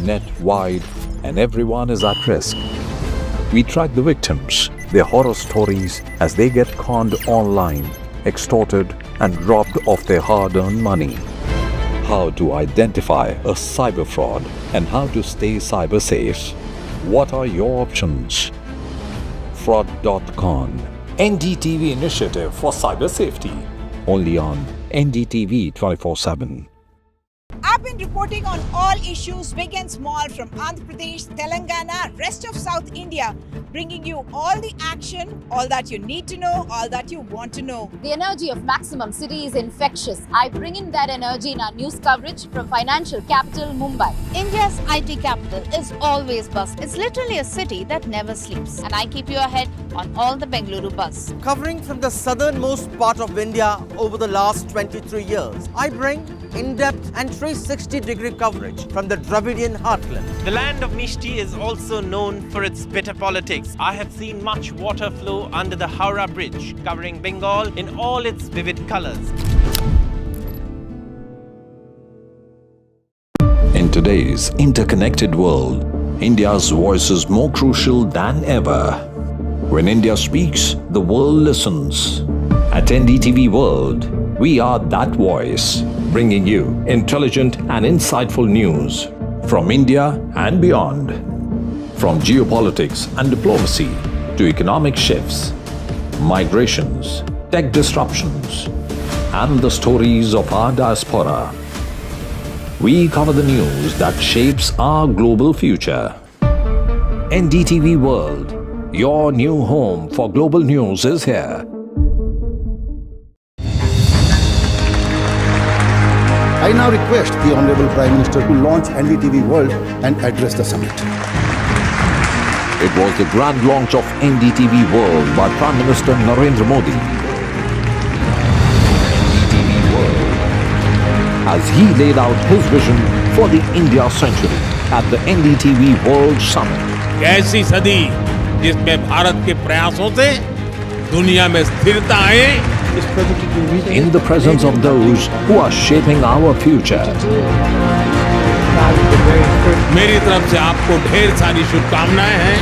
net wide, and everyone is at risk. We track the victims, their horror stories as they get conned online, extorted, and robbed of their hard-earned money. How to identify a cyber fraud and how to stay cyber safe. What are your options? Fraud.con, NDTV initiative for cyber safety. Only on NDTV 24/7. I've been reporting on all issues big and small from Andhra Pradesh, Telangana, rest of South India, bringing you all the action, all that you need to know, all that you want to know. The energy of Maximum City is infectious. I bring in that energy in our news coverage from financial capital Mumbai. India's IT capital is always buzz. It's literally a city that never sleeps. And I keep you ahead on all the Bengaluru buzz. Covering from the southernmost part of India over the last 23 years, I bring in-depth and 360-degree coverage from the Dravidian heartland. The land of Mishti is also known for its bitter politics. I have seen much water flow under the Howrah Bridge, covering Bengal in all its vivid colors. In today's interconnected world, India's voice is more crucial than ever. When India speaks, the world listens. At NDTV World, we are that voice, bringing you intelligent and insightful news from India and beyond. From geopolitics and diplomacy to economic shifts, migrations, tech disruptions, and the stories of our diaspora. We cover the news that shapes our global future. NDTV World, your new home for global news, is here. I now request the Honorable Prime Minister to launch NDTV World and address the summit. It was the grand launch of NDTV World by Prime Minister Narendra Modi. NDTV World, as he laid out his vision for the India century at the NDTV World Summit. ऐसी सदी जिसमें भारत के प्रयासों से दुनिया में स्थिरता आए, in the presence of those who are shaping our future. मेरी तरफ से आपको ढेर सारी शुभकामनाएं हैं।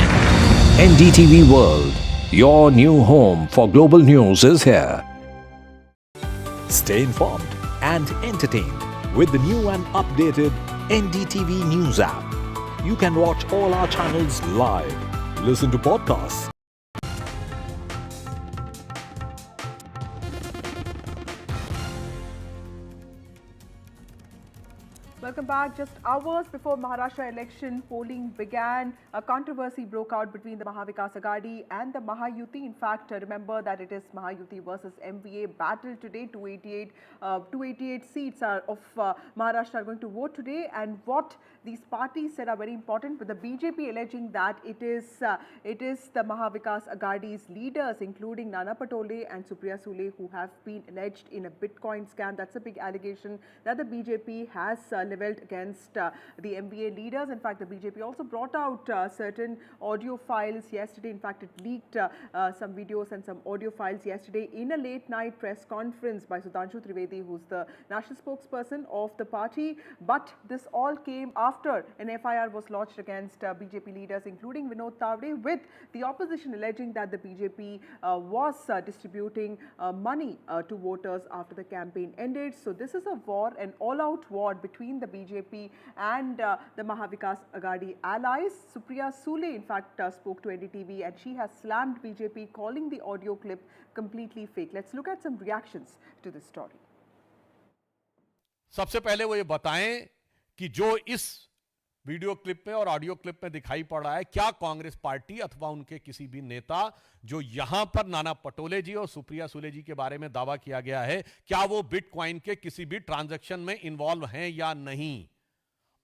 NDTV World, your new home for global news, is here. Stay informed and entertained with the new and updated NDTV News app. You can watch all our channels live, listen to podcasts, Welcome back. Just hours before Maharashtra election, polling began. A controversy broke out between the Mahavikas Aghadi and the Mahayuti. In fact, remember that it is Mahayuti versus MVA battle today. 288 seats of Maharashtra are going to vote today, and what these parties said are very important. With the BJP alleging that it is the Mahavikas Aghadi's leaders, including Nana Patole and Supriya Sule, who have been alleged in a Bitcoin scam. That's a big allegation that the BJP has leveled against the MVA leaders. In fact, the BJP also brought out certain audio files yesterday. In fact, it leaked some videos and some audio files yesterday in a late night press conference by Sudhanshu Trivedi, who's the national spokesperson of the party. But this all came after an FIR was lodged against BJP leaders, including Vinod Tavde, with the opposition alleging that the BJP was distributing money to voters after the campaign ended. So this is a war, an all-out war between the BJP and the Mahavikas Aghadi allies. Supriya Sule, in fact, spoke to NDTV, and she has slammed BJP, calling the audio clip completely fake. Let's look at some reactions to this story. सबसे पहले वो ये बताएं कि जो इस video clip में और ऑडियो क्लिप में दिखाई पड़ रहा है, क्या कांग्रेस पार्टी अथवा उनके किसी भी नेता जो यहां पर नाना पटोले जी और सुप्रिया सुले जी के बारे में दावा किया गया है, क्या वो बिटकॉइन के किसी भी ट्रांजैक्शन में इन्वॉल्व हैं या नहीं,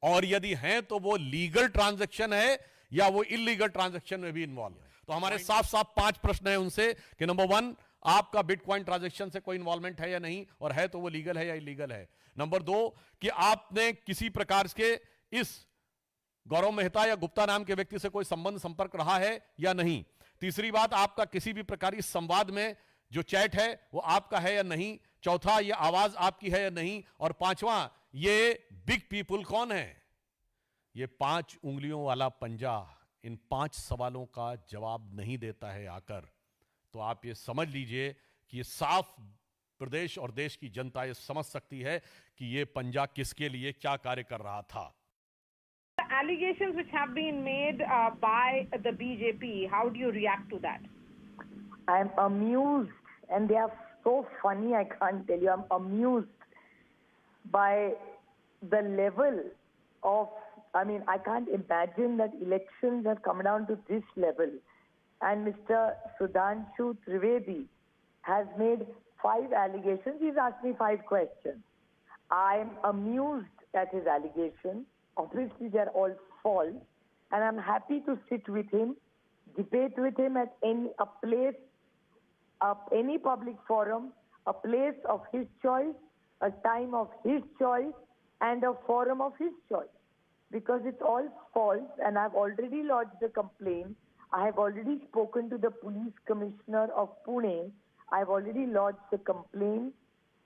और यदि हैं तो वो लीगल ट्रांजैक्शन है या वो इलीगल ट्रांजैक्शन में भी इन्वॉल्व है। तो हमारे साफ साफ 5 प्रश्न है उनसे कि नंबर 1, आपका बिटकॉइन ट्रांजैक्शन से कोई इन्वॉल्वमेंट है या नहीं, और है तो वो लीगल है या इलीगल है। नंबर 2, कि आपने किसी प्रकार के इस गौरव मेहता या गुप्ता नाम के व्यक्ति से कोई संबंध संपर्क रहा है या नहीं। तीसरी बात, आपका किसी भी प्रकार इस संवाद में जो चैट है वो आपका है या नहीं। चौथा, ये आवाज आपकी है या नहीं। और 5वां, ये बिग पीपल कौन है, ये 5 उंगलियों वाला पंजा इन 5 सवालों का जवाब नहीं देता है आकर, तो आप ये समझ लीजिए कि ये साफ प्रदेश और देश की जनता ये समझ सकती है कि ये पंजा किसके लिए क्या कार्य कर रहा था। The allegations which have been made by the BJP, how do you react to that? I'm amused, and they are so funny, I can't tell you. I'm amused by the level of, I can't imagine that elections have come down to this level. And Mr. Sudhanshu Trivedi has made 5 allegations. He's asked me 5 questions. I'm amused at his allegations. Obviously, they're all false. And I'm happy to sit with him, debate with him at any public forum, a place of his choice, a time of his choice, and a forum of his choice. Because it's all false, and I've already lodged a complaint. I have already spoken to the police commissioner of Pune. I've already lodged a complaint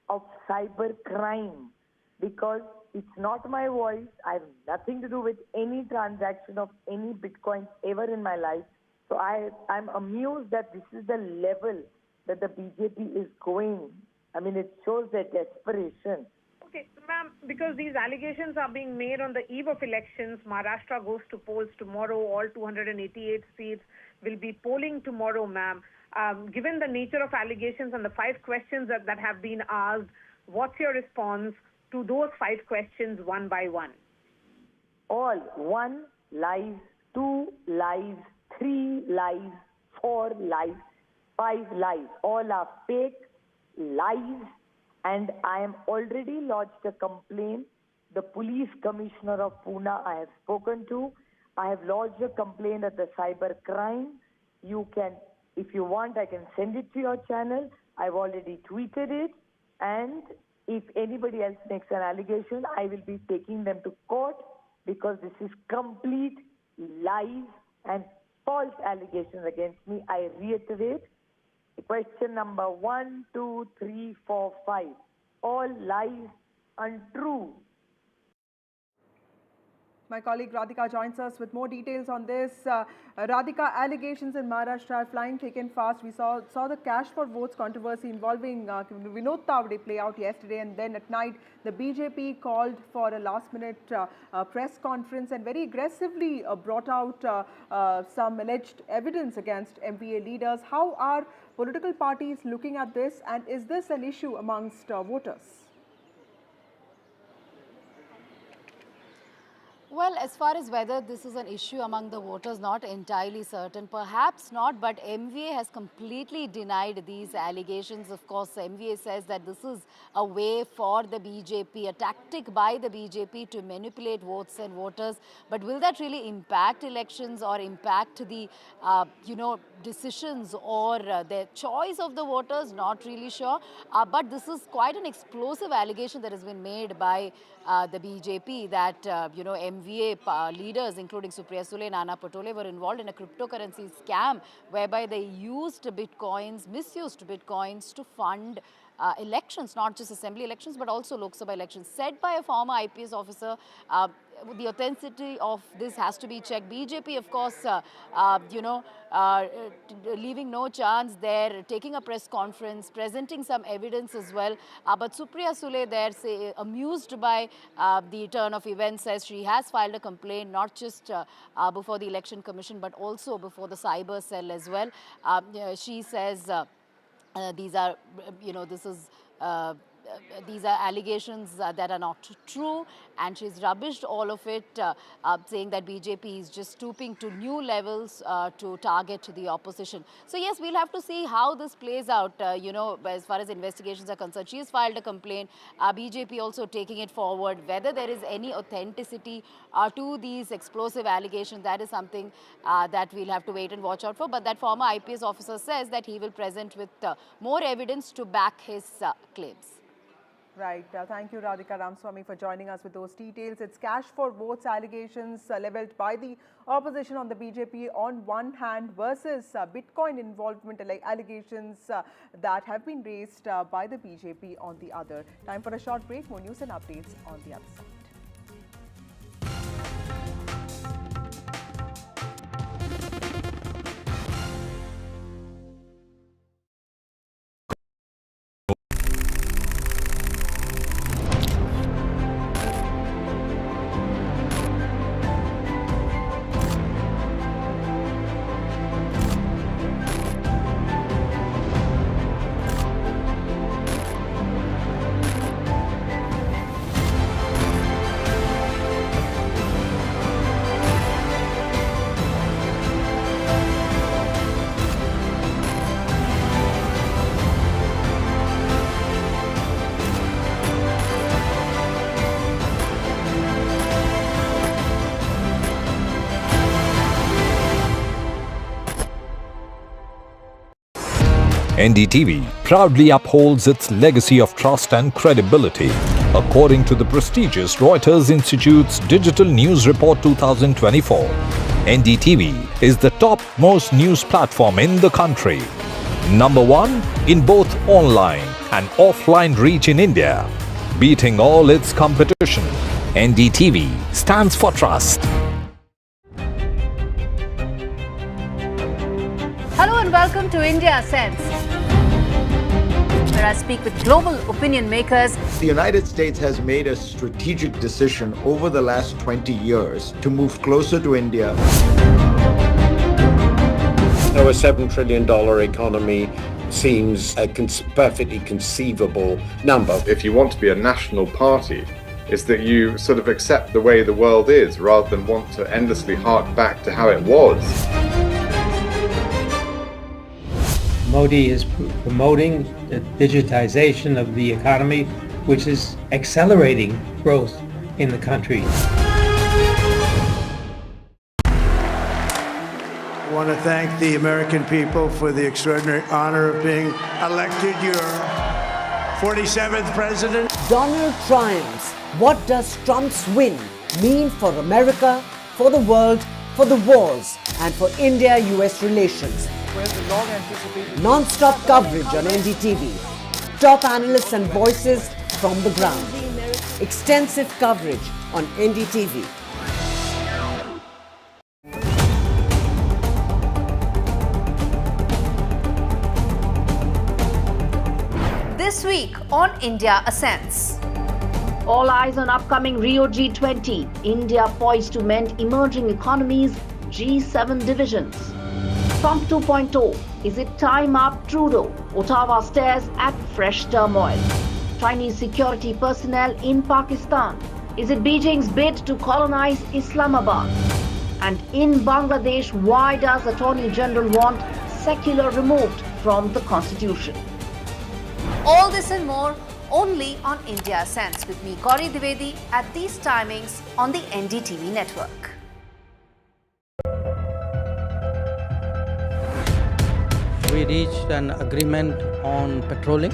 of cyber crime because it's not my voice. I have nothing to do with any transaction of any bitcoins ever in my life. So I'm amused that this is the level that the BJP is going. It shows their desperation. Okay, ma'am, because these allegations are being made on the eve of elections, Maharashtra goes to polls tomorrow. All 288 seats will be polling tomorrow, ma'am. Given the nature of allegations and the 5 questions that have been asked, what's your response to those 5 questions one by one? All 1 lies, 2 lies, 3 lies, 4 lies, 5 lies. All are fake lies, and I am already lodged a complaint. The police commissioner of Pune I have spoken to. I have lodged a complaint at the cyber crime. You can, if you want, I can send it to your channel. I've already tweeted it, and if anybody else makes an allegation, I will be taking them to court because this is complete lies and false allegations against me. I reiterate, question number 1, 2, 3, 4, 5. All lies, untrue. My colleague Radhika joins us with more details on this. Radhika, allegations in Maharashtra are flying thick and fast. We saw the cash for votes controversy involving Vinod Tavade play out yesterday, and then at night the BJP called for a last-minute press conference and very aggressively brought out some alleged evidence against MVA leaders. How are political parties looking at this, and is this an issue amongst voters? Well, as far as whether this is an issue among the voters, not entirely certain. Perhaps not, but MVA has completely denied these allegations. Of course, MVA says that this is a way for the BJP, a tactic by the BJP to manipulate votes and voters. But will that really impact elections or impact the, decisions or their choice of the voters? Not really sure. But this is quite an explosive allegation that has been made by the BJP that, MVA leaders, including Supriya Sule, Nana Patole, were involved in a cryptocurrency scam whereby they used bitcoins, misused bitcoins to fund elections, not just assembly elections, but also Lok Sabha elections. Said by a former IPS officer, the authenticity of this has to be checked. BJP, of course, leaving no chance there, taking a press conference, presenting some evidence as well. But Supriya Sule there, amused by the turn of events, says she has filed a complaint, not just before the Election Commission, but also before the cyber cell as well. She says these are, these are allegations that are not true, and she's rubbished all of it, saying that BJP is just stooping to new levels to target the opposition. So yes, we'll have to see how this plays out, as far as investigations are concerned. She has filed a complaint, BJP also taking it forward. Whether there is any authenticity to these explosive allegations, that is something that we'll have to wait and watch out for. But that former IPS officer says that he will present with more evidence to back his claims. Right. Thank you, Radhika Ramswamy, for joining us with those details. It's cash for votes allegations levelled by the opposition on the BJP on one hand versus Bitcoin involvement allegations that have been raised by the BJP on the other. Time for a short break. More news and updates on the other side. NDTV proudly upholds its legacy of trust and credibility. According to the prestigious Reuters Institute's Digital News Report 2024, NDTV is the top-most news platform in the country. Number 1 in both online and offline reach in India. Beating all its competition, NDTV stands for trust. Hello and welcome to India Sense, where I speak with global opinion makers. The United States has made a strategic decision over the last 20 years to move closer to India. So a $7 trillion economy seems a perfectly conceivable number. If you want to be a national party, it's that you sort of accept the way the world is rather than want to endlessly hark back to how it was. Modi is promoting the digitization of the economy, which is accelerating growth in the country. I want to thank the American people for the extraordinary honor of being elected your 47th president. Donald triumphs. What does Trump's win mean for America, for the world, for the wars, and for India-US relations? Non-stop coverage on NDTV. Top analysts and voices from the ground. Extensive coverage on NDTV. This week on India Ascends. All eyes on upcoming Rio G20. India poised to mend emerging economies, G7 divisions. Trump 2.0. Is it time up Trudeau? Ottawa stares at fresh turmoil. Chinese security personnel in Pakistan. Is it Beijing's bid to colonize Islamabad? And in Bangladesh, why does Attorney General want secular removed from the constitution? All this and more only on India Sense with me, Gauri Dwivedi, at these timings on the NDTV network. We reached an agreement on patrolling.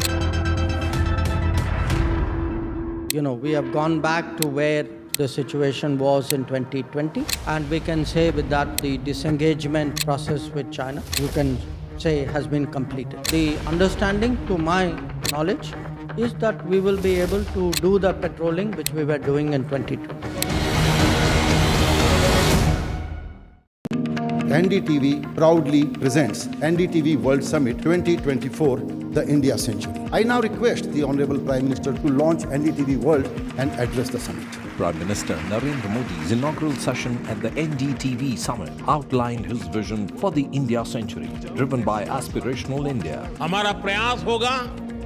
We have gone back to where the situation was in 2020, and we can say with that the disengagement process with China, you can say, has been completed. The understanding, to my knowledge, is that we will be able to do the patrolling which we were doing in 2020. NDTV proudly presents NDTV World Summit 2024, the India Century. I now request the Honorable Prime Minister to launch NDTV World and address the summit. Prime Minister Narendra Modi's inaugural session at the NDTV Summit outlined his vision for the India Century, driven by aspirational India. हमारा प्रयास होगा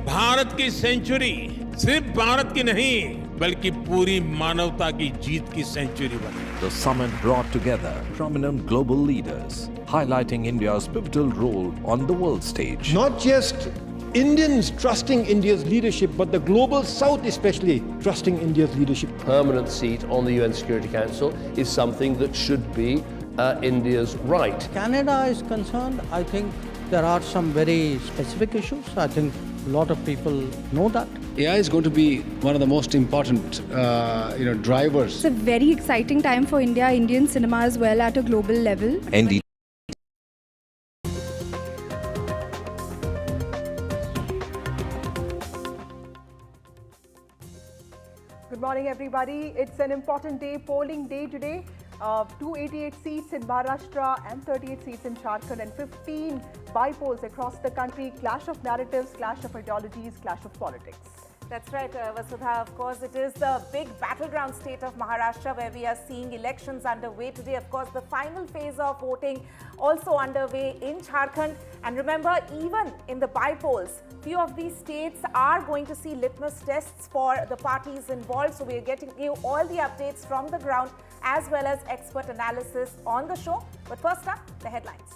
भारत की century सिर्फ भारत की नहीं बल्कि पूरी मानवता की जीत की सेंचुरी बने. The summit brought together prominent global leaders, highlighting India's pivotal role on the world stage. Not just Indians trusting India's leadership, but the global South especially trusting India's leadership. Permanent seat on the UN Security Council is something that should be India's right. Canada is concerned, I think there are some very specific issues. I think a lot of people know that. AI is going to be one of the most important, drivers. It's a very exciting time for India, Indian cinema as well at a global level. NDTV. Good morning, everybody. It's an important day, polling day today. 288 seats in Maharashtra and 38 seats in Jharkhand and 15 bypolls across the country. Clash of narratives, clash of ideologies, clash of politics. That's right, Vasudha. Of course, it is the big battleground state of Maharashtra where we are seeing elections underway today. Of course, the final phase of voting also underway in Jharkhand. And remember, even in the bypolls, few of these states are going to see litmus tests for the parties involved. So we are getting you all the updates from the ground as well as expert analysis on the show. But first up, the headlines.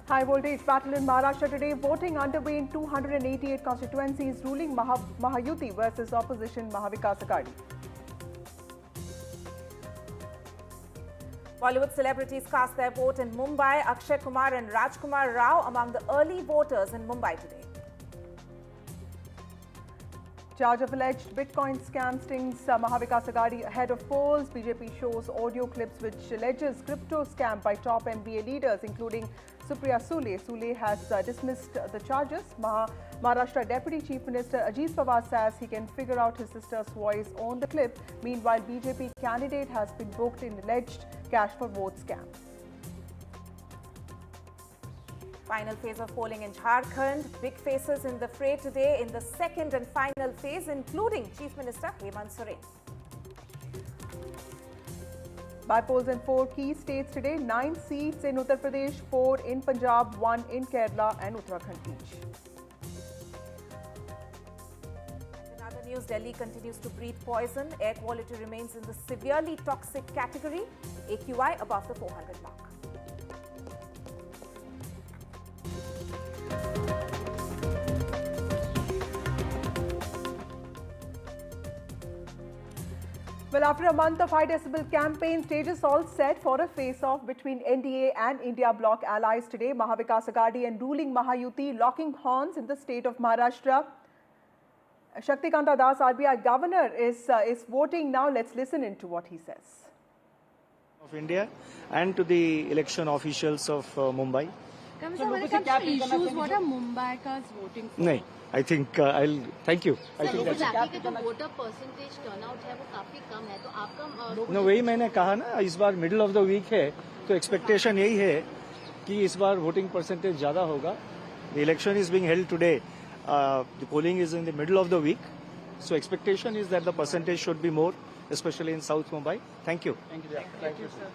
High voltage battle in Maharashtra today. Voting underway in 288 constituencies, ruling Mahayuti versus opposition Mahavikas Aghadi. Bollywood celebrities cast their vote in Mumbai. Akshay Kumar and Rajkumar Rao among the early voters in Mumbai today. Charge of alleged Bitcoin scam stings Mahavikas Agadi ahead of polls. BJP shows audio clips which alleges crypto scam by top MBA leaders, including Supriya Sule. Sule has dismissed the charges. Maharashtra Deputy Chief Minister Ajit Pawar says he can figure out his sister's voice on the clip. Meanwhile, BJP candidate has been booked in alleged cash for vote scam. Final phase of polling in Jharkhand. Big faces in the fray today in the second and final phase, including Chief Minister Hemant Soren. Bypolls in 4 key states today. 9 seats in Uttar Pradesh, 4 in Punjab, 1 in Kerala and Uttarakhand each. In other news, Delhi continues to breathe poison. Air quality remains in the severely toxic category. AQI above the 400 mark. Well, after a month of high decibel campaign, stage is all set for a face-off between NDA and India bloc allies today. Mahavikas Agadi and ruling Mahayuti locking horns in the state of Maharashtra. Shaktikanta Das, RBI governor, is voting now. Let's listen into what he says. Of India and to the election officials of Mumbai. So when it comes to issues, what are Mumbaikas voting for? No, I think I'll thank you. I think that's voter percentage turnout है वो काफी कम है तो आपका no, वही मैंने कहा ना, इस बार मिडिल ऑफ द वीक है तो एक्सपेक्टेशन यही है कि इस बार वोटिंग परसेंटेज ज्यादा होगा. The election is being held today. The polling is in the middle of the week, so expectation is that the percentage should be more, especially in South Mumbai. Thank you. Thank you. Thank you, sir.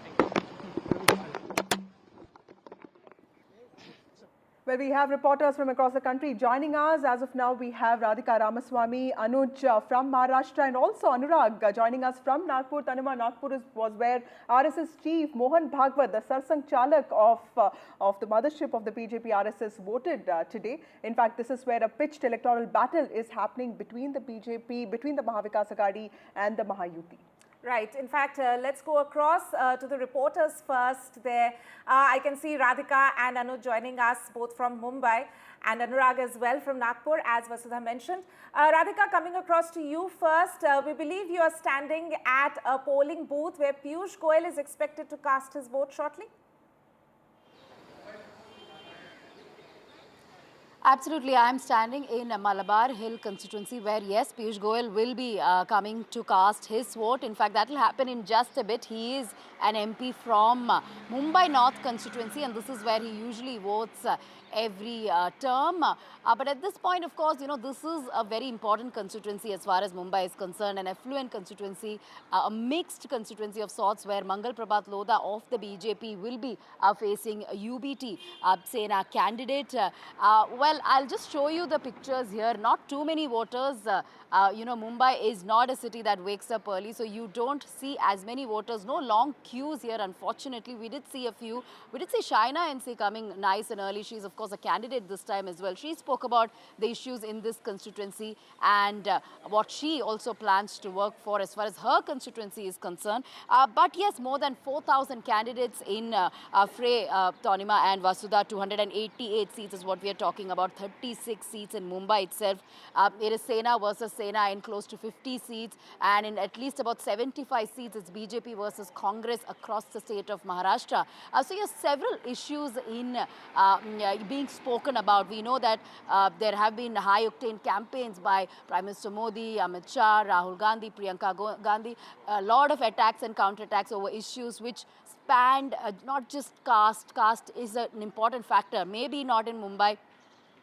Well, we have reporters from across the country joining us. As of now, we have Radhika Ramaswamy, Anuj from Maharashtra, and also Anurag joining us from Nagpur. Tanuma, Nagpur was where RSS chief Mohan Bhagwat, the Sarsang Chalak of the mothership of the BJP RSS, voted today. In fact, this is where a pitched electoral battle is happening between the BJP, between the Mahavikas Agadi and the Mahayuti. Right. In fact, let's go across to the reporters first there. I can see Radhika and Anuj joining us both from Mumbai and Anurag as well from Nagpur, as Vasudha mentioned. Radhika, coming across to you first. We believe you are standing at a polling booth where Piyush Goyal is expected to cast his vote shortly. Absolutely. I am standing in Malabar Hill constituency where, yes, Piyush Goyal will be coming to cast his vote. In fact, that will happen in just a bit. He is an MP from Mumbai North constituency, and this is where he usually votes every term. But at this point, of course, you know, this is a very important constituency as far as Mumbai is concerned, an affluent constituency, a mixed constituency of sorts where Mangal Prabhat Lodha of the BJP will be facing a UBT Sena candidate. Well, I'll just show you the pictures here. Not too many voters. You know, Mumbai is not a city that wakes up early, so you don't see as many voters. No long queues here, unfortunately. We did see a few. We did see Shaina NC coming nice and early. She's, of course, a candidate this time as well. She spoke about the issues in this constituency and what she also plans to work for as far as her constituency is concerned. But yes, more than 4,000 candidates in Fray, Tonima and Vasudha. 288 seats is what we are talking about. 36 seats in Mumbai itself. It is Sena versus Sena in close to 50 seats, and in at least about 75 seats it's BJP versus Congress across the state of Maharashtra. So yes, several issues in being spoken about. We know that there have been high-octane campaigns by Prime Minister Modi, Amit Shah, Rahul Gandhi, Priyanka Gandhi. A lot of attacks and counterattacks over issues which spanned not just caste. Caste is an important factor, maybe not in Mumbai,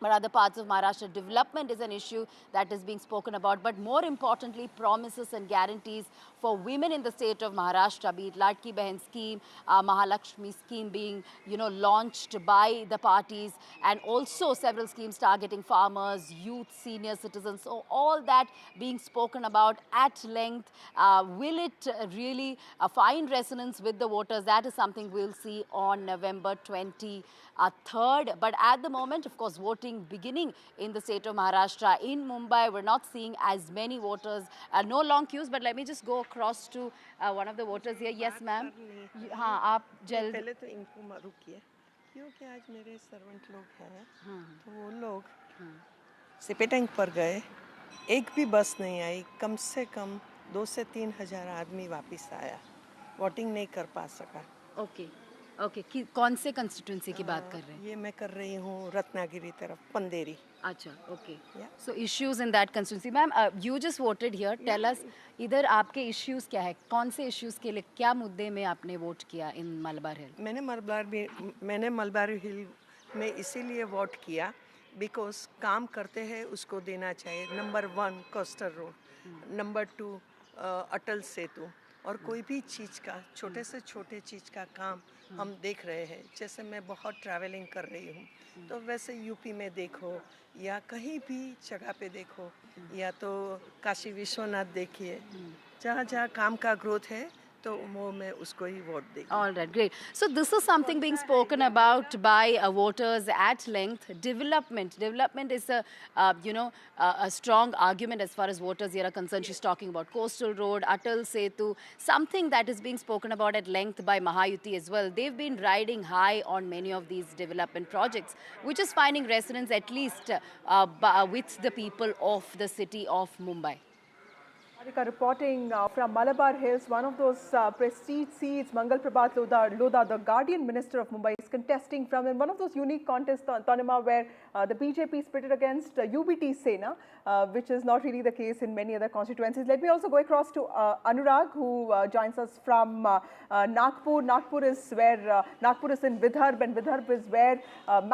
but other parts of Maharashtra. Development is an issue that is being spoken about. But more importantly, promises and guarantees for women in the state of Maharashtra, be it Ladki Behan scheme, Mahalakshmi scheme being, you know, launched by the parties, and also several schemes targeting farmers, youth, senior citizens. So all that being spoken about at length. Will it really find resonance with the voters? That is something we'll see on November 23rd. But at the moment, of course, voting voting beginning in the state of Maharashtra. In Mumbai, we're not seeing as many voters, no long queues, but let me just go across to one of the voters here. Yes, ma'am. हाँ, आप जल्द पहले तो इनको रुकिए क्योंकि आज मेरे सर्वेंट लोग हैं तो वो लोग सिपेटिंग पर गए एक भी बस नहीं आई कम से कम 2 से 3 हज़ार आदमी वापस आया वोटिंग नहीं कर पा सका ओके ओके कौन से कंस्टिट्यूंसी की बात कर रहे हैं ये मैं कर रही हूँ रत्नागिरी तरफ पंदेरी अच्छा okay so issues in that constituency ma'am you just voted here tell us इधर आपके इश्यूज क्या है कौन से इश्यूज के लिए क्या मुद्दे में आपने वोट किया इन मलबार हिल मैंने मलबार हिल में इसीलिए वोट किया बिकॉज काम करते हैं उसको देना चाहिए number 1 coastal road number 2 Atal Setu और कोई भी चीज़ का छोटे से छोटे चीज़ का काम हम देख रहे हैं जैसे मैं बहुत ट्रैवलिंग कर रही हूँ तो वैसे यूपी में देखो या कहीं भी जगह पे देखो या तो काशी विश्वनाथ देखिए जहाँ जहाँ काम का ग्रोथ है तो वो मैं उसको ही वोट देगी All right, great. So this is something being spoken about by voters at length. Development is a strong argument as far as voters here are concerned. She's talking about Coastal Road, Atal Setu, something that is being spoken about at length by Mahayuti as well. They've been riding high on many of these development projects, which is finding resonance at least with the people of the city of Mumbai. Harika reporting from Malabar Hills, one of those prestige seats, Mangal Prabhat Lodha, the Guardian Minister of Mumbai, is contesting from in one of those unique contests, Tanima, where the BJP is pitted against UBT Sena, which is not really the case in many other constituencies. Let me also go across to Anurag, who joins us from Nagpur. Nagpur is in Vidarbh, and Vidarbh is where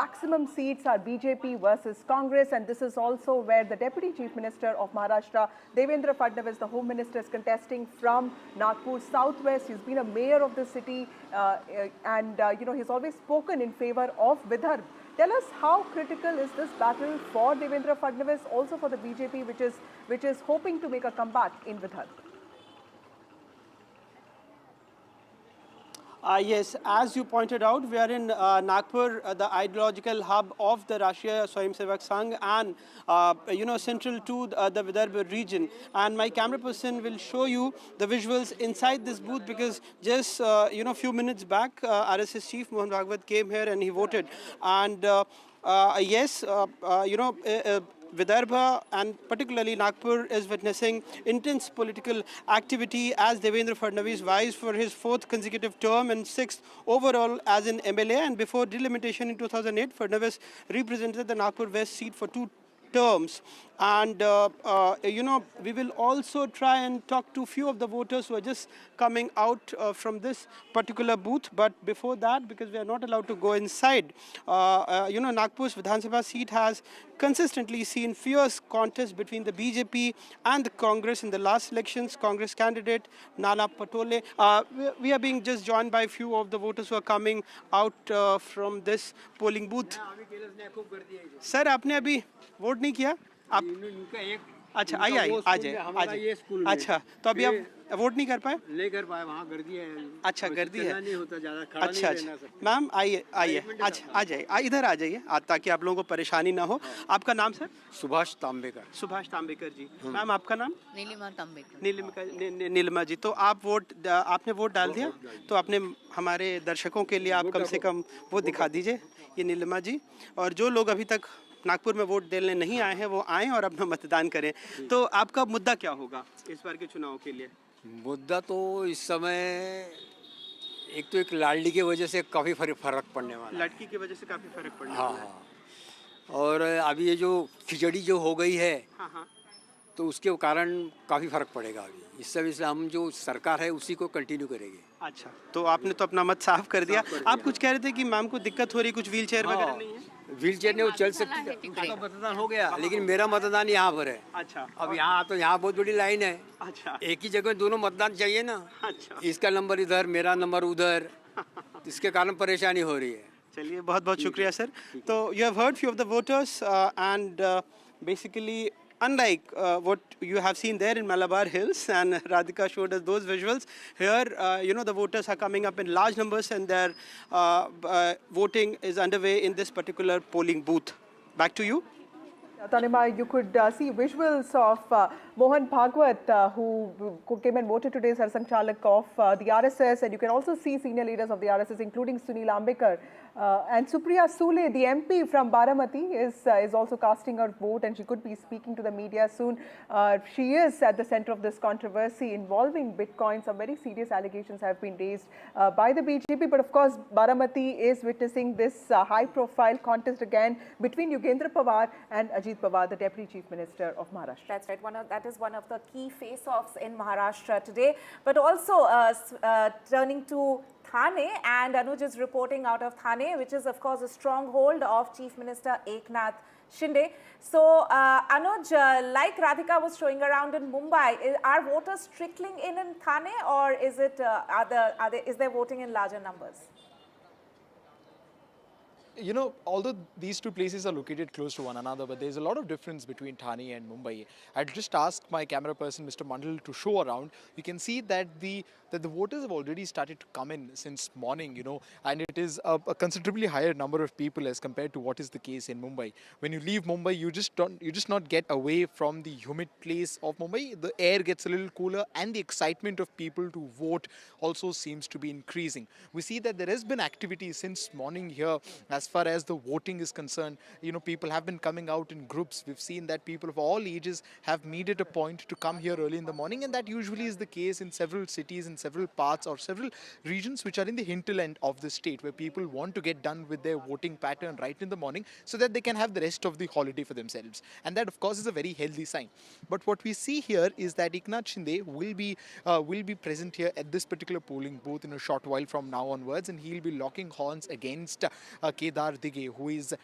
maximum seats are BJP versus Congress, and this is also where the Deputy Chief Minister of Maharashtra, Devendra Fadnavis, the Home Minister, is contesting from Nagpur Southwest. He's been a mayor of the city and he's always spoken in favor of Vidarbh. Tell us how critical is this battle for Devendra Fadnavis, also for the BJP, which is hoping to make a comeback in Vidarbh. Yes, as you pointed out, we are in Nagpur, the ideological hub of the Rashtriya Swayamsevak Sangh and, central to the Vidarbha region. And my camera person will show you the visuals inside this booth because just, a few minutes back, RSS Chief Mohan Bhagwat came here and he voted. And yes, Vidarbha and particularly Nagpur is witnessing intense political activity as Devendra Fadnavis vies for his 4th consecutive term and 6th overall as an MLA. And before delimitation in 2008, Fadnavis represented the Nagpur West seat for 2 terms. And, we will also try and talk to a few of the voters who are just coming out from this particular booth. But before that, because we are not allowed to go inside, Nagpur's Vidhan Sabha seat has consistently seen fierce contest between the BJP and the Congress in the last elections. Congress candidate Nana Patole. We are being just joined by a few of the voters who are coming out from this polling booth. Sir, आपने अभी vote नहीं किया? आप अच्छा आ जाए अच्छा तो अभी आप वोट नहीं कर पाए वहाँ गर्दी है अच्छा गर्दी है नहीं होता ज़्यादा अच्छा मैम आइए अच्छा आ जाइए इधर आ जाइए ताकि आप लोगों को परेशानी ना हो आपका नाम सर सुभाष तांबेकर जी मैम आपका नाम नीलिमा जी तो आपने वोट डाल दिया तो आपने हमारे दर्शकों के लिए आप कम से कम वो दिखा दीजिए ये नीलिमा जी और जो लोग अभी तक नागपुर में वोट देने नहीं आए हैं वो आएँ और अपना मतदान करें तो आपका मुद्दा क्या होगा इस बार के चुनाव के लिए मुद्दा तो इस समय एक लाडली की वजह से काफ़ी फर्क पड़ने वाला लड़की की वजह से काफ़ी फर्क पड़ने वाला है और अभी ये जो खिचड़ी जो हो गई है तो उसके कारण काफ़ी फर्क पड़ेगा अभी इस समय से हम जो सरकार है उसी को कंटिन्यू करेंगे अच्छा तो आपने तो अपना मत साफ कर दिया आप कुछ कह रहे थे कि मैम को दिक्कत हो रही कुछ व्हील चेयर वगैरह नहीं है व्हील चेयर नहीं वो चल सकती उसका मतदान हो गया लेकिन मेरा मतदान यहाँ पर है अच्छा अब यहाँ बहुत बड़ी लाइन है अच्छा एक ही जगह दोनों मतदान चाहिए ना अच्छा इसका नंबर इधर मेरा नंबर उधर इसके कारण परेशानी हो रही है चलिए बहुत बहुत शुक्रिया सर तो you have heard few of the voters and basically unlike what you have seen there in Malabar Hills and Radhika showed us those visuals here the voters are coming up in large numbers and their voting is underway in this particular polling booth Back to you. Tanima, you could see visuals of Mohan Bhagwat, who came and voted today as Sanchanak of the RSS, and you can also see senior leaders of the RSS, including Sunil Ambekar. And Supriya Sule, the MP from Baramati, is also casting her vote, and she could be speaking to the media soon. She is at the center of this controversy involving Bitcoin. Some very serious allegations have been raised by the BJP, but of course, Baramati is witnessing this high-profile contest again between Yogendra Pawar and Ajit Pawar, the Deputy Chief Minister of Maharashtra. That's right. That is one of the key face-offs in Maharashtra today. But also turning to Thane, and Anuj is reporting out of Thane, which is of course a stronghold of Chief Minister Eknath Shinde. So Anuj, like Radhika was showing around in Mumbai, are voters trickling in Thane, or is it is there voting in larger numbers? You know, although these two places are located close to one another, but there's a lot of difference between Thane and Mumbai. I'd just asked my camera person, Mr. Mandal, to show around. You can see that the voters have already started to come in since morning, you know, and it is a considerably higher number of people as compared to what is the case in Mumbai. When you leave Mumbai, you just not get away from the humid place of Mumbai. The air gets a little cooler, and the excitement of people to vote also seems to be increasing. We see that there has been activity since morning here as far as the voting is concerned. You know, people have been coming out in groups. We've seen that people of all ages have made it a point to come here early in the morning, and that usually is the case in several cities, in several parts or several regions which are in the hinterland of the state, where people want to get done with their voting pattern right in the morning so that they can have the rest of the holiday for themselves. And that, of course, is a very healthy sign. But what we see here is that Eknath Shinde will be present here at this particular polling booth in a short while from now onwards, and he'll be locking horns against Kedar Dige, who is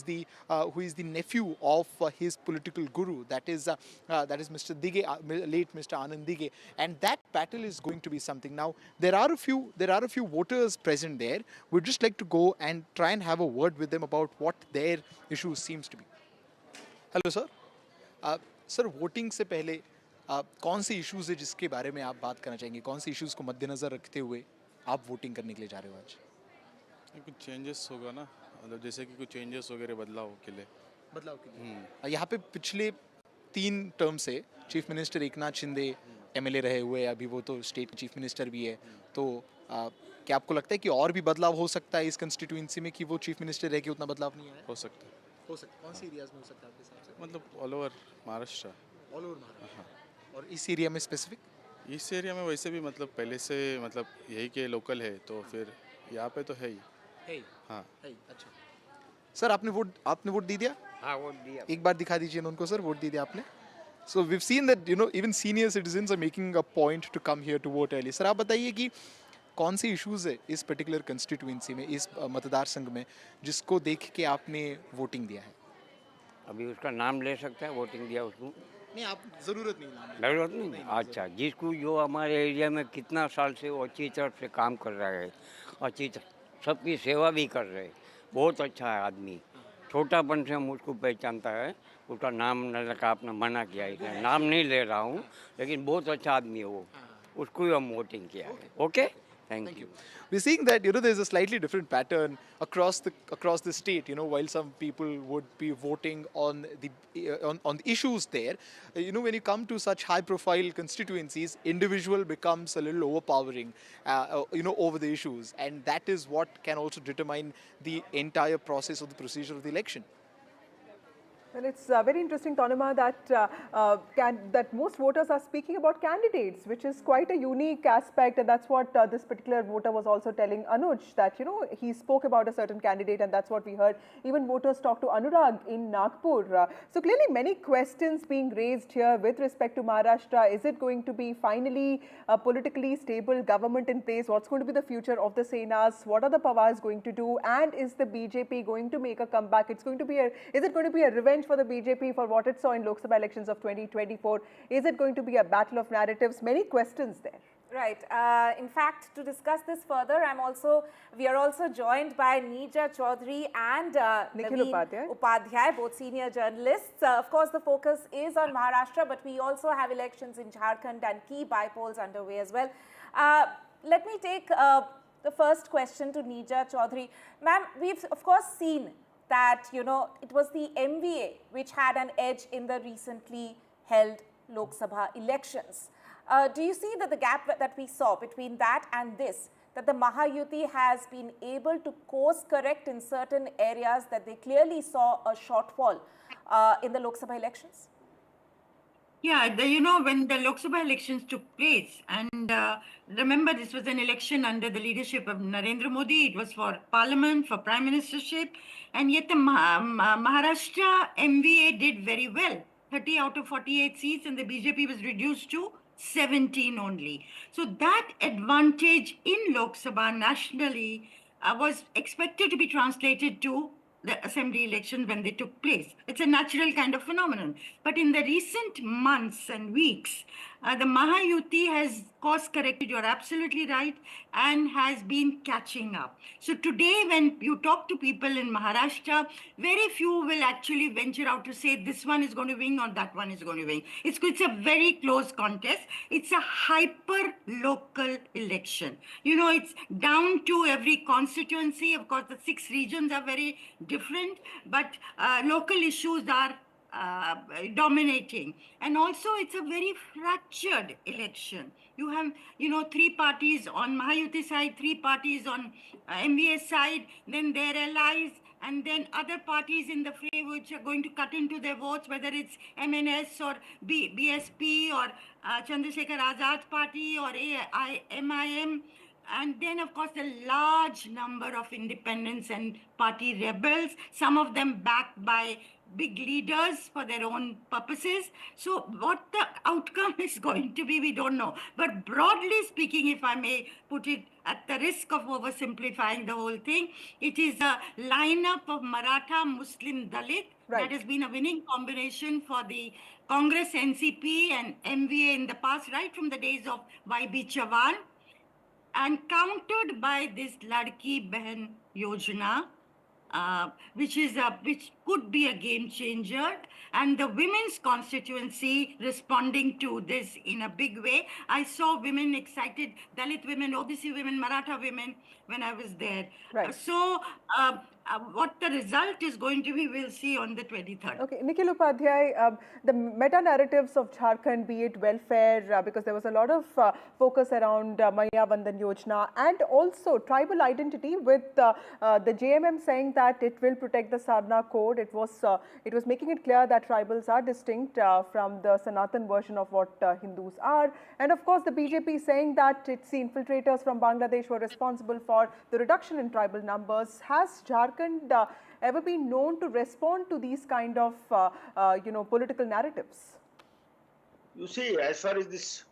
the nephew of his political guru, that is Mr. Dige, late Mr. Anand Dige, and that battle is going to be something. Now there are a few voters present there. We'd just like to go and try and have a word with them about what their issue seems to be. Hello sir. Sir, voting से पहले कौन से issues है जिसके बारे में आप बात करना चाहेंगे? कौन से इश्यूज को मद्देनजर रखते हुए आप वोटिंग करने के लिए जा रहे हो आज? कुछ चेंजेस होगा ना, मतलब जैसे कि कुछ चेंजेस वगैरह बदलाव के लिए यहाँ पे पिछले 3 टर्म से chief minister Eknath Shinde MLA रहे हुए, अभी वो तो स्टेट चीफ मिनिस्टर भी है, तो क्या आपको लगता है कि और भी बदलाव हो सकता है इस कंस्टिट्यूएंसी में कि वो चीफ मिनिस्टर रह के उतना बदलाव नहीं है? हो सकता है। कौन सी एरियाज में हो सकता है आपके हिसाब से? मतलब all over Maharashtra. All over Maharashtra. और इस एरिया में स्पेसिफिक? इस एरिया में वैसे भी मतलब पहले से मतलब यही के लोकल है, तो फिर यहाँ पे तो है ही। हाँ अच्छा सर, आपने वोट दे दिया? हाँ, वोट दिया। एक बार दिखा दीजिए उनको सर, वोट दे दिया आपने? So we've seen that, you know, even senior citizens are making a point to come here to vote early. Sir आप बताइए कि कौन से इश्यूज है इस पर्टिकुलर कंस्टिट्यूएंसी में, इस मतदार संघ में, जिसको देख के आपने वोटिंग दिया है? अभी उसका नाम ले सकता है, वोटिंग दिया उसको? नहीं, आप जरूरत नहीं नाम। जरूरत नहीं। अच्छा, जिसको जो हमारे एरिया में कितना साल से वो अच्छी तरह से काम कर रहा है, अच्छी सबकी सेवा भी कर रहे, बहुत अच्छा है आदमी। छोटापन से हम उसको पहचानता है, उसका नाम न रखा, आपने मना किया, इसलिए नाम नहीं ले रहा हूँ, लेकिन बहुत अच्छा आदमी है वो, उसको ही हम वोटिंग किया है। Okay, thank you. We're seeing that, you know, there's a slightly different pattern across the state. You know, while some people would be voting on the issues there, you know, when you come to such high-profile constituencies, individual becomes a little overpowering, you know, over the issues, and that is what can also determine the entire process of the procedure of the election. Well, it's very interesting, Tanima, that most voters are speaking about candidates, which is quite a unique aspect, and that's what this particular voter was also telling Anuj, that, you know, he spoke about a certain candidate, and that's what we heard. Even voters talked to Anurag in Nagpur. So clearly many questions being raised here with respect to Maharashtra. Is it going to be finally a politically stable government in place? What's going to be the future of the Senas? What are the Pawars going to do? And is the BJP going to make a comeback? Is it going to be a revenge for the BJP for what it saw in Lok Sabha elections of 2024? Is it going to be a battle of narratives? Many questions there. Right. In fact, to discuss this further, we are also joined by Neeja Chaudhary and Nikhil Upadhyay, both senior journalists. Of course, the focus is on Maharashtra, but we also have elections in Jharkhand and key bypolls underway as well. Let me take the first question to Neeja Chaudhary. Ma'am, we've of course seen that, you know, it was the MVA which had an edge in the recently held Lok Sabha elections. Do you see that the gap that we saw between that and this, that the Mahayuti has been able to course correct in certain areas that they clearly saw a shortfall in the Lok Sabha elections? Yeah, when the Lok Sabha elections took place, and remember, this was an election under the leadership of Narendra Modi. It was for parliament, for prime ministership, and yet the Maharashtra MVA did very well. 30 out of 48 seats, and the BJP was reduced to 17 only. So that advantage in Lok Sabha nationally was expected to be translated to the assembly elections when they took place. It's a natural kind of phenomenon. But in the recent months and weeks, the Mahayuti has course corrected, you're absolutely right, and has been catching up. So today, when you talk to people in Maharashtra, very few will actually venture out to say this one is going to win or that one is going to win. It's a very close contest. It's a hyper-local election. You know, it's down to every constituency. Of course, the 6 regions are very different, but local issues are dominating. And also, it's a very fractured election. You have, 3 parties on Mahayuti side, 3 parties on MVA side, then their allies, and then other parties in the fray which are going to cut into their votes, whether it's MNS or BSP or Chandrasekhar Azad's party or MIM. And then, of course, a large number of independents and party rebels, some of them backed by big leaders for their own purposes. So what the outcome is going to be, we don't know. But broadly speaking, if I may put it at the risk of oversimplifying the whole thing, it is a lineup of Maratha, Muslim, Dalit. Right. That has been a winning combination for the Congress, NCP and MVA in the past, right from the days of YB Chavan. And countered by this Ladki Behan Yojana, which could be a game changer, and the women's constituency responding to this in a big way. I saw women excited, Dalit women, OBC women, Maratha women, when I was there. Right. What the result is going to be, we'll see on the 23rd. Okay, Nikhil Upadhyay, the meta-narratives of Jharkhand, be it welfare, because there was a lot of focus around Maya Vandan Yojana, and also tribal identity, with the JMM saying that it will protect the Sadhana code. It was making it clear that tribals are distinct from the Sanatan version of what Hindus are. And of course, the BJP saying that it's the infiltrators from Bangladesh who are responsible for the reduction in tribal numbers. Has Jharkhand ever been known to respond to these kind of political narratives? You see, as far as this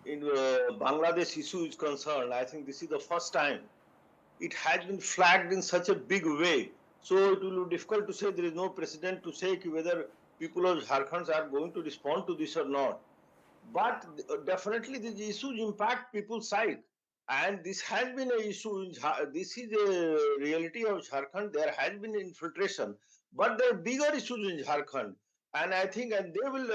Bangladesh issue is concerned, I think this is the first time it has been flagged in such a big way. So it will be difficult to say, there is no precedent to say whether people of Jharkhand are going to respond to this or not. But definitely these issues impact people's psyche. And this has been an issue. This is a reality of Jharkhand. There has been infiltration, but there are bigger issues in Jharkhand, and I think they will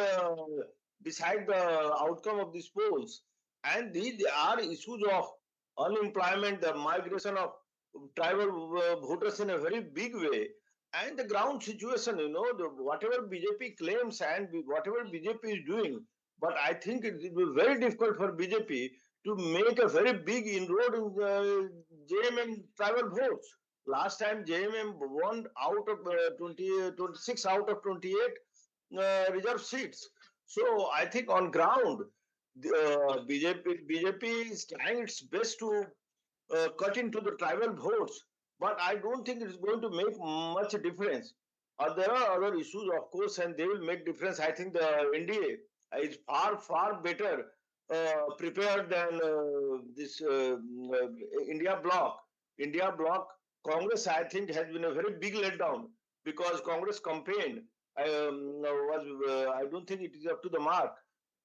decide the outcome of these polls. And these are issues of unemployment, the migration of tribal voters in a very big way, and the ground situation. Whatever BJP claims and whatever BJP is doing, but I think it will be very difficult for BJP to make a very big inroad in JMM tribal votes. Last time JMM won out of 26 out of 28 reserve seats. So I think on ground, BJP is trying its best to cut into the tribal votes, but I don't think it's going to make much difference. There are other issues, of course, and they will make difference. I think the NDA is far better prepared than this India bloc. Congress, I think, has been a very big letdown, because Congress campaign I don't think it is up to the mark.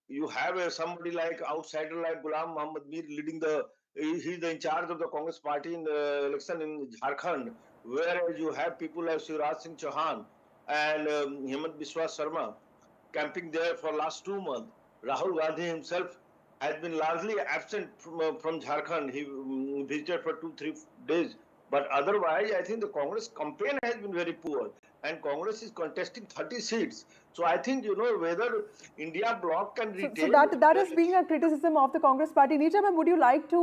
You have somebody like outsider like Ghulam Muhammad Mir leading he's in charge of the Congress party in the election in Jharkhand, whereas you have people like Shivraj Singh Chauhan and Hemant Biswa Sharma camping there for last 2 months. Rahul Gandhi himself has been largely absent from Jharkhand. He visited for 2-3 days But otherwise, I think the Congress campaign has been very poor, and Congress is contesting 30 seats. So I think, whether India bloc can retain. So that is being a criticism of the Congress party. Neeta ma'am, would you like to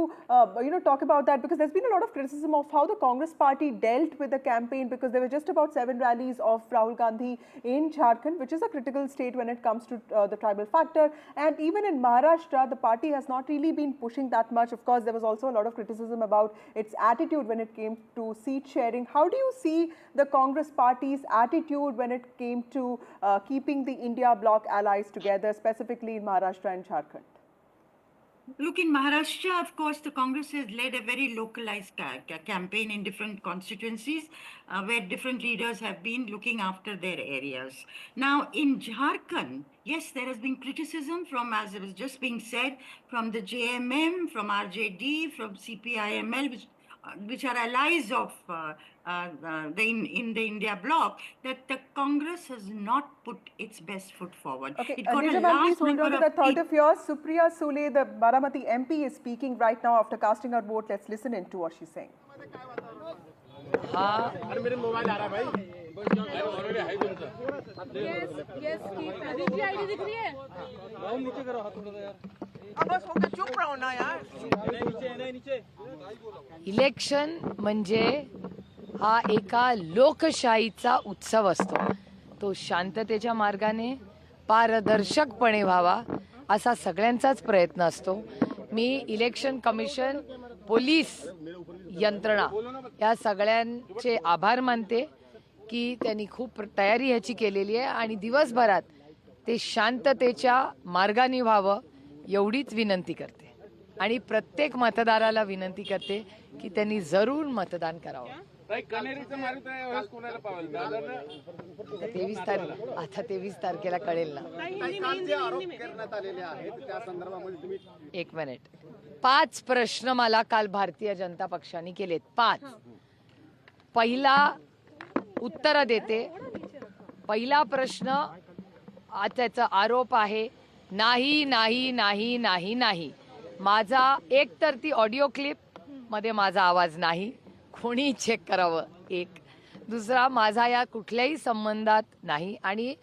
talk about that? Because there's been a lot of criticism of how the Congress party dealt with the campaign, because there were just about 7 rallies of Rahul Gandhi in Jharkhand, which is a critical state when it comes to the tribal factor. And even in Maharashtra, the party has not really been pushing that much. Of course, there was also a lot of criticism about its attitude when it came to seat sharing. How do you see the Congress party's attitude when it came to keeping the India bloc allies together, specifically in Maharashtra and Jharkhand? Look, in Maharashtra, of course, the Congress has led a very localized campaign in different constituencies where different leaders have been looking after their areas. Now, in Jharkhand, yes, there has been criticism from, as it was just being said, from the JMM, from RJD, from CPIML, which are allies of the India bloc, that the Congress has not put its best foot forward. Okay, It got a Neeta ma'am, large please hold on number to that of thought of yours. Supriya Sule, the Baramati MP, is speaking right now after casting her vote. Let's listen into what she's saying. Election म्हणजे हा एका लोकशाहीचा उत्सव असतो. तो शांततेच्या मार्गाने पारदर्शकपणे व्हावा असा सगळ्यांचाच प्रयत्न असतो. मी इलेक्शन कमिशन, पोलीस यंत्रणा या सगळ्यांचे आभार मानते की त्यांनी खूप तयारी ह्याची केलेली आहे आणि दिवसभरात ते शांततेच्या मार्गाने व्हावं एवढीच विनंती करते. आणि प्रत्येक मतदाराला विनंती करते की त्यांनी जरूर मतदान करावं. आता 23 तारखेला कळेल ना. एक मिनिट. 5 प्रश्न मला काल भारतीय जनता पक्षाने केलेत. 5. पहिला उत्तर देते. पहिला प्रश्न त्याचा आरोप आहे नाही नाही नाही नाही नाही. माझा एकतर ती ऑडिओ क्लिप मध्ये माझा आवाज नाही, कोणी चेक करावं. एक. दुसरा, माझा या कुठल्याही संबंधात नाही. आणि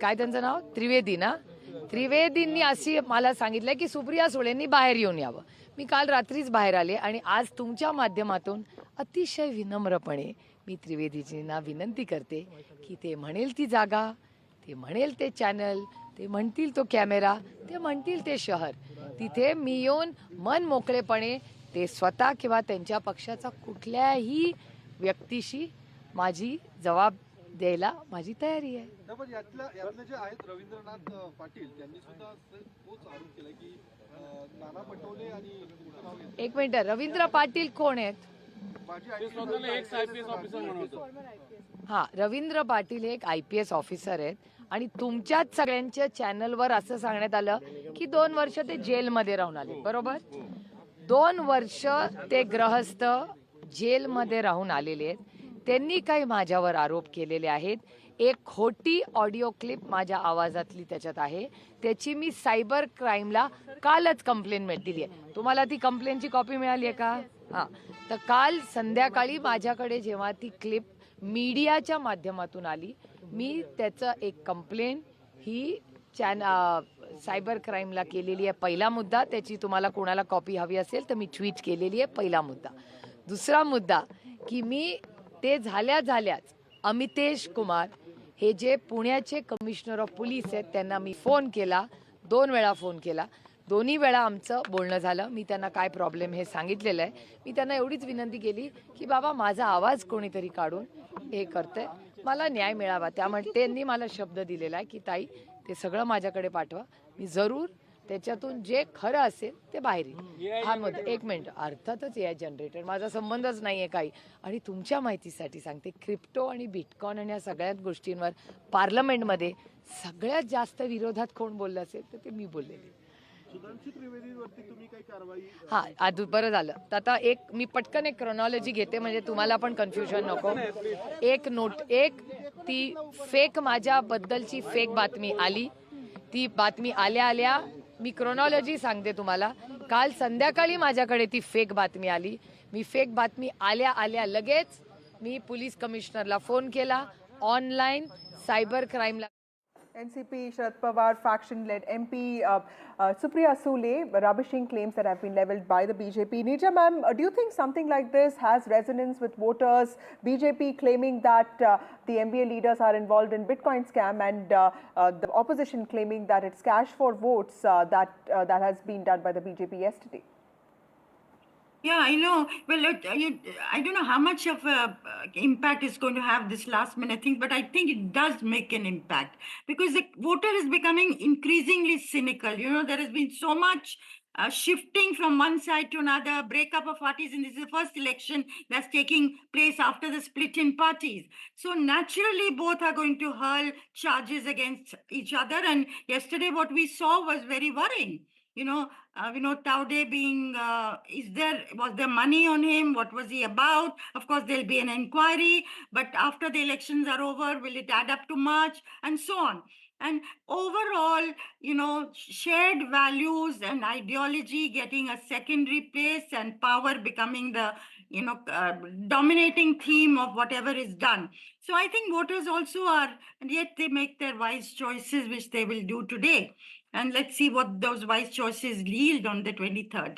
काय त्यांचं नाव, त्रिवेदी ना, त्रिवेदींनी अशी मला सांगितलं की सुप्रिया सुळेंनी बाहेर येऊन यावं. मी काल रात्रीच बाहेर आले आणि आज तुमच्या माध्यमातून अतिशय विनम्रपणे मी त्रिवेदीजींना विनंती करते की ते म्हणेल ती जागा, ते म्हणेल ते चॅनल, ते म्हणतील तो कॅमेरा, ते म्हणतील ते शहर, तिथे मी येऊन मन मोकळेपणे ते स्वतः किंवा त्यांच्या पक्षाचा कुठल्याही व्यक्तीशी माझी जबाब द्यायला माझी तयारी आहे. यातले जे आहेत रवींद्रनाथ पाटील त्यांनी सुद्धा तोच आरोप केला की नाना पटोले आणि एक मिनिट, रवींद्र पाटील कोण आहेत? हा, रवींद्र पाटील हे एक IPS ऑफिसर आहेत आणि तुमच्याच सगळ्यांच्या चॅनलवर असं सांगण्यात आलं की 2 वर्ष ते जेलमध्ये राहून आले. बरोबर? 2 वर्ष ते ग्रहस्थ जेलमध्ये राहून आलेले आहेत. त्यांनी काही माझ्यावर आरोप केलेले आहेत. एक खोटी ऑडिओ क्लिप माझ्या आवाजातली त्याच्यात आहे. त्याची मी सायबर क्राईमला कालच कंप्लेंट दिली आहे. तुम्हाला ती कंप्लेंटची कॉपी मिळाली आहे का? हां. तर काल संध्याकाळी माझ्याकडे जेव्हा ती क्लिप मीडियाच्या माध्यमातून आली, मी त्याचं एक कंप्लेंट ही सायबर क्राईमला केलेली आहे. पहिला मुद्दा, त्याची तुम्हाला कोणाला कॉपी हवी असेल तर मी ट्विट केलेली आहे. पहिला मुद्दा. दुसरा मुद्दा की मी ते झाल्याच अमितेश कुमार हे जे पुण्याचे कमिशनर ऑफ पोलीस आहेत त्यांना मी फोन केला, 2 वेळा फोन केला. दोन्ही वेळा आमचं बोलणं झालं. मी त्यांना काय प्रॉब्लेम हे सांगितलेलं आहे. मी त्यांना एवढीच विनंती केली की बाबा माझा आवाज कोणीतरी काढून हे करतंय, मला न्याय मिळावा. त्यामुळे त्यांनी मला शब्द दिलेला आहे की ताई ते सगळं माझ्याकडे पाठवा, मी जरूर त्याच्यातून जे खरं असेल ते बाहेर येईल. हा मुद्दा. एक मिनिट, अर्थातच AI जनरेटर माझा संबंधच नाही आहे काही. आणि तुमच्या माहितीसाठी सांगते, क्रिप्टो आणि बिटकॉइन आणि या सगळ्याच गोष्टींवर पार्लमेंटमध्ये सगळ्यात जास्त विरोधात कोण बोललं असेल तर ते मी बोललेले. हा, आधी बरं झालं. तर आता मी पटकन एक क्रोनॉलॉजी घेते म्हणजे तुम्हाला पण कन्फ्युजन नको. एक ती फेक माझ्याबद्दलची फेक बातमी आली. ती बातमी आल्या मी क्रोनॉलॉजी सांगते तुम्हाला. काल संध्याकाळी माझ्याकडे ती फेक बातमी आली. मी फेक बातमी आल्या लगेच मी पोलीस कमिशनरला फोन केला, ऑनलाईन सायबर क्राईमला. NCP Sharad Pawar faction-led MP Supriya Sule rubbishing claims that have been levelled by the BJP. Neerja ma'am, do you think something like this has resonance with voters? BJP claiming that the MBA leaders are involved in Bitcoin scam, and the opposition claiming that it's cash for votes that has been done by the BJP yesterday. Yeah, I know. Well, I don't know how much of a impact is going to have this last minute thing, but I think it does make an impact because the voter is becoming increasingly cynical. There has been so much shifting from one side to another, breakup of parties, and this is the first election that's taking place after the split in parties. So naturally, both are going to hurl charges against each other. And yesterday, what we saw was very worrying. Taude being, was there money on him? What was he about? Of course, there'll be an inquiry, but after the elections are over, will it add up to much? And so on. And overall, shared values and ideology getting a secondary place and power becoming the, dominating theme of whatever is done. So I think voters also are, and yet they make their wise choices, which they will do today. And let's see what those wise choices yield on the 23rd.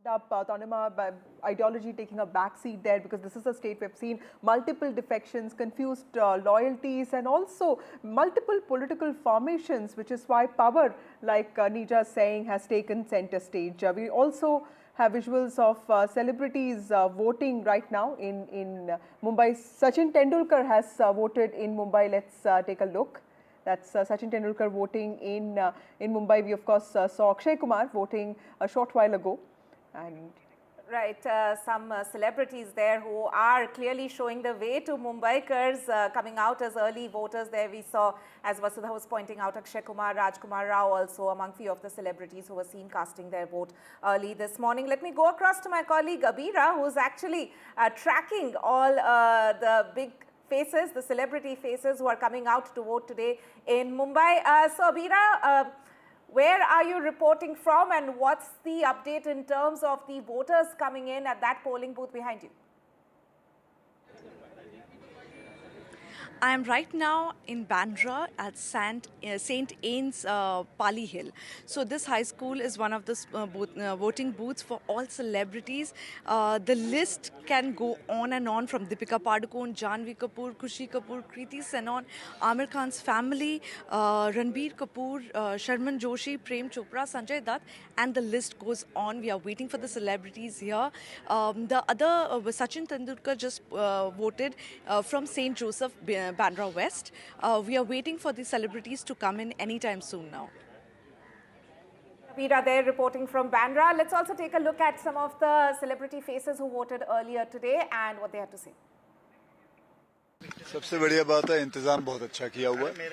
Tanima, ideology taking a backseat there, because this is a state we've seen multiple defections, confused loyalties, and also multiple political formations, which is why power, like Neerja is saying, has taken center stage. We also have visuals of celebrities voting right now in Mumbai. Sachin Tendulkar has voted in Mumbai. Let's take a look. That's Sachin Tendulkar voting in Mumbai. We, of course, saw Akshay Kumar voting a short while ago. And right, some celebrities there who are clearly showing the way to Mumbaikars coming out as early voters there. We saw, as Vasudha was pointing out, Akshay Kumar, Rajkumar Rao also among few of the celebrities who were seen casting their vote early this morning. Let me go across to my colleague Abira, who's actually tracking all the big faces, the celebrity faces who are coming out to vote today in Mumbai. So Abira, where are you reporting from, and what's the update in terms of the voters coming in at that polling booth behind you? I am right now in Bandra at St. Anne's Pali Hill. So this high school is one of the voting booths for all celebrities. The list can go on and on, from Deepika Padukone, Janhvi Kapoor, Khushi Kapoor, Kriti Senon, Amir Khan's family, Ranbir Kapoor, Sharman Joshi, Prem Chopra, Sanjay Dutt, and the list goes on. We are waiting for the celebrities here. The other, Sachin Tendulkar just voted from St. Joseph, Bandra West. We are waiting for the celebrities to come in anytime soon now. Veera there reporting from Bandra. Let's also take a look at some of the celebrity faces who voted earlier today and what they had to say. सबसे बढ़िया बात है, इंतजाम बहुत अच्छा किया हुआ है,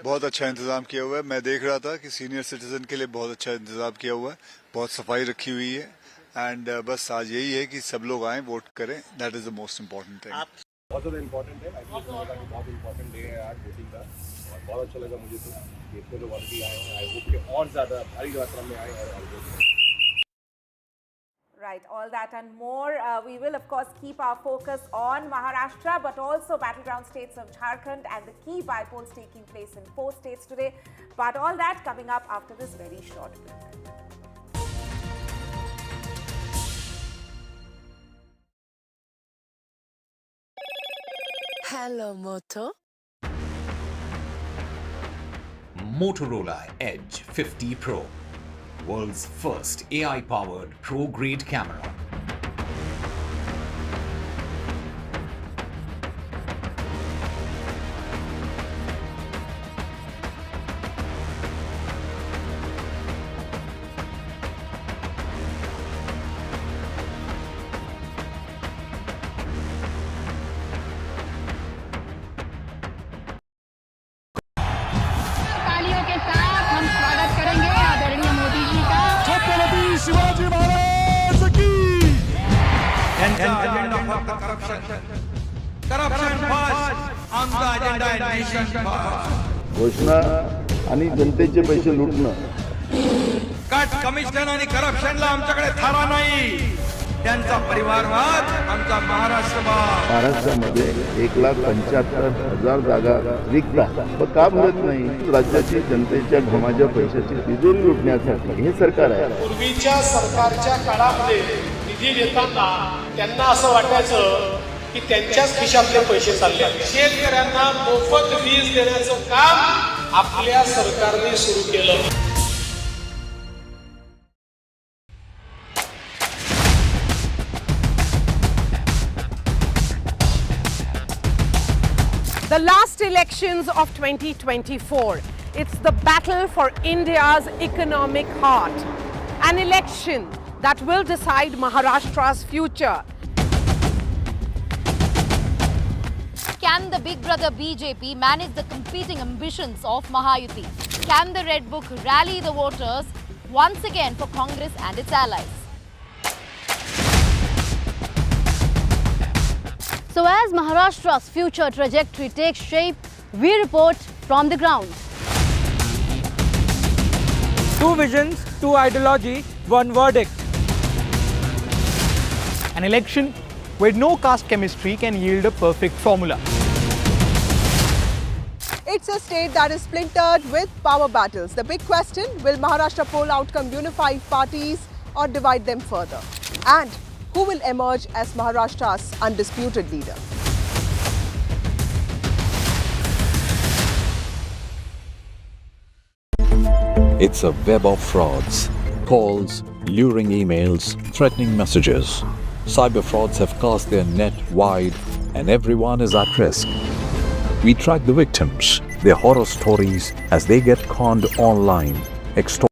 बहुत अच्छा इंतजाम किया हुआ है. मैं देख रहा था कि सीनियर सिटीजन के लिए बहुत अच्छा इंतजाम किया हुआ है, बहुत सफाई रखी हुई है. एंड बस आज यही है कि सब लोग आएं, वोट करें. That is the most important thing. बहुत ज़्यादा इम्पोर्टेंट है. बहुत इम्पोर्टेंट डे है आज वोटिंग का, और बहुत अच्छा लगा मुझे तो इतने लोग भी आए हैं. आई होप कि और ज़्यादा भारी मात्रा में आए और वोट करें. Right, all that and more. We will, of course, keep our focus on Maharashtra, but also battleground states of Jharkhand and the key bypolls taking place in 4 states today. But all that coming up after this very short break. Hello, Moto. Motorola Edge 50 Pro. World's first AI-powered pro-grade camera. तालियों के साथ हम स्वागत करेंगे आदरणीय मोदी जी का. शिवाजी महाराज की. घोषणा आणि जनतेचे पैसे लुटणं कट कमिशन आणि करप्शनला आमच्याकडे थारा नाही. त्यांचा परिवारवाद आमचा महाराष्ट्रवाद. महाराष्ट्रामध्ये 1,75,000 जागा रिक्त आहेत. मग का भरत नाही? राज्याची जनतेच्या घमाच्या पैशाची तिजोरी लुटण्यासाठी हे सरकार आहे. पूर्वीच्या सरकारच्या काळामध्ये निधी देताना त्यांना असं वाटायचं की त्यांच्याच खिशातले पैसे चालले. शेतकऱ्यांना मोफत वीज देण्याचं काम आपल्या सरकारने सुरू केलं. The last elections of 2024. It's the battle for India's economic heart. An election that will decide Maharashtra's future. Can the big brother BJP manage the competing ambitions of Mahayuti? Can the Red Book rally the voters once again for Congress and its allies? So as Maharashtra's future trajectory takes shape, we report from the ground. Two visions, two ideology, one verdict. An election where no caste chemistry can yield a perfect formula. It's a state that is splintered with power battles. The big question, will Maharashtra poll outcome unify parties or divide them further? And who will emerge as Maharashtra's undisputed leader? It's a web of frauds, calls, luring emails, threatening messages. Cyber frauds have cast their net wide and everyone is at risk. We track the victims, their horror stories as they get conned online, extorted.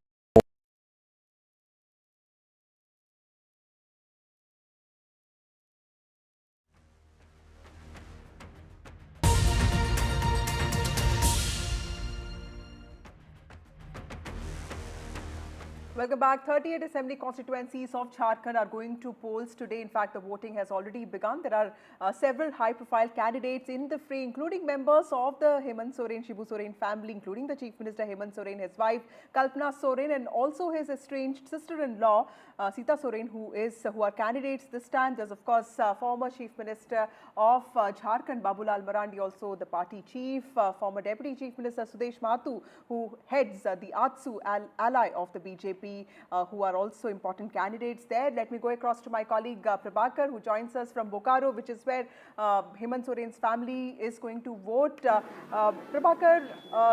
Welcome back. 38 Assembly constituencies of Jharkhand are going to polls today. In fact, the voting has already begun. There are several high-profile candidates in the fray, including members of the Hemant Soren, Shibu Soren family, including the Chief Minister Hemant Soren, his wife Kalpana Soren, and also his estranged sister-in-law Sita Soren, who are candidates this time. There's of course former Chief Minister of Jharkhand Babulal Marandi, also the party chief, former Deputy Chief Minister Sudesh Mahato, who heads the ATSU ally of the BJP. Who are also important candidates there. Let me go across to my colleague Prabhakar, who joins us from Bokaro, which is where Hemant Soren's family is going to vote. Prabhakar,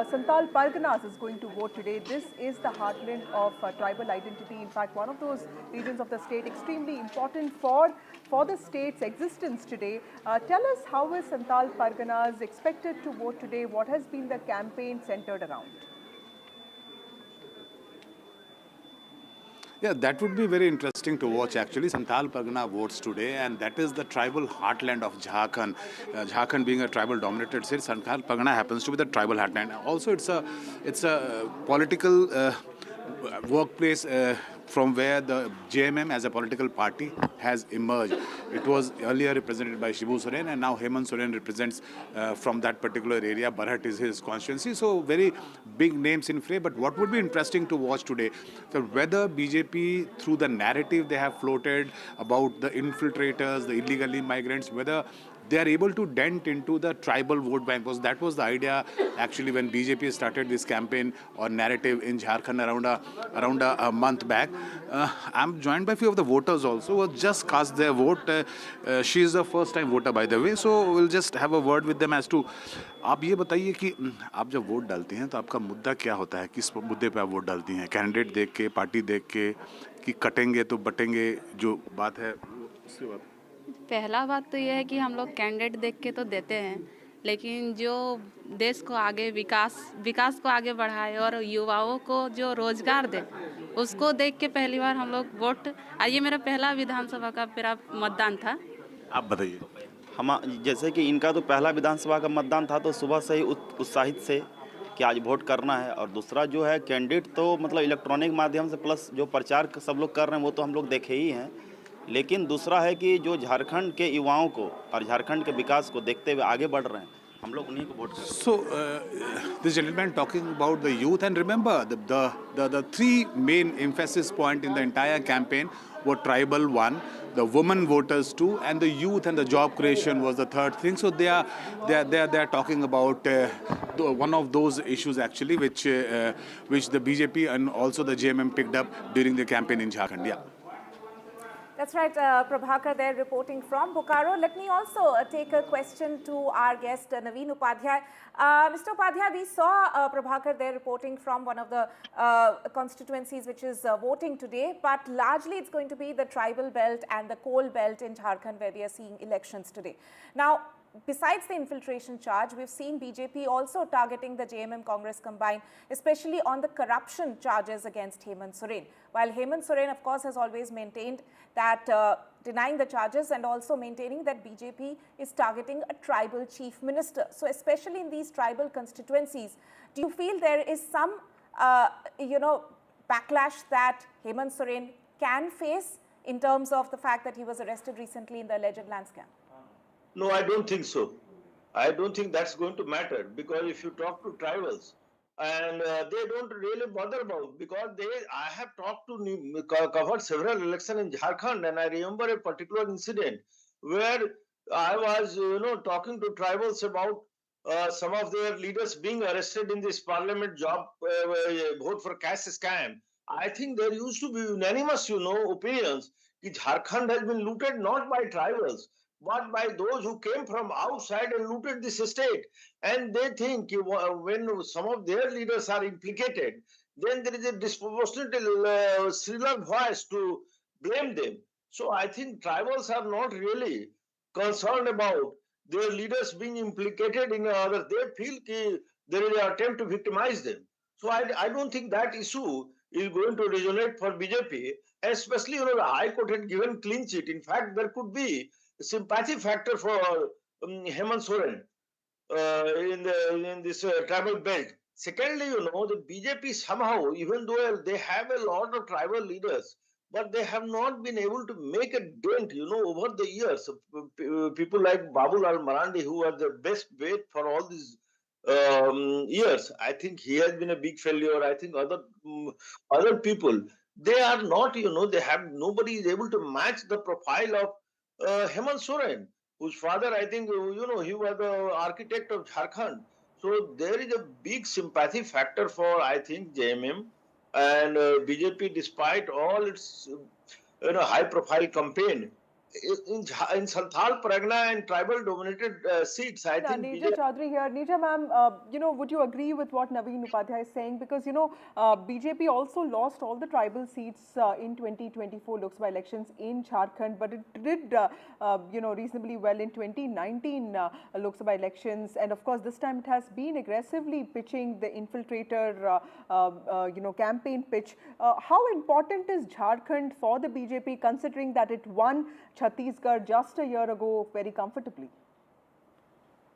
Santal Parganas is going to vote today. This is the heartland of tribal identity. In fact, one of those regions of the state extremely important for the state's existence today. Tell us, how is Santal Parganas expected to vote today? What has been the campaign centered around? Yeah, that would be very interesting to watch actually. Santal Pargana votes today, and that is the tribal heartland of Jharkhand. Jharkhand being a tribal dominated state, Santal Pargana happens to be the tribal heartland. Also, it's a political workplace from where the JMM as a political party has emerged. It was earlier represented by Shibu Soren, and now Hemant Soren represents from that particular area. Barhat is his constituency, so very big names in fray. But what would be interesting to watch today, whether BJP, through the narrative they have floated about the infiltrators, the illegal immigrants, whether they are able to dent into the tribal vote bank, because that was the idea actually when BJP started this campaign or narrative in Jharkhand around a month back. I'm joined by a few of the voters also who have just cast their vote. She is a first time voter, by the way, so we'll just have a word with them as to, आप ये बताइए कि आप जब vote डालते हैं तो आपका मुद्दा क्या होता है, किस मुद्दे पे आप वोट डालती हैं, कैंडिडेट देख के, पार्टी देख के, कि कटेंगे तो बटेंगे, जो बात है उसके बाद? पहला बात तो यह है कि हम लोग कैंडिडेट देख के तो देते हैं, लेकिन जो देश को आगे विकास को आगे बढ़ाए और युवाओं को जो रोजगार दे, उसको देख के पहली बार हम लोग वोट। ये मेरा पहला विधानसभा का मेरा मतदान था। आप बताइए। हम जैसे कि इनका तो पहला विधानसभा का मतदान था, तो सुबह से ही उत्साहित से कि आज वोट करना है। और दूसरा जो है कैंडिडेट तो मतलब इलेक्ट्रॉनिक माध्यम से प्लस जो प्रचार सब लोग कर रहे हैं वो तो हम लोग देखे ही हैं, लेकिन दूसरा है कि जो झारखंड के युवाओं को और झारखंड के विकास को देखते हुए आगे बढ़ रहे हैं, हम लोग उन्हीं को वोट करेंगे। So, this gentleman talking about the youth, and remember the three main emphasis point in the entire campaign were tribal one, the women voters two, and the youth and the job creation was the third thing. So they are talking about one of those issues actually, which the BJP and also the JMM picked up during the campaign in Jharkhand. Yeah. That's right, Prabhakar there reporting from Bokaro. Let me also take a question to our guest, Naveen Upadhyay. Mr. Upadhyay, we saw Prabhakar there reporting from one of the constituencies which is voting today, but largely it's going to be the tribal belt and the coal belt in Jharkhand where we are seeing elections today. Now, besides the infiltration charge, we've seen BJP also targeting the JMM Congress combined, especially on the corruption charges against Hemant Soren. While Hemant Soren, of course, has always maintained that denying the charges and also maintaining that BJP is targeting a tribal chief minister. So especially in these tribal constituencies, do you feel there is some, backlash that Hemant Soren can face in terms of the fact that he was arrested recently in the alleged land scam? No, I don't think so. I don't think that's going to matter, because if you talk to tribals, and they don't really bother about, because I have talked to covered several elections in Jharkhand, and I remember a particular incident where I was talking to tribals about some of their leaders being arrested in this parliament job vote for cash scam. I think there used to be unanimous opinions that Jharkhand has been looted not by tribals but by those who came from outside and looted this state. And they think when some of their leaders are implicated, then there is a disproportionate shriller voice to blame them. So I think tribals are not really concerned about their leaders being implicated in others. They feel there is an attempt to victimize them. So I don't think that issue is going to resonate for BJP, especially the High Court had given clean chit. In fact, there could be sympathy factor for Hemant Soren in this tribal belt. Secondly, the BJP somehow, even though they have a lot of tribal leaders, but they have not been able to make a dent, over the years. People like Babulal Marandi, who are the best bet for all these years, I think he has been a big failure. I think other people, they are not, they have, nobody is able to match the profile of Hemant Soren, whose father, I think, he was the architect of Jharkhand. So there is a big sympathy factor for, I think, JMM and BJP, despite all its, high-profile campaign. In Santhal Pargana and tribal-dominated seats, I think Neja Chaudhary here. Neja ma'am, would you agree with what Naveen Upadhyay is saying? Because, BJP also lost all the tribal seats in 2024 Lok Sabha elections in Jharkhand, but it did, reasonably well in 2019 Lok Sabha elections. And of course, this time it has been aggressively pitching the infiltrator, campaign pitch. How important is Jharkhand for the BJP, considering that it won Chhattisgarh just a year ago very comfortably?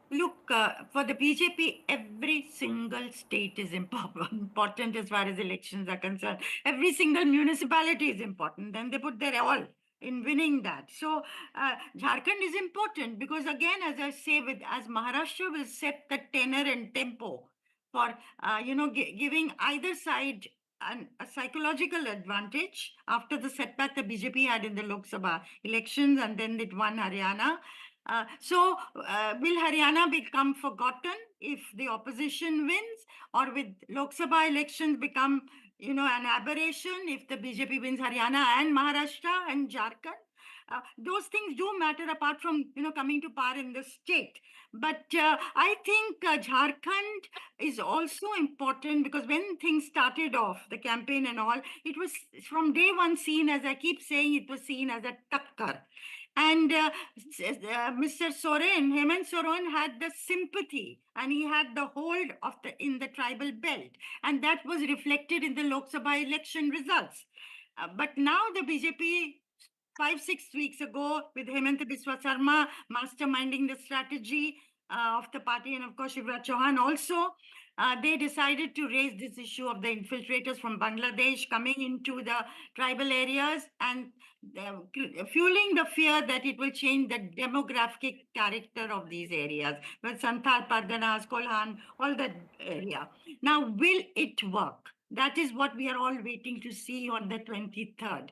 Look, for the BJP, every single state is important as far as elections are concerned. Every single municipality is important. Then they put their all in winning that. So Jharkhand is important because, again, as I say, as Maharashtra will set the tenor and tempo for, giving either side a psychological advantage after the setback the BJP had in the Lok Sabha elections, and then it won Haryana. Will Haryana become forgotten if the opposition wins, or with Lok Sabha elections become, an aberration if the BJP wins Haryana and Maharashtra and Jharkhand? Those things do matter apart from, coming to power in the state. But I think Jharkhand is also important because when things started off, the campaign and all, it was from day one seen, as I keep saying, it was seen as a takkar. And Mr. Soren, Hemant Soren, had the sympathy and he had the hold of in the tribal belt. And that was reflected in the Lok Sabha election results. But now the BJP, 5-6 weeks ago, with Hemant Biswa Sarma masterminding the strategy of the party, and of course Shivraj Chauhan also, they decided to raise this issue of the infiltrators from Bangladesh coming into the tribal areas and fueling the fear that it will change the demographic character of these areas, with Santhal, Parganas, Kolhan, all that area. Now, will it work? That is what we are all waiting to see on the 23rd.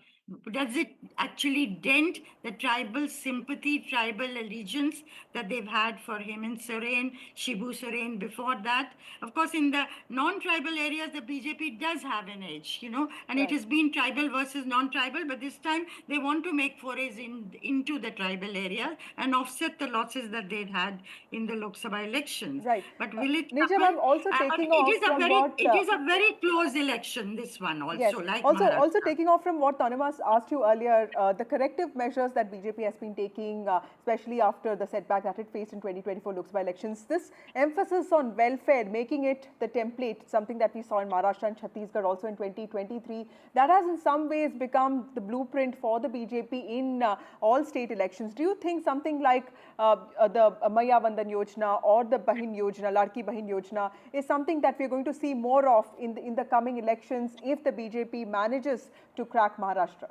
Does it actually dent the tribal sympathy, tribal allegiance that they've had for Hemant Soren, Shibu Soren before that? Of course, in the non-tribal areas, the BJP does have an edge, and it has been tribal versus non-tribal, but this time they want to make forays into the tribal area and offset the losses that they'd had in the Lok Sabha elections. Right. But will it Nija happen? ma'am, also taking off from what... It is a very close election, this one also, Yes. like Also Maharashtra. taking off from what Tanima asked you earlier, the corrective measures that BJP has been taking, especially after the setback that it faced in 2024 Lok Sabha elections, this emphasis on welfare, making it the template, something that we saw in Maharashtra and Chhattisgarh also in 2023, that has in some ways become the blueprint for the BJP in all state elections. Do you think something like the Maya Vandan Yojana or the Bahin Yojana, Ladki Bahin Yojana, is something that we're going to see more of in the coming elections if the BJP manages to crack Maharashtra?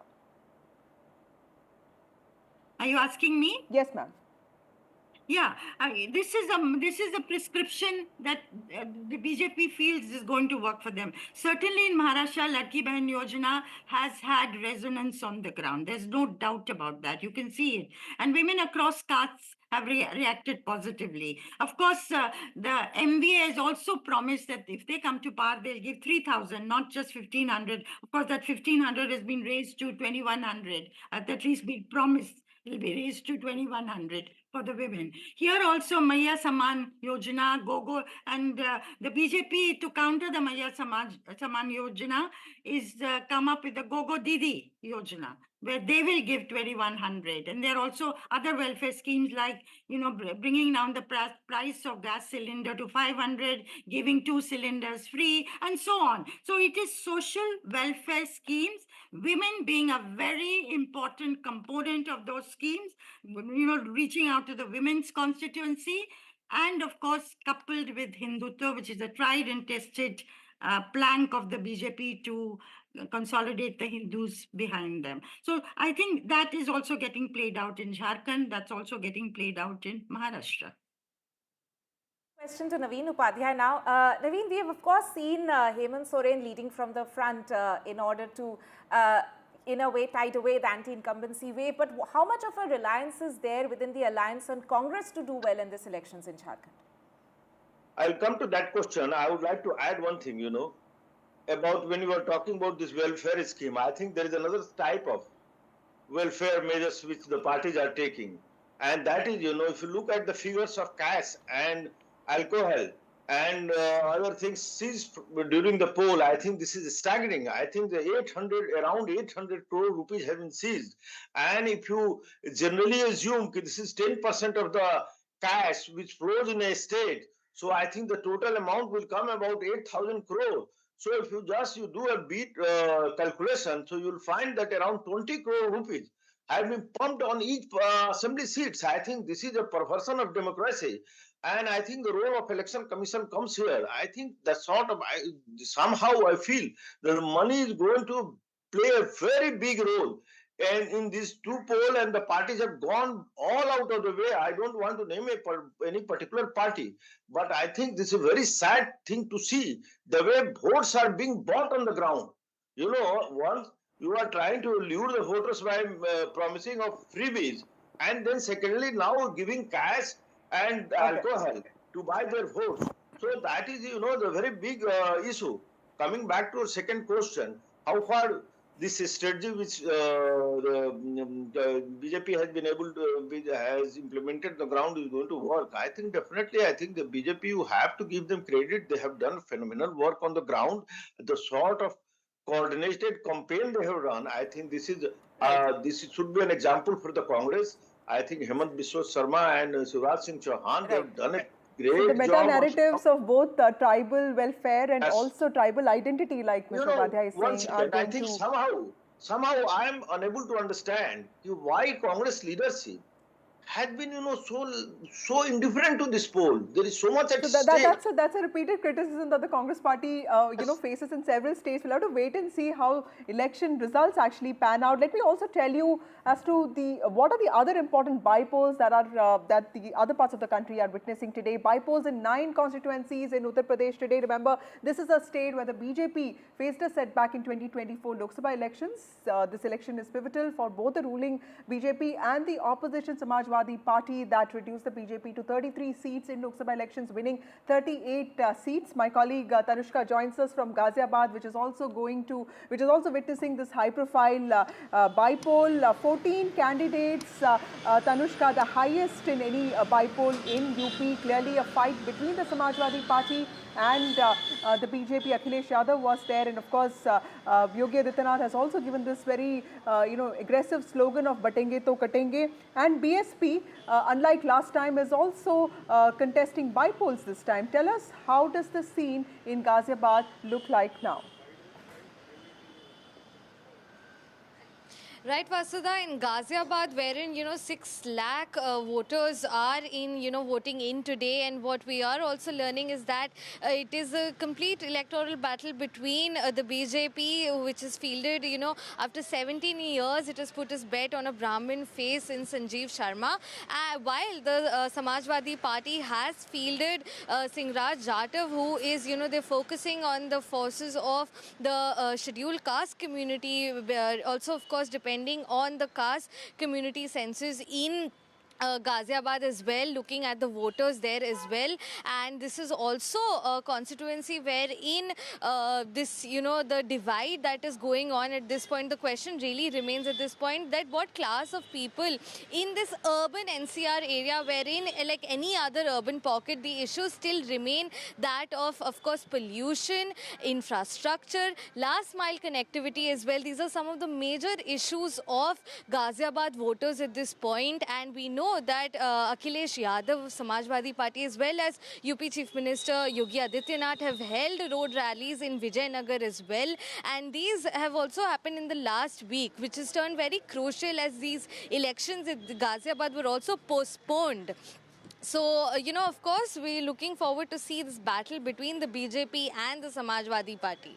Are you asking me? Yes, ma'am. Yeah, this is a prescription that the BJP feels is going to work for them. Certainly in Maharashtra, Ladki Bahin Yojana has had resonance on the ground. There's no doubt about that. You can see it. And women across castes have reacted positively. Of course, the MVA has also promised that if they come to power, they'll give 3,000, not just 1,500. Of course, that 1,500 has been raised to 2,100. At least been promised. Will be raised to 2,100 for the women. Here also Maya Saman Yojana, Gogo, and the BJP to counter the Maya Saman Yojana is come up with the Gogo Didi Yojana, where they will give 2,100. And there are also other welfare schemes like, bringing down the price of gas cylinder to 500, giving 2 cylinders free, and so on. So it is social welfare schemes, women being a very important component of those schemes, reaching out to the women's constituency, and of course, coupled with Hindutva, which is a tried and tested plank of the BJP to consolidate the Hindus behind them. So I think that is also getting played out in Jharkhand. That's also getting played out in Maharashtra. Question to Naveen Upadhyay now. Naveen, we have of course seen Hemant Soren leading from the front in order to, in a way, tide away the anti-incumbency wave. But how much of a reliance is there within the alliance on Congress to do well in these elections in Jharkhand? I'll come to that question. I would like to add one thing, about when you were talking about this welfare scheme. I think there is another type of welfare measures which the parties are taking. And that is, if you look at the figures of cash and alcohol and other things seized during the poll, I think this is staggering. I think the around 800 crore rupees have been seized. And if you generally assume that this is 10% of the cash which flows in a state, so I think the total amount will come about 8,000 crore. So if you do a beat calculation, so you'll find that around 20 crore rupees have been pumped on each assembly seats. I think this is a perversion of democracy. And I think the role of election commission comes here. I think that somehow I feel that the money is going to play a very big role. And in these two polls, and the parties have gone all out of the way. I don't want to name any particular party, but I think this is a very sad thing to see, the way votes are being bought on the ground. Once you are trying to lure the voters by promising of freebies, and then secondly, now giving cash and alcohol to buy their votes. So that is, the very big issue. Coming back to our second question, how far this strategy which the BJP has been able to has implemented on the ground is going to work. I think definitely, the BJP, you have to give them credit. They have done phenomenal work on the ground. The sort of coordinated campaign they have run, I think this should be an example for the Congress. I think Hemant Biswa Sarma and Shivraj Singh Chauhan, they have done it. So the meta-narratives of both tribal welfare and also tribal identity, like Mr. Upadhyay is saying, are going I think somehow I am unable to understand why Congress leadership has been, so indifferent to this poll. There is so much at So stake. that's a repeated criticism that the Congress party faces in several states. We'll have to wait and see how election results actually pan out. Let me also tell you as to what are the other important bypolls that are that the other parts of the country are witnessing today. Bypolls in 9 constituencies in Uttar Pradesh today. Remember, this is a state where the BJP faced a setback in 2024 Lok Sabha elections. This election is pivotal for both the ruling BJP and the opposition Samajwadi Party that reduced the BJP to 33 seats in Lok Sabha elections, winning 38 seats. My colleague Tanushka joins us from Ghaziabad, which is also witnessing this high-profile bypoll. 14 candidates, Tanushka, the highest in any bypoll in UP. Clearly, a fight between the Samajwadi Party and the BJP. Akhilesh Yadav was there, and of course, Yogi Adityanath has also given this very, aggressive slogan of "Batenge to Katenge." And BSP, unlike last time, is also contesting bypolls this time. Tell us, how does the scene in Ghaziabad look like now? Right, Vasudha, in Ghaziabad, wherein 6 lakh voters are in voting in today, and what we are also learning is that it is a complete electoral battle between the BJP, which is fielded after 17 years. It has put its bet on a Brahmin face in Sanjeev Sharma, while the Samajwadi Party has fielded Singraj Jatav, who is they're focusing on the forces of the scheduled caste community, also of course depending on the caste community census in Ghaziabad as well, looking at the voters there as well. And this is also a constituency wherein this, the divide that is going on at this point. The question really remains at this point that what class of people in this urban NCR area, wherein like any other urban pocket, the issues still remain that of course, pollution, infrastructure, last mile connectivity as well. These are some of the major issues of Ghaziabad voters at this point. And we know that Akhilesh Yadav, Samajwadi Party, as well as UP Chief Minister Yogi Adityanath have held road rallies in Vijayanagar as well. And these have also happened in the last week, which has turned very crucial as these elections in Ghaziabad were also postponed. So, of course, we're looking forward to see this battle between the BJP and the Samajwadi Party.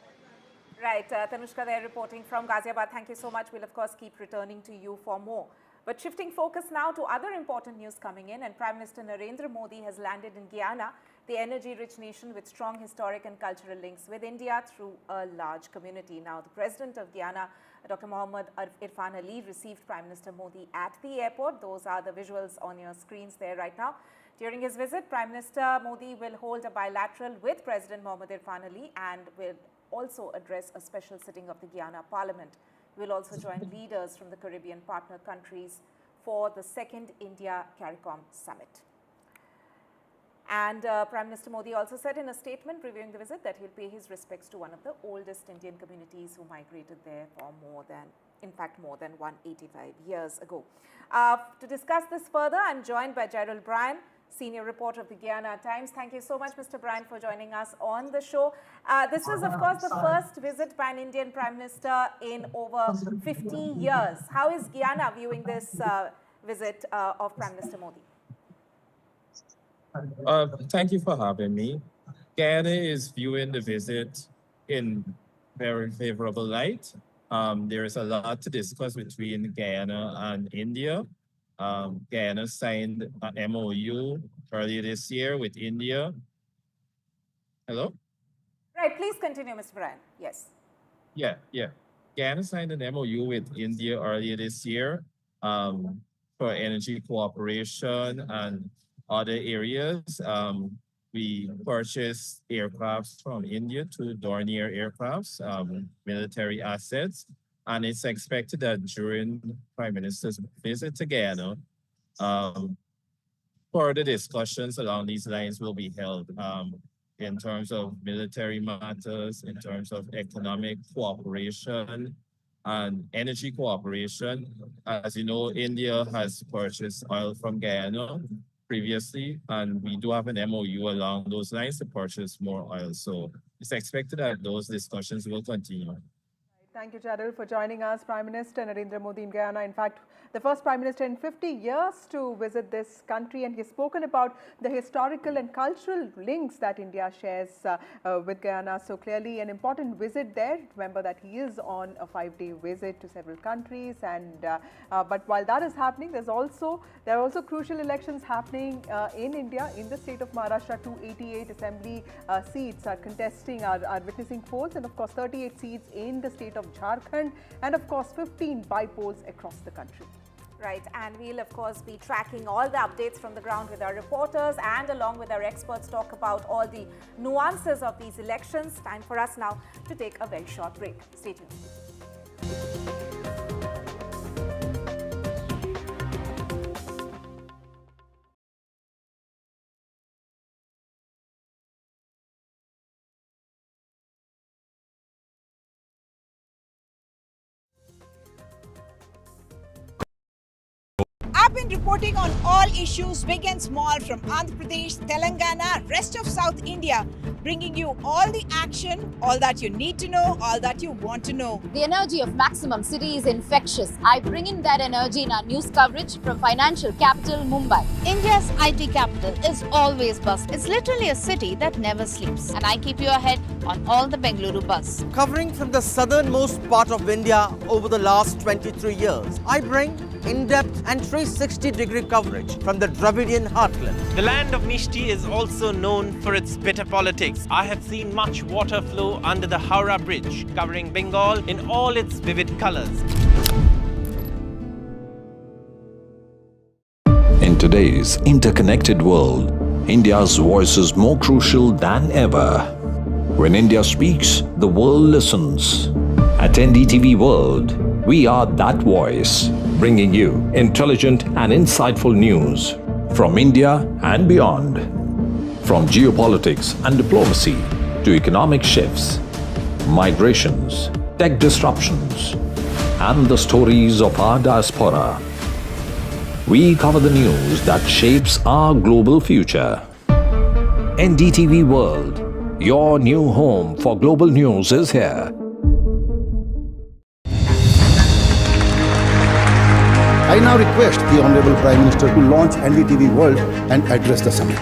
Right, Tanushka there reporting from Ghaziabad. Thank you so much. We'll, of course, keep returning to you for more. But shifting focus now to other important news coming in, and Prime Minister Narendra Modi has landed in Guyana, the energy-rich nation with strong historic and cultural links with India through a large community. Now, the President of Guyana, Dr. Mohammad Irfan Ali, received Prime Minister Modi at the airport. Those are the visuals on your screens there right now. During his visit, Prime Minister Modi will hold a bilateral with President Mohammad Irfan Ali and will also address a special sitting of the Guyana Parliament. He will also join leaders from the Caribbean partner countries for the second India-CARICOM summit. And Prime Minister Modi also said in a statement reviewing the visit that he'll pay his respects to one of the oldest Indian communities who migrated there for more than 185 years ago. To discuss this further, I'm joined by Gerald Bryan, senior reporter of the Guyana Times. Thank you so much, Mr. Bryan, for joining us on the show. This is, of course, the first visit by an Indian Prime Minister in over 50 years. How is Guyana viewing this visit of Prime Minister Modi? Thank you for having me. Guyana is viewing the visit in very favorable light. There is a lot to discuss between Guyana and India. Guyana signed an MOU earlier this year with India. Hello? Right, please continue, Mr. Bryan. Yes. Yeah. Guyana signed an MOU with India earlier this year for energy cooperation and other areas. We purchased aircrafts from India, 2 Dornier aircrafts, military assets. And it's expected that during Prime Minister's visit to Guyana, further discussions along these lines will be held in terms of military matters, in terms of economic cooperation and energy cooperation. As you know, India has purchased oil from Guyana previously, and we do have an MOU along those lines to purchase more oil. So it's expected that those discussions will continue. Thank you, Gerald, for joining us. Prime Minister Narendra Modi in Guyana. In fact, the first Prime Minister in 50 years to visit this country, and he's spoken about the historical and cultural links that India shares with Guyana. So clearly an important visit there. Remember that he is on a 5-day visit to several countries, and but while that is happening, there are also crucial elections happening in India. In the state of Maharashtra, 288 assembly seats are witnessing polls, and of course 38 seats in the state of Jharkhand, and of course 15 bypolls across the country. Right, and we'll of course be tracking all the updates from the ground with our reporters and along with our experts, talk about all the nuances of these elections. Time for us now to take a very short break. Stay tuned. I've been reporting on all issues big and small from Andhra Pradesh, Telangana, rest of South India, bringing you all the action, all that you need to know, all that you want to know. The energy of Maximum City is infectious. I bring in that energy in our news coverage from financial capital Mumbai. India's IT capital is always buzz. It's literally a city that never sleeps. And I keep you ahead on all the Bengaluru buzz. Covering from the southernmost part of India over the last 23 years, I bring in-depth and 360-degree coverage from the Dravidian heartland. The land of Mishti is also known for its bitter politics. I have seen much water flow under the Howrah Bridge, covering Bengal in all its vivid colors. In today's interconnected world, India's voice is more crucial than ever. When India speaks, the world listens. At NDTV World, we are that voice, bringing you intelligent and insightful news from India and beyond. From geopolitics and diplomacy to economic shifts, migrations, tech disruptions, and the stories of our diaspora. We cover the news that shapes our global future. NDTV World, your new home for global news, is here. I now request the Honorable Prime Minister to launch NDTV World and address the summit.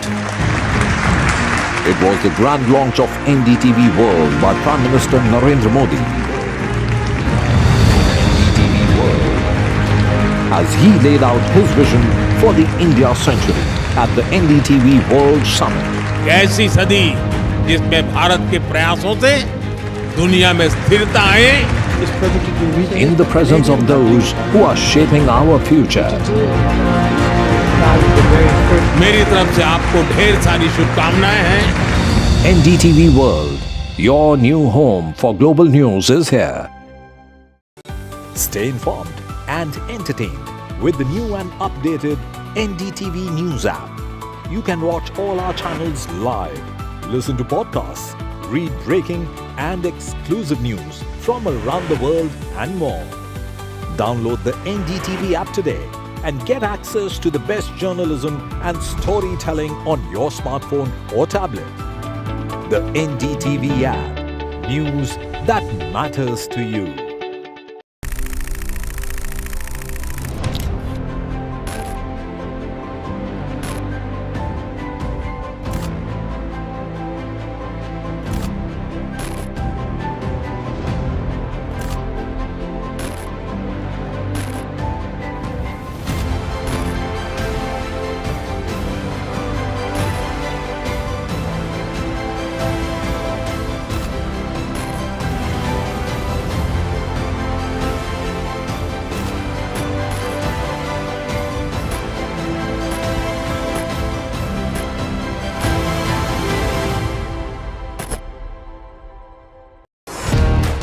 It was the grand launch of NDTV World by Prime Minister Narendra Modi. NDTV World, as he laid out his vision for the India century at the NDTV World Summit. ऐसी सदी जिसमें भारत के प्रयासों से दुनिया में स्थिरता आए, in the presence of those who are shaping our future. मेरी तरफ से आपको ढेर सारी शुभकामनाएं हैं। NDTV World, your new home for global news, is here. Stay informed and entertained with the new and updated NDTV News app. You can watch all our channels live, listen to podcasts, read breaking and exclusive news from around the world and more. Download the NDTV app today and get access to the best journalism and storytelling on your smartphone or tablet. The NDTV app, news that matters to you.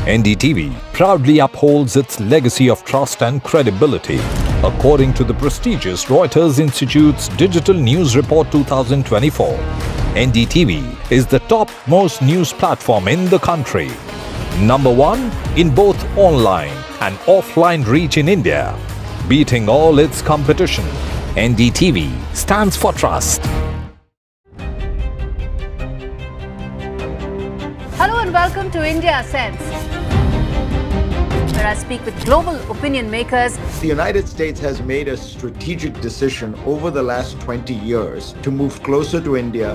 NDTV proudly upholds its legacy of trust and credibility. According to the prestigious Reuters Institute's Digital News Report 2024, NDTV is the top-most news platform in the country. #1 in both online and offline reach in India, beating all its competition. NDTV stands for trust. Hello and welcome to India Sense. where I speak with global opinion makers. The United States has made a strategic decision over the last 20 years to move closer to India.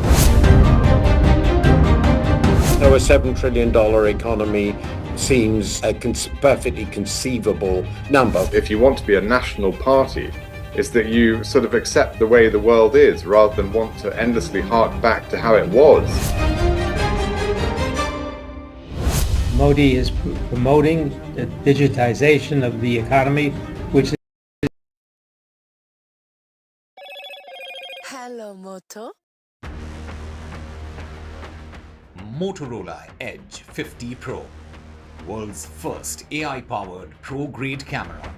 Our $7 trillion economy seems a perfectly conceivable number. If you want to be a national party, it's that you sort of accept the way the world is rather than want to endlessly hark back to how it was. Modi is promoting the digitization of the economy, which is... Hello, Moto. Motorola Edge 50 Pro, world's first AI-powered pro-grade camera.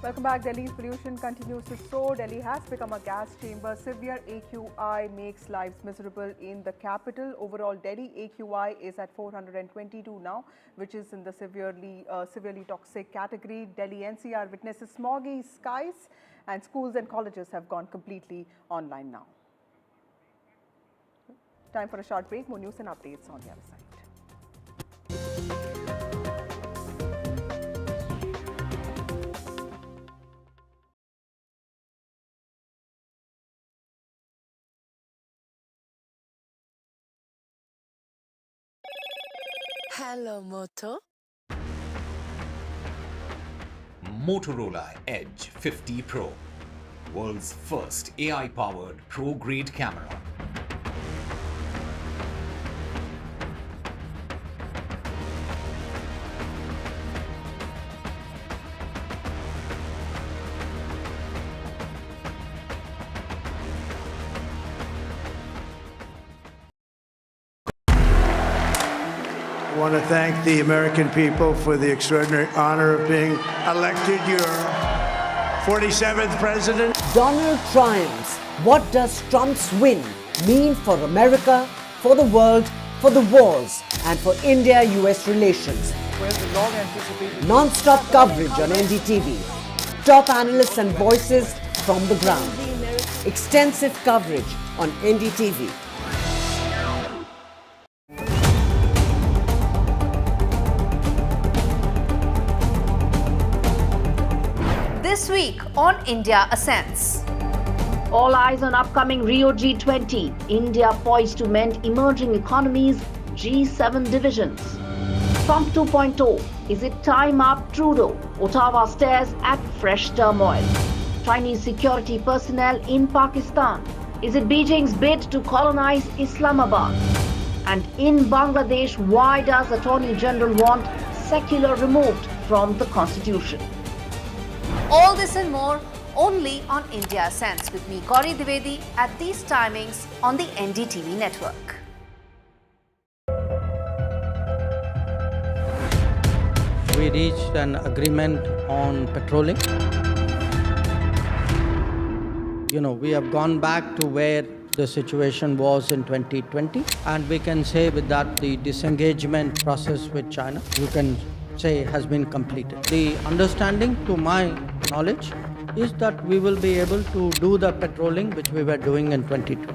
Welcome back. Delhi's pollution continues to soar. Delhi has become a gas chamber. Severe AQI makes lives miserable in the capital. Overall, Delhi AQI is at 422 now, which is in the severely toxic category. Delhi NCR witnesses smoggy skies, and schools and colleges have gone completely online now. Time for a short break. More news and updates on the other side. Hello, Moto. Motorola Edge 50 Pro, world's first AI-powered pro-grade camera. I want to thank the American people for the extraordinary honor of being elected your 47th president. Donald triumphs. What does Trump's win mean for America, for the world, for the wars, and for India-US relations? Non-stop coverage on NDTV. Top analysts and voices from the ground. Extensive coverage on NDTV. This week on India Ascends. All eyes on upcoming Rio G20. India poised to mend emerging economies, G7 divisions. Trump 2.0. Is it time up Trudeau? Ottawa stares at fresh turmoil. Chinese security personnel in Pakistan. Is it Beijing's bid to colonize Islamabad? And in Bangladesh, why does Attorney General want secular removed from the constitution? All this and more only on India Ascends with me, Gauri Dwivedi, at these timings on the NDTV network. We reached an agreement on patrolling. We have gone back to where the situation was in 2020, and we can say with that the disengagement process with China, you can say, has been completed. The understanding, to my knowledge, is that we will be able to do the patrolling which we were doing in 2020.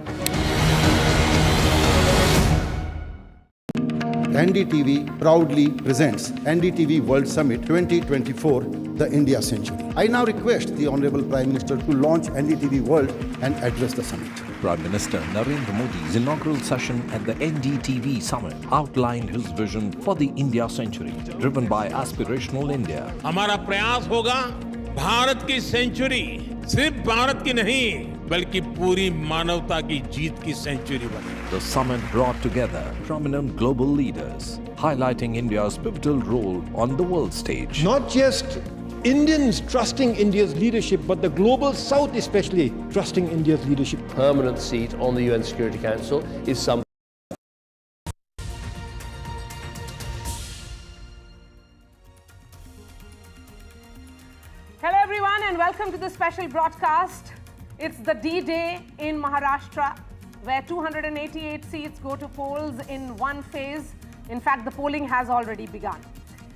NDTV proudly presents NDTV World Summit 2024, the India Century. I now request the Honorable Prime Minister to launch NDTV World and address the summit. Prime Minister Narendra Modi's inaugural session at the NDTV Summit outlined his vision for the India Century, driven by aspirational India. हमारा प्रयास होगा भारत की century सिर्फ भारत की नहीं बल्कि पूरी मानवता की जीत की सेंचुरी बने. The summit brought together prominent global leaders, highlighting India's pivotal role on the world stage. Not just Indians trusting India's leadership, but the global South especially trusting India's leadership. Permanent seat on the UN Security Council is something. Hello everyone and welcome to the special broadcast. It's the D-Day in Maharashtra, where 288 seats go to polls in one phase. In fact, the polling has already begun.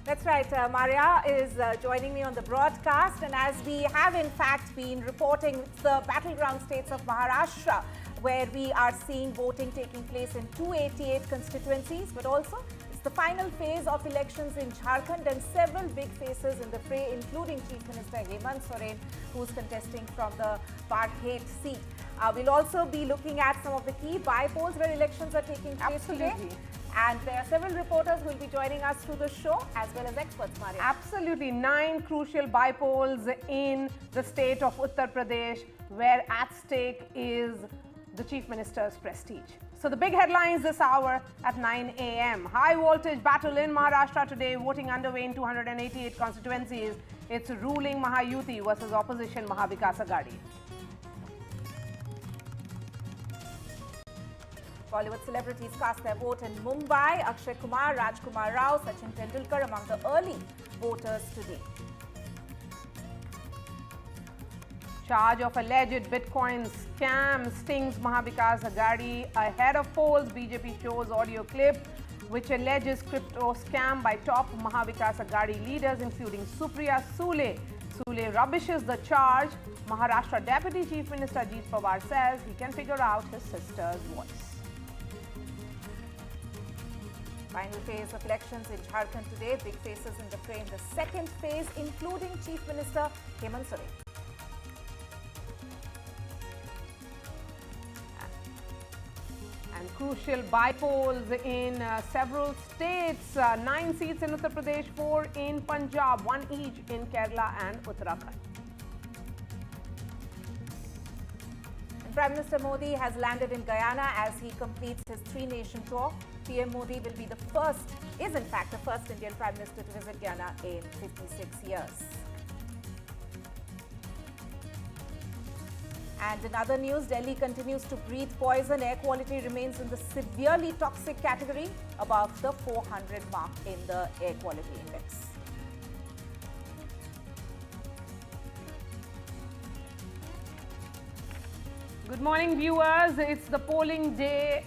That's right. Maria is joining me on the broadcast, and as we have in fact been reporting the battleground states of Maharashtra, where we are seeing voting taking place in 288 constituencies, but also it's the final phase of elections in Jharkhand and several big faces in the fray, including Chief Minister Hemant Soren, who's contesting from the Barhet seat. We'll also be looking at some of the key bypolls where elections are taking place today. And there are several reporters who will be joining us through the show, as well as experts, Maria. Absolutely. 9 crucial bypolls in the state of Uttar Pradesh, where at stake is the Chief Minister's prestige. So the big headlines this hour at 9 a.m. High voltage battle in Maharashtra today, voting underway in 288 constituencies. It's ruling Mahayuti versus opposition Mahavikas Aghadi. Bollywood celebrities cast their vote in Mumbai. Akshay Kumar, Rajkumar Rao, Sachin Tendulkar among the early voters today. Charge of alleged Bitcoin scam stings Mahavikas Aghadi ahead of polls. BJP shows audio clip which alleges crypto scam by top Mahavikas Aghadi leaders, including Supriya Sule. Sule rubbishes the charge. Maharashtra Deputy Chief Minister Ajit Pawar says he can figure out his sister's voice. Final phase of elections in Jharkhand today. Big faces in the fray in the second phase, including Chief Minister Hemant Soren. And crucial bypolls in several states. 9 seats in Uttar Pradesh, 4 in Punjab, 1 each in Kerala and Uttarakhand. Prime Minister Modi has landed in Guyana as he completes his 3-nation tour. PM Modi will be the first, is in fact the first Indian Prime Minister to visit Guyana in 56 years. And in other news, Delhi continues to breathe poison. Air quality remains in the severely toxic category, above the 400 mark in the air quality index. Good morning, viewers. It's the polling day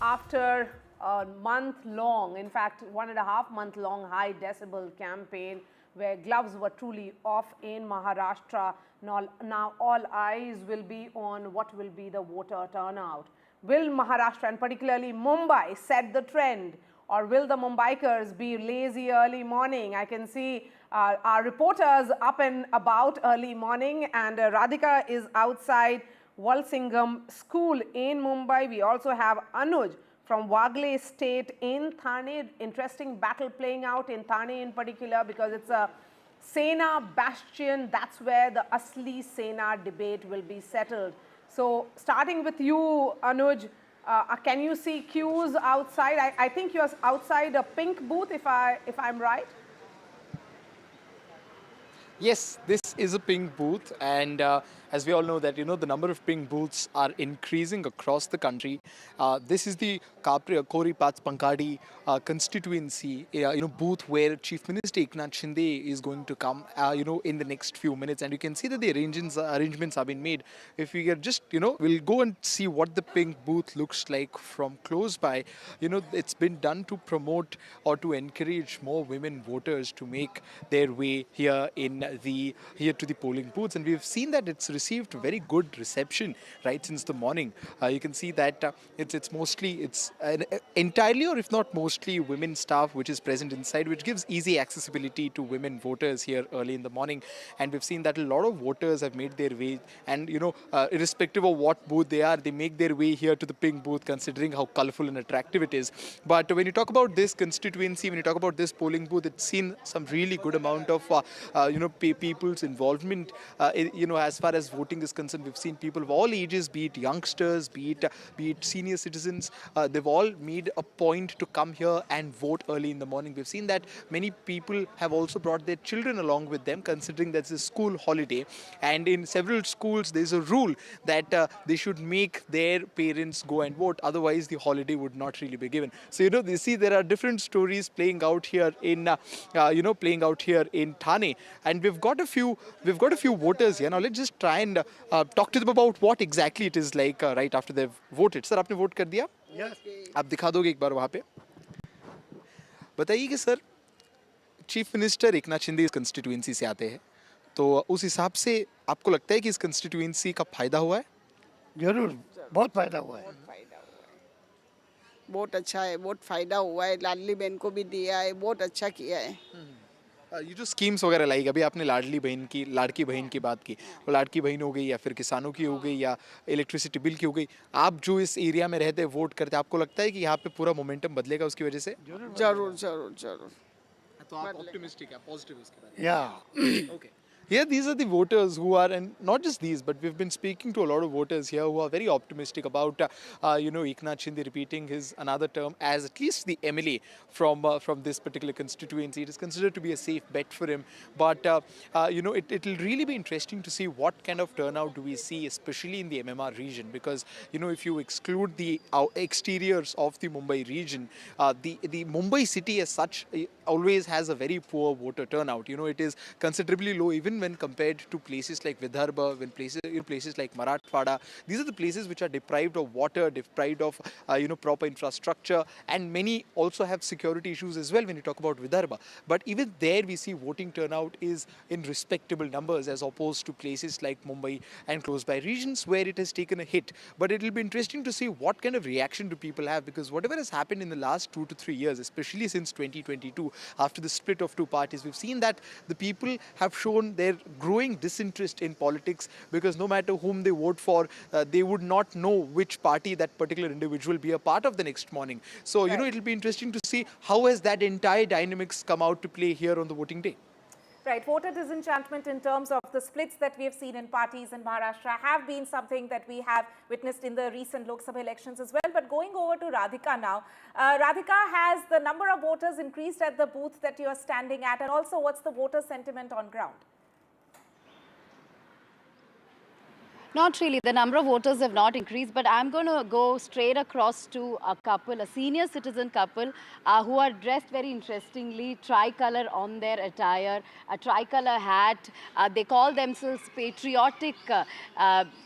after a month-long, in fact, 1.5-month-long high decibel campaign where gloves were truly off in Maharashtra. Now all eyes will be on what will be the voter turnout. Will Maharashtra and particularly Mumbai set the trend, or will the Mumbaikars be lazy early morning? I can see our reporters up and about early morning, and Radhika is outside Walsingham School in Mumbai. We also have Anuj from Wagle State in Thane. Interesting battle playing out in Thane in particular, because it's a Sena bastion. That's where the Asli Sena debate will be settled. So starting with you, Anuj, can you see queues outside? I think you're outside a pink booth, if I'm right. Yes, this is a pink booth, and as we all know that, the number of pink booths are increasing across the country. This is the Kori Pats Pankadi constituency, booth where Chief Minister Eknath Shinde is going to come, in the next few minutes. And you can see that the arrangements have been made. If we are just, we'll go and see what the pink booth looks like from close by. It's been done to promote or to encourage more women voters to make their way here to the polling booths, and we've seen that it's received very good reception right since the morning. You can see that it's entirely, or if not mostly, women staff which is present inside, which gives easy accessibility to women voters here early in the morning. And we've seen that a lot of voters have made their way, and irrespective of what booth they are, they make their way here to the pink booth, considering how colorful and attractive it is. But when you talk about this constituency, when you talk about this polling booth, it's seen some really good amount of people's involvement, as far as voting is concerned. We've seen people of all ages, be it youngsters, be it senior citizens, they've all made a point to come here and vote early in the morning. We've seen that many people have also brought their children along with them, considering that's a school holiday. And in several schools, there's a rule that they should make their parents go and vote, otherwise the holiday would not really be given. So, you see there are different stories playing out here in Thane, and we've got a few voters here. Now let's just try and talk to them about what exactly it is like right after they've voted. Sir, आपने vote कर दिया? आप दिखा दोगे एक बार वहाँ पे? बताइए कि sir chief minister Eknath Shinde इस कंस्टिट्यूएंसी से आते हैं, तो उस हिसाब से आपको लगता है कि इस कंस्टिट्यूएंसी का फायदा हुआ है? जरूर, बहुत फायदा हुआ है। बहुत अच्छा है, बहुत फायदा हुआ है, लाडली बहन को भी दिया है, बहुत अच्छा किया है। ये जो स्कीम्स वगैरह लाई, अभी आपने लाडली बहन की, लाड़की बहन की बात की, वो लाड़की बहन हो गई या फिर किसानों की हो गई या इलेक्ट्रिसिटी बिल की हो गई, आप जो इस एरिया में रहते हैं, वोट करते हैं, आपको लगता है कि यहाँ पे पूरा मोमेंटम बदलेगा उसकी वजह से? जरूर जरूर जरूर। तो आप ऑप्टिमिस्टिक हैं, पॉजिटिव है इसके बारे में? Yeah. Okay. Yeah, these are the voters who are, and not just these, but we've been speaking to a lot of voters here who are very optimistic about, Eknath Shinde repeating his another term as at least the MLA from this particular constituency. It is considered to be a safe bet for him. But, it will really be interesting to see what kind of turnout do we see, especially in the MMR region. Because, if you exclude the exteriors of the Mumbai region, the Mumbai city as such always has a very poor voter turnout. It is considerably low, even when compared to places like Vidarbha, when places like Marathwada. These are the places which are deprived of water, deprived of proper infrastructure, and many also have security issues as well when you talk about Vidarbha. But even there we see voting turnout is in respectable numbers as opposed to places like Mumbai and close by regions where it has taken a hit. But it will be interesting to see what kind of reaction do people have, because whatever has happened in the last 2 to 3 years, especially since 2022, after the split of two parties, we've seen that the people have shown their growing disinterest in politics, because no matter whom they vote for, they would not know which party that particular individual will be a part of the next morning. So, it'll be interesting to see how has that entire dynamics come out to play here on the voting day. Right, voter disenchantment in terms of the splits that we have seen in parties in Maharashtra have been something that we have witnessed in the recent Lok Sabha elections as well. But going over to Radhika now, Radhika, has the number of voters increased at the booth that you are standing at, and also what's the voter sentiment on ground? Not really. The number of voters have not increased, but I'm going to go straight across to a couple, a senior citizen couple who are dressed very interestingly, tricolor on their attire, a tricolor hat. They call themselves patriotic,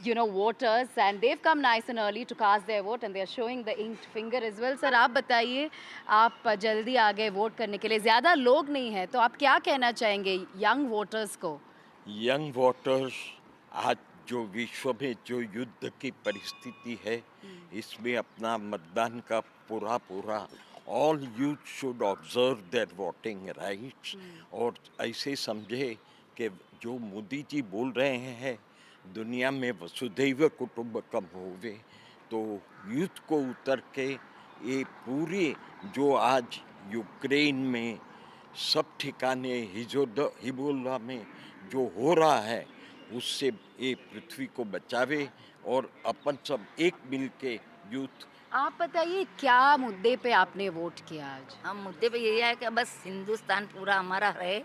voters, and they've come nice and early to cast their vote, and they're showing the inked finger as well. Sir, आप बताइए, आप जल्दी आ गए vote करने के लिए, ज़्यादा लोग नहीं हैं, तो आप क्या कहना चाहेंगे यंग वोटर्स को? यंग वोटर्स आज जो विश्व में जो युद्ध की परिस्थिति है, इसमें अपना मतदान का पूरा all youth should observe their voting rights, और ऐसे समझे कि जो मोदी जी बोल रहे हैं दुनिया में वसुधैव कुटुंबकम होवे, तो यूथ को उतर के ये पूरी जो आज यूक्रेन में सब ठिकाने हिजबुल्लाह में जो हो रहा है उससे ये पृथ्वी को बचावे और अपन सब एक मिल के यूथ। आप बताइए क्या मुद्दे पे आपने वोट किया आज? हम मुद्दे पे यही है कि बस हिंदुस्तान पूरा हमारा रहे,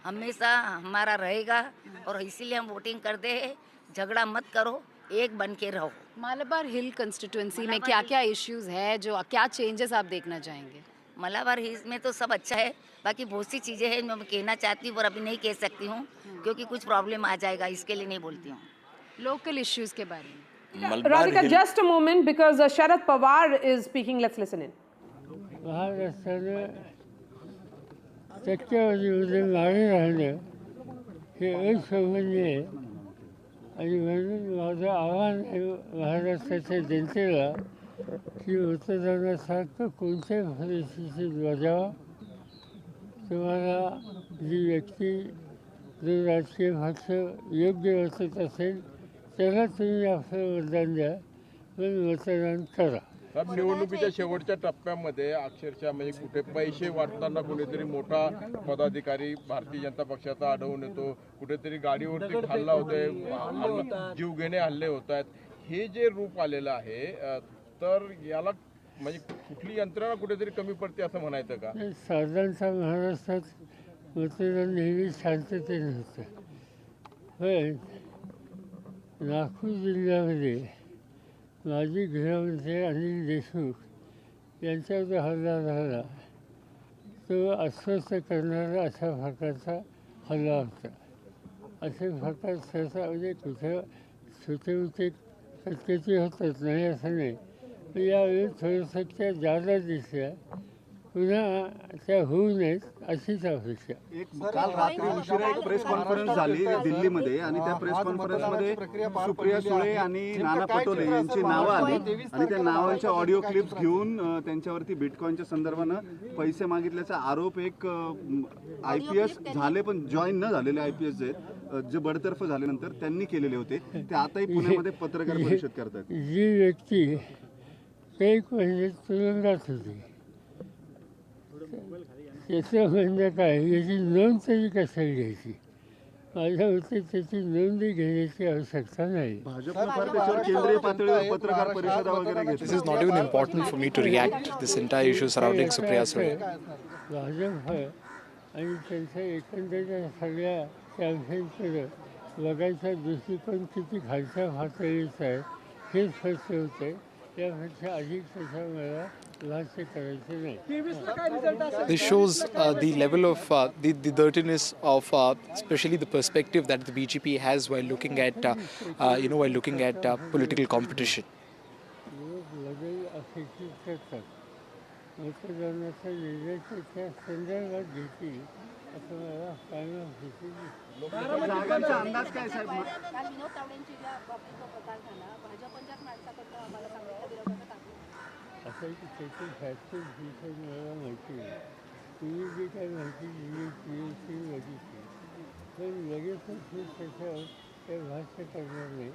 हमेशा हमारा रहेगा, और इसीलिए हम वोटिंग करते हैं। झगड़ा मत करो, एक बन के रहो। मालाबार हिल कंस्टिट्यूएंसी में क्या क्या इश्यूज है, जो क्या चेंजेस आप देखना चाहेंगे? मलाबार हिल्स में तो सब अच्छा है, बाकी बहुत सी चीज़ें हैं मैं कहना चाहती हूँ पर अभी नहीं कह सकती हूँ क्योंकि कुछ प्रॉब्लम आ जाएगा, इसके लिए नहीं बोलती हूँ। लोकल इश्यूज के बारे में Radhika, just a moment, because Sharad Pawar is speaking. Let's listen in. Maharashtra में सत्यावधी उदय मारे राहिले हे एक समजले आणि म्हणून माझं आव्हान आहे महाराष्ट्राच्या जनतेला की मतदानासारखं कोणत्याही परिस्थितीत बजावा। तुम्हाला जी व्यक्ती जो राजकीय पक्ष योग्य वाटत असेल त्याला तुम्ही आपलं मतदान द्या, पण मतदान करा। निवडणुकीच्या शेवटच्या टप्प्यामध्ये अक्षरशः म्हणजे कुठे पैसे वाटताना कुठेतरी मोठा पदाधिकारी भारतीय जनता पक्षाचा आढळून येतो, कुठेतरी गाडीवरती हल्ला होतोय, जीवघेणे हल्ले होत आहेत, हे जे रूप आलेलं आहे तर याला म्हणजे कुठली यंत्रणा कुठेतरी कमी पडते असं म्हणायचं का? साधारणतः महाराष्ट्रात मतदान नेहमी शांततेने होतं, पण नागपूर जिल्ह्यामध्ये माजी गृहमंत्री अनिल देशमुख यांच्यावर हल्ला झाला, तो अस्वस्थ करणारा अशा प्रकारचा हल्ला होता असे होतात सहसा म्हणजे कुठे छोटे मोठे कटकटी होतात नाही असं नाही पण यावेळी थोडंसं त्या जादा दिसल्या पुन्हा त्या होऊ नयेत अशीच अपेक्षा. काल रात्री उशिरा एक प्रेस कॉन्फरन्स झाली दिल्लीमध्ये आणि त्या प्रेस कॉन्फरन्समध्ये सुप्रिया सुळे आणि नाना पटोले यांची नावं आली आणि त्या नावांच्या ऑडिओ क्लिप्स घेऊन त्यांच्यावरती बिटकॉईनच्या संदर्भानं पैसे मागितल्याचा आरोप एक IPS झाले पण जॉईन न झालेले IPS आहेत जे बडतर्फ झाल्यानंतर त्यांनी केलेले होते ते आताही पुण्यामध्ये पत्रकार परिषद करतात. जी व्यक्ती काही महिने तुरुंगात होती त्याचं म्हणणं काय याची नोंद तरी कशाला घ्यायची माझ्या मते त्याची नोंद घेण्याची आवश्यकता नाही. केंद्रीय पातळीवर पत्रकार परिषदा वगैरे घेतली. This is not even important for me to react this entire issue surrounding Supriya Sule. Bhajap आणि त्यांच्या एकंदरीत सगळ्या कॅम्पेनकडे बघायचा दृष्टिकोन किती खालच्या पातळीचा आहे हे स्पष्ट होते. त्यापेक्षा अधिक त्याच्या मला भाष्य करायचे नाही. This shows the level of the dirtiness of especially the perspective that the BJP has while looking at while looking at political competition. लोक बदल अपेक्षित करतात मतदानाच्या निर्णयाच्या त्या संदर्भात घेतील असं मला कायम जागांचा अंदाज काय साहेब? काल विनोद तावडेंची ज्या बाबतीत जो प्रकार झाला भाजपच्याच माणसाकडनं आम्हाला सांगितलं विरोधाचं टाकलं असं की त्याची फॅक्टर दिवसात मला माहिती आहे. तुम्ही जी काय माहिती दिली ती बघितली पण लगेचच मी त्याच्यावर काही भाष्य करणार नाही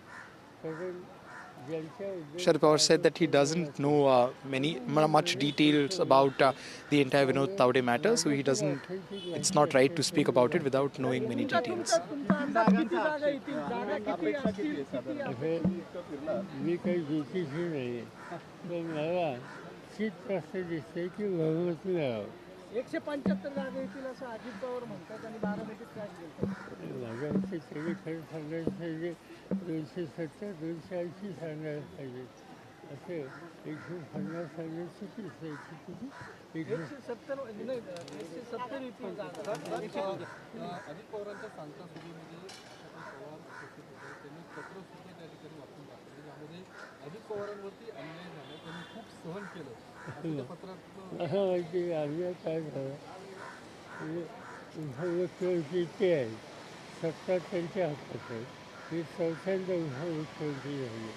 कारण Sharad Pawar said that he doesn't know much details about the entire Vinod Tawde matter, so he doesn't. It's not right to speak about it without knowing many details. मी काही ज्योतिषी नाही पण मला चित असं दिसतंय की बहुमत मिळावं. 175 जागा येतील असं अजित पवार म्हणतात आणि बारामतीत क्रॅश गेलं. माझ्या मते तरी खरं सांगायचं पाहिजे 270 280 सांगायला पाहिजे असे 150 सांगायचं चुकीचं आहे. किती 170 नाही 170 येतील जागा. अजित पवारांच्या सांगता सुधीमध्ये पवार त्यांनी पत्र सुद्धा त्या ठिकाणी वाचून टाकलं ज्यामध्ये अजित पवारांवरती अन्याय झाला त्यांनी खूप सहन केलं. असं माहिती आम्ही काय झालं उपमुख्यमंत्री ते आहेत सत्ता त्यांच्या हातात आहे. मी चौथ्यांदा उपमुख्यमंत्री झाले.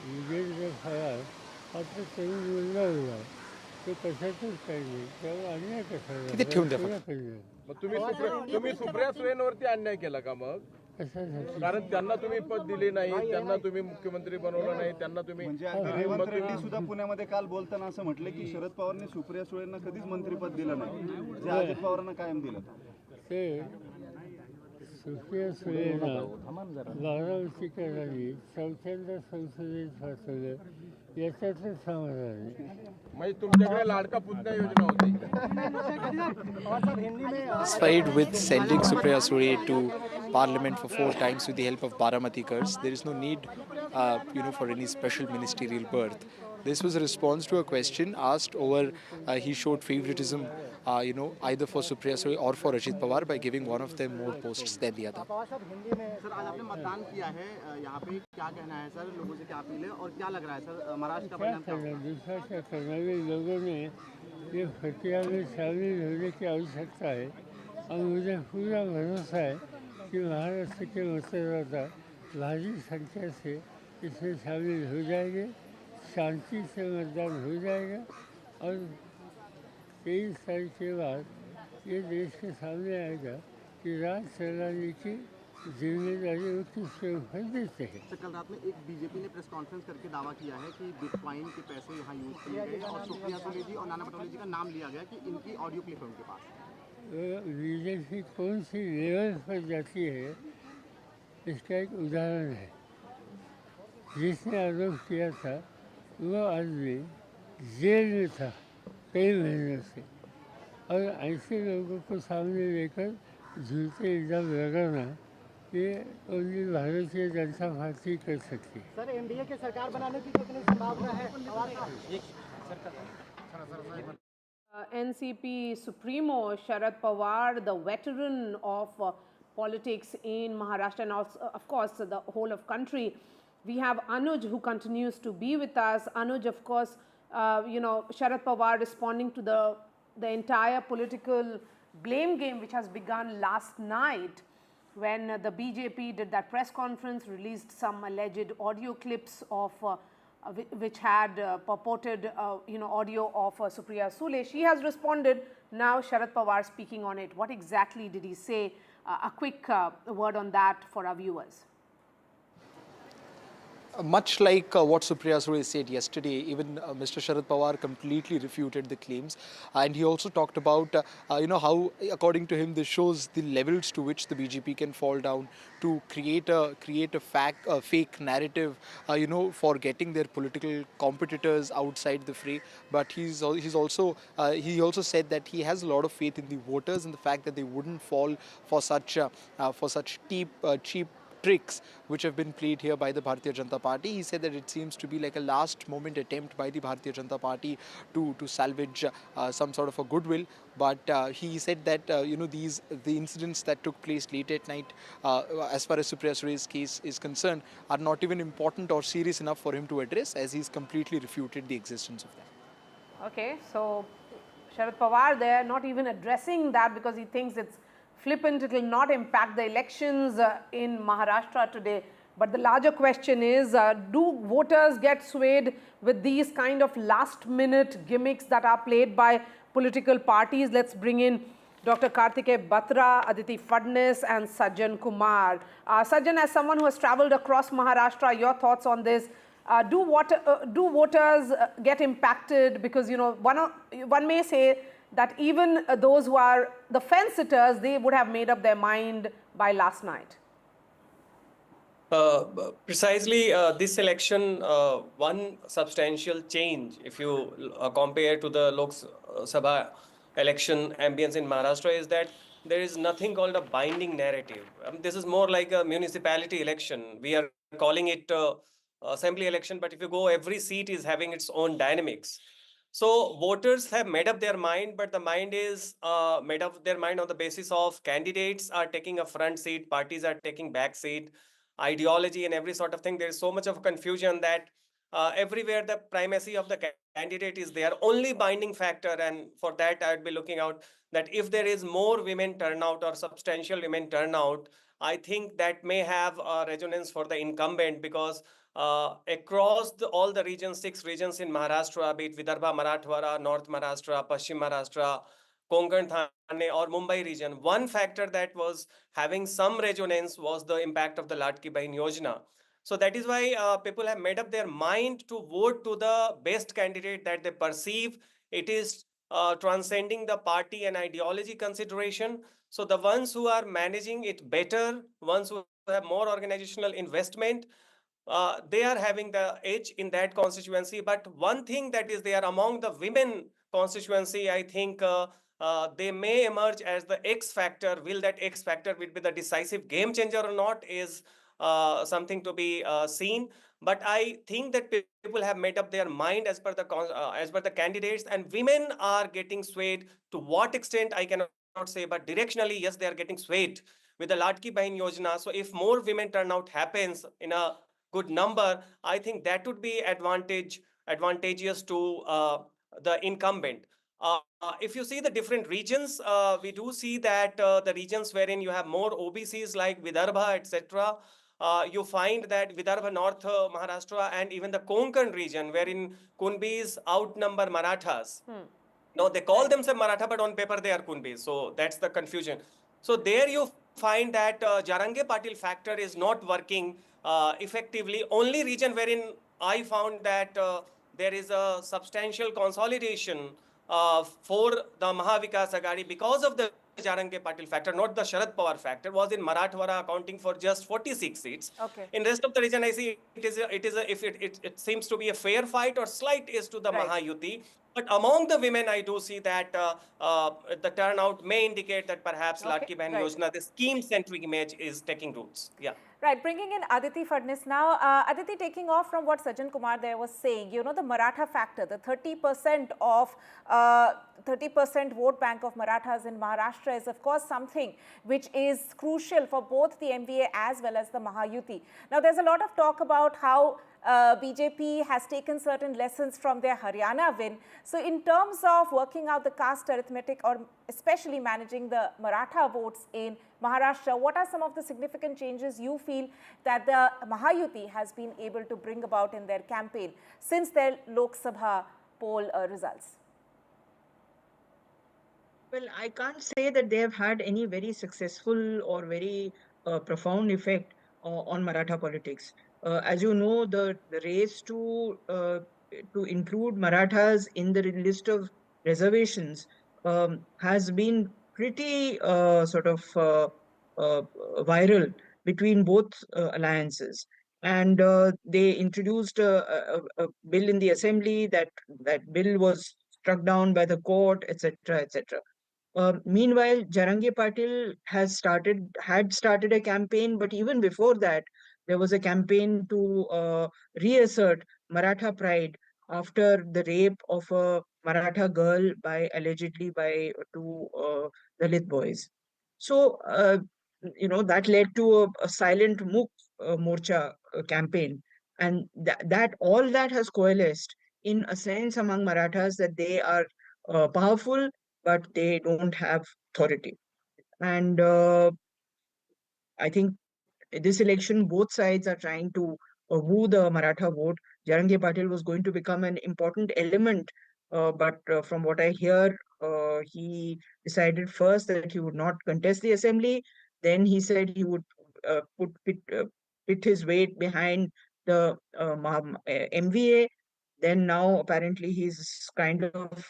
विजेंद्र पवार आता तरुण मुलगा होता तो कशातच काही नाही त्यामुळे अन्याय कसा तुम्ही सुप्रिया सुळेंवरती अन्याय केला का मग? कारण त्यांना तुम्ही पद दिले नाही त्यांना तुम्ही मुख्यमंत्री बनवलं नाही त्यांना तुम्ही रेवंत रेड्डी सुद्धा पुण्यामध्ये काल बोलताना असं म्हटलं की शरद पवारांनी सुप्रिया सुळेंना कधीच मंत्रीपद दिलं नाही जे अजित पवारांना कायम दिलं. ते सुप्रिया सुळेंना बारामतीकरांनी चौथ्यांदा संसदेत पाठवलं याच्यातच समाधान आहे. म्हणजे तुमच्याकडे लाडका पुतण्या योजना होती. Satisfied with sending Supriya Sule to Parliament for 4 times with the help of Baramatikars, there is no need, for any special ministerial birth. This was a response to a question asked over. He showed favoritism, either for Supriya Sule or for Ajit Pawar by giving one of them more posts than the other. Sir आज आपने मतदान किया है यहाँ पे क्या कहना है सर लोगों से क्या अपील है और क्या लग रहा है सर महाराष्ट्र का परिणाम क्या होगा? दूसरा क्या करना है लोगों ने ये प्रक्रिया में शामिल होने की आवश्यकता है और मुझे पूरा भरोसा है कि महाराष्ट्र के मतदाता भारी संख्या से इसमें शामिल हो जाएंगे. शांति से मतदान हो जाएगा और 23 तारीख के बाद ये देश के सामने आएगा कि राज चलाने की जिम्मेदारी वो किसके ऊपर देते हैं. कल रात में एक बीजेपी ने प्रेस कॉन्फ्रेंस करके दावा किया है कि बिटकॉइन के पैसे यहाँ यूज किए गए और सुप्रिया सुले जी और नाना पटोले जी का नाम लिया गया कि इनकी ऑडियो क्लिप है उनके पास. बीजेपी कौन सी लेवल पर जाती है इसका एक उदाहरण है. जिसने आरोप किया था वो आदमी जेल में था कई महीनों से और ऐसे लोगों को सामने लेकर झूठे इल्जाम लगाना ये ओनली भारतीय जनता पार्टी कर सकती है. सर एनडीए की सरकार बनाने की कितनी संभावना है? NCP Supremo Sharad Pawar, the veteran of politics in Maharashtra and also, of course, the whole of country. We have Anuj who continues to be with us. Anuj, of course, Sharad Pawar responding to the entire political blame game which has begun last night when the BJP did that press conference, released some alleged audio clips of which had purported audio of Supriya Sule. She has responded. Now Sharad Pawar speaking on it. What exactly did he say? A quick word on that for our viewers. Much like what Supriya Sule said yesterday, even Mr. Sharad Pawar completely refuted the claims, and he also talked about how, according to him, this shows the levels to which the BJP can fall down to create a fake narrative, for getting their political competitors outside the fray. But he also said that he has a lot of faith in the voters and the fact that they wouldn't fall for such cheap tricks which have been played here by the Bharatiya Janata Party. He said that it seems to be like a last moment attempt by the Bharatiya Janata Party to salvage some sort of a goodwill. But he said that the incidents that took place late at night, as far as Supriya Sule's case is concerned, are not even important or serious enough for him to address, as he's completely refuted the existence of them. Okay, so Sharad Pawar there not even addressing that because he thinks it's flippant, it will not impact the elections in Maharashtra today. But the larger question is, do voters get swayed with these kind of last minute gimmicks that are played by political parties? Let's bring in Dr. Kartikeya Batra, Aditi Fadnis and Sajjan Kumar. Sajjan, as someone who has travelled across Maharashtra, your thoughts on this? Do voters get impacted? Because, one may say that even those who are the fence-sitters, they would have made up their mind by last night. Precisely this election, one substantial change, if you compare to the Lok Sabha election ambience in Maharashtra, is that there is nothing called a binding narrative. This is more like a municipality election. We are calling it assembly election, but if you go, every seat is having its own dynamics. So voters have made up their mind, but the mind is made up their mind on the basis of candidates are taking a front seat, parties are taking back seat, ideology and every sort of thing. There is so much of confusion that everywhere the primacy of the candidate is their only binding factor. And for that, I would be looking out that if there is more women turnout or substantial women turnout, I think that may have a resonance for the incumbent, because across all the regions, 6 regions in Maharashtra, be it Vidarbha, Marathwada, North Maharashtra, Paschim Maharashtra, Konkan, Thane or Mumbai region, one factor that was having some resonance was the impact of the Latki Bahin Yojana. So that is why people have made up their mind to vote to the best candidate that they perceive. It is transcending the party and ideology consideration. So the ones who are managing it better, ones who have more organizational investment, they are having the edge in that constituency. But one thing that is there among the women constituency, I think they may emerge as the X factor. Will that X factor will be the decisive game changer or not is something to be seen. But I think that people have made up their mind as per the candidates, and women are getting swayed. To what extent I cannot say, but directionally, yes, they are getting swayed with the Latki Bahin Yojana. So if more women turnout happens in a good number, I think that would be advantageous to the incumbent. If you see the different regions, we do see that the regions wherein you have more OBCs like Vidarbha, etc., you find that Vidarbha, North Maharashtra, and even the Konkan region, wherein Kunbis outnumber Marathas. No, they call themselves Maratha, but on paper they are Kunbis. So that's the confusion. So there you find that Jarange Patil factor is not working effectively. Only region wherein I found that there is a substantial consolidation for the Mahavikas Aghadi because of the Jarange Patil factor, not the Sharad Pawar factor, was in Marathwada, accounting for just 46 seats. Okay. In rest of the region, I see it seems to be a fair fight or slight is to the Mahayuti. But among the women, I do see that the turnout may indicate that perhaps Ladki Bahan right. Yojana, the scheme-centric image, is taking roots. Yeah. Right, bringing in Aditi Fadnis now. Aditi, taking off from what Sajjan Kumar there was saying, you know, the Maratha factor, the 30% of 30% vote bank of Marathas in Maharashtra is of course something which is crucial for both the MVA as well as the Mahayuti. Now, there's a lot of talk about how BJP has taken certain lessons from their Haryana win. So in terms of working out the caste arithmetic or especially managing the Maratha votes in Maharashtra, what are some of the significant changes you feel that the Mahayuti has been able to bring about in their campaign since their Lok Sabha poll results? Well, I can't say that they have had any very successful or very profound effect on Maratha politics. As you know, the race to include Marathas in the list of reservations has been pretty viral between both alliances. And they introduced a bill in the assembly. That bill was struck down by the court, etc., etc. Meanwhile, Jarangi Patil had started a campaign, but even before that, there was a campaign to reassert Maratha pride after the rape of a Maratha girl allegedly by two Dalit boys. So, that led to a silent Morcha campaign, and that all that has coalesced in a sense among Marathas that they are powerful, but they don't have authority. And I think this election, both sides are trying to woo the Maratha vote. Jarangi Patil was going to become an important element, but from what I hear, he decided first that he would not contest the assembly. Then he said he would pit his weight behind the MVA. Then now apparently he's kind of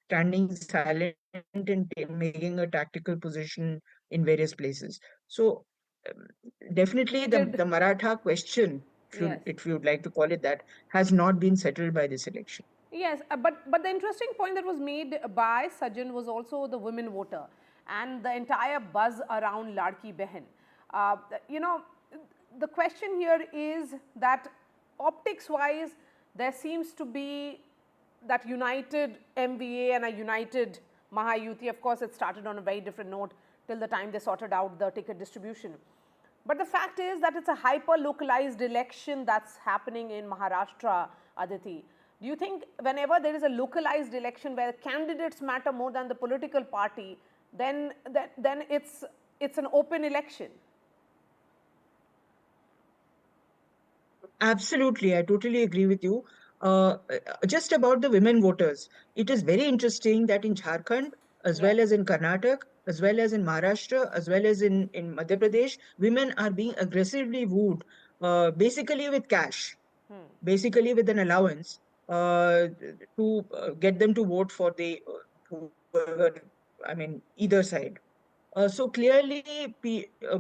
standing silent and making a tactical position in various places. So um, definitely the Maratha question, if you would like to call it that, has not been settled by this election. Yes, but the interesting point that was made by Sajjan was also the women voter and the entire buzz around Ladki Behan. You know, the question here is that optics-wise, there seems to be that united MVA and a united Mahayuti. Of course, it started on a very different note till the time they sorted out the ticket distribution. But the fact is that it's a hyper-localized election that's happening in Maharashtra, Aditi. Do you think whenever there is a localized election where candidates matter more than the political party, then it's an open election? Absolutely, I totally agree with you. Just about the women voters, it is very interesting that in Jharkhand, as well as in Karnataka, as well as in Maharashtra, as well as in Madhya Pradesh, women are being aggressively wooed, basically with cash, basically with an allowance, to get them to vote for either side. So clearly,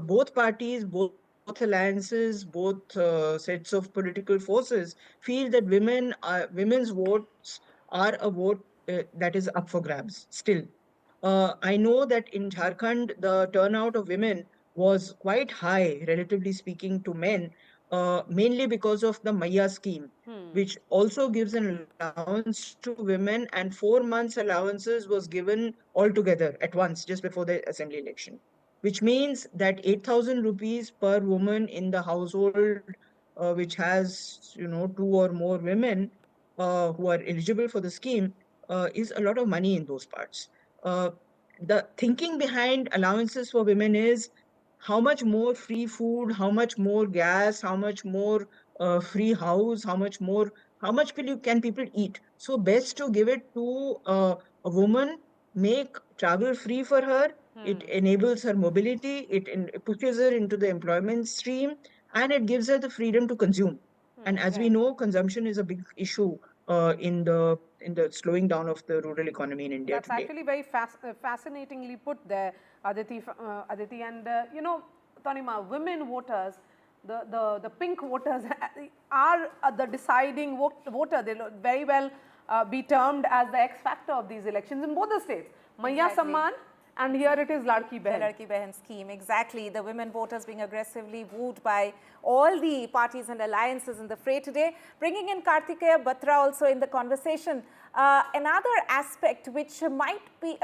both parties, both alliances, both sets of political forces feel that women's votes are a vote that is up for grabs still. I know that in Jharkhand, the turnout of women was quite high, relatively speaking, to men, mainly because of the Maya scheme, which also gives an allowance to women, and 4 months allowances was given altogether at once just before the assembly election, which means that 8,000 rupees per woman in the household, which has two or more women who are eligible for the scheme, is a lot of money in those parts. The thinking behind allowances for women is how much more free food, how much more gas, how much more free house, how much can people eat. So best to give it to a woman, make travel free for her. It enables her mobility, it pushes her into the employment stream, and it gives her the freedom to consume. And as we know, consumption is a big issue in the slowing down of the rural economy in India That's today. actually very fascinatingly put there, Aditi. And Tanima, women voters, the pink voters are the deciding voter. They very well be termed as the X factor of these elections in both the states. Maiya Samman, and here it is Ladki Behan. The Ladki Behan scheme, exactly. The women voters being aggressively wooed by all the parties and alliances in the fray today. Bringing in Kartikeya Batra also in the conversation. Another aspect which might be,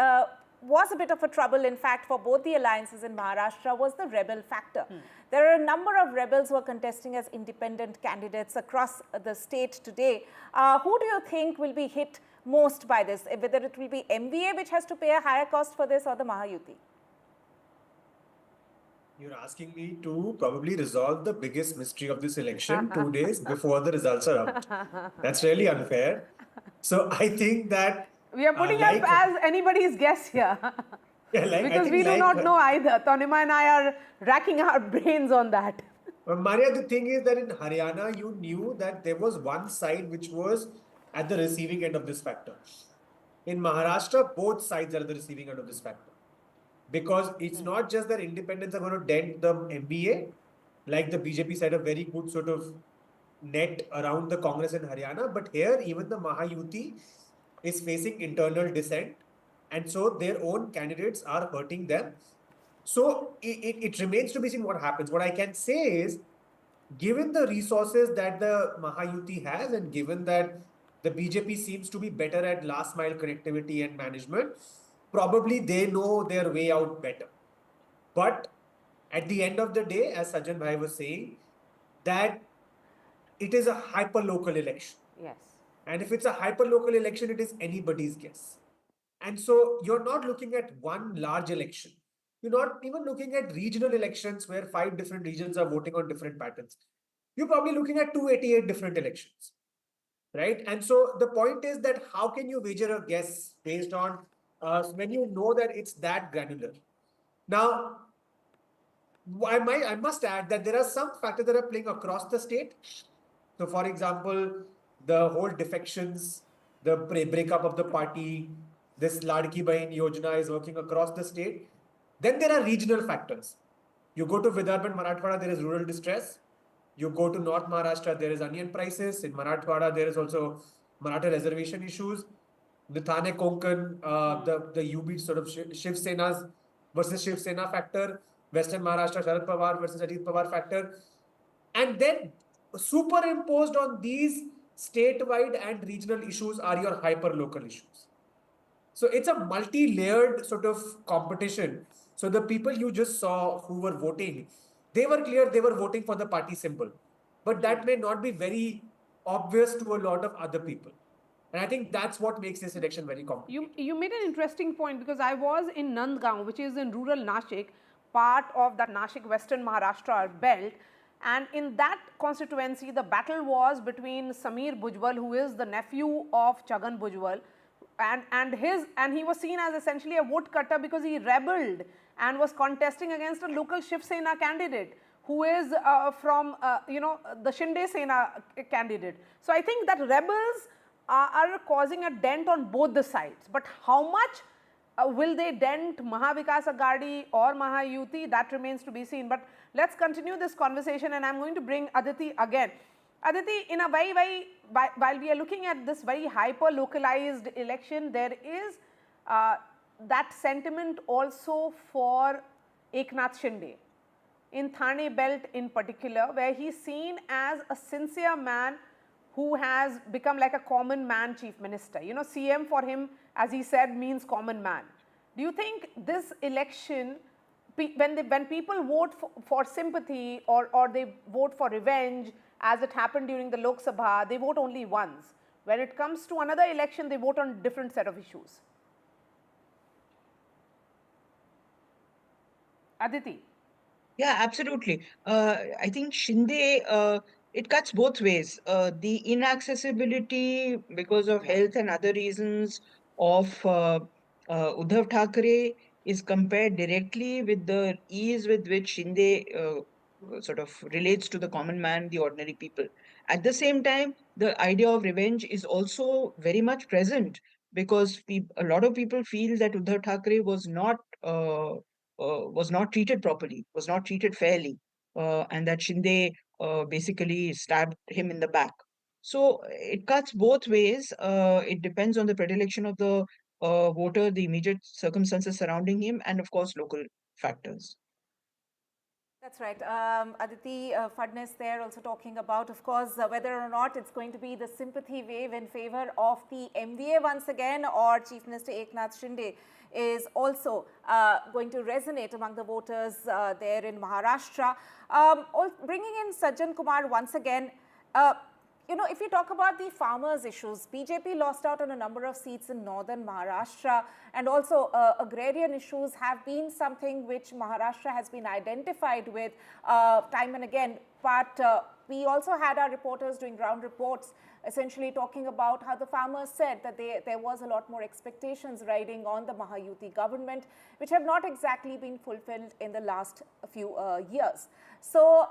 was a bit of a trouble, in fact, for both the alliances in Maharashtra was the rebel factor. There are a number of rebels who are contesting as independent candidates across the state today. Who do you think will be hit most by this? Whether it will be MVA which has to pay a higher cost for this, or the Mahayuti? You're asking me to probably resolve the biggest mystery of this election 2 days before the results are out. That's really unfair. So I think that we are putting up as anybody's guess here. Yeah, because we do not know either. Tanima and I are racking our brains on that. Maria, the thing is that in Haryana, you knew that there was one side which was at the receiving end of this factor. In Maharashtra, both sides are at the receiving end of this factor. Because it's not just that independents are going to dent the MBA, like the BJP said, a very good sort of net around the Congress in Haryana, but here even the Mahayuti is facing internal dissent, and so their own candidates are hurting them. So it remains to be seen what happens. What I can say is, given the resources that the Mahayuti has, and given that the BJP seems to be better at last mile connectivity and management, probably they know their way out better. But at the end of the day, as Sajjan Bhai was saying, that it is a hyper-local election. Yes. And if it's a hyper-local election, it is anybody's guess. And so you're not looking at one large election. You're not even looking at regional elections where 5 different regions are voting on different patterns. You're probably looking at 288 different elections, right? And so the point is that how can you wager a guess based on when you know that it's that granular? Now, I must add that there are some factors that are playing across the state. So, for example, the whole defections, the breakup of the party, this Ladki Bahin Yojana is working across the state. Then there are regional factors. You go to Vidarbha and Marathwada, there is rural distress. You go to North Maharashtra, there is onion prices. In Marathwada, there is also Maratha reservation issues. The Thane Konkan, the UB sort of Shiv Sena's versus Shiv Sena factor. Western Maharashtra, Sharad Pawar versus Ajit Pawar factor. And then superimposed on these statewide and regional issues are your hyper-local issues. So it's a multi-layered sort of competition. So the people you just saw who were voting, they were clear they were voting for the party symbol. But that may not be very obvious to a lot of other people. And I think that's what makes this election very complicated. You made an interesting point, because I was in Nandgaon, which is in rural Nashik, part of that Nashik Western Maharashtra belt. And in that constituency, the battle was between Samir Bhujbal, who is the nephew of Chhagan Bhujbal, and he was seen as essentially a woodcutter because he rebelled and was contesting against a local Shiv Sena candidate who is from the Shinde Sena candidate. So I think that rebels are causing a dent on both the sides. But how much will they dent Mahavikas Aghadi or Mahayuti? That remains to be seen. But let's continue this conversation, and I'm going to bring Aditi again. Aditi, in a way, while we are looking at this very hyper-localized election, there is that sentiment also for Eknath Shinde, in Thane belt in particular, where he's seen as a sincere man who has become like a common man chief minister. You know, CM for him, as he said, means common man. Do you think this election, when people vote for sympathy or they vote for revenge, as it happened during the Lok Sabha, they vote only once. When it comes to another election, they vote on a different set of issues? Aditi. Yeah, absolutely. I think Shinde, it cuts both ways. The inaccessibility because of health and other reasons of Uddhav Thackeray is compared directly with the ease with which Shinde sort of relates to the common man, the ordinary people. At the same time, the idea of revenge is also very much present, because a lot of people feel that Uddhav Thackeray was not treated properly, was not treated fairly, and that Shinde basically stabbed him in the back. So it cuts both ways. It depends on the predilection of the voter, the immediate circumstances surrounding him, and of course, local factors. That's right. Aditi Fadnes there also talking about, of course, whether or not it's going to be the sympathy wave in favor of the MVA once again, or Chief Minister Eknath Shinde is also going to resonate among the voters there in Maharashtra. Bringing in Sajjan Kumar once again. You know, if you talk about the farmers' issues, BJP lost out on a number of seats in northern Maharashtra, and also agrarian issues have been something which Maharashtra has been identified with time and again. But we also had our reporters doing ground reports, essentially talking about how the farmers said that there was a lot more expectations riding on the Mahayuti government, which have not exactly been fulfilled in the last few years. So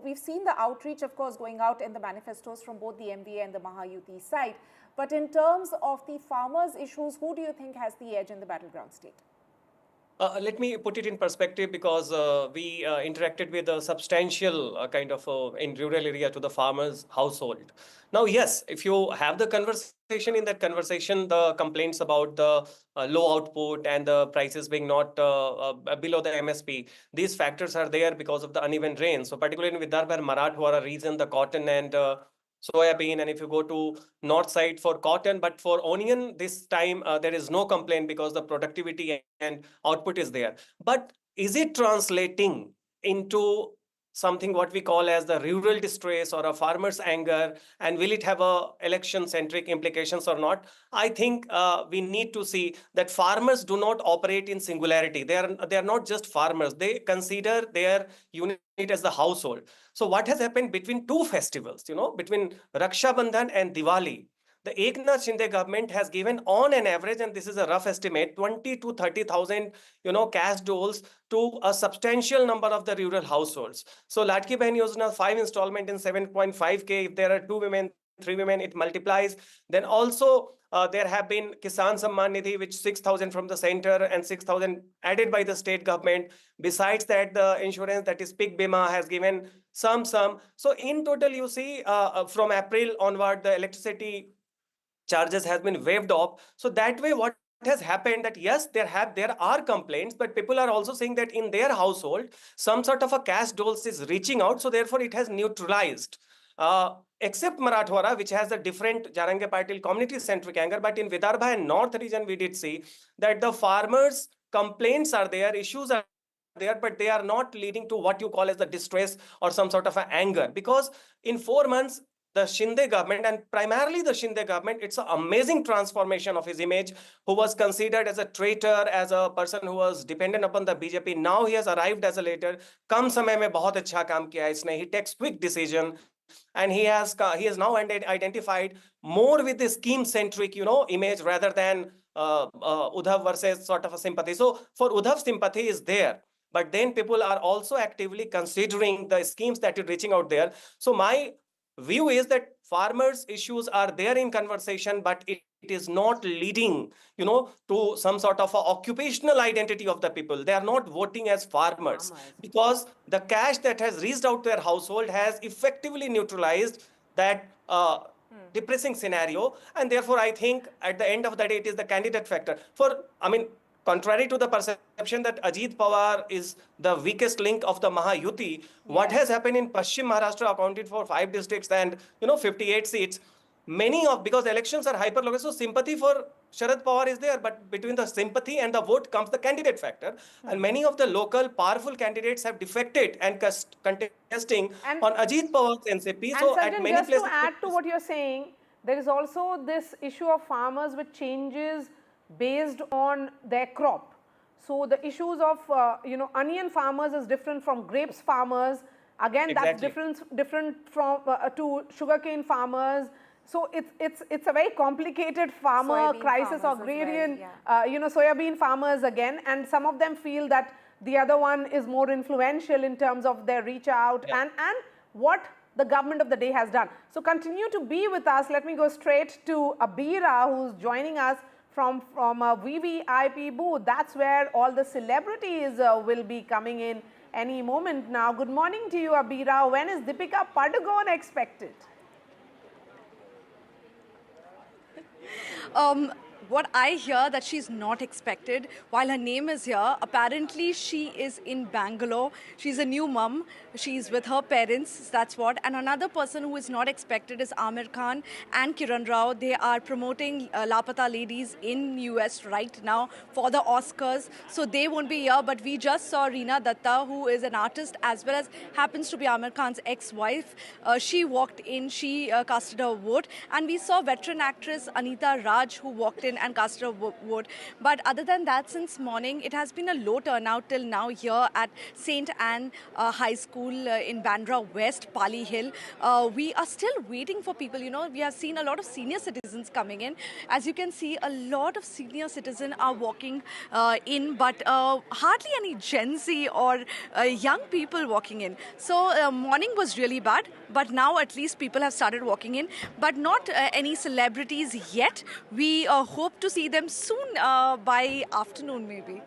we've seen the outreach, of course, going out in the manifestos from both the MVA and the Mahayuti side. But in terms of the farmers' issues, who do you think has the edge in the battleground state? Let me put it in perspective, because we interacted with a substantial kind of in rural area to the farmers' household. Now, yes, if you have the conversation, in that conversation, the complaints about the low output and the prices being not below the MSP, these factors are there because of the uneven rain. So particularly in Vidarbha and Marathwada region, the cotton and soybean, and if you go to north side for cotton, but for onion this time there is no complaint because the productivity and output is there. But is it translating into something what we call as the rural distress or a farmer's anger, and will it have a election centric implications or not? I think we need to see that farmers do not operate in singularity. They are not just farmers. They consider their unit as the household. So what has happened between two festivals, you know, between Raksha Bandhan and Diwali, the Eknath Shinde government has given on an average, and this is a rough estimate, 20 to 30,000, you know, cash doles to a substantial number of the rural households. So Latki Bahin Yojana, 5 installment in 7.5K. If there are 2 women, 3 women, it multiplies. Then also there have been Kisan Samman Nidhi, which 6,000 from the center and 6,000 added by the state government. Besides that, the insurance, that is Pig Bima, has given some. So in total, you see, from April onward, the electricity charges has been waived off. So that way, what has happened that yes, there are complaints, but people are also saying that in their household, some sort of a cash dole is reaching out. So therefore, it has neutralized. Except Marathwada, which has a different Jarange Patil community-centric anger. But in Vidarbha and North region, we did see that the farmers' complaints are there, issues are there, but they are not leading to what you call as the distress or some sort of an anger. Because in 4 months, the Shinde government, and primarily the Shinde government, it's an amazing transformation of his image, who was considered as a traitor, as a person who was dependent upon the BJP. Now he has arrived as a leader. Kam samay mein bahut acha kaam kiya hai isne. He takes quick decision. And he has now identified more with the scheme-centric, you know, image rather than Uddhav versus sort of a sympathy. So for Uddhav, sympathy is there. But then people are also actively considering the schemes that are reaching out there. So my view is that farmers' issues are there in conversation, but it is not leading, you know, to some sort of a occupational identity of the people. They are not voting as farmers because the cash that has reached out to their household has effectively neutralized that depressing scenario. And therefore, I think at the end of the day, it is the candidate factor. Contrary to the perception that Ajit Pawar is the weakest link of the Mahayuti, what has happened in Paschim Maharashtra accounted for 5 districts and 58 seats. Because elections are hyper-local, so sympathy for Sharad Pawar is there, but between the sympathy and the vote comes the candidate factor. And many of the local powerful candidates have defected and contesting on Ajit Pawar's NCP. And so Sajjan, at many just places, to add to what you're saying, there is also this issue of farmers which changes based on their crop. So the issues of onion farmers is different from grapes farmers. Again, that's different from to sugarcane farmers. So it's a very complicated farmer Soybean crisis, farmers agrarian, as well, soybean farmers again, and some of them feel that the other one is more influential in terms of their reach out and what the government of the day has done. So continue to be with us. Let me go straight to Abira, who's joining us from a VVIP booth. That's where all the celebrities will be coming in any moment now. Good morning to you, Abira. When is Deepika Padukone expected? What I hear that she's not expected. While her name is here, apparently she is in Bangalore. She's a new mum. She's with her parents. That's what. And another person who is not expected is Amir Khan and Kiran Rao. They are promoting Lapata Ladies in US right now for the Oscars. So they won't be here. But we just saw Reena Datta, who is an artist as well as happens to be Amir Khan's ex-wife. She walked in. She casted her vote. And we saw veteran actress Anita Raj, who walked in and casted a vote. But other than that, since morning, it has been a low turnout till now here at St. Anne High School in Bandra West, Pali Hill. We are still waiting for people. You know, we have seen a lot of senior citizens coming in. As you can see, a lot of senior citizens are walking in, but hardly any Gen Z or young people walking in. So morning was really bad, but now at least people have started walking in, but not any celebrities yet. We hope to see them soon by afternoon maybe.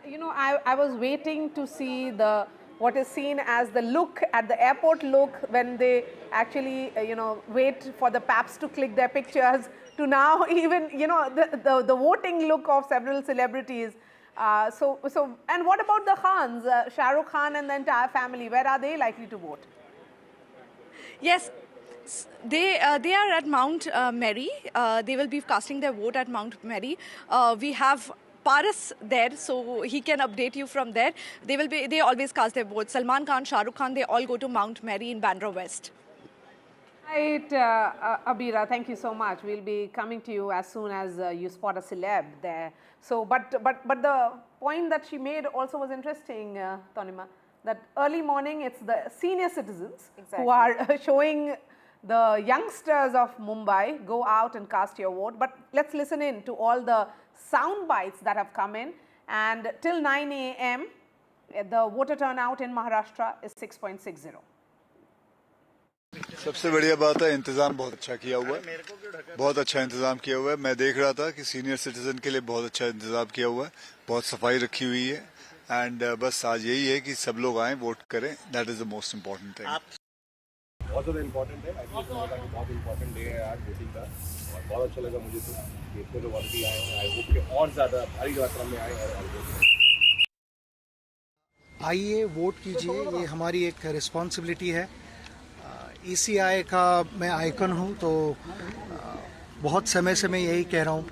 You know, I was waiting to see what is seen as the look at the airport look when they actually, you know, wait for the paps to click their pictures, to now even, you know, the voting look of several celebrities. And what about the Khans, Shah Rukh Khan and the entire family? Where are they likely to vote? Yes. They are at Mount Mary. They will be casting their vote at Mount Mary. We have Paras there, so he can update you from there. They always cast their vote. Salman Khan, Shah Rukh Khan, they all go to Mount Mary in Bandra West. Right, Abira, thank you so much. We'll be coming to you as soon as you spot a celeb there. So, but the point that she made also was interesting, Tanima, that early morning it's the senior citizens who are showing the youngsters of Mumbai go out and cast your vote. But let's listen in to all the sound bites that have come in. And till 9 a.m., the voter turnout in Maharashtra is 6.60. सबसे बढ़िया बात है इंतजाम बहुत अच्छा किया हुआ है, बहुत अच्छा इंतजाम किया हुआ है। मैं देख रहा था कि सीनियर सिटीजन के लिए बहुत अच्छा इंतजाम किया हुआ है, बहुत सफाई रखी हुई है। एंड बस आज यही है कि सब लोग आएं, वोट करें। That is the most important thing. बहुत ज़्यादा इम्पोर्टेंट है। बहुत इम्पोर्टेंट डे है आज वोटिंग का, और बहुत अच्छा लगा मुझे तो इतने लोग ऑलरेडी आए हैं। आई होप कि और ज़्यादा भारी मात्रा में आए और वोट। आइए वोट कीजिए, ये हमारी एक रिस्पॉन्सिबिलिटी है। ECI का मैं आइकन हूँ, तो बहुत समय से मैं यही कह रहा हूँ,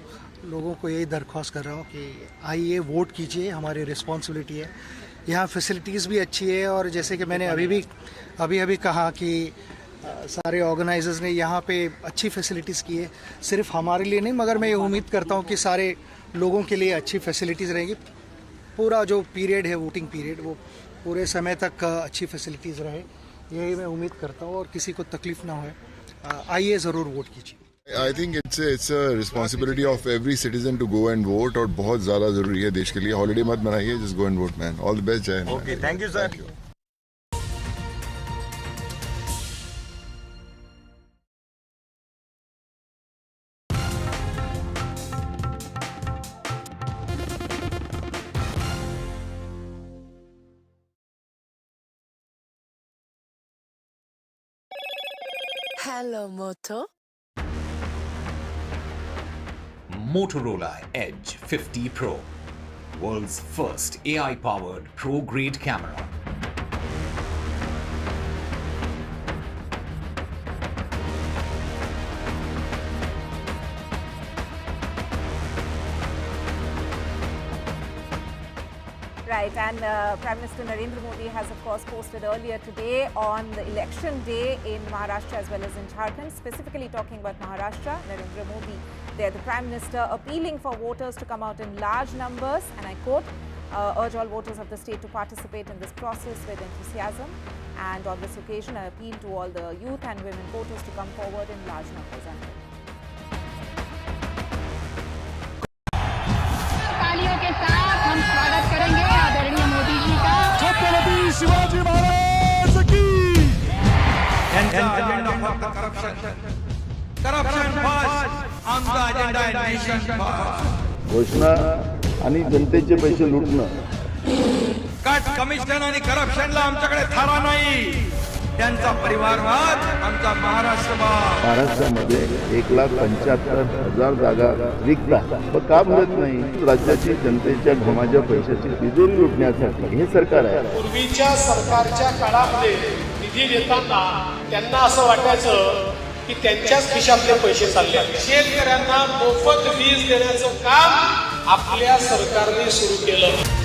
लोगों को यही दरख्वास्त कर रहा हूँ कि आइए वोट कीजिए, हमारी रिस्पॉन्सिबिलिटी है। यहाँ फैसिलिटीज़ भी अच्छी है, और जैसे कि मैंने अभी कहा कि सारे ऑर्गेनाइजर्स ने यहाँ पे अच्छी फैसिलिटीज़ की है, सिर्फ हमारे लिए नहीं, मगर मैं ये उम्मीद करता हूँ कि सारे लोगों के लिए अच्छी फैसिलिटीज़ रहेंगी। पूरा जो पीरियड है, वोटिंग पीरियड, वो पूरे समय तक अच्छी फैसिलिटीज़ रहे, यही मैं उम्मीद करता हूँ, और किसी को तकलीफ ना हो। आइए ज़रूर वोट कीजिए। I think it's a responsibility of every citizen to go and vote, और बहुत ज़्यादा ज़रूरी है देश के लिए। हॉलीडे मत बनाइए, just go and vote, man. All the best, जय Hind. Okay, thank you, sir. Hello, Moto. Motorola Edge 50 Pro, world's first AI-powered pro-grade camera. Right, and Prime Minister Narendra Modi has of course posted earlier today on the election day in Maharashtra as well as in Jharkhand, specifically talking about Maharashtra. Narendra Modi there, the Prime Minister appealing for voters to come out in large numbers, and I quote, urge all voters of the state to participate in this process with enthusiasm. And on this occasion, I appeal to all the youth and women voters to come forward in large numbers. तालियों के साथ हम स्वागत करेंगे आदरणीय मोदी जी का। छत्रपति शिवाजी महाराज की। घोषणा आणि जनतेचे पैसे लुटणं, कट कमिशन आणि करप्शनला आमच्याकडे थारा नाही। त्यांचा परिवारवाद आमचा महाराष्ट्रवाद. महाराष्ट्रामध्ये 1,75,000 जागा रिक्त मग का भरत नाही? राज्याची जनतेच्या घमाच्या पैशाची तिजोरी लुटण्यासाठी हे सरकार आहे. पूर्वीच्या सरकारच्या काळामध्ये निधी देताना त्यांना असं वाटायचं की त्यांच्याच खिशातले पैसे चालले. शेतकऱ्यांना मोफत वीज देण्याचं काम आपल्या सरकारने सुरू केलं.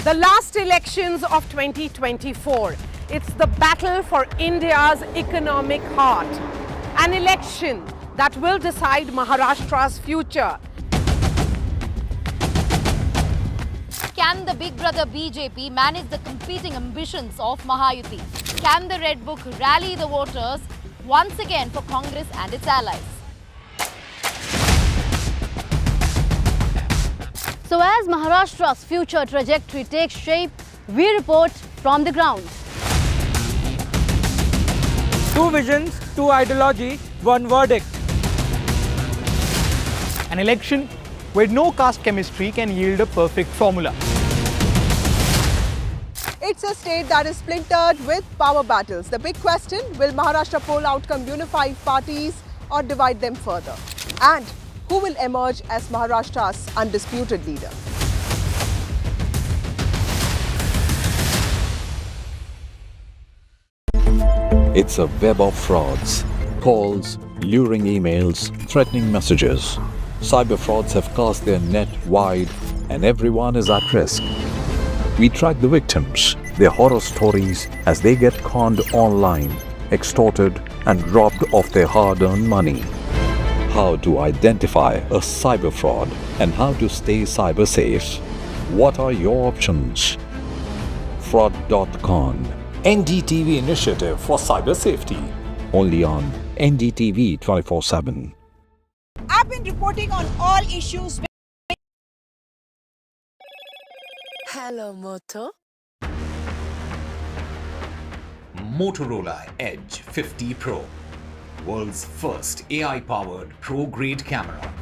The last elections of 2024. It's the battle for India's economic heart. An election that will decide Maharashtra's future. Can the big brother BJP manage the competing ambitions of Mahayuti? Can the Red Book rally the voters once again for Congress and its allies? So as Maharashtra's future trajectory takes shape, we report from the ground. Two visions, two ideology, one verdict. An election where no caste chemistry can yield a perfect formula. It's a state that is splintered with power battles. The big question, will Maharashtra poll outcome unify parties or divide them further? And who will emerge as Maharashtra's undisputed leader? It's a web of frauds, calls, luring emails, threatening messages. Cyber frauds have cast their net wide and everyone is at risk. We track the victims, their horror stories as they get conned online, extorted and robbed of their hard-earned money. How to identify a cyber fraud and how to stay cyber safe. What are your options? Fraud.con. NDTV initiative for cyber safety. Only on NDTV 24/7. I've been reporting on all issues. Hello, Moto. Motorola Edge 50 Pro. World's first AI-powered pro-grade camera.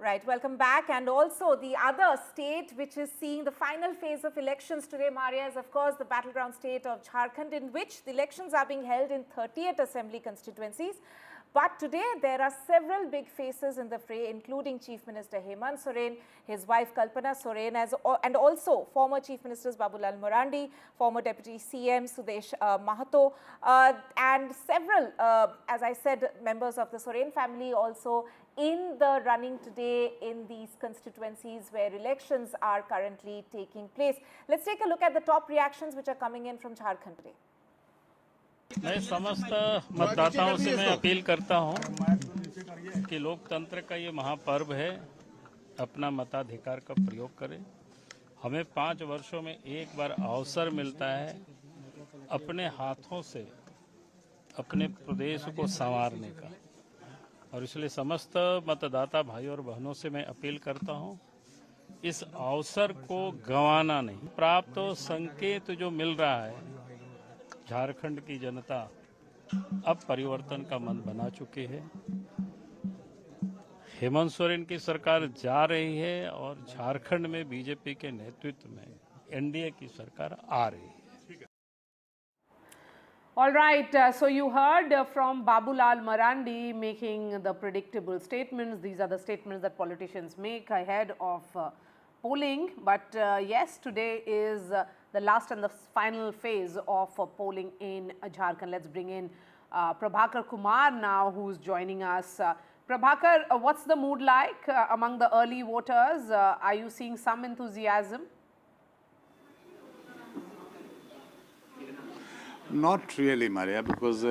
Right, welcome back. And also the other state which is seeing the final phase of elections today, Maria, is of course the battleground state of Jharkhand, in which the elections are being held in 38 assembly constituencies. But today there are several big faces in the fray, including Chief Minister Hemant Soren, his wife Kalpana Soren, and also former Chief Ministers Babulal Marandi, former Deputy CM Sudesh Mahato, and several, as I said, members of the Soren family also in the running today in these constituencies where elections are currently taking place. Let's take a look at the top reactions which are coming in from Jharkhand today. मैं समस्त मतदाताओं से मैं appeal करता हूं कि लोकतंत्र का ये महापर्व है, अपना मताधिकार का प्रयोग करें। हमें 5 वर्षों में एक बार अवसर मिलता है अपने हाथों से अपने प्रदेश को संवारने का, और इसलिए समस्त मतदाता भाई और बहनों से मैं अपील करता हूं, इस अवसर को गंवाना नहीं। प्राप्त संकेत जो मिल रहा है, झारखंड की जनता अब परिवर्तन का मन बना चुकी है। हेमंत सोरेन की सरकार जा रही है और झारखंड में बीजेपी के नेतृत्व में एनडीए की सरकार आ रही है। All right, so you heard from Babulal Marandi making the predictable statements. These are the statements that politicians make ahead of polling. But yes, today is the last and the final phase of polling in Jharkhand. Let's bring in Prabhakar Kumar now, who's joining us. Prabhakar, what's the mood like among the early voters? Are you seeing some enthusiasm? Not really, Maria, because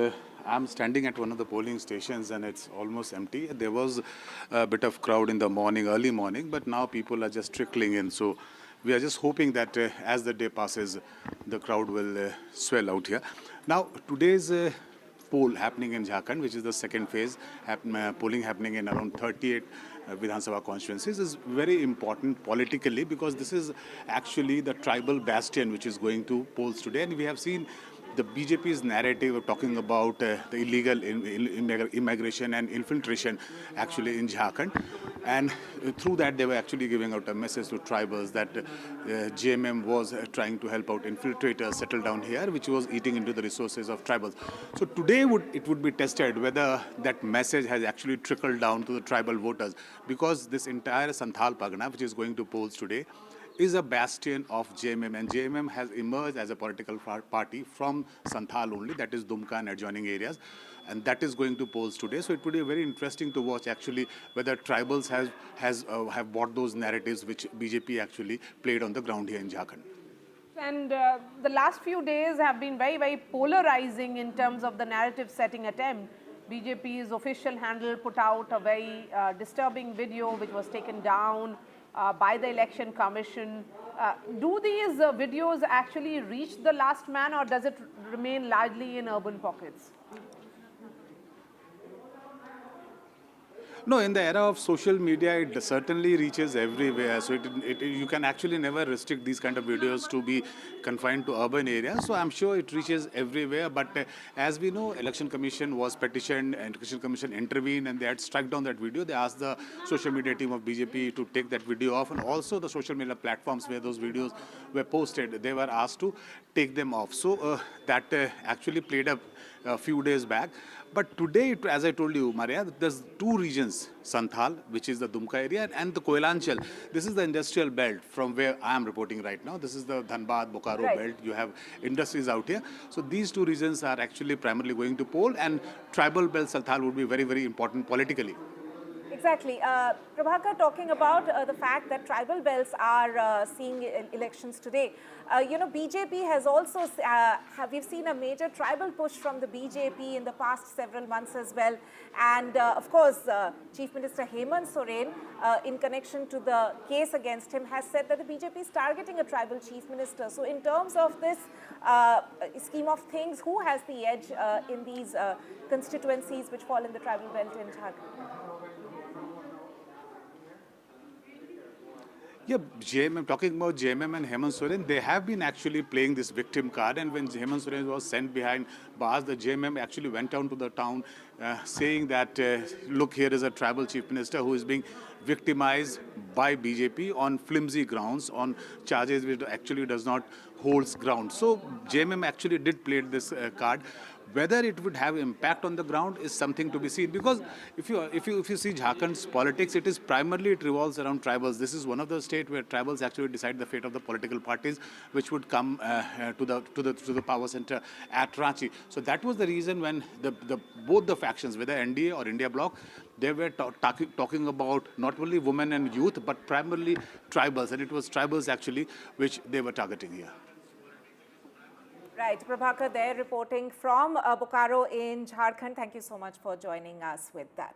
I'm standing at one of the polling stations and it's almost empty. There was a bit of crowd in the morning, early morning, but now people are just trickling in. So we are just hoping that as the day passes, the crowd will swell out here. Now, today's poll happening in Jharkhand, which is the second phase, polling happening in around 38 Vidhan Sabha constituencies, is very important politically because this is actually the tribal bastion which is going to polls today. And we have seen the BJP's narrative of talking about the illegal immigration and infiltration actually in Jharkhand. And through that, they were actually giving out a message to tribals that JMM was trying to help out infiltrators settle down here, which was eating into the resources of tribals. So today it would be tested whether that message has actually trickled down to the tribal voters, because this entire Santhal Pargana, which is going to polls today, is a bastion of JMM, and JMM has emerged as a political party from Santhal only, that is Dumka and adjoining areas, and that is going to polls today. So it would be very interesting to watch actually whether tribals have bought those narratives which BJP actually played on the ground here in Jharkhand. And the last few days have been very, very polarizing in terms of the narrative setting attempt. BJP's official handle put out a very disturbing video which was taken down by the Election Commission. Do these videos actually reach the last man, or does it remain largely in urban pockets? No, in the era of social media, it certainly reaches everywhere. So you can actually never restrict these kind of videos to be confined to urban areas. So I'm sure it reaches everywhere. But as we know, Election Commission was petitioned, and Election Commission intervened, and they had struck down that video. They asked the social media team of BJP to take that video off, and also the social media platforms where those videos were posted, they were asked to take them off. So that actually played up a few days back. But today, as I told you, Maria, there's two regions, Santhal, which is the Dumka area, and the Koilanchal. This is the industrial belt from where I am reporting right now. This is the Dhanbad, Bokaro belt. You have industries out here. So these two regions are actually primarily going to poll, and tribal belt Santhal would be very, very important politically. Exactly. Prabhakar, talking about the fact that tribal belts are seeing elections today. BJP has also, we've seen a major tribal push from the BJP in the past several months as well. And of course, Chief Minister Hemant Soren, in connection to the case against him, has said that the BJP is targeting a tribal chief minister. So in terms of this scheme of things, who has the edge in these constituencies which fall in the tribal belt in Jharkhand? Yeah, talking about JMM and Hemant Soren, they have been actually playing this victim card. And when Hemant Soren was sent behind bars, the JMM actually went down to the town saying that, look, here is a tribal chief minister who is being victimized by BJP on flimsy grounds, on charges which actually does not hold ground. So JMM actually did play this card. Whether it would have impact on the ground is something to be seen, because if you see Jharkhand's politics, it revolves around tribals. This is one of the states where tribals actually decide the fate of the political parties which would come to the power center at Ranchi. So that was the reason when both the factions, whether NDA or India Bloc, they were talking about not only women and youth but primarily tribals, and it was tribals actually which they were targeting here. Right, Prabhakar there reporting from Bokaro in Jharkhand. Thank you so much for joining us with that.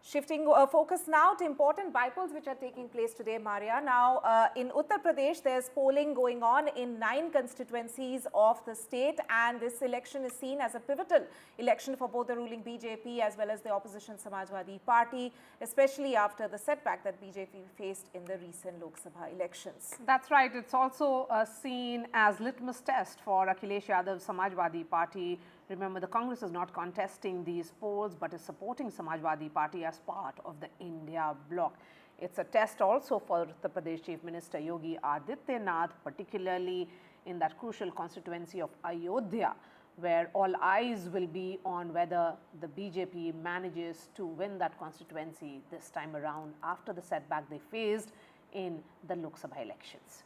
Shifting focus now to important bypolls which are taking place today, Maria. Now, in Uttar Pradesh, there's polling going on in 9 constituencies of the state, and this election is seen as a pivotal election for both the ruling BJP as well as the opposition Samajwadi Party, especially after the setback that BJP faced in the recent Lok Sabha elections. That's right. It's also seen as litmus test for Akhilesh Yadav's Samajwadi Party. Remember, the Congress is not contesting these polls but is supporting Samajwadi Party as part of the India bloc. It's a test also for the Pradesh Chief Minister Yogi Adityanath, particularly in that crucial constituency of Ayodhya, where all eyes will be on whether the BJP manages to win that constituency this time around after the setback they faced in the Lok Sabha elections.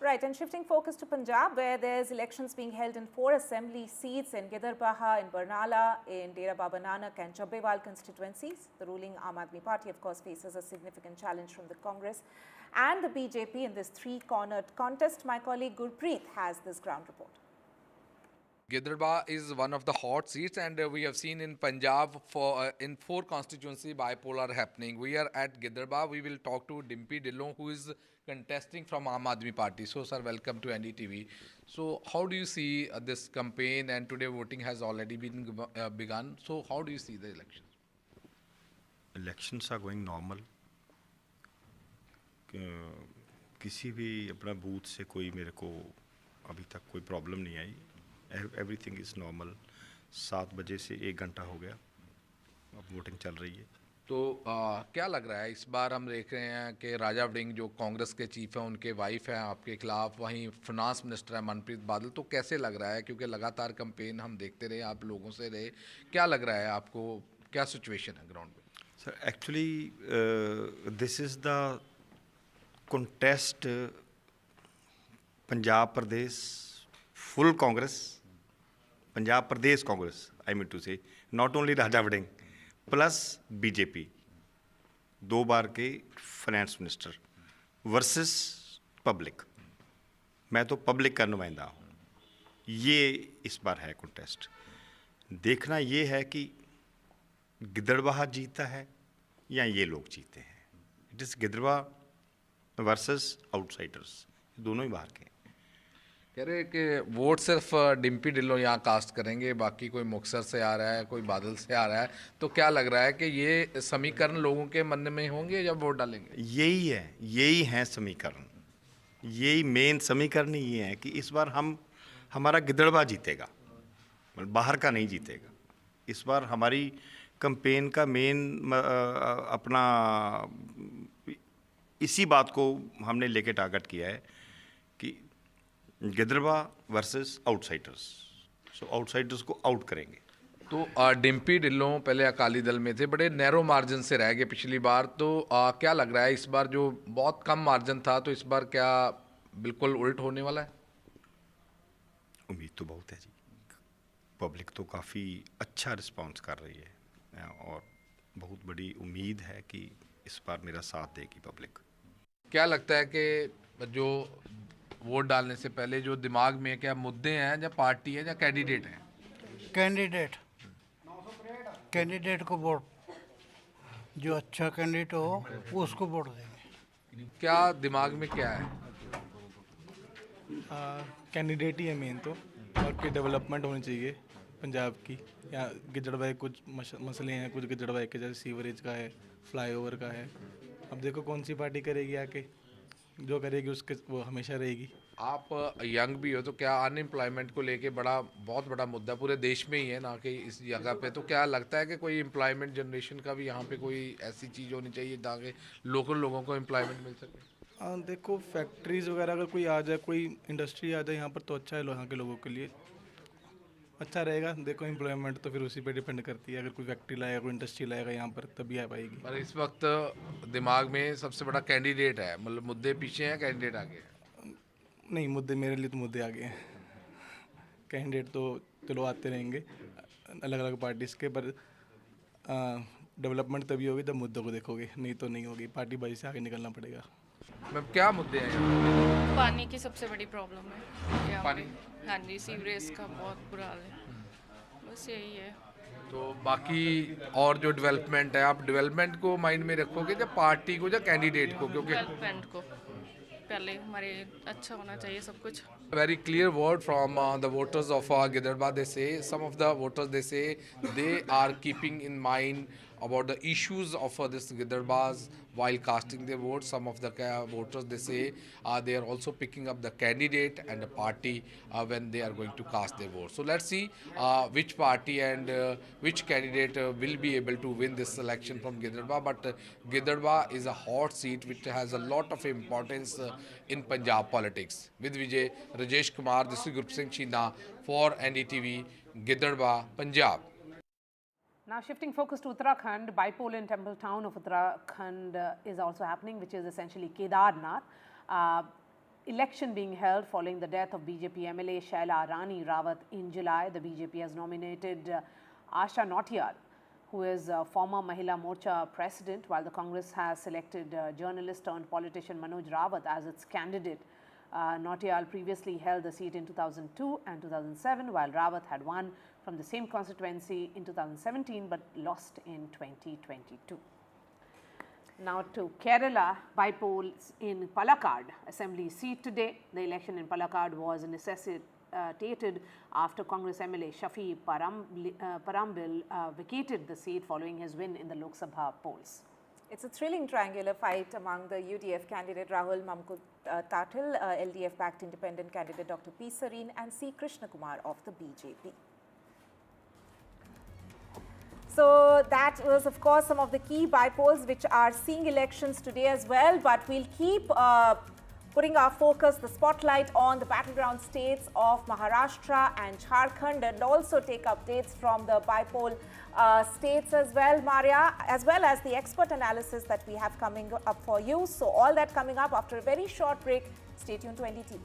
Right, and shifting focus to Punjab, where there's elections being held in 4 assembly seats in Gidarbaha, in Barnala, in Dera Baba Nanak and Chabbewal constituencies. The ruling Aam Aadmi Party, of course, faces a significant challenge from the Congress and the BJP in this 3-cornered contest. My colleague Gurpreet has this ground report. Giderba is one of the hot seats, and we have seen in Punjab for in 4 constituency bipolar happening. We are at Giderba. We will talk to Dimpy Dillon, who is contesting from Aam Aadmi Party. So, sir, welcome to NDTV. So, how do you see this campaign? And today voting has already been begun. So, how do you see the election? Elections are going normal. किसी भी अपना booth से कोई मेरे को अभी तक कोई प्रॉब्लम नहीं आई. Everything is normal. 7 बजे से 1 घंटा हो गया, अब वोटिंग चल रही है. तो क्या लग रहा है इस बार? हम देख रहे हैं कि राजा वड़िंग जो कांग्रेस के चीफ हैं, उनके वाइफ हैं आपके खिलाफ, वहीं फाइनेंस मिनिस्टर है मनप्रीत बादल. तो कैसे लग रहा है, क्योंकि लगातार कैंपेन हम देखते रहे, आप लोगों से रहे, क्या लग रहा है आपको, क्या सिचुएशन है ग्राउंड में? Sir actually this is the contest Punjab Pradesh full Congress, Punjab Pradesh Congress, I mean to say, not only Raja Vड़िंग plus BJP, 2 बार के फाइनेंस मिनिस्टर वर्सेस पब्लिक. मैं तो पब्लिक का नुमाइंदा हूँ. ये इस बार है कॉन्टेस्ट. देखना ये है कि गिदड़बाहा जीता है या ये लोग जीते हैं. It is Gidderbaha versus outsiders, दोनों ही बाहर के. कह रहे कि वोट सिर्फ डिम्पी डिल्लो यहाँ कास्ट करेंगे, बाकी कोई मुक्तसर से आ रहा है, कोई बादल से आ रहा है. तो क्या लग रहा है कि ये समीकरण लोगों के मन में होंगे जब वोट डालेंगे? यही है, यही है समीकरण. यही मेन समीकरण ये है कि इस बार हमारा गिदड़बा जीतेगा, बाहर का नहीं जीतेगा. इस बार हमारी कैंपेन का मेन अपना इसी बात को हमने लेके टारगेट किया है कि गिदड़बा वर्सेस आउटसाइडर्स. सो आउटसाइडर्स को आउट करेंगे. तो डिम्पी डिल्लो पहले अकाली दल में थे, बड़े नैरो मार्जिन से रह गए पिछली बार. तो क्या लग रहा है इस बार जो बहुत कम मार्जिन था, तो इस बार क्या बिल्कुल उल्ट होने वाला है? उम्मीद तो बहुत है जी. पब्लिक तो काफ़ी अच्छा रिस्पांस कर रही है और बहुत बड़ी उम्मीद है कि इस बार मेरा साथ देगी पब्लिक. क्या लगता है कि जो वोट डालने से पहले जो दिमाग में क्या मुद्दे हैं, या पार्टी है या कैंडिडेट है? कैंडिडेट को वोट, जो अच्छा कैंडिडेट हो वो उसको वोट देंगे. क्या दिमाग में क्या है? कैंडिडेट ही है मेन तो, और की डेवलपमेंट होनी चाहिए पंजाब की. या गिदड़बाहा कुछ मसले हैं, कुछ गिदड़बाहा के जैसे सीवरेज का है, फ्लाईओवर का है. अब देखो कौन सी पार्टी करेगी आके, जो करेगी उसके वो हमेशा रहेगी. आप यंग भी हो, तो क्या अनएम्प्लॉयमेंट को लेके बहुत बड़ा मुद्दा पूरे देश में ही है, ना कि इस जगह पे? तो क्या लगता है कि कोई एम्प्लॉयमेंट जनरेशन का भी यहाँ पे कोई ऐसी चीज़ होनी चाहिए ताकि लोकल लोगों को एम्प्लॉयमेंट मिल सके? देखो फैक्ट्रीज वगैरह अगर कोई आ जाए, कोई इंडस्ट्री आ जाए यहाँ पर, तो अच्छा है यहाँ के लोगों के लिए, अच्छा रहेगा. देखो एम्प्लॉयमेंट तो फिर उसी पे डिपेंड करती है. अगर कोई फैक्ट्री लाएगा, कोई इंडस्ट्री लाएगा यहाँ पर, तभी आ पाएगी. पर इस वक्त दिमाग में सबसे बड़ा कैंडिडेट है, मतलब मुद्दे पीछे हैं, कैंडिडेट आगे है? नहीं, मुद्दे मेरे लिए तो मुद्दे आगे हैं. कैंडिडेट तो चलो आते रहेंगे अलग अलग पार्टीज़ के, पर डेवलपमेंट तभी होगी जब मुद्दों को देखोगे, नहीं तो नहीं होगी. पार्टी बाई से आगे निकलना पड़ेगा. मैम क्या मुद्दे हैं? पानी की सबसे बड़ी प्रॉब्लम है. पानी? हाँ जी, सीवरेज का बहुत बुरा हाल है. बस यही है. तो बाकी और जो डेवलपमेंट है, आप डेवलपमेंट को माइंड में रखोगे या पार्टी को या कैंडिडेट को? क्योंकि डेवलपमेंट को पहले हमारे अच्छा होना चाहिए सब कुछ. Very clear word from the voters of Giderba. They say, some of the voters, they say they are keeping in mind about the issues of this Giderbas while casting their vote. Some of the voters, they say they are also picking up the candidate and the party when they are going to cast their vote. So let's see which party and which candidate will be able to win this election from Giderba. But Giderba is a hot seat which has a lot of importance in Punjab politics. With Vijay, Rajesh Kumar, this is Group Singh China for NDTV, Giderba, Punjab. Now shifting focus to Uttarakhand, Bypolls in temple town of Uttarakhand is also happening, which is essentially Kedarnath. Election being held following the death of BJP MLA Shaila Rani Rawat in July. The BJP has nominated Asha Nautiyal, who is former Mahila Morcha president, while the Congress has selected journalist turned politician Manoj Rawat as its candidate. Nautiyal previously held the seat in 2002 and 2007, while Rawat had won from the same constituency in 2017 but lost in 2022. Now to Kerala, Bypolls in Palakkad assembly seat today. The election in Palakkad was necessitated after Congress MLA Shafi Parambil vacated the seat following his win in the Lok Sabha polls. It's a thrilling triangular fight among the UDF candidate Rahul Mamkut Tatil, LDF-backed independent candidate Dr. P. Sareen and C. Krishnakumar of the BJP. So that was, of course, some of the key bypolls which are seeing elections today as well. But we'll keep putting our focus, the spotlight on the battleground states of Maharashtra and Jharkhand, and also take updates from the bypoll states as well, Maria, as well as the expert analysis that we have coming up for you. So all that coming up after a very short break. Stay tuned to NDTV.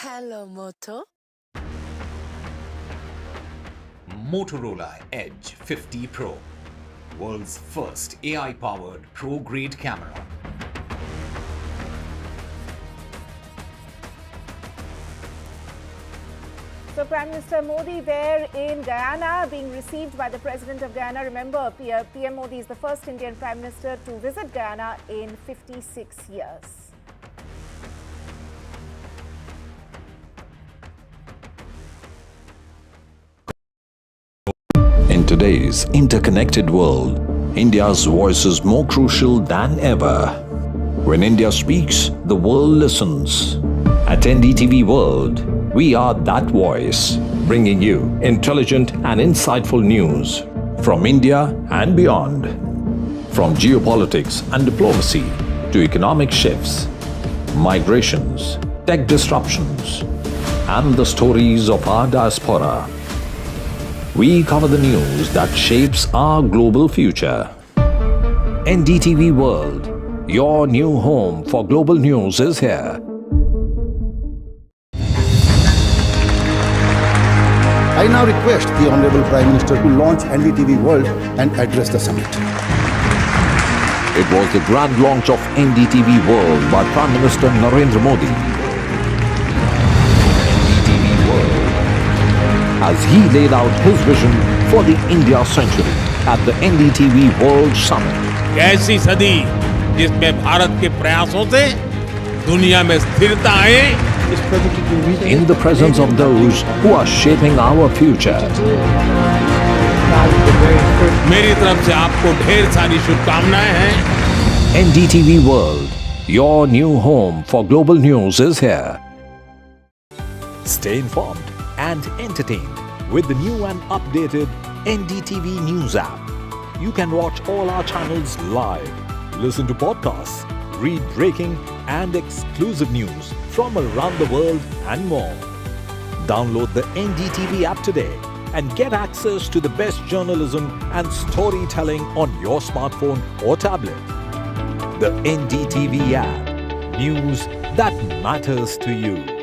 Hello, Moto. Motorola Edge 50 Pro, world's first AI-powered pro-grade camera. So Prime Minister Modi there in Guyana being received by the President of Guyana. Remember, PM Modi is the first Indian Prime Minister to visit Guyana in 56 years. In today's interconnected world, India's voice is more crucial than ever. When India speaks, the world listens. At NDTV World, we are that voice, bringing you intelligent and insightful news from India and beyond. From geopolitics and diplomacy to economic shifts, migrations, tech disruptions, and the stories of our diaspora. We cover the news that shapes our global future. NDTV World, your new home for global news is here. I now request the Honorable Prime Minister to launch NDTV World and address the summit. It was the grand launch of NDTV World by Prime Minister Narendra Modi. NDTV World, as he laid out his vision for the India century at the NDTV World Summit. ऐसी सदी जिसमें भारत के प्रयासों से दुनिया में स्थिरता आए. In the presence of those who are shaping our future. मेरी तरफ से आपको ढेर सारी शुभकामनाएं हैं. NDTV World, your new home for global news is here. Stay informed and entertained with the new and updated NDTV News app. You can watch all our channels live, listen to podcasts, read breaking and exclusive news from around the world and more. Download the NDTV app today and get access to the best journalism and storytelling on your smartphone or tablet. The NDTV app, news that matters to you.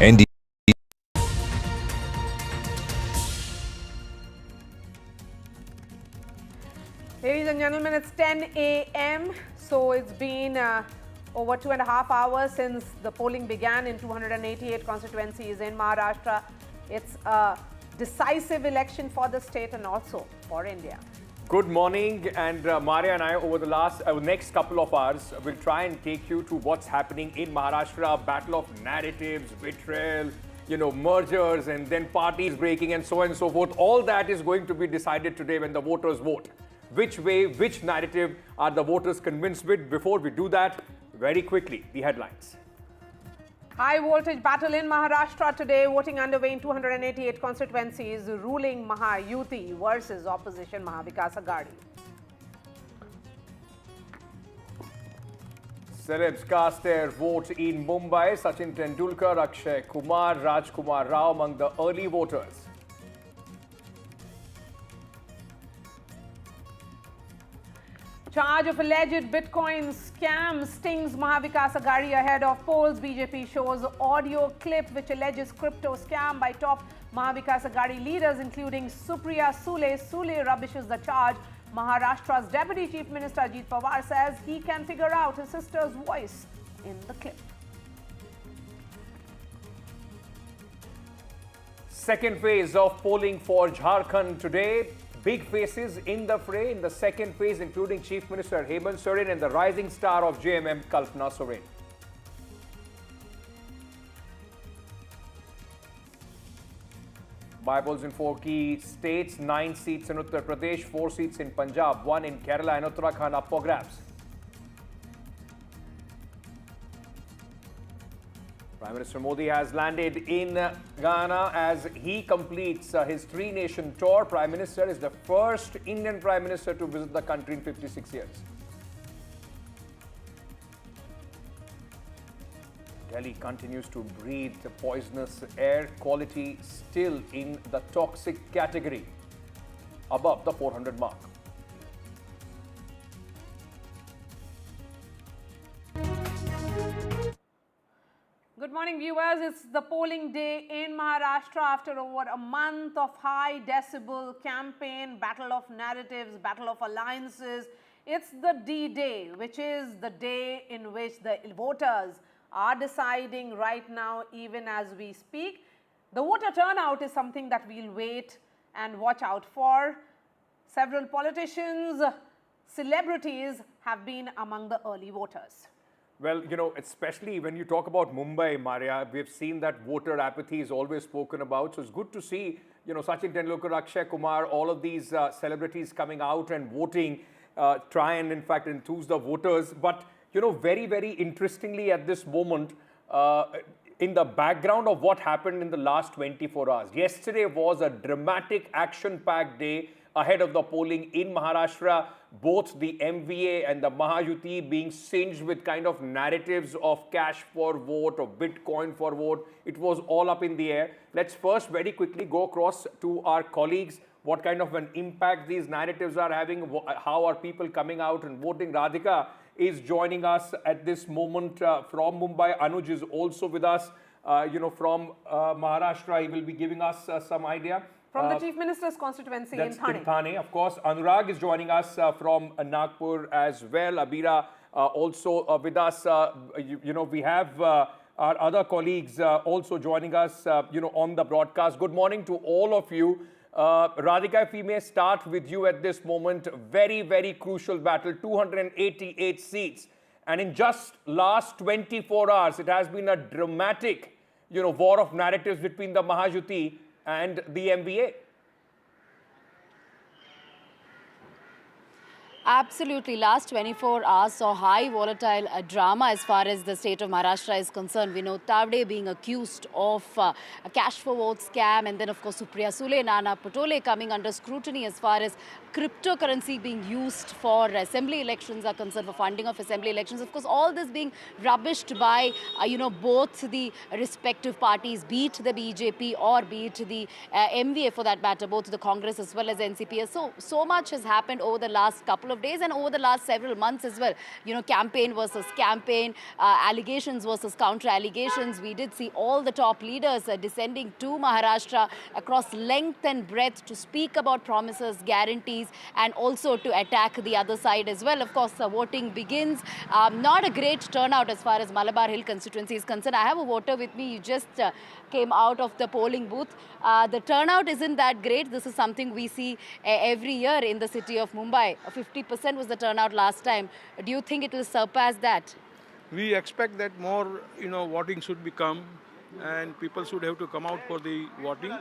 ND Ladies and gentlemen, it's 10 a.m. So it's been over 2.5 hours since the polling began in 288 constituencies in Maharashtra. It's a decisive election for the state and also for India. Good morning, and Maria and I over the next couple of hours will try and take you to what's happening in Maharashtra, a battle of narratives, betrayal, mergers and then parties breaking and so on and so forth. All that is going to be decided today when the voters vote. Which way, which narrative are the voters convinced with? Before we do that, very quickly, the headlines. High voltage battle in Maharashtra today. Voting underway in 288 constituencies. Ruling Mahayuti versus opposition Mahavikas Aghadi. Celebs cast their vote in Mumbai. Sachin Tendulkar, Akshay Kumar, Rajkumar Rao among the early voters. Charge of alleged Bitcoin scam stings Mahavikas Aghadi ahead of polls. BJP shows audio clip which alleges crypto scam by top Mahavikas Aghadi leaders including Supriya Sule. Sule rubbishes the charge. Maharashtra's Deputy Chief Minister Ajit Pawar says he can figure out his sister's voice in the clip. Second phase of polling for Jharkhand today. Big faces in the fray in the second phase, including Chief Minister Hemant Soren and the rising star of JMM, Kalpana Soren. Bypolls in 4 key states, 9 seats in Uttar Pradesh, 4 seats in Punjab, 1 in Kerala and Uttarakhand up for grabs. Prime Minister Modi has landed in Ghana as he completes his 3-nation tour. Prime Minister is the first Indian Prime Minister to visit the country in 56 years. Delhi continues to breathe the poisonous air, quality still in the toxic category, above the 400 mark. Good morning, viewers. It's the polling day in Maharashtra after over a month of high decibel campaign, battle of narratives, battle of alliances. It's the D-Day, which is the day in which the voters are deciding right now, even as we speak. The voter turnout is something that we'll wait and watch out for. Several politicians, celebrities have been among the early voters. Well, especially when you talk about Mumbai, Maria, we've seen that voter apathy is always spoken about. So it's good to see, Sachin Tendulkar, Akshay Kumar, all of these celebrities coming out and voting, try and, in fact, enthuse the voters. But, very, very interestingly at this moment, in the background of what happened in the last 24 hours, yesterday was a dramatic, action-packed day ahead of the polling in Maharashtra, both the MVA and the Mahayuti being singed with kind of narratives of cash for vote or Bitcoin for vote. It was all up in the air. Let's first very quickly go across to our colleagues, what kind of an impact these narratives are having, how are people coming out and voting. Radhika is joining us at this moment from Mumbai. Anuj is also with us, from Maharashtra. He will be giving us some idea. From the Chief Minister's constituency in Thane. In Thane, of course. Anurag is joining us from Nagpur as well. Abira also with us. We have our other colleagues also joining us, on the broadcast. Good morning to all of you. Radhika, if we may start with you at this moment. Very, very crucial battle, 288 seats. And in just last 24 hours, it has been a dramatic, war of narratives between the Mahayuti and the MVA. Absolutely. Last 24 hours saw high volatile drama as far as the state of Maharashtra is concerned. We know Tavde being accused of a cash for vote scam, and then of course Supriya Sule, Nana Patole coming under scrutiny as far as cryptocurrency being used for assembly elections are concerned, for funding of assembly elections. Of course, all this being rubbished by, both the respective parties, be it the BJP or be it the MVA for that matter, both the Congress as well as NCP. So much has happened over the last couple of days and over the last several months as well. Campaign versus campaign, allegations versus counter allegations. We did see all the top leaders descending to Maharashtra across length and breadth to speak about promises, guarantees, and also to attack the other side as well. Of course, voting begins. Not a great turnout as far as Malabar Hill constituency is concerned. I have a voter with me. You just came out of the polling booth. The turnout isn't that great. This is something we see every year in the city of Mumbai. 50% was the turnout last time. Do you think it will surpass that? We expect that more, voting should become and people should have to come out for the voting.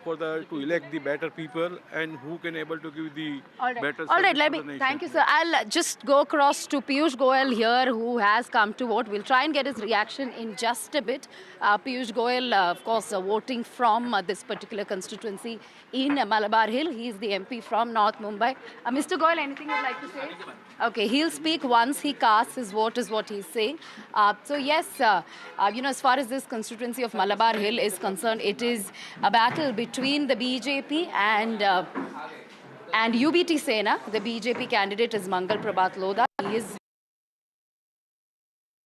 For to elect the better people and who can able to give the better. All right, service to the nation. thank you, sir. I'll just go across to Piyush Goyal here, who has come to vote. We'll try and get his reaction in just a bit. Piyush Goyal, of course, voting from this particular constituency in Malabar Hill. He's the MP from North Mumbai. Mr. Goyal, anything you'd like to say? Okay, he'll speak once he casts his vote, is what he's saying. So yes, as far as this constituency of Malabar Hill is concerned, it is a battle between the BJP and UBT Sena. The BJP candidate is Mangal Prabhat Lodha. He is.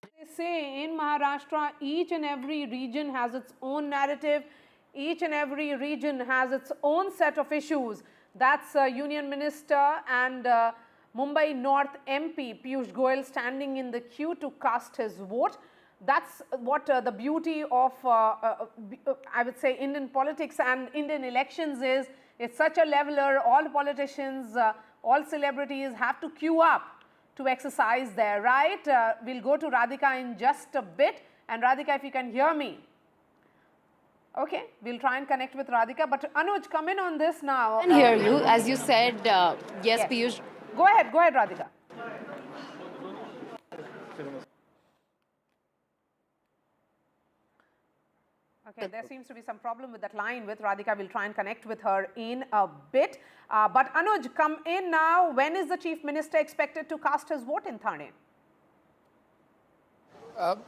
They say in Maharashtra, each and every region has its own narrative. Each and every region has its own set of issues. That's Union Minister and Mumbai North MP Piyush Goyal standing in the queue to cast his vote. That's what the beauty of, I would say, Indian politics and Indian elections is. It's such a leveler. All politicians, all celebrities have to queue up to exercise there, right? We'll go to Radhika in just a bit. And Radhika, if you can hear me. Okay, we'll try and connect with Radhika. But Anuj, come in on this now. I can hear you. As you said, yes, Piyush. Go ahead, Radhika. Okay, there seems to be some problem with that line with Radhika. We'll try and connect with her in a bit. But Anuj, come in now. When is the Chief Minister expected to cast his vote in Thane?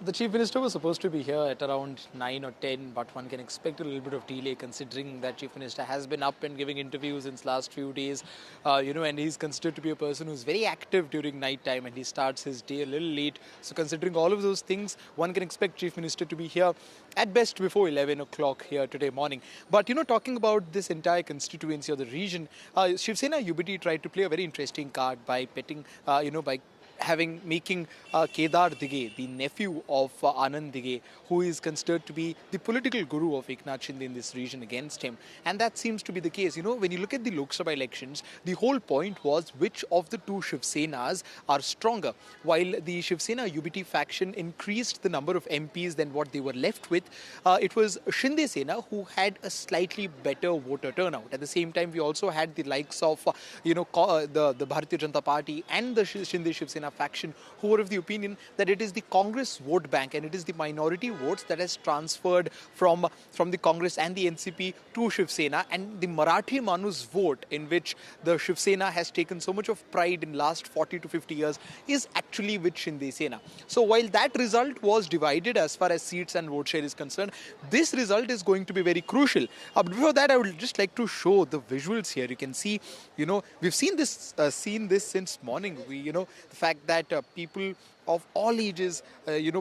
The Chief Minister was supposed to be here at around 9 or 10, but one can expect a little bit of delay considering that Chief Minister has been up and giving interviews in the last few days, and he's considered to be a person who's very active during night time and he starts his day a little late. So considering all of those things, one can expect Chief Minister to be here at best before 11 o'clock here today morning. But, talking about this entire constituency or the region, Shiv Sena UBT tried to play a very interesting card by betting, making Kedar Dige, the nephew of Anand Dige, who is considered to be the political guru of Eknath Shinde in this region, against him. And that seems to be the case. When you look at the Lok Sabha elections, the whole point was which of the two Shiv Senas are stronger. While the Shiv Sena UBT faction increased the number of MPs than what they were left with, it was Shinde Sena who had a slightly better voter turnout. At the same time, we also had the likes of, the Bharatiya Janata Party and the Shinde Shiv Sena faction who were of the opinion that it is the Congress vote bank and it is the minority votes that has transferred from the Congress and the NCP to Shiv Sena, and the Marathi Manus vote, in which the Shiv Sena has taken so much of pride in last 40 to 50 years, is actually with Shinde Sena. So while that result was divided as far as seats and vote share is concerned, this result is going to be very crucial. But before that, I would just like to show the visuals here. You can see, we've seen this since morning. The fact that people of all ages,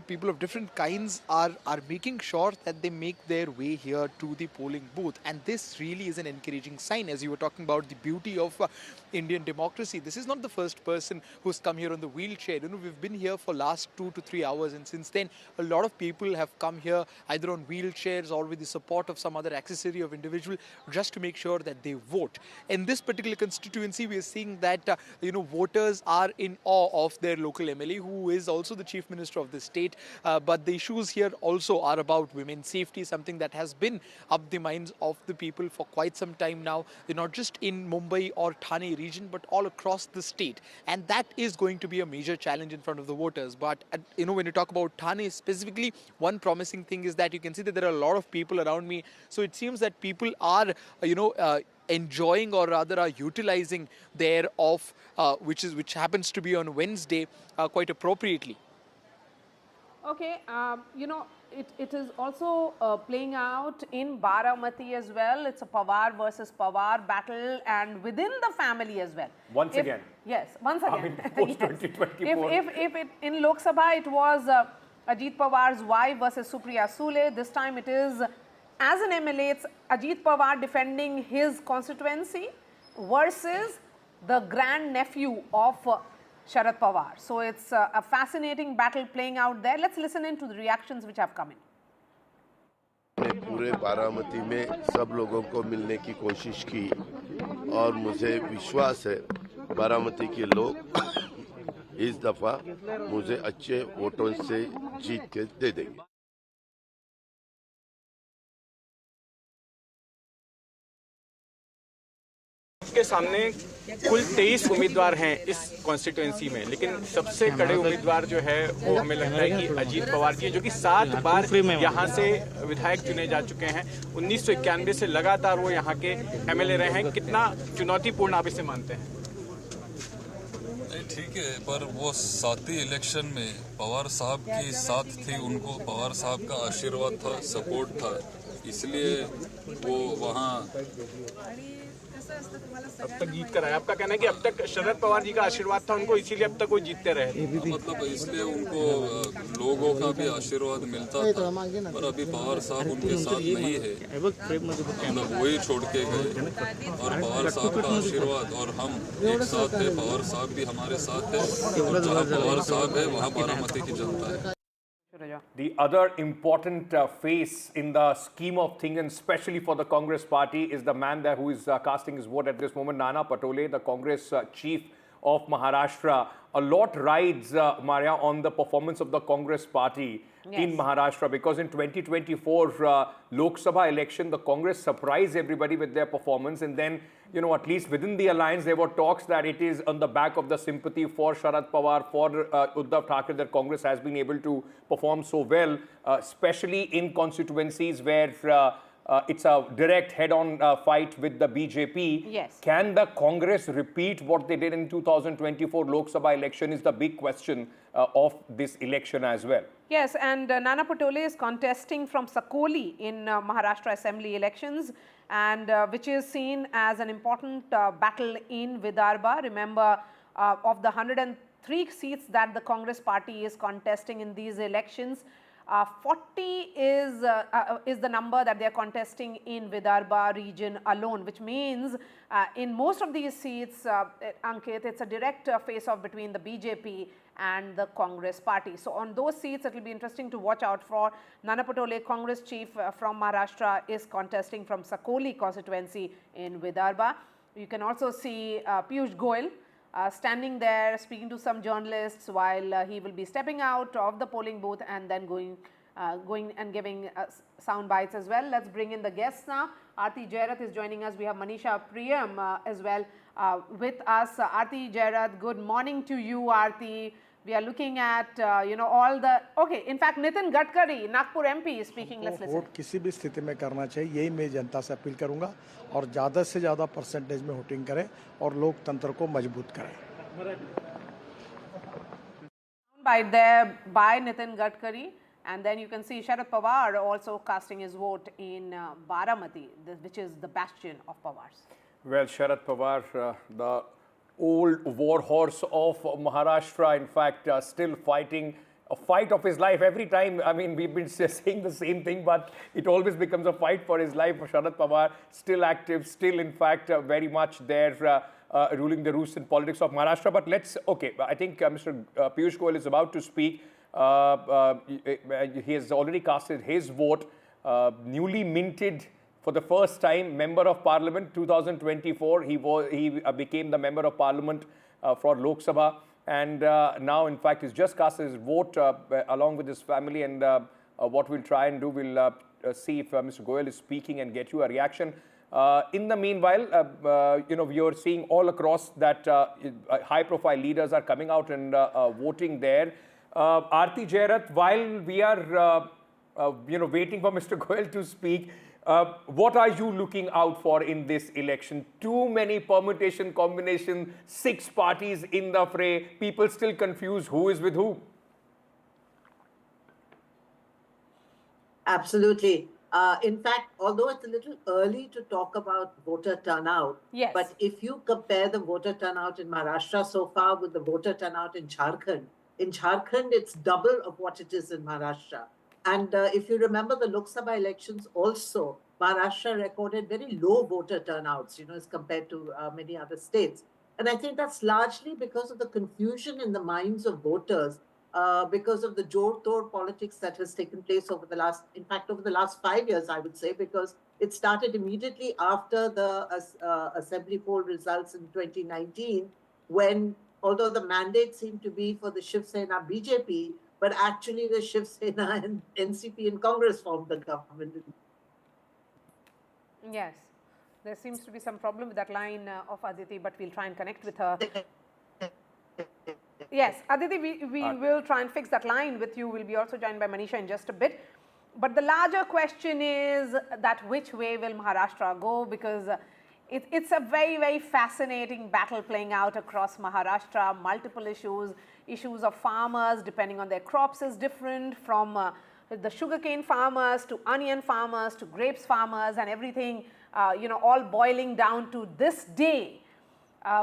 people of different kinds are making sure that they make their way here to the polling booth. And this really is an encouraging sign. As you were talking about the beauty of Indian democracy, this is not the first person who's come here on the wheelchair. We've been here for last 2 to 3 hours, and since then a lot of people have come here either on wheelchairs or with the support of some other accessory of individual, just to make sure that they vote. In this particular constituency, we are seeing that voters are in awe of their local MLA, who is also the Chief Minister of the state. But the issues here also are about women's safety, something that has been up the minds of the people for quite some time now, not just in Mumbai or Thane region, but all across the state. And that is going to be a major challenge in front of the voters. But, when you talk about Thane specifically, one promising thing is that you can see that there are a lot of people around me. So it seems that people are, enjoying, or rather are utilizing their off, which happens to be on Wednesday, quite appropriately. Okay, it is also playing out in Baramati as well. It's a Pawar versus Pawar battle, and within the family as well. Once again. Yes, once again. Post-2024. If in Lok Sabha it was Ajit Pawar's wife versus Supriya Sule, this time it is, as an MLA, it's Ajit Pawar defending his constituency versus the grandnephew of Sharad Pawar. So it's a fascinating battle playing out there. Let's listen in to the reactions which have come in. पूरे बारामती में सब लोगों को मिलने की कोशिश की और मुझे विश्वास है बारामती के लोग इस दफा मुझे अच्छे वोटों से जीत के दे देंगे। उनके सामने कुल 23 उम्मीदवार हैं इस कॉन्स्टिट्यूएंसी में, लेकिन सबसे कड़े उम्मीदवार जो है वो हमें लगता है कि अजीत पवार जी, जो कि 7 बार यहाँ से विधायक चुने जा चुके हैं। 1991 से लगातार वो यहाँ के एमएलए रहे हैं। कितना चुनौतीपूर्ण आप इसे मानते हैं? ठीक है, पर वो 7वीं इलेक्शन में पवार साहब की साथ थी, उनको पवार साहब का आशीर्वाद था, सपोर्ट था, इसलिए वो वहाँ अब तक जीत कर आए। आपका कहना है कि अब तक शरद पवार जी का आशीर्वाद था उनको, इसीलिए अब तक वो जीतते रहे? मतलब इसलिए उनको लोगों का भी आशीर्वाद मिलता था, पर अभी पवार साहब उनके साथ नहीं है, मतलब वही छोड़ के गए। और पवार साहब का आशीर्वाद और हम एक साथ है, पवार साहब भी हमारे साथ है, और जहाँ पवार साहब है वहाँ बारामती की जनता है। The other important face in the scheme of things, and especially for the Congress party, is the man there who is casting his vote at this moment, Nana Patole, the Congress chief of Maharashtra. A lot rides, Maria, on the performance of the Congress party in Maharashtra, because in 2024 Lok Sabha election, the Congress surprised everybody with their performance, and then, you know, at least within the alliance, there were talks that it is on the back of the sympathy for Sharad Pawar, for Uddhav Thackeray, that Congress has been able to perform so well, especially in constituencies where it's a direct head-on fight with the BJP. Yes. Can the Congress repeat what they did in 2024 Lok Sabha election is the big question of this election as well. Yes, and Nana Patole is contesting from Sakoli in Maharashtra Assembly elections, and which is seen as an important battle in Vidarbha. Remember, of the 103 seats that the Congress party is contesting in these elections, 40 is the number that they are contesting in Vidarbha region alone, which means in most of these seats, Ankit, it's a direct face-off between the BJP and the Congress party. So on those seats, it will be interesting to watch out for. Nana Patole, Congress chief from Maharashtra, is contesting from Sakoli constituency in Vidarbha. You can also see Piyush Goyal standing there speaking to some journalists while he will be stepping out of the polling booth and then going and giving sound bites as well. Let's bring in the guests now. Aarti Jairath is joining us. We have Manisha Priyam as well with us. Aarti Jairath, good morning to you, Aarti. We are looking at all the in fact Nitin Gadkari, Nagpur MP, is speaking. Let's listen. Vote किसी भी स्थिति में करना चाहिए, यही मैं जनता से appeal करूंगा, और ज़्यादा से ज़्यादा परसेंटेज में वोटिंग करें और लोकतंत्र को मजबूत करें. By there by Nitin Gadkari, and then you can see Sharad Pawar also casting his vote in Baramati, which is the bastion of Pawar's. Well, Sharad Pawar, the old war horse of Maharashtra, in fact, still fighting a fight of his life every time. I mean, we've been saying the same thing, but it always becomes a fight for his life. Sharad Pawar, still active, still, in fact, very much there, ruling the roost in politics of Maharashtra. But let's, I think Mr. Piyush Goyal is about to speak. He has already casted his vote, newly minted for the first time member of parliament 2024. He became the member of parliament for Lok Sabha, and now in fact he's just cast his vote along with his family, and what we'll try and do, we'll see if Mr. Goyal is speaking and get you a reaction. In the meanwhile, we are seeing all across that high profile leaders are coming out and voting there. Aarti Jairath, while we are waiting for Mr. Goyal to speak, what are you looking out for in this election? Too many permutation, combination, 6 parties in the fray. People still confused who is with who. Absolutely. In fact, although it's a little early to talk about voter turnout, but if you compare the voter turnout in Maharashtra so far with the voter turnout in Jharkhand it's double of what it is in Maharashtra. And if you remember the Lok Sabha elections also, Maharashtra recorded very low voter turnouts, as compared to many other states. And I think that's largely because of the confusion in the minds of voters, because of the jor-tor politics that has taken place over the last 5 years, I would say, because it started immediately after the assembly poll results in 2019, when, although the mandate seemed to be for the Shiv Sena BJP, but actually the Shiv Sena and NCP and Congress formed the government. Yes. There seems to be some problem with that line of Aditi, but we'll try and connect with her. Yes, Aditi, we will try and fix that line with you. We'll be also joined by Manisha in just a bit. But the larger question is that which way will Maharashtra go? Because it's a very, very fascinating battle playing out across Maharashtra. Multiple issues of farmers, depending on their crops, is different, from the sugarcane farmers to onion farmers to grapes farmers, and everything, all boiling down to this day.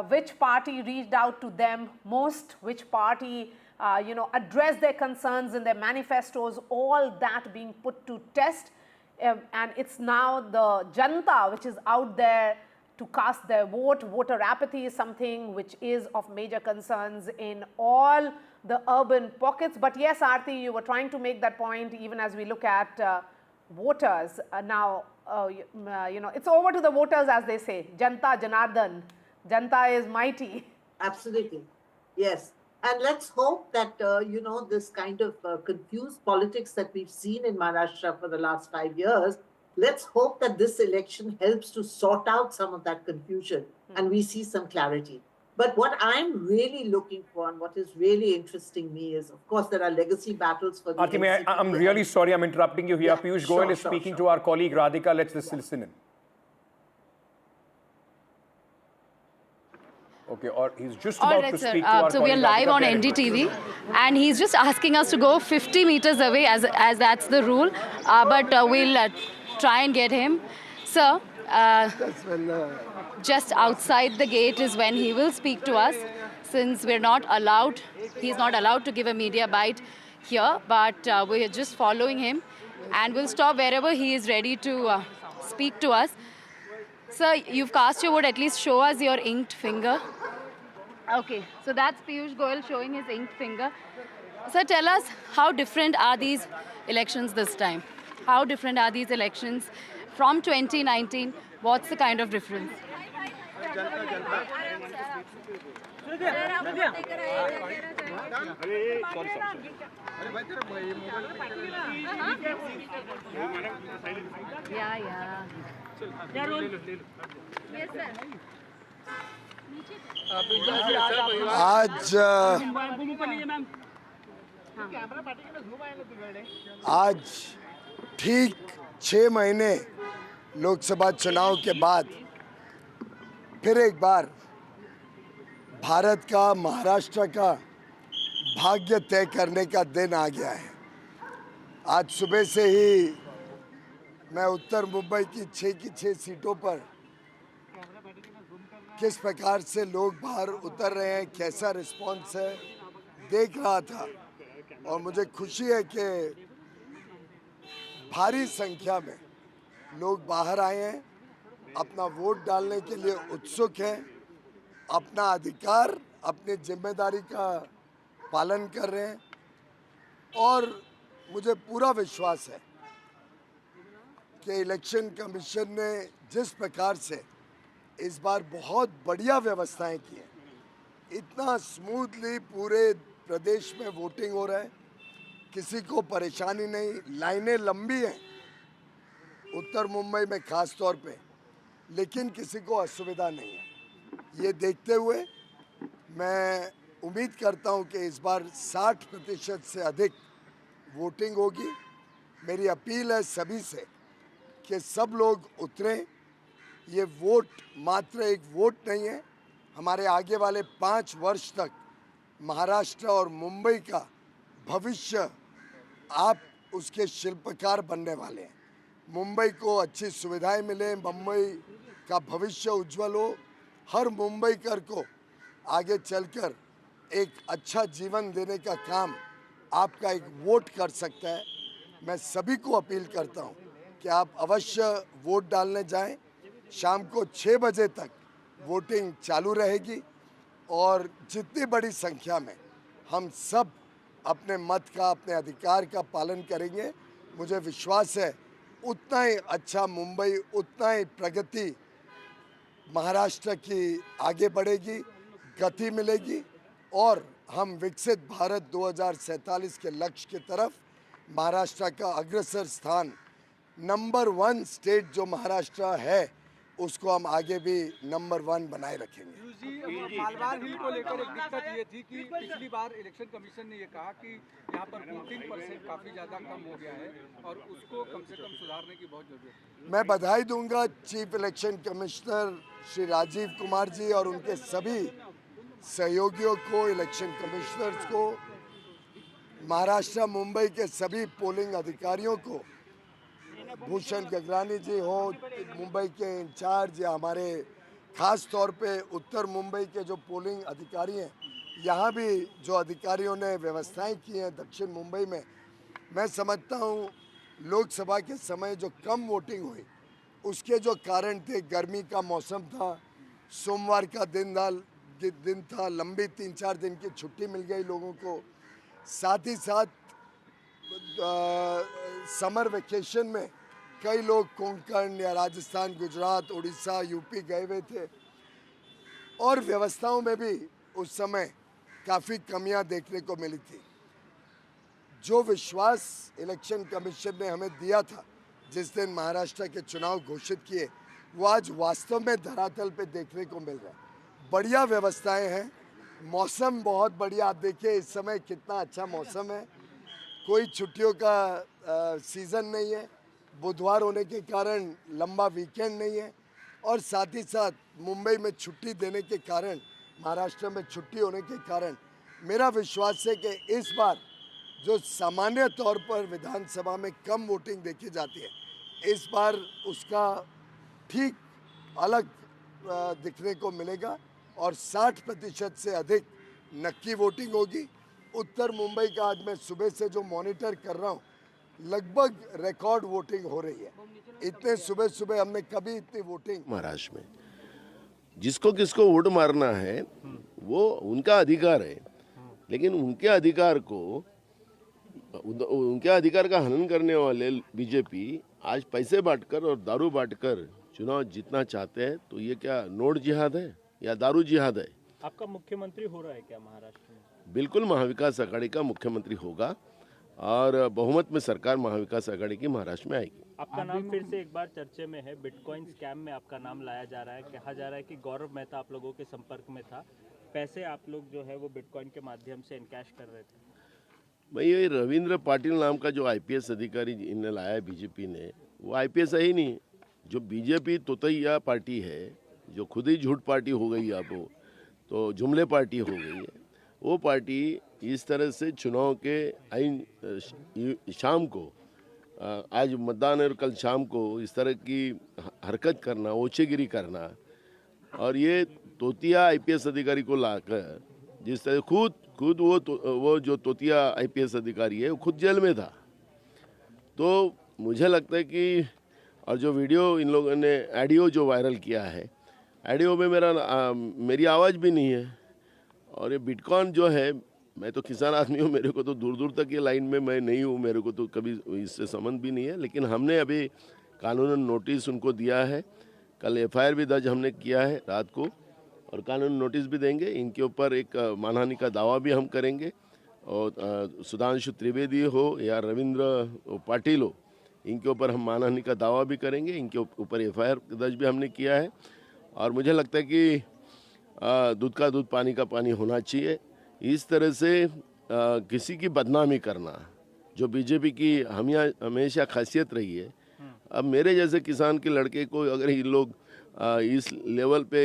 Which party reached out to them most, which party, addressed their concerns in their manifestos, all that being put to test. And it's now the Janta which is out there to cast their vote. Voter apathy is something which is of major concerns in all the urban pockets. But yes, Aarti, you were trying to make that point even as we look at voters. Now, it's over to the voters, as they say. Janta Janardhan. Janta is mighty. Absolutely. Yes. And let's hope that, this kind of confused politics that we've seen in Maharashtra for the last 5 years, let's hope that this election helps to sort out some of that confusion and we see some clarity. But what I'm really looking for and what is really interesting me is, of course, there are legacy battles for the Aarti, I'm really sorry I'm interrupting you here. Yeah, Piyush Goyal is speaking to our colleague Radhika. Let's just listen in. Okay, or he's just about to speak to our so we are live on NDTV, and he's just asking us to go 50 meters away, as that's the rule. But we'll try and get him. Sir, just outside the gate is when he will speak to us, since we're not allowed, he's not allowed to give a media bite here, but we're just following him, and we'll stop wherever he is ready to speak to us. Sir, you've cast your vote. At least show us your inked finger. Okay, so that's Piyush Goyal showing his inked finger. Sir, tell us, how different are these elections this time? How different are these elections from 2019? What's the kind of difference? Yeah. आज ठीक 6 महीने लोकसभा चुनाव के बाद फिर एक बार भारत का, महाराष्ट्र का भाग्य तय करने का दिन आ गया है। आज सुबह से ही मैं उत्तर मुंबई की 6 की 6 सीटों पर किस प्रकार से लोग बाहर उतर रहे हैं, कैसा रिस्पांस है, देख रहा था। और मुझे खुशी है कि भारी संख्या में लोग बाहर आए हैं, अपना वोट डालने के लिए उत्सुक हैं, अपना अधिकार, अपनी जिम्मेदारी का पालन कर रहे हैं। और मुझे पूरा विश्वास है कि इलेक्शन कमीशन ने जिस प्रकार से इस बार बहुत बढ़िया व्यवस्थाएं की हैं, इतना स्मूथली पूरे प्रदेश में वोटिंग हो रहा है, किसी को परेशानी नहीं, लाइनें लंबी हैं उत्तर मुंबई में खास तौर पे, लेकिन किसी को असुविधा नहीं है। ये देखते हुए मैं उम्मीद करता हूं कि इस बार 60% से अधिक वोटिंग होगी। मेरी अपील है सभी से कि सब लोग उतरें। ये वोट मात्र एक वोट नहीं है, हमारे आगे वाले 5 वर्ष तक महाराष्ट्र और मुंबई का भविष्य आप उसके शिल्पकार बनने वाले हैं। मुंबई को अच्छी सुविधाएं मिले, मुंबई का भविष्य उज्जवल हो, हर मुंबईकर को आगे चलकर एक अच्छा जीवन देने का काम आपका एक वोट कर सकता है। मैं सभी को अपील करता हूं कि आप अवश्य वोट डालने जाएं। शाम को 6 बजे तक वोटिंग चालू रहेगी और जितनी बड़ी संख्या में हम सब अपने मत का, अपने अधिकार का पालन करेंगे, मुझे विश्वास है उतना ही अच्छा मुंबई, उतना ही प्रगति महाराष्ट्र की आगे बढ़ेगी, गति मिलेगी और हम विकसित भारत 2047 के लक्ष्य की तरफ महाराष्ट्र का अग्रसर स्थान, नंबर 1 स्टेट जो महाराष्ट्र है, उसको हम आगे भी नंबर 1 बनाए रखेंगे। मालवार हिल को लेकर एक दिक्कत ये थी कि पिछली बार इलेक्शन कमीशन ने ये कहा कि यहाँ पर वोटिंग % काफी ज्यादा कम हो गया है और उसको कम से कम सुधारने की बहुत जरूरत है। मैं बधाई दूंगा chief election commissioner Shri Rajiv Kumar ji और उनके सभी सहयोगियों को, इलेक्शन कमिश्नर्स को, महाराष्ट्र मुंबई के सभी पोलिंग अधिकारियों को, भूषण गगरानी जी हो मुंबई के इंचार्ज या हमारे खास तौर पे उत्तर मुंबई के जो पोलिंग अधिकारी हैं, यहाँ भी जो अधिकारियों ने व्यवस्थाएं की हैं दक्षिण मुंबई में, मैं समझता हूँ लोकसभा के समय जो कम वोटिंग हुई उसके जो कारण थे, गर्मी का मौसम था, सोमवार का दिन था, लंबी 3-4 दिन की छुट्टी मिल गई लोगों को, साथ ही साथ समर वेकेशन में कई लोग कोंकण या राजस्थान, गुजरात, उड़ीसा, यूपी गए हुए थे और व्यवस्थाओं में भी उस समय काफ़ी कमियां देखने को मिली थी। जो विश्वास इलेक्शन कमीशन ने हमें दिया था जिस दिन महाराष्ट्र के चुनाव घोषित किए, वो आज वास्तव में धरातल पे देखने को मिल रहा है। बढ़िया व्यवस्थाएं हैं, मौसम बहुत बढ़िया, आप देखिए इस समय कितना अच्छा मौसम है, कोई छुट्टियों का सीज़न नहीं है, बुधवार होने के कारण लंबा वीकेंड नहीं है और साथ ही साथ मुंबई में छुट्टी देने के कारण, महाराष्ट्र में छुट्टी होने के कारण मेरा विश्वास है कि इस बार जो सामान्य तौर पर विधानसभा में कम वोटिंग देखी जाती है, इस बार उसका ठीक अलग दिखने को मिलेगा और 60% से अधिक नक्की वोटिंग होगी। उत्तर मुंबई का आज मैं सुबह से जो मॉनिटर कर रहा हूँ, लगभग रिकॉर्ड वोटिंग हो रही है। इतने सुबह सुबह हमने कभी इतनी वोटिंग महाराष्ट्र में जिसको किसको वोट मारना है वो उनका अधिकार है, लेकिन उनके अधिकार का हनन करने वाले बीजेपी आज पैसे बांटकर और दारू बांटकर चुनाव जीतना चाहते हैं। तो ये क्या नोट जिहाद है या दारू जिहाद है? आपका मुख्यमंत्री हो रहा है क्या महाराष्ट्र में? बिल्कुल महाविकास आघाड़ी का मुख्यमंत्री होगा और बहुमत में सरकार महाविकास आघाड़ी की महाराष्ट्र में आएगी। आपका नाम फिर से एक बार चर्चे में है, बिटकॉइन स्कैम में आपका नाम लाया जा रहा है। कहा जा रहा है कि गौरव मेहता आप लोगों के संपर्क में था, पैसे आप लोग जो है वो बिटकॉइन के माध्यम से इनकैश कर रहे थे। भाई ये रविंद्र पाटिल नाम का जो आईपीएस अधिकारी इन्हें लाया है बीजेपी ने, वो आईपीएस है ही नहीं। जो बीजेपी तोतैया पार्टी है, जो खुद ही झूठ पार्टी हो गई अब, वो तो जुमले पार्टी हो गई है, वो पार्टी इस तरह से चुनाव के शाम को, आज मतदान और कल शाम को इस तरह की हरकत करना, ओछेगिरी करना और ये तोतिया आईपीएस अधिकारी को लाकर जिस तरह खुद वो जो तोतिया आईपीएस अधिकारी है वो खुद जेल में था। तो मुझे लगता है कि और जो वीडियो इन लोगों ने ऑडियो जो वायरल किया है, ऑडियो में मेरी आवाज़ भी नहीं है और ये बिटकॉइन जो है, मैं तो किसान आदमी हूँ, मेरे को तो दूर दूर तक ये लाइन में मैं नहीं हूँ, मेरे को तो कभी इससे संबंध भी नहीं है। लेकिन हमने अभी कानूनन नोटिस उनको दिया है, कल एफआईआर भी दर्ज हमने किया है रात को और कानून नोटिस भी देंगे। इनके ऊपर एक मानहानि का दावा भी हम करेंगे और सुधांशु त्रिवेदी हो या रविंद्र पाटिल हो, इनके ऊपर हम मानहानि का दावा भी करेंगे। इनके ऊपर एफआईआर दर्ज भी हमने किया है और मुझे लगता है कि दूध का दूध पानी का पानी होना चाहिए। इस तरह से किसी की बदनामी करना जो बीजेपी की हमेशा खासियत रही है, अब मेरे जैसे किसान के लड़के को अगर इन लोग इस लेवल पे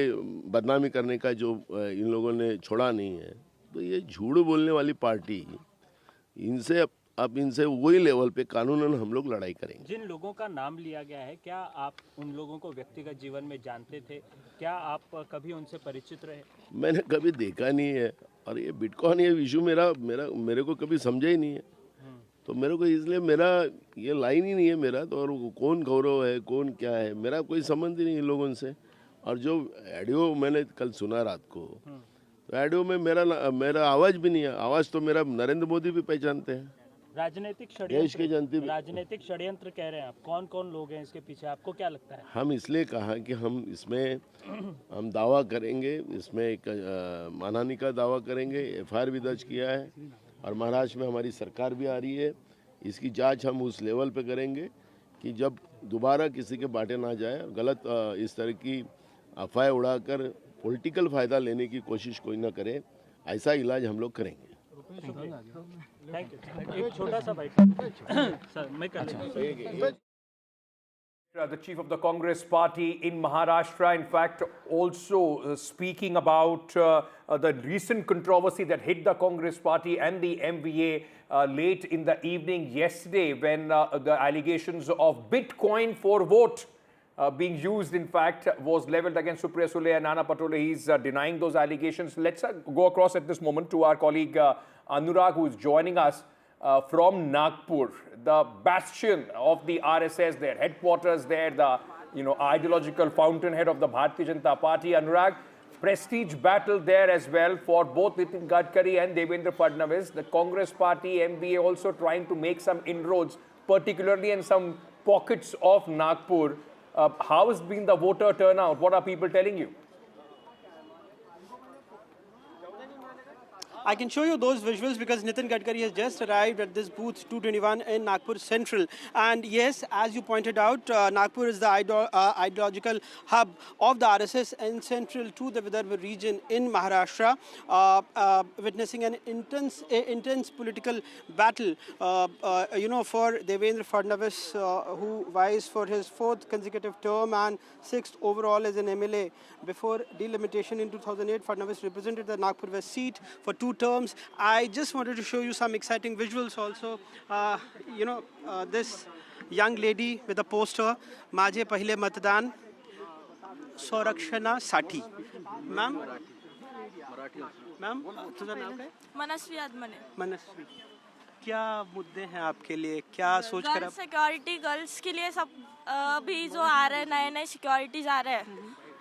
बदनामी करने का जो इन लोगों ने छोड़ा नहीं है, तो ये झूठ बोलने वाली पार्टी, इनसे अब इनसे वही लेवल पे कानूनन हम लोग लड़ाई करेंगे। जिन लोगों का नाम लिया गया है, क्या आप उन लोगों को व्यक्तिगत जीवन में जानते थे? क्या आप कभी उनसे परिचित रहे? मैंने कभी देखा नहीं है और ये बिटकॉइन ये इशू मेरे को कभी समझा ही नहीं है, तो मेरे को इसलिए मेरा ये लाइन ही नहीं है मेरा तो। और कौन गौरव है, कौन क्या है, मेरा कोई संबंध ही नहीं इन लोगों से। और जो ऑडियो मैंने कल सुना रात को, तो ऑडियो में मेरा आवाज़ भी नहीं है। आवाज़ तो मेरा नरेंद्र मोदी भी पहचानते हैं। राजनीतिक षड्यंत्र कह रहे हैं आप, कौन कौन लोग हैं इसके पीछे, आपको क्या लगता है? हम इसलिए कहा कि हम इसमें हम दावा करेंगे, इसमें एक मानहानि का दावा करेंगे, एफआईआर भी दर्ज किया है और महाराष्ट्र में हमारी सरकार भी आ रही है। इसकी जांच हम उस लेवल पे करेंगे कि जब दोबारा किसी के बाटे ना जाए, गलत इस तरह की अफवाहें उड़ाकर पॉलिटिकल फ़ायदा लेने की कोशिश कोई ना करे, ऐसा इलाज हम लोग करेंगे। Thank you. एक छोटा सा बाइट सर मैं कर लेता हूं। The chief of the Congress party in Maharashtra, in fact, also speaking about the recent controversy that hit the Congress party and the MVA late in the evening yesterday when the allegations of Bitcoin for vote being used, in fact, was leveled against Supriya Sule and Nana Patole. He's denying those allegations. Let's go across at this moment to our colleague Anurag, who is joining us from Nagpur, the bastion of the RSS, their headquarters there, the ideological fountainhead of the Bharatiya Janata Party. Anurag, prestige battle there as well for both Nitin Gadkari and Devendra Fadnavis. The Congress party, MBA, also trying to make some inroads, particularly in some pockets of Nagpur. How has been the voter turnout? What are people telling you? I can show you those visuals because Nitin Gadkari has just arrived at this booth 221 in Nagpur Central. And yes, as you pointed out, Nagpur is the ideological hub of the RSS and central to the Vidarbha region in Maharashtra, witnessing an intense political battle, for Devendra Fadnavis, who vies for his 4th consecutive term and 6th overall as an MLA. Before delimitation in 2008, Fadnavis represented the Nagpur West seat for 2 terms. I just wanted to show you some exciting visuals also. This young lady with a poster, Maje Pahle Matdan, Sorakshana Sati. Ma'am? Ma'am, तुझा नाम क्या है? मनस्वी आदमने। मनस्वी, क्या मुद्दे हैं आपके लिए, क्या सोच कर आप? सिक्योरिटी गर्ल्स के लिए सब अभी जो आ रहे हैं नए सिक्योरिटीज आ रहे हैं,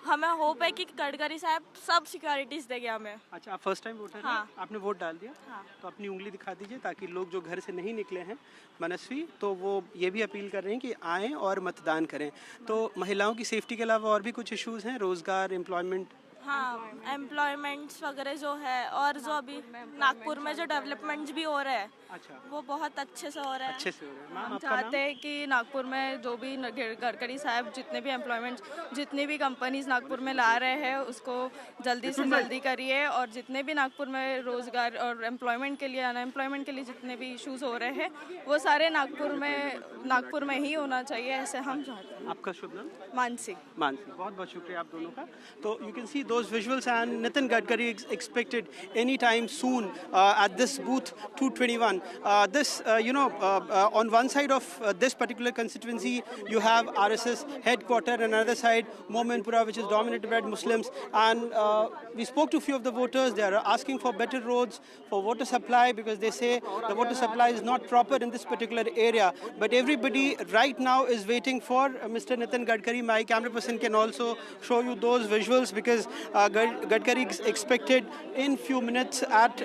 हमें होप है कि गडकरी साहब सब सिक्योरिटीज देंगे हमें। अच्छा, आप फर्स्ट टाइम वोटर हैं? आपने वोट डाल दिया? हाँ। तो अपनी उंगली दिखा दीजिए ताकि लोग जो घर से नहीं निकले हैं मनस्वी, तो वो ये भी अपील कर रहे हैं कि आएँ और मतदान करें। तो महिलाओं की सेफ्टी के अलावा और भी कुछ इश्यूज़ हैं, रोज़गार, एम्प्लॉयमेंट? हाँ, एम्प्लॉयमेंट्स वगैरह जो है और जो अभी नागपुर में जो डेवलपमेंट्स भी हो रहे हैं, अच्छा, वो बहुत अच्छे से हो रहे हैं। अच्छे से हो रहे हैं। हम चाहते हैं कि नागपुर में जो भी गडकरी साहब जितने भी एम्प्लॉयमेंट्स, जितनी भी कंपनीज नागपुर में ला रहे हैं उसको जल्दी से जल्दी करिए, और जितने भी नागपुर में रोजगार और एम्प्लॉयमेंट के लिए, अनएम्प्लॉयमेंट के लिए जितने भी इश्यूज हो रहे हैं वो सारे नागपुर में ही होना चाहिए, ऐसे हम चाहते हैं। आपका शुभ नाम? मानसी। मानसी, बहुत बहुत शुक्रिया आप दोनों का। तो you can see those visuals, and Nitin Gadkari is expected anytime soon at this booth 221. On one side of this particular constituency, you have RSS headquarter, and another side, Mominpura, which is dominated by Muslims. And we spoke to a few of the voters. They are asking for better roads, for water supply, because they say the water supply is not proper in this particular area. But everybody right now is waiting for Mr. Nitin Gadkari. My camera person can also show you those visuals, because Gadkari is expected in few minutes at,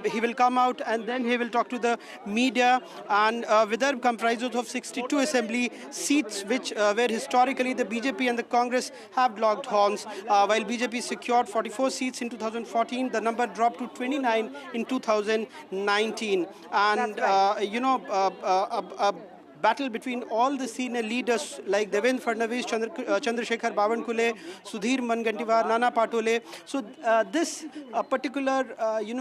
he will come out and then he will talk to the media. And Vidarbha comprises of 62 assembly seats, which where historically the BJP and the Congress have locked horns. While BJP secured 44 seats in 2014, the number dropped to 29 in 2019. And, a battle between all the senior leaders like Devendra Fadnavis, Chandrasekhar Bawankule, Sudhir Mangantiwar, Nana Patole. So this particular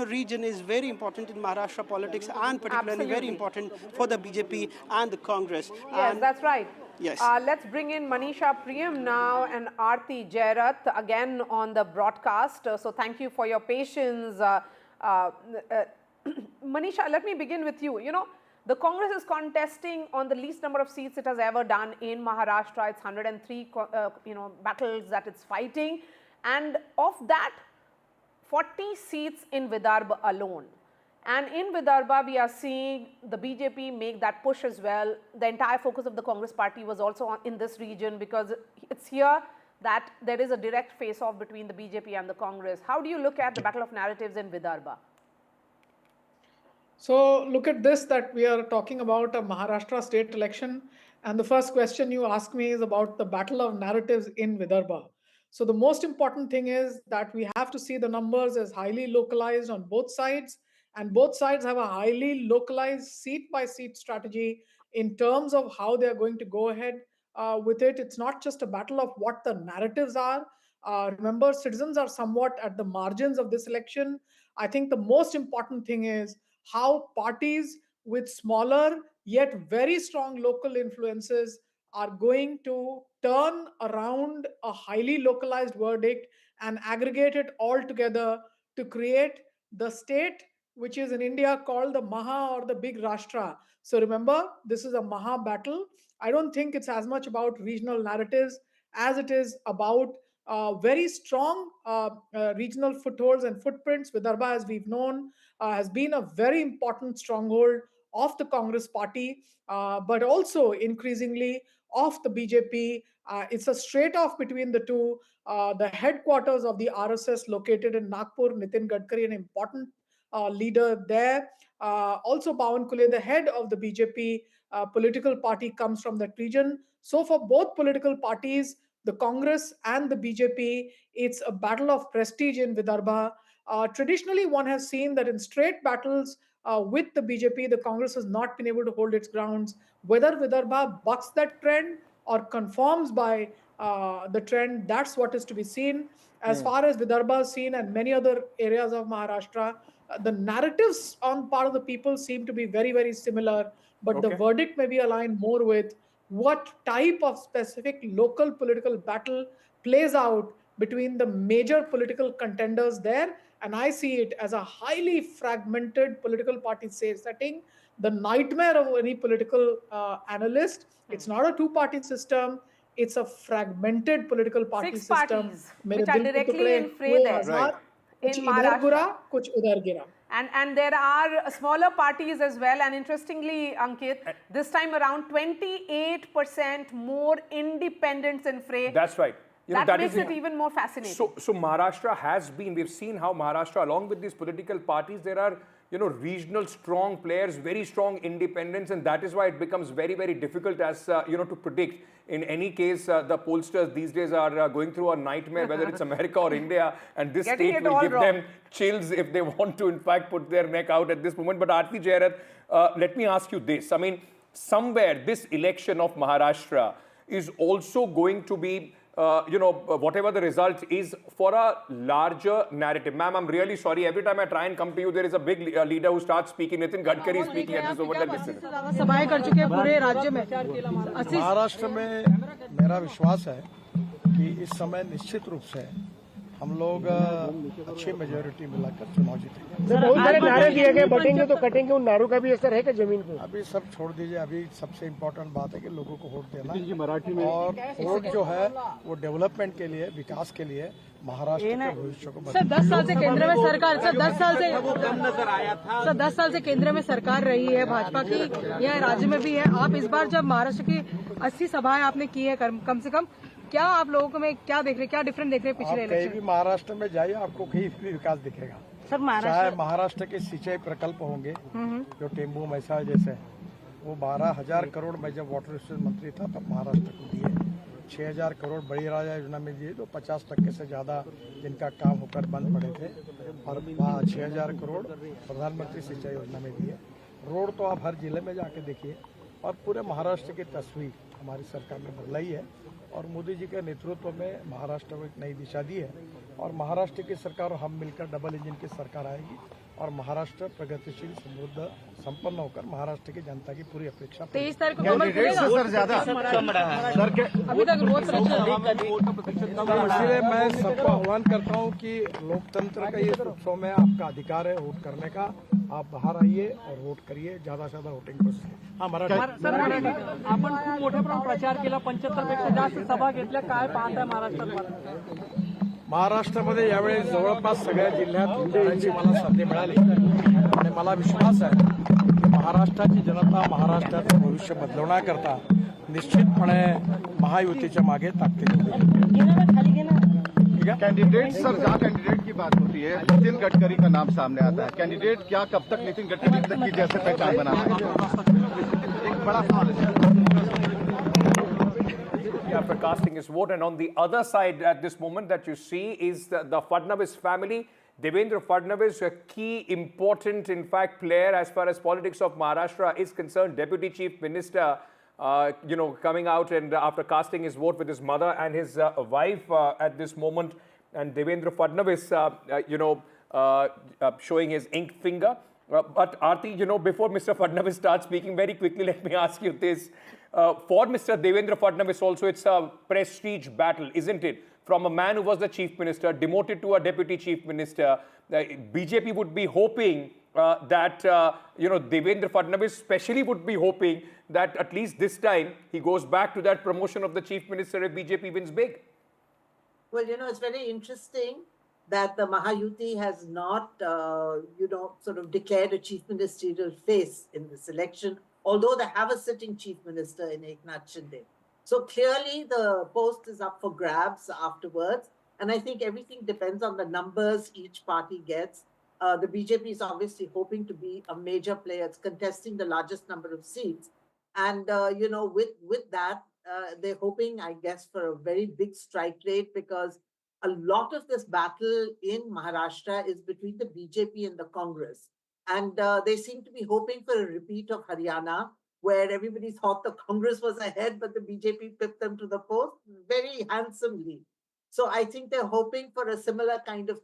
region is very important in Maharashtra politics, and particularly very important for the BJP and the Congress. Yes, that's right. Yes. Let's bring in Manisha Priyam now and Aarti Jairath again on the broadcast. So thank you for your patience. Manisha, let me begin with you. The Congress is contesting on the least number of seats it has ever done in Maharashtra. It's 103 battles that it's fighting, and of that 40 seats in Vidarbha alone. And in Vidarbha we are seeing the BJP make that push as well. The entire focus of the Congress party was also in this region, because it's here that there is a direct face-off between the BJP and the Congress. How do you look at the battle of narratives in Vidarbha? So look at this, that we are talking about a Maharashtra state election, and the first question you ask me is about the battle of narratives in Vidarbha. So the most important thing is that we have to see the numbers as highly localized on both sides, and both sides have a highly localized seat-by-seat strategy in terms of how they are going to go ahead with it. It's not just a battle of what the narratives are. Remember, citizens are somewhat at the margins of this election. I think the most important thing is how parties with smaller yet very strong local influences are going to turn around a highly localized verdict and aggregate it all together to create the state which is in India called the Maha or the big Rashtra. So remember, this is a Maha battle. I don't think it's as much about regional narratives as it is about very strong regional footholds and footprints. Vidarbha, as we've known, has been a very important stronghold of the Congress party, but also increasingly of the BJP. It's a straight off between the two. The headquarters of the RSS located in Nagpur, Nitin Gadkari, an important leader there. Also, Pawan Kule, the head of the BJP political party, comes from that region. So for both political parties, the Congress and the BJP, it's a battle of prestige in Vidarbha. Traditionally, one has seen that in straight battles with the BJP, the Congress has not been able to hold its grounds. Whether Vidarbha bucks that trend or conforms by the trend, that's what is to be seen. As far as Vidarbha is seen and many other areas of Maharashtra, the narratives on part of the people seem to be very, very similar, but the verdict may be aligned more with what type of specific local political battle plays out between the major political contenders there. And I see it as a highly fragmented political party setting, the nightmare of any political analyst. It's not a two-party system. It's a fragmented political party Six system. parties which are directly in fray there. Right. In Maharashtra. Kuch udhar gira. And there are smaller parties as well. And interestingly, Ankit, this time around 28% more independents in fray. That's right. That makes it even more fascinating. So Maharashtra has been, we've seen how Maharashtra, along with these political parties, there are, regional strong players, very strong independents, and that is why it becomes very, very difficult as, to predict. In any case, the pollsters these days are going through a nightmare, whether it's America or India, and this state will give them chills if they want to, in fact, put their neck out at this moment. But Aarti Jairath, let me ask you this. I mean, somewhere this election of Maharashtra is also going to be whatever the result is for a larger narrative. Ma'am, I'm really sorry. Every time I try and come to you, there is a big leader who starts speaking. Nitin Gadkari is speaking at this moment. Listen. Maharashtra में मेरा विश्वास है कि इस समय निश्चित रूप से हम लोग अच्छी मेजोरिटी मिलाकर चुनाव जीतेंगे। बहुत सारे नारे दिए गए, बटेंगे तो कटेंगे, उन नारों का भी असर है क्या जमीन पे? अभी सब छोड़ दीजिए। अभी सबसे इम्पोर्टेंट बात है कि लोगों को वोट देना, और वोट जो है वो डेवलपमेंट के लिए, विकास के लिए, महाराष्ट्र के भविष्य को। सर 10 साल से केंद्र में सरकार, सर 10 साल से कम नजर आया था। सर 10 साल से केंद्र में सरकार रही है भाजपा की, यह राज्य में भी है। आप इस बार जब महाराष्ट्र की 80 सभाएं आपने की है कम से कम, क्या आप लोगों में क्या देख रहे, क्या डिफरेंट देख रहे पिछले इलेक्शन? कहीं भी महाराष्ट्र में जाइए, आपको कहीं भी विकास दिखेगा। सर चाहे महाराष्ट्र के सिंचाई प्रकल्प होंगे जो टेम्बू मैसाळ जैसे, वो 12,000 करोड़ में जब वाटर रिसोर्स मंत्री था तब महाराष्ट्र को दिए। 6,000 करोड़ बड़ी राजा योजना में दिए, तो 50% से ज्यादा जिनका काम होकर बंद पड़े थे, और 6,000 करोड़ प्रधानमंत्री सिंचाई योजना में दिए। रोड तो आप हर जिले में जाके देखिए, और पूरे महाराष्ट्र की तस्वीर हमारी सरकार ने बदलाई है, और मोदी जी के नेतृत्व में महाराष्ट्र को एक नई दिशा दी है, और महाराष्ट्र की सरकार और हम मिलकर डबल इंजन की सरकार आएगी, और महाराष्ट्र प्रगतिशील, समृद्ध, संपन्न होकर महाराष्ट्र की जनता की पूरी अपेक्षा। 23 तारीख को सर ज्यादा अभी तक इसलिए मैं सबको आह्वान करता हूं कि लोकतंत्र का ये उत्सव में आपका अधिकार है वोट करने का। आप बाहर आइए और वोट करिए, ज्यादा से ज्यादा वोटिंग प्रोसेस। हाँ, आपण खूप मोठ्या प्रमाणात प्रचार केला, 75 पेक्षा जास्त सभा घेतल्या, काय पाहताय महाराष्ट्रात? महाराष्ट्रामध्ये यावेळी जवळपास सगळ्या जिल्ह्यात वोटांची मला संधी मिळाली, आणि मला विश्वास आहे की महाराष्ट्राची जनता महाराष्ट्राचं भविष्य बदलवण्याकरता निश्चितपणे महायुतीच्या मागे ताकदीने। कैंडिडेट सर, जहाँ कैंडिडेट की बात होती है, नितिन गडकरी का नाम सामने आता है। कैंडिडेट क्या कब तक नितिन गडकरी की जैसे पहचान बना है? एक बड़ा सवाल है। After casting his vote, and on the other side at this moment that you see is the Fadnavis family. Devendra Fadnavis, a key, important, in fact, player as far as politics of Maharashtra is concerned, Deputy Chief Minister. coming out and after casting his vote with his mother and his wife at this moment, and Devendra Fadnavis, showing his inked finger. But Aarti, before Mr. Fadnavis starts speaking, very quickly, let me ask you this. For Mr. Devendra Fadnavis also, it's a prestige battle, isn't it? From a man who was the chief minister, demoted to a deputy chief minister, BJP would be hoping that, Devendra Fadnavis especially would be hoping that at least this time he goes back to that promotion of the chief minister if BJP wins big. Well, it's very interesting that the Mahayuti has not, sort of declared a chief ministerial face in this election, although they have a sitting chief minister in Eknath Shinde. So clearly the post is up for grabs afterwards. And I think everything depends on the numbers each party gets. The BJP is obviously hoping to be a major player. It's contesting the largest number of seats. And, with that, they're hoping, I guess, for a very big strike rate, because a lot of this battle in Maharashtra is between the BJP and the Congress. And they seem to be hoping for a repeat of Haryana, where everybody thought the Congress was ahead, but the BJP pipped them to the post very handsomely. So I think they're hoping for a similar kind of,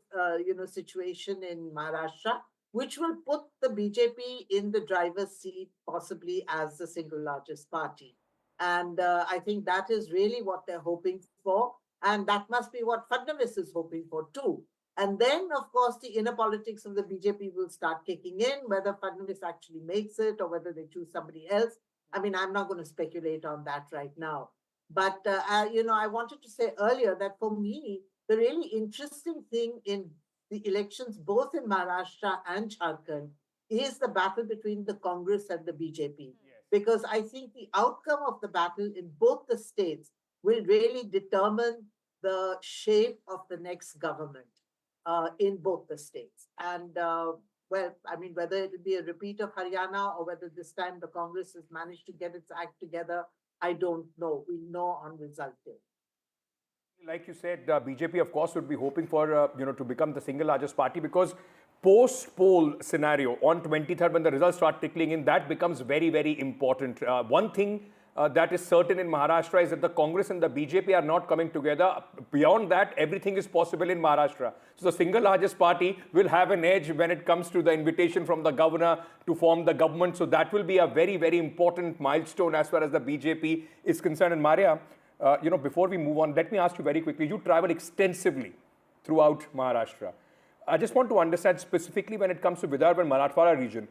situation in Maharashtra, which will put the BJP in the driver's seat, possibly as the single largest party. And I think that is really what they're hoping for. And that must be what Fadnavis is hoping for too. And then, of course, the inner politics of the BJP will start kicking in, whether Fadnavis actually makes it or whether they choose somebody else. I mean, I'm not going to speculate on that right now. But, I wanted to say earlier that for me, the really interesting thing in the elections, both in Maharashtra and Jharkhand, is the battle between the Congress and the BJP. Yes. Because I think the outcome of the battle in both the states will really determine the shape of the next government in both the states. And, whether it will be a repeat of Haryana or whether this time the Congress has managed to get its act together, I don't know. We'll know on result day. Like you said, BJP, of course, would be hoping for, to become the single largest party, because post-poll scenario on 23rd, when the results start trickling in, that becomes very, very important. One thing that is certain in Maharashtra is that the Congress and the BJP are not coming together. Beyond that, everything is possible in Maharashtra. So the single largest party will have an edge when it comes to the invitation from the governor to form the government. So that will be a very, very important milestone as far as the BJP is concerned. And Maria, before we move on, let me ask you very quickly. You travel extensively throughout Maharashtra. I just want to understand specifically when it comes to Vidarbha and Marathwada region.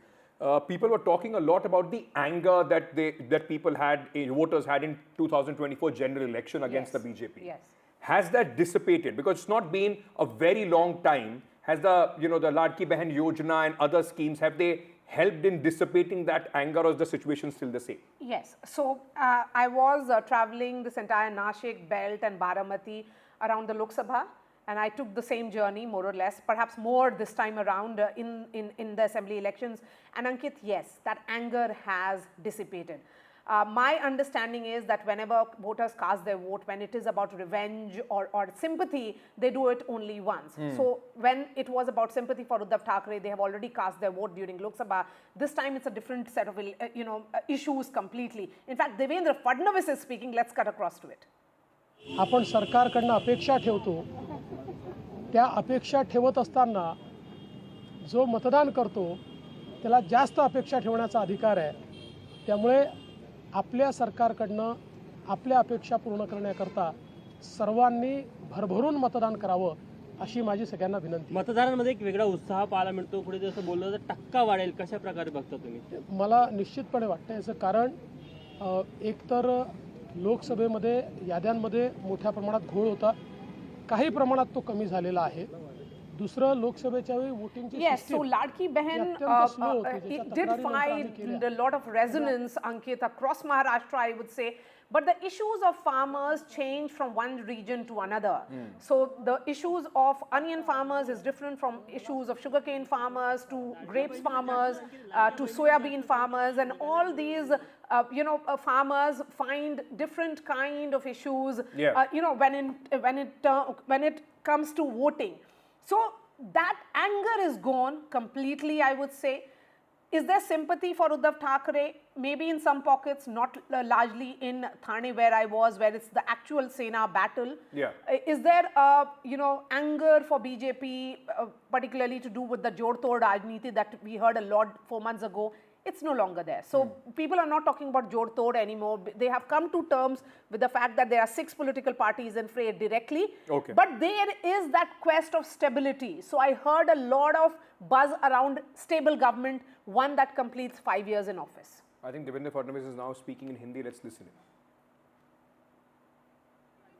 People were talking a lot about the anger that people had, voters had in 2024 general election against the BJP. Yes. Has that dissipated? Because it's not been a very long time. Has the Ladki Behan Yojana and other schemes, have they helped in dissipating that anger, or is the situation still the same? Yes. So I was traveling this entire Nashik belt and Baramati around the Lok Sabha. And I took the same journey, more or less, perhaps more this time around in the assembly elections. And Ankit, yes, that anger has dissipated. My understanding is that whenever voters cast their vote, when it is about revenge or sympathy, they do it only once. So when it was about sympathy for Uddhav Thackeray, they have already cast their vote during Lok Sabha. This time it's a different set of issues completely. In fact, Devendra Fadnavis is speaking. Let's cut across to it. आपण सरकारकडनं अपेक्षा ठेवतो, त्या अपेक्षा ठेवत असताना जो मतदान करतो त्याला जास्त अपेक्षा ठेवण्याचा अधिकार आहे. त्यामुळे आपल्या सरकारकडनं आपल्या अपेक्षा पूर्ण करण्याकरता सर्वांनी भरभरून मतदान करावं अशी माझी सगळ्यांना विनंती. मतदारांमध्ये एक वेगळा उत्साह पाहायला मिळतो. पुढे जसं बोललं तर टक्का वाढेल, कशा प्रकारे बघता तुम्ही? मला निश्चितपणे वाटतं याचं कारण एकतर लोकसभेमध्ये याद्यांमध्ये मोठ्या प्रमाणात घोळ होता, काही प्रमाणात तो कमी झालेला आहे. दुसरं लोकसभेच्या वेळी वोटिंगची Yes, so Ladki Behan it did find a lot of resonance, Ankit, across Maharashtra, I would say. But the issues of farmers change from one region to another. So the issues of onion farmers is different from issues of sugarcane farmers to grapes farmers to soybean farmers, and all these farmers find different kind of issues. When it comes to voting. So that anger is gone completely, I would say. is there sympathy for Uddhav Thackeray? Maybe in some pockets, not largely in Thane where I was, where it's the actual Sena battle. Yeah. Is there, anger for BJP, particularly to do with the Jod Tod Rajniti that we heard a lot 4 months ago? It's no longer there. So people are not talking about Jod Tod anymore. They have come to terms with the fact that there are 6 political parties in fray directly. Okay. But there is that quest of stability. So I heard a lot of buzz around stable government, one that completes 5 years in office. I think Devendra Fadnavis is now speaking in Hindi. Let's listen.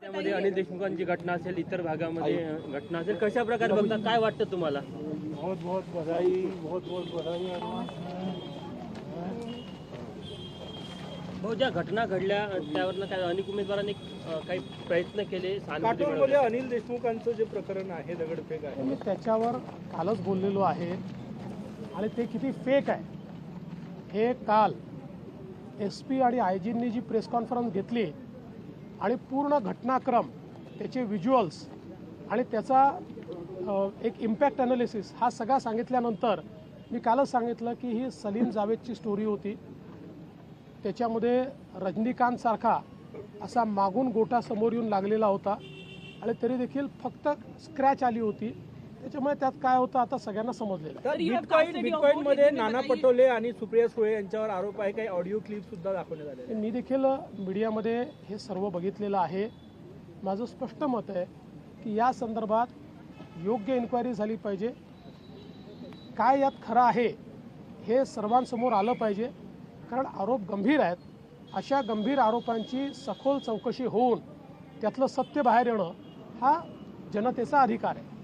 त्यामध्ये अनिल देशमुखांची घटना असेल, इतर भागामध्ये घटना असेल, कशा प्रकारे बघता, काय वाटतं तुम्हाला? बहुत बहुत बधाई, बहुत बहुत बधाई. भाऊ, ज्या घटना घडल्या त्यावरनं काय अनेक उमेदवारांनी काही प्रयत्न केले. काटोलमध्ये अनिल देशमुखांचं जे प्रकरण आहे, दगडफेक आहे, मी त्याच्यावर कालच बोललेलो आहे आणि ते किती फेक आहे हे काल SP आणि IGंनी जी प्रेस कॉन्फरन्स घेतली आणि पूर्ण घटनाक्रम, त्याचे व्हिज्युअल्स आणि त्याचा एक इम्पॅक्ट ॲनालिसिस हा सगळा सांगितल्यानंतर मी कालच सांगितलं की ही सलीम जावेदची स्टोरी होती. त्याच्यामध्ये रजनीकांतसारखा असा मागून गोटा समोर येऊन लागलेला होता आणि तरी देखील फक्त स्क्रॅच आली होती. त्याच्यामुळे त्यात काय होतं आता सगळ्यांना समजलेलं आहे. बिटकॉईनमध्ये नाना पटोले आणि सुप्रिया सुळे यांच्यावर आरोप आहे, काही ऑडिओ क्लिप सुद्धा दाखवण्यात आले. मी देखील मीडियामध्ये हे सर्व बघितलेलं आहे. माझं स्पष्ट मत आहे की या संदर्भात योग्य इन्क्वायरी झाली पाहिजे. काय यात खरं आहे हे सर्वांसमोर आलं पाहिजे, कारण आरोप गंभीर आहेत. अशा गंभीर आरोपांची सखोल चौकशी होऊन त्यातलं सत्य बाहेर येणं हा जनतेचा अधिकार आहे.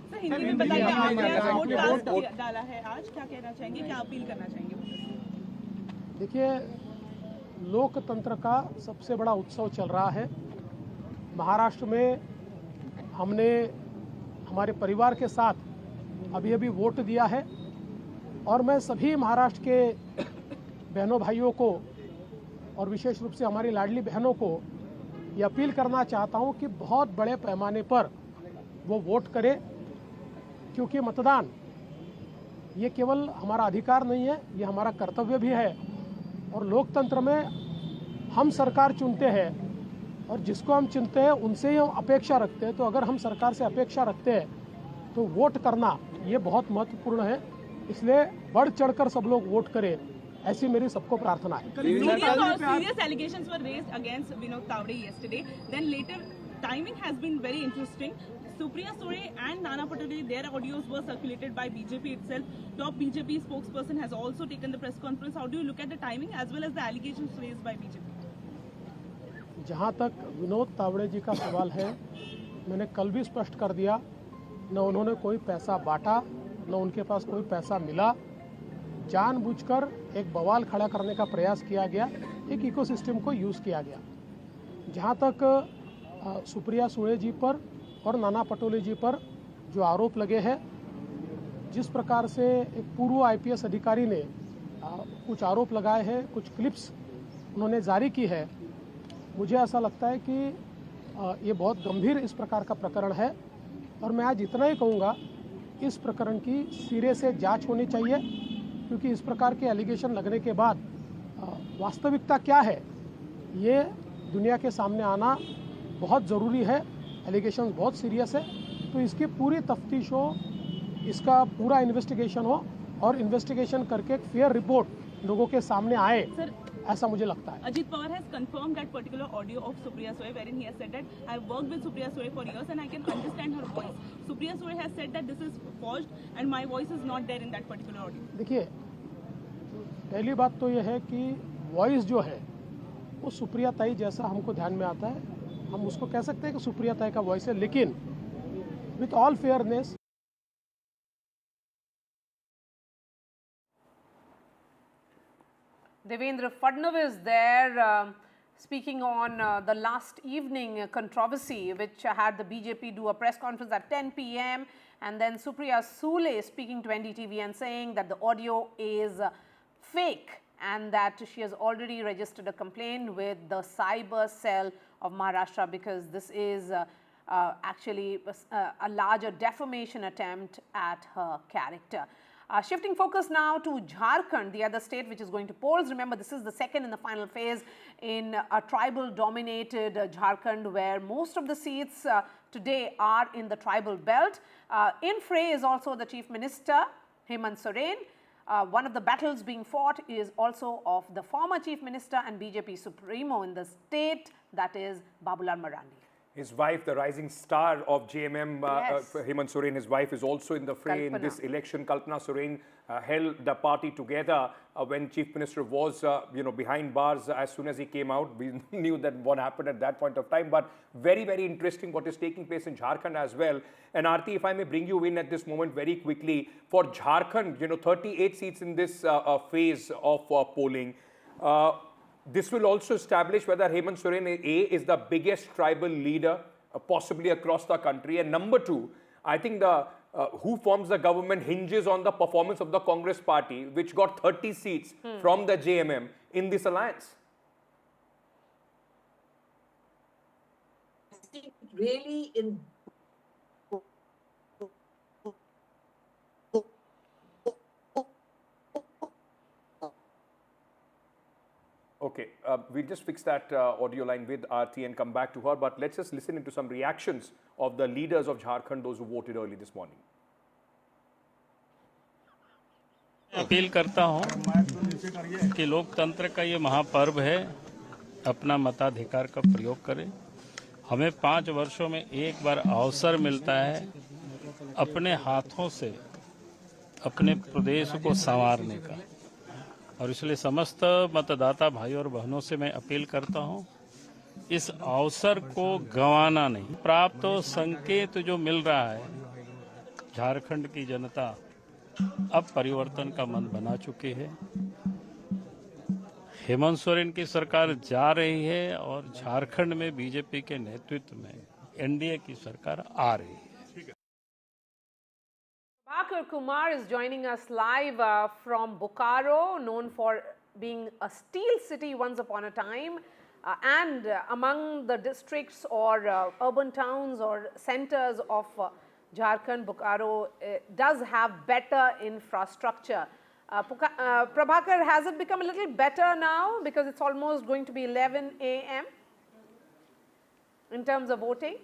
देखिए, लोकतंत्र का सबसे बड़ा उत्सव चल रहा है. महाराष्ट्र में हमने हमारे परिवार के साथ अभी अभी वोट दिया है और मैं सभी महाराष्ट्र के बहनों भाइयों को और विशेष रूप से हमारी लाडली बहनों को ये अपील करना चाहता हूं कि बहुत बड़े पैमाने पर वो वोट करें, क्योंकि मतदान ये केवल हमारा अधिकार नहीं है, ये हमारा कर्तव्य भी है. और लोकतंत्र में हम सरकार चुनते हैं और जिसको हम चुनते हैं उनसे ही हम अपेक्षा रखते हैं. तो अगर हम सरकार से अपेक्षा रखते हैं तो वोट करना ये बहुत महत्वपूर्ण है. इसलिए बढ़ चढ़कर सब लोग वोट करें, ऐसी मेरी सबको प्रार्थना है. Serious allegations were raised against Vinod Tawde yesterday. Then later, timing has been very interesting. Supriya Sure and Nana Patole, their audios were circulated by BJP itself. Top BJP spokesperson has also taken the press conference. How do you look at the timing as well as the allegations raised by BJP? जहाँ तक विनोद तावड़े जी का सवाल है, मैंने कल भी स्पष्ट कर दिया, न उन्होंने कोई पैसा बांटा, न उनके पास कोई पैसा मिला. जानबूझकर एक बवाल खड़ा करने का प्रयास किया गया, एक इकोसिस्टम को यूज़ किया गया. जहाँ तक सुप्रिया सुळे जी पर और नाना पटोले जी पर जो आरोप लगे हैं, जिस प्रकार से एक पूर्व IPS अधिकारी ने कुछ आरोप लगाए हैं, कुछ क्लिप्स उन्होंने जारी की है, मुझे ऐसा लगता है कि ये बहुत गंभीर इस प्रकार का प्रकरण है. और मैं आज इतना ही कहूँगा, इस प्रकरण की सिरे से जांच होनी चाहिए, क्योंकि इस प्रकार के एलिगेशन लगने के बाद वास्तविकता क्या है ये दुनिया के सामने आना बहुत ज़रूरी है. एलिगेशन बहुत सीरियस है, तो इसकी पूरी तफ्तीश हो, इसका पूरा इन्वेस्टिगेशन हो और इन्वेस्टिगेशन करके एक फेयर रिपोर्ट लोगों के सामने आए, ऐसा मुझे लगता है. Ajit Pawar has confirmed that particular audio of Supriya Sure, wherein he has said that I have worked with Supriya Sure for years and I can understand her voice. Supriya Sure has said that this is forged and my voice is not there in that particular audio. देखिए, पहली बात तो ये है कि voice जो है वो सुप्रिया ताई जैसा हमको ध्यान में आता है, हम उसको कह सकते हैं कि सुप्रिया ताई का वॉइस है, लेकिन with all fairness. Devendra Fadnavis there speaking on the last evening controversy, which had the BJP do a press conference at 10 p.m. and then Supriya Sule speaking to NDTV and saying that the audio is fake and that she has already registered a complaint with the cyber cell of Maharashtra because this is actually a larger defamation attempt at her character. Shifting focus now to Jharkhand, the other state which is going to polls. Remember, this is the second in the final phase in a tribal-dominated Jharkhand, where most of the seats today are in the tribal belt. In fray is also the Chief Minister, Hemant Soren. One of the battles being fought is also of the former Chief Minister and BJP Supremo in the state, that is Babulal Marandi. His wife, the rising star of JMM, Yes. Hemant Soren, his wife is also in the fray in this election. Kalpana Soren held the party together when Chief Minister was, behind bars as soon as he came out. We knew that what happened at that point of time. But very, very interesting what is taking place in Jharkhand as well. And Aarti, if I may bring you in at this moment very quickly, for Jharkhand, 38 seats in this phase of polling. This will also establish whether Hemant Soren is the biggest tribal leader possibly across the country. And number two, I think the who forms the government hinges on the performance of the Congress party, which got 30 seats from the JMM in this alliance. Really in Okay, we'll just fix that audio line with Aarti and come back to her. But let's just listen into some reactions of the leaders of Jharkhand, those who voted early this morning. Appeal करता हूं कि लोकतंत्र का ये महापर्व है, अपना मताधिकार का प्रयोग करें। हमें 5 वर्षों में एक बार अवसर मिलता है अपने हाथों से अपने प्रदेश को संवारने का, और इसलिए समस्त मतदाता भाई और बहनों से मैं अपील करता हूं, इस अवसर को गंवाना नहीं। प्राप्त संकेत जो मिल रहा है, झारखंड की जनता अब परिवर्तन का मन बना चुकी है। हेमंत सोरेन की सरकार जा रही है और झारखंड में बीजेपी के नेतृत्व में एनडीए की सरकार आ रही है। Prabhakar Kumar is joining us live from Bokaro, known for being a steel city once upon a time, and among the districts or urban towns or centers of Jharkhand, Bokaro does have better infrastructure. Prabhakar, has it become a little better now because it's almost going to be 11 a.m. in terms of voting?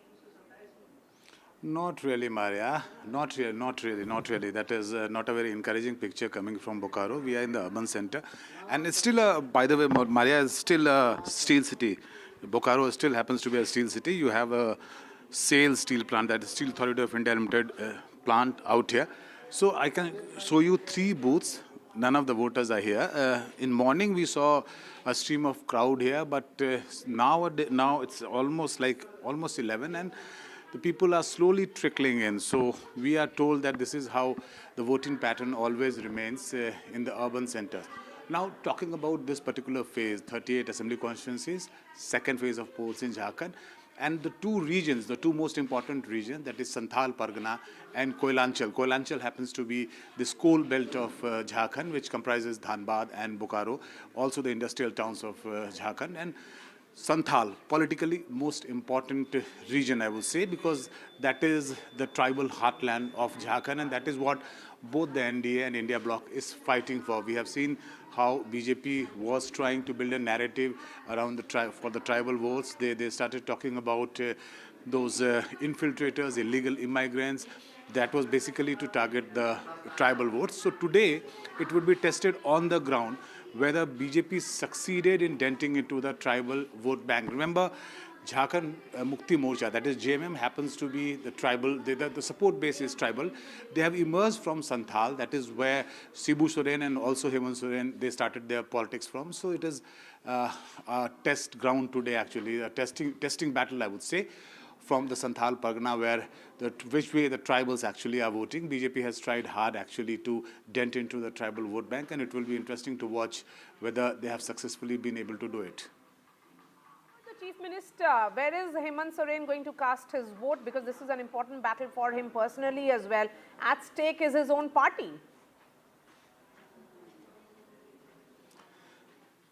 Not really, Maria. Not really. That is not a very encouraging picture coming from Bokaro. We are in the urban center. And it's still, by the way, Maria is still a steel city. Bokaro still happens to be a steel city. You have a SAIL steel plant, that is Steel Authority of India Limited plant out here. So I can show you 3 booths. None of the voters are here. In morning, we saw a stream of crowd here, but now it's almost 11, and the people are slowly trickling in. So we are told that this is how the voting pattern always remains in the urban centers. Now, talking about this particular phase, 38 assembly constituencies, second phase of polls in Jharkhand, and the 2 regions, the 2 most important regions, that is Santhal Pargana and Koilanchal. Koilanchal happens to be this coal belt of Jharkhand, which comprises Dhanbad and Bokaro, also the industrial towns of Jharkhand. And Santhal, politically most important region, I would say, because that is the tribal heartland of Jharkhand, and that is what both the NDA and India bloc is fighting for. We have seen how BJP was trying to build a narrative around for the tribal votes. They started talking about those infiltrators, illegal immigrants. That was basically to target the tribal votes. So today, it would be tested on the ground whether BJP succeeded in denting into the tribal vote bank. Remember, Jharkhand Mukti Morcha, that is JMM, happens to be the tribal, the support base is tribal. They have emerged from Santhal, that is where Shibu Soren and also Hemant Soren, they started their politics from. So it is a test ground today, actually, a testing battle, I would say, from the Santhal Pargana, where which way the tribals actually are voting. BJP has tried hard actually to dent into the tribal vote bank, and it will be interesting to watch whether they have successfully been able to do it. The Chief Minister, where is Hemant Soren going to cast his vote? Because this is an important battle for him personally as well. At stake is his own party.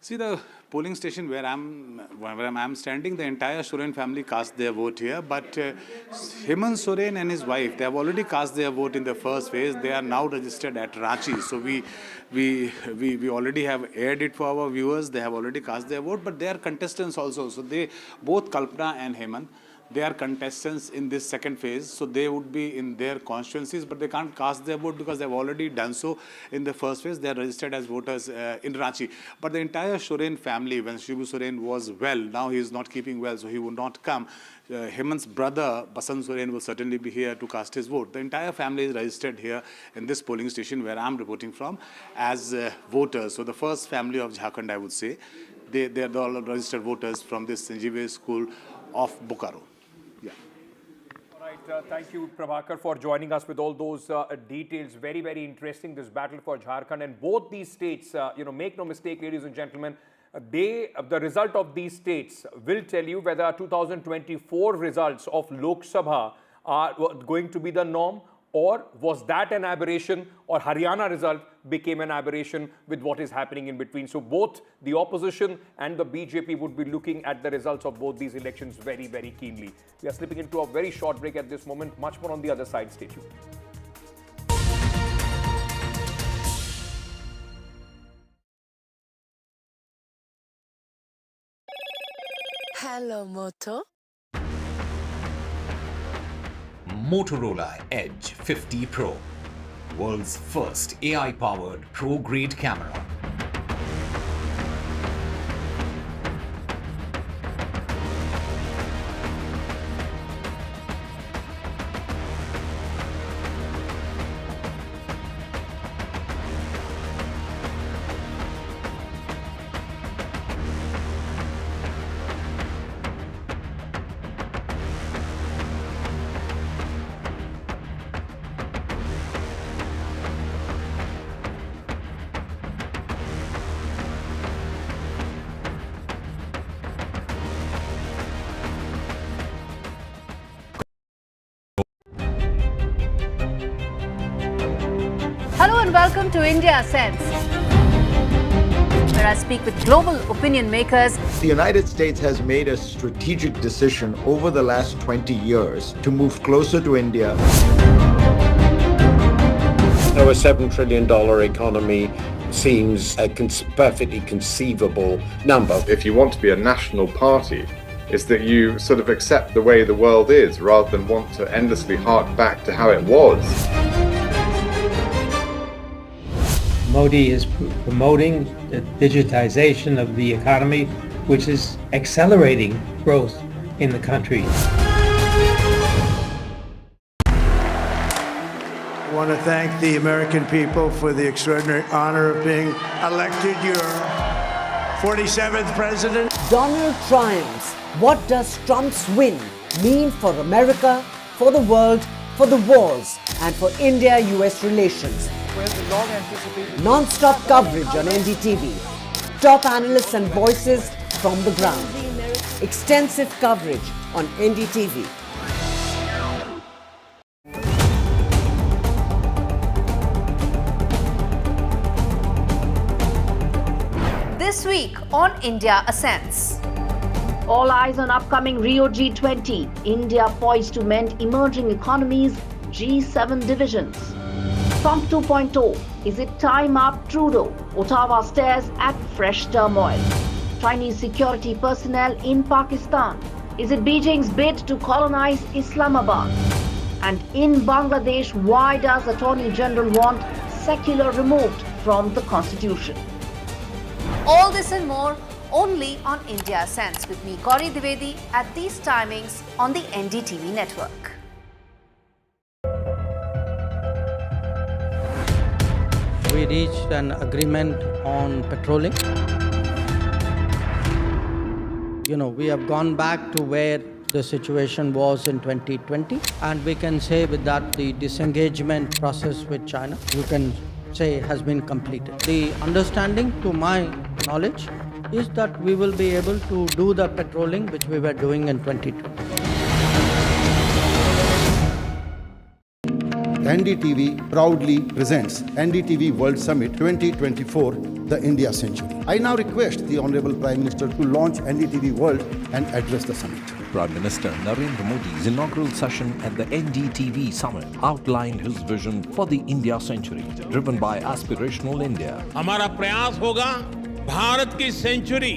See, the polling station where I'm standing, the entire Soren family cast their vote here. But Hemant Soren and his wife, they have already cast their vote in the first phase. They are now registered at Ranchi. So we already have aired it for our viewers. They have already cast their vote, but they are contestants also. So they, both Kalpana and Hemant, they are contestants in this second phase, so they would be in their constituencies, but they can't cast their vote because they've already done so in the first phase. They are registered as voters in Ranchi. But the entire Soren family, when Shibu Soren was well, now he is not keeping well, so he would not come. Hemant's brother, Basant Soren, will certainly be here to cast his vote. The entire family is registered here in this polling station where I'm reporting from as voters. So the first family of Jharkhand, I would say, they are all registered voters from this Sanjeev school of Bokaro. Thank you, Prabhakar, for joining us with all those details. Very, very interesting, this battle for Jharkhand. And both these states, make no mistake, ladies and gentlemen, the result of these states will tell you whether 2024 results of Lok Sabha are going to be the norm, or was that an aberration, or Haryana result became an aberration with what is happening in between. So both the opposition and the BJP would be looking at the results of both these elections very, very keenly. We are slipping into a very short break at this moment. Much more on the other side. Stay tuned. Hello, Moto. Motorola Edge 50 Pro, world's first AI-powered pro-grade camera. Hello and welcome to India Sense, where I speak with global opinion makers. The United States has made a strategic decision over the last 20 years to move closer to India. Our $7 trillion economy seems a perfectly conceivable number. If you want to be a national party, it's that you sort of accept the way the world is rather than want to endlessly hark back to how it was. Modi is promoting the digitization of the economy, which is accelerating growth in the country. I want to thank the American people for the extraordinary honor of being elected your 47th president. Donald triumphs. What does Trump's win mean for America, for the world, for the wars, and for India-US relations? Non-stop coverage on NDTV. Top analysts and voices from the ground. Extensive coverage on NDTV. This week on India Ascends. All eyes on upcoming Rio G20. India poised to mend emerging economies, G7 divisions. Trump 2.0. Is it time up Trudeau? Ottawa stares at fresh turmoil. Chinese security personnel in Pakistan. Is it Beijing's bid to colonize Islamabad? And in Bangladesh, why does Attorney General want secular removed from the constitution? All this and more only on India Sense with me, Gauri Dwivedi, at these timings on the NDTV network. We reached an agreement on patrolling. We have gone back to where the situation was in 2020, and we can say with that the disengagement process with China, you can say, has been completed. The understanding, to my knowledge, is that we will be able to do the patrolling which we were doing in 2020. NDTV proudly presents NDTV World Summit 2024, the India Century. I now request the Honorable Prime Minister to launch NDTV World and address the summit. Prime Minister Narendra Modi's inaugural session at the NDTV Summit outlined his vision for the India Century, driven by aspirational India. हमारा प्रयास होगा भारत की century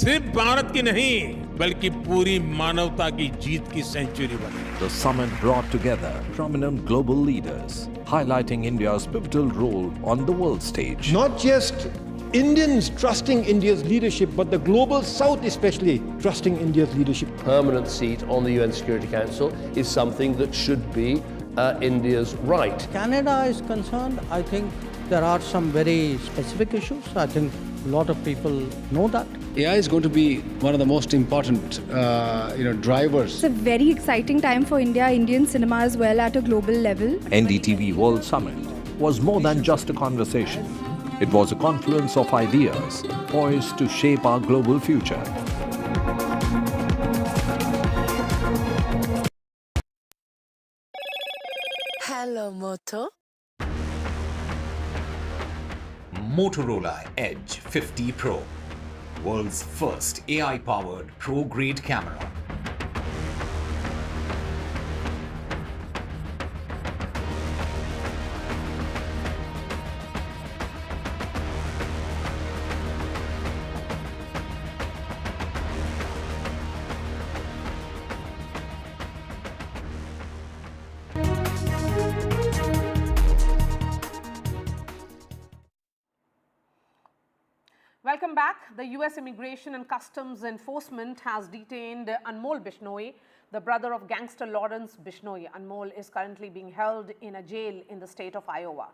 सिर्फ भारत की नहीं बल्कि पूरी मानवता की जीत की सेंचुरी बने. The summit brought together prominent global leaders, highlighting India's pivotal role on the world stage. Not just Indians trusting India's leadership, but the global South especially trusting India's leadership. Permanent seat on the UN Security Council is something that should be India's right. Canada is concerned, I think there are some very specific issues. I think a lot of people know that. AI is going to be one of the most important, drivers. It's a very exciting time for India, Indian cinema as well at a global level. NDTV World Summit was more than just a conversation. It was a confluence of ideas poised to shape our global future. Hello, Moto. Motorola Edge 50 Pro, world's first AI-powered pro-grade camera. Welcome back. The US Immigration and Customs Enforcement has detained Anmol Bishnoi, the brother of gangster Lawrence Bishnoi. Anmol is currently being held in a jail in the state of Iowa.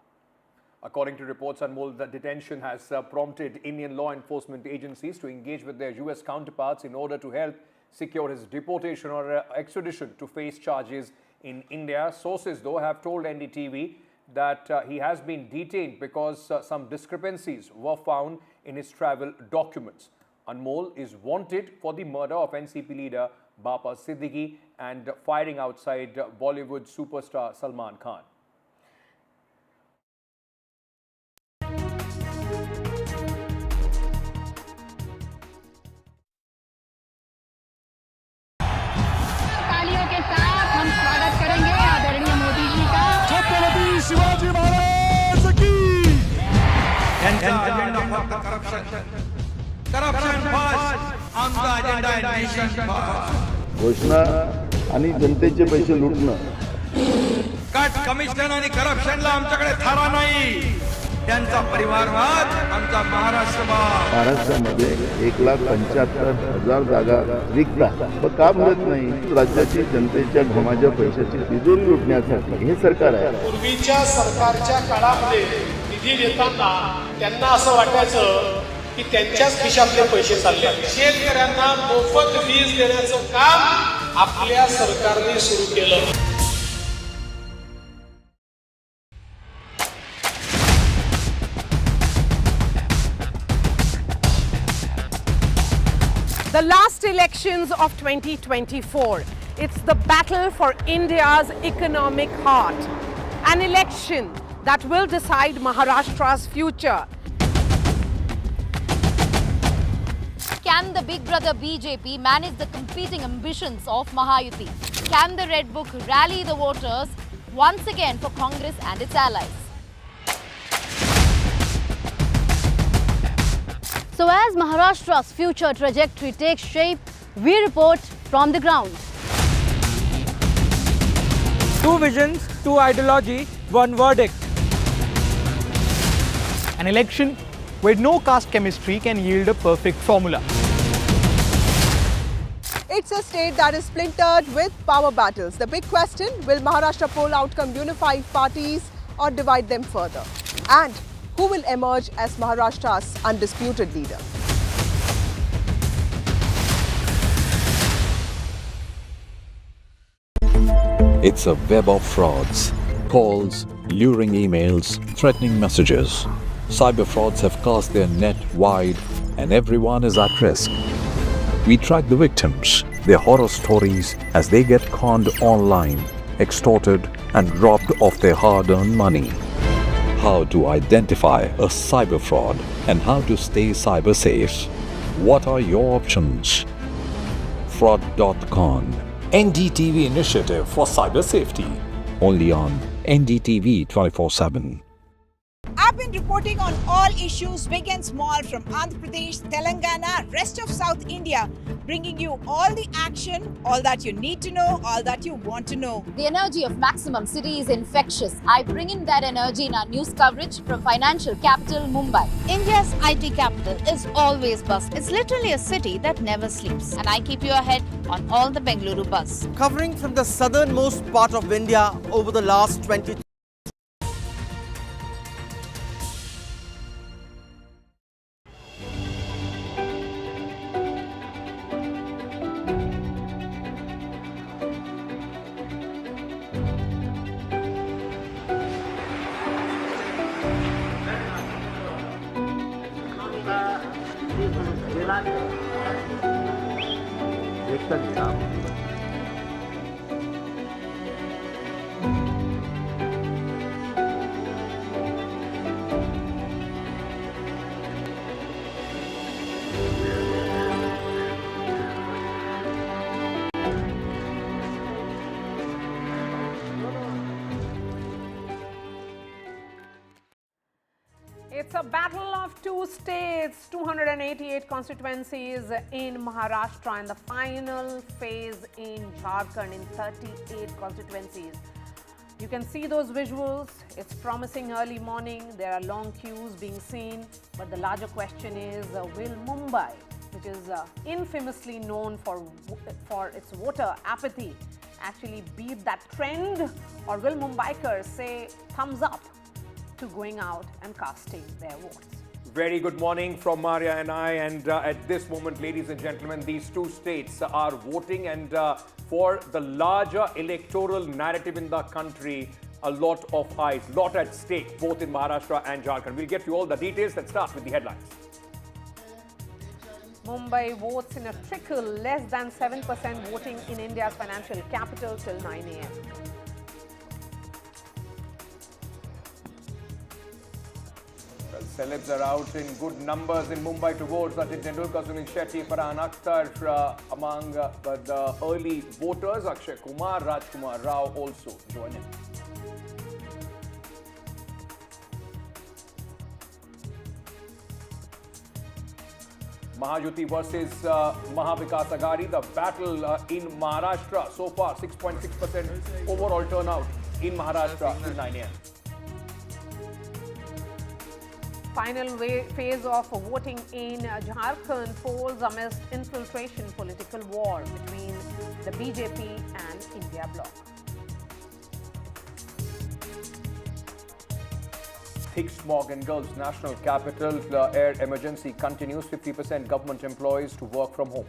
According to reports, Anmol, the detention has prompted Indian law enforcement agencies to engage with their US counterparts in order to help secure his deportation or extradition to face charges in India. Sources, though, have told NDTV that he has been detained because some discrepancies were found in his travel documents. Anmol is wanted for the murder of NCP leader Bapa Siddiqui and firing outside Bollywood superstar Salman Khan. तालियों के साथ हम स्वागत करेंगे आदरणीय मोदी जी का. छत्रपति शिवाजी महाराज की. घोषणा आणि जनतेचे पैसे लुटणं. कट कमिशन आणि करप्शनला आमच्याकडे थारा नाही. त्यांचा परिवारवाद आमचा महाराष्ट्रवाद. महाराष्ट्रामध्ये 1,75,000 जागा रिक्त पण का मिळत नाही. राज्याची जनतेच्या घमाच्या पैशाची तिजोरी लुटण्यासाठी हे सरकार आहे. पूर्वीच्या सरकारच्या काळामध्ये निधी देताना त्यांना असं वाटायचं की त्यांच्याच खिशातले पैसे चालले. शेतकऱ्यांना मोफत वीज देण्याचं काम आपल्या सरकारने सुरू केलं. The last elections of 2024. It's the battle for India's economic heart. An election that will decide Maharashtra's future. Can the big brother BJP manage the competing ambitions of Mahayuti? Can the Red Book rally the voters once again for Congress and its allies? So as Maharashtra's future trajectory takes shape, we report from the ground. Two visions, two ideology, one verdict. An election where no caste chemistry can yield a perfect formula. It's a state that is splintered with power battles. The big question, will Maharashtra poll outcome unify parties or divide them further? And who will emerge as Maharashtra's undisputed leader? It's a web of frauds, calls, luring emails, threatening messages. Cyber frauds have cast their net wide and everyone is at risk. We track the victims, their horror stories as they get conned online, extorted and robbed of their hard-earned money. How to identify a cyber fraud and how to stay cyber safe. What are your options? Fraud.con, NDTV initiative for cyber safety. Only on NDTV 24/7. I've been reporting on all issues, big and small, from Andhra Pradesh, Telangana, rest of South India, bringing you all the action, all that you need to know, all that you want to know. The energy of Maximum City is infectious. I bring in that energy in our news coverage from financial capital Mumbai. India's IT capital is always buzz. It's literally a city that never sleeps. And I keep you ahead on all the Bengaluru buzz. Covering from the southernmost part of India over the last 20. It's a battle of two states, 288 constituencies in Maharashtra, and the final phase in Jharkhand in 38 constituencies. You can see those visuals. It's promising early morning. There are long queues being seen. But the larger question is, will Mumbai, which is infamously known for its voter apathy, actually beat that trend? Or will Mumbaikars say thumbs up to going out and casting their votes? Very good morning from Maria and I, and at this moment, ladies and gentlemen, these two states are voting, and for the larger electoral narrative in the country, a lot of eyes, lot at stake, both in Maharashtra and Jharkhand. We'll get you all the details. Let's start with the headlines. Mumbai votes in a trickle, less than 7% voting in India's financial capital till 9 a.m. Celebs are out in good numbers in Mumbai to vote. Sachin Tendulkar, Sunil Shetty, Farhan Akhtar among the early voters. Akshay Kumar, Rajkumar Rao also joining. Mahajuti versus Mahavikas Aghadi, the battle in Maharashtra. So far, 6.6% overall turnout in Maharashtra till 9 a.m. Final phase of voting in Jharkhand polls amidst infiltration political war between the BJP and India bloc. Thick smog engulfs national capital. Air emergency continues. 50% government employees to work from home.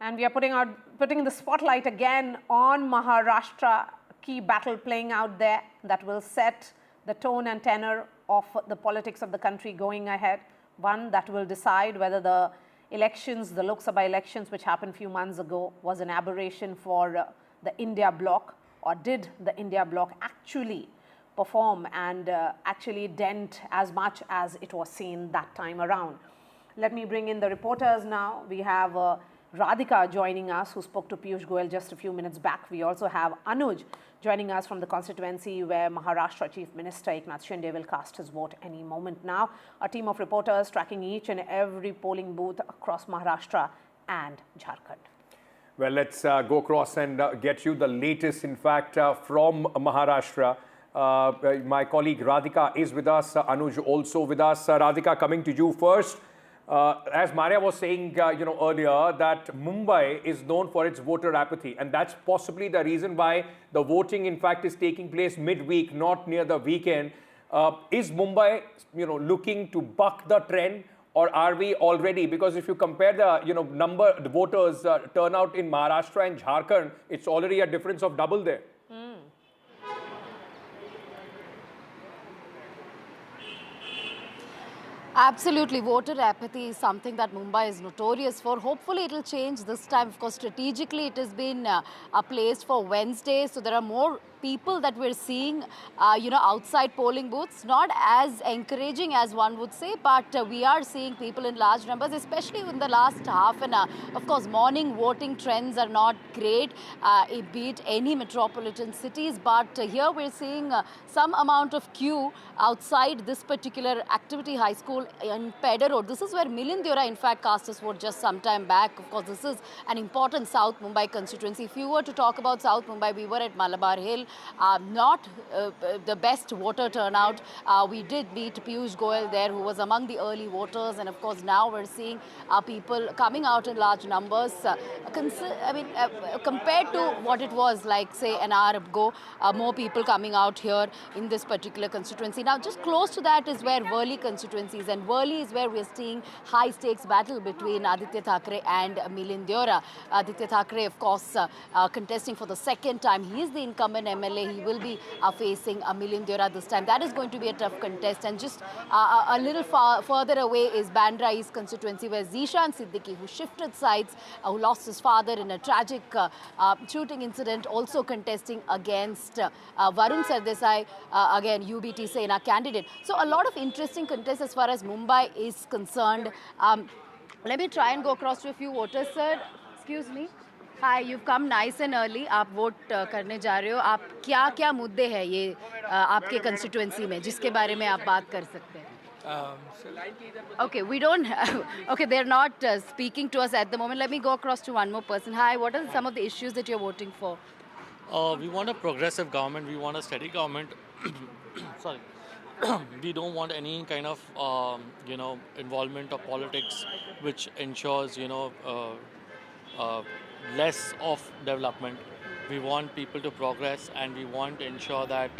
And we are putting the spotlight again on Maharashtra, key battle playing out there that will set the tone and tenor of the politics of the country going ahead. One that will decide whether the elections, the Lok Sabha elections which happened a few months ago, was an aberration for the India bloc, or did the India bloc actually perform and actually dent as much as it was seen that time around. Let me bring in the reporters now. We have Radhika joining us, who spoke to Piyush Goyal just a few minutes back. We also have Anuj joining us from the constituency where Maharashtra Chief Minister Eknath Shinde will cast his vote any moment now. A team of reporters tracking each and every polling booth across Maharashtra and Jharkhand. Well, let's go across and get you the latest, in fact, from Maharashtra. My colleague Radhika is with us, Anuj also with us. Radhika, coming to you first. As Maria was saying, earlier, that Mumbai is known for its voter apathy, and that's possibly the reason why the voting, in fact, is taking place midweek, not near the weekend. Is Mumbai, looking to buck the trend, or are we already? Because if you compare the, the voters turnout in Maharashtra and Jharkhand, it's already a difference of double there. Absolutely. Voter apathy is something that Mumbai is notorious for. Hopefully, it will change this time. Of course, strategically, it has been placed for Wednesday. So there are more people that we're seeing, outside polling booths. Not as encouraging as one would say, but we are seeing people in large numbers, especially in the last half an hour. Of course, morning voting trends are not great, be it any metropolitan cities. But here we're seeing some amount of queue outside this particular activity high school in Pedder Road. This is where Milind Deora, in fact, cast his vote just some time back. Of course, this is an important South Mumbai constituency. If you were to talk about South Mumbai, we were at Malabar Hill. Not the best voter turnout. We did meet Piyush Goyal there, who was among the early voters. And of course, now we're seeing people coming out in large numbers. Compared to what it was like, say, an hour ago, more people coming out here in this particular constituency. Now, just close to that is where Worli constituency is. And Worli is where we're seeing high-stakes battle between Aditya Thackeray and Milind Deora. Aditya Thackeray, of course, contesting for the second time. He is the incumbent MLA. He will be facing Milind Deora this time. That is going to be a tough contest. And just a little further away is Bandra East constituency, where Zishan Siddiqui, who shifted sides, who lost his father in a tragic shooting incident, also contesting against Varun Sardesai, again UBT Sena candidate. So a lot of interesting contests as far as Mumbai is concerned. Let me try and go across to a few voters, sir. Excuse me. Hi, you've come nice and early. आप vote करने जा रहे हो. आप क्या मुद्दे हैं ये आपके constituency में जिसके बारे में आप बात कर सकते हैं? Okay, we don't. Okay, they're not speaking to us at the moment. Let me go across to one more person. Hi, what are some of the issues that you're voting for? We want a progressive government. We want a steady government. Sorry. We don't want any kind of, involvement of politics, which ensures, less of development. We want people to progress, and we want to ensure that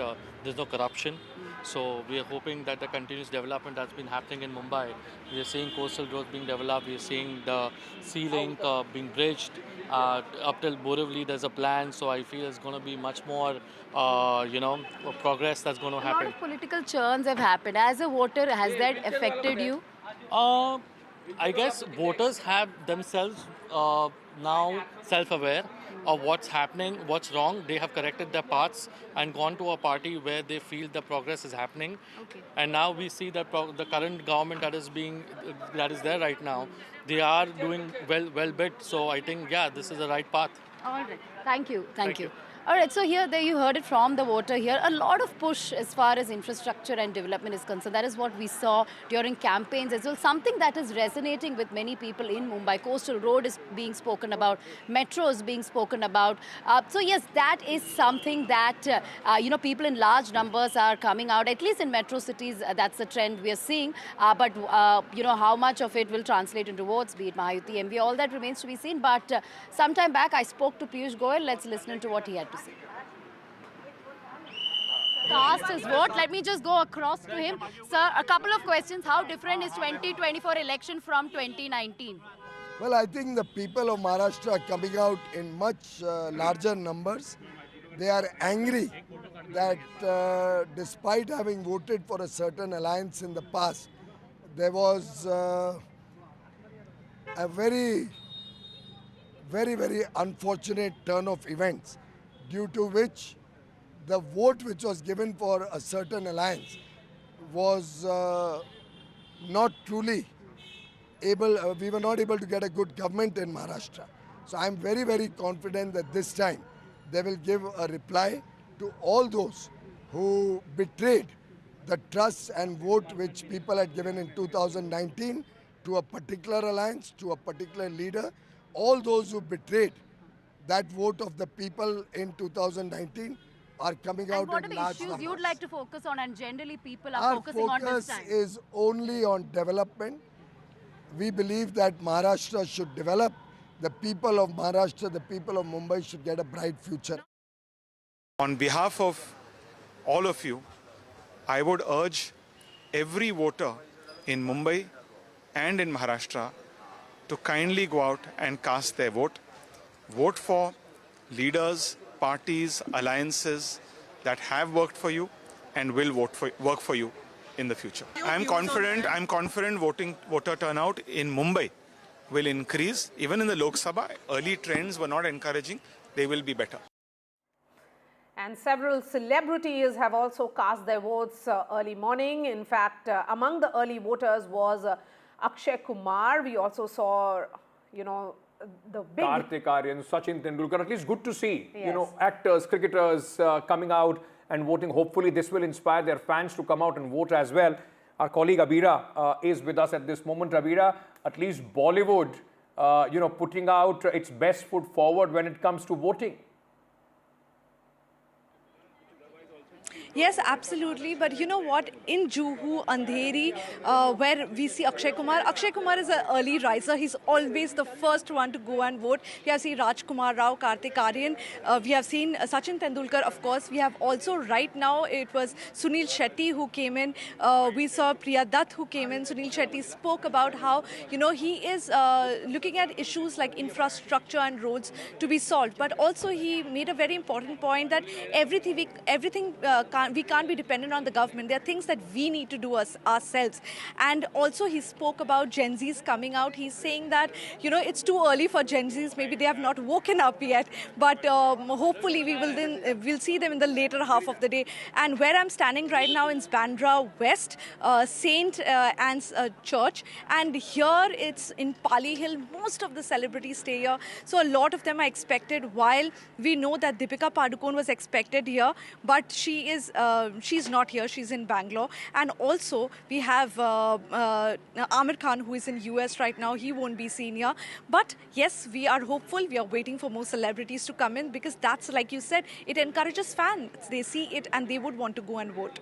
there's no corruption. So we are hoping that the continuous development that's been happening in Mumbai. We are seeing coastal roads being developed. We are seeing the sea link being bridged up till Borivali. There's a plan, so I feel it's going to be much more, progress that's going to happen. A lot of political churns have happened. As a voter, has that affected you? I guess voters have themselves now self-aware of what's happening, what's wrong. They have corrected their paths and gone to a party where they feel the progress is happening. Okay. And now we see that the current government that is there right now, they are doing well bit. So I think, this is the right path. All right. Thank you. Thank you. All right, so there you heard it from the voter here. A lot of push as far as infrastructure and development is concerned. That is what we saw during campaigns as well. Something that is resonating with many people in Mumbai. Coastal Road is being spoken about. Metro is being spoken about. So yes, that is something that, people in large numbers are coming out. At least in metro cities, that's the trend we are seeing. But how much of it will translate into votes, be it Mahayuti, MV, all that remains to be seen. But sometime back, I spoke to Piyush Goyal. Let's listen to what he had to say. Cast his vote. Let me just go across to him. Sir, a couple of questions. How different is 2024 election from 2019? Well, I think the people of Maharashtra are coming out in much larger numbers. They are angry that despite having voted for a certain alliance in the past, there was a very, very, very unfortunate turn of events, due to which the vote which was given for a certain alliance was not truly able, we were not able to get a good government in Maharashtra. So I'm very, very confident that this time they will give a reply to all those who betrayed the trust and vote which people had given in 2019 to a particular alliance, to a particular leader. All those who betrayed that vote of the people in 2019 are coming out in large numbers. And what are the issues you'd like to focus on, and generally people are focusing on this time? Our focus is only on development. We believe that Maharashtra should develop. The people of Maharashtra, the people of Mumbai should get a bright future. On behalf of all of you, I would urge every voter in Mumbai and in Maharashtra to kindly go out and cast their vote. Vote for leaders, parties, alliances that have worked for you and will work for you. in the future. I'm confident voter turnout in Mumbai will increase. Even in the Lok Sabha, early trends were not encouraging. They will be better. And several celebrities have also cast their votes early morning. In fact, among the early voters was Akshay Kumar. We also saw, the big... Kartik Aaryan, Sachin Tendulkar. At least good to see, Yes. actors, cricketers coming out and voting. Hopefully this will inspire their fans to come out and vote as well. Our colleague Abira is with us at this moment. Abira, at least Bollywood, putting out its best foot forward when it comes to voting. Yes, absolutely. But you know what? In Juhu, Andheri, where we see Akshay Kumar is an early riser. He's always the first one to go and vote. We have seen Rajkumar Rao, Kartik Aaryan. We have seen Sachin Tendulkar, of course. We have also, right now, it was Sunil Shetty who came in. We saw Priya Dutt who came in. Sunil Shetty spoke about how, he is looking at issues like infrastructure and roads to be solved. But also he made a very important point that everything we can't be dependent on the government. There are things that we need to do ourselves. And also he spoke about Gen Zs coming out. He's saying that, it's too early for Gen Zs. Maybe they have not woken up yet. But hopefully we'll see them in the later half of the day. And where I'm standing right now is Bandra West, St. Anne's Church. And here it's in Pali Hill. Most of the celebrities stay here. So a lot of them are expected, while we know that Deepika Padukone was expected here. But she's not here. She's in Bangalore. And also we have Amir Khan, who is in US right now. He won't be seen here. But yes, we are hopeful. We are waiting for more celebrities to come in, because that's, like you said, it encourages fans. They see it and they would want to go and vote.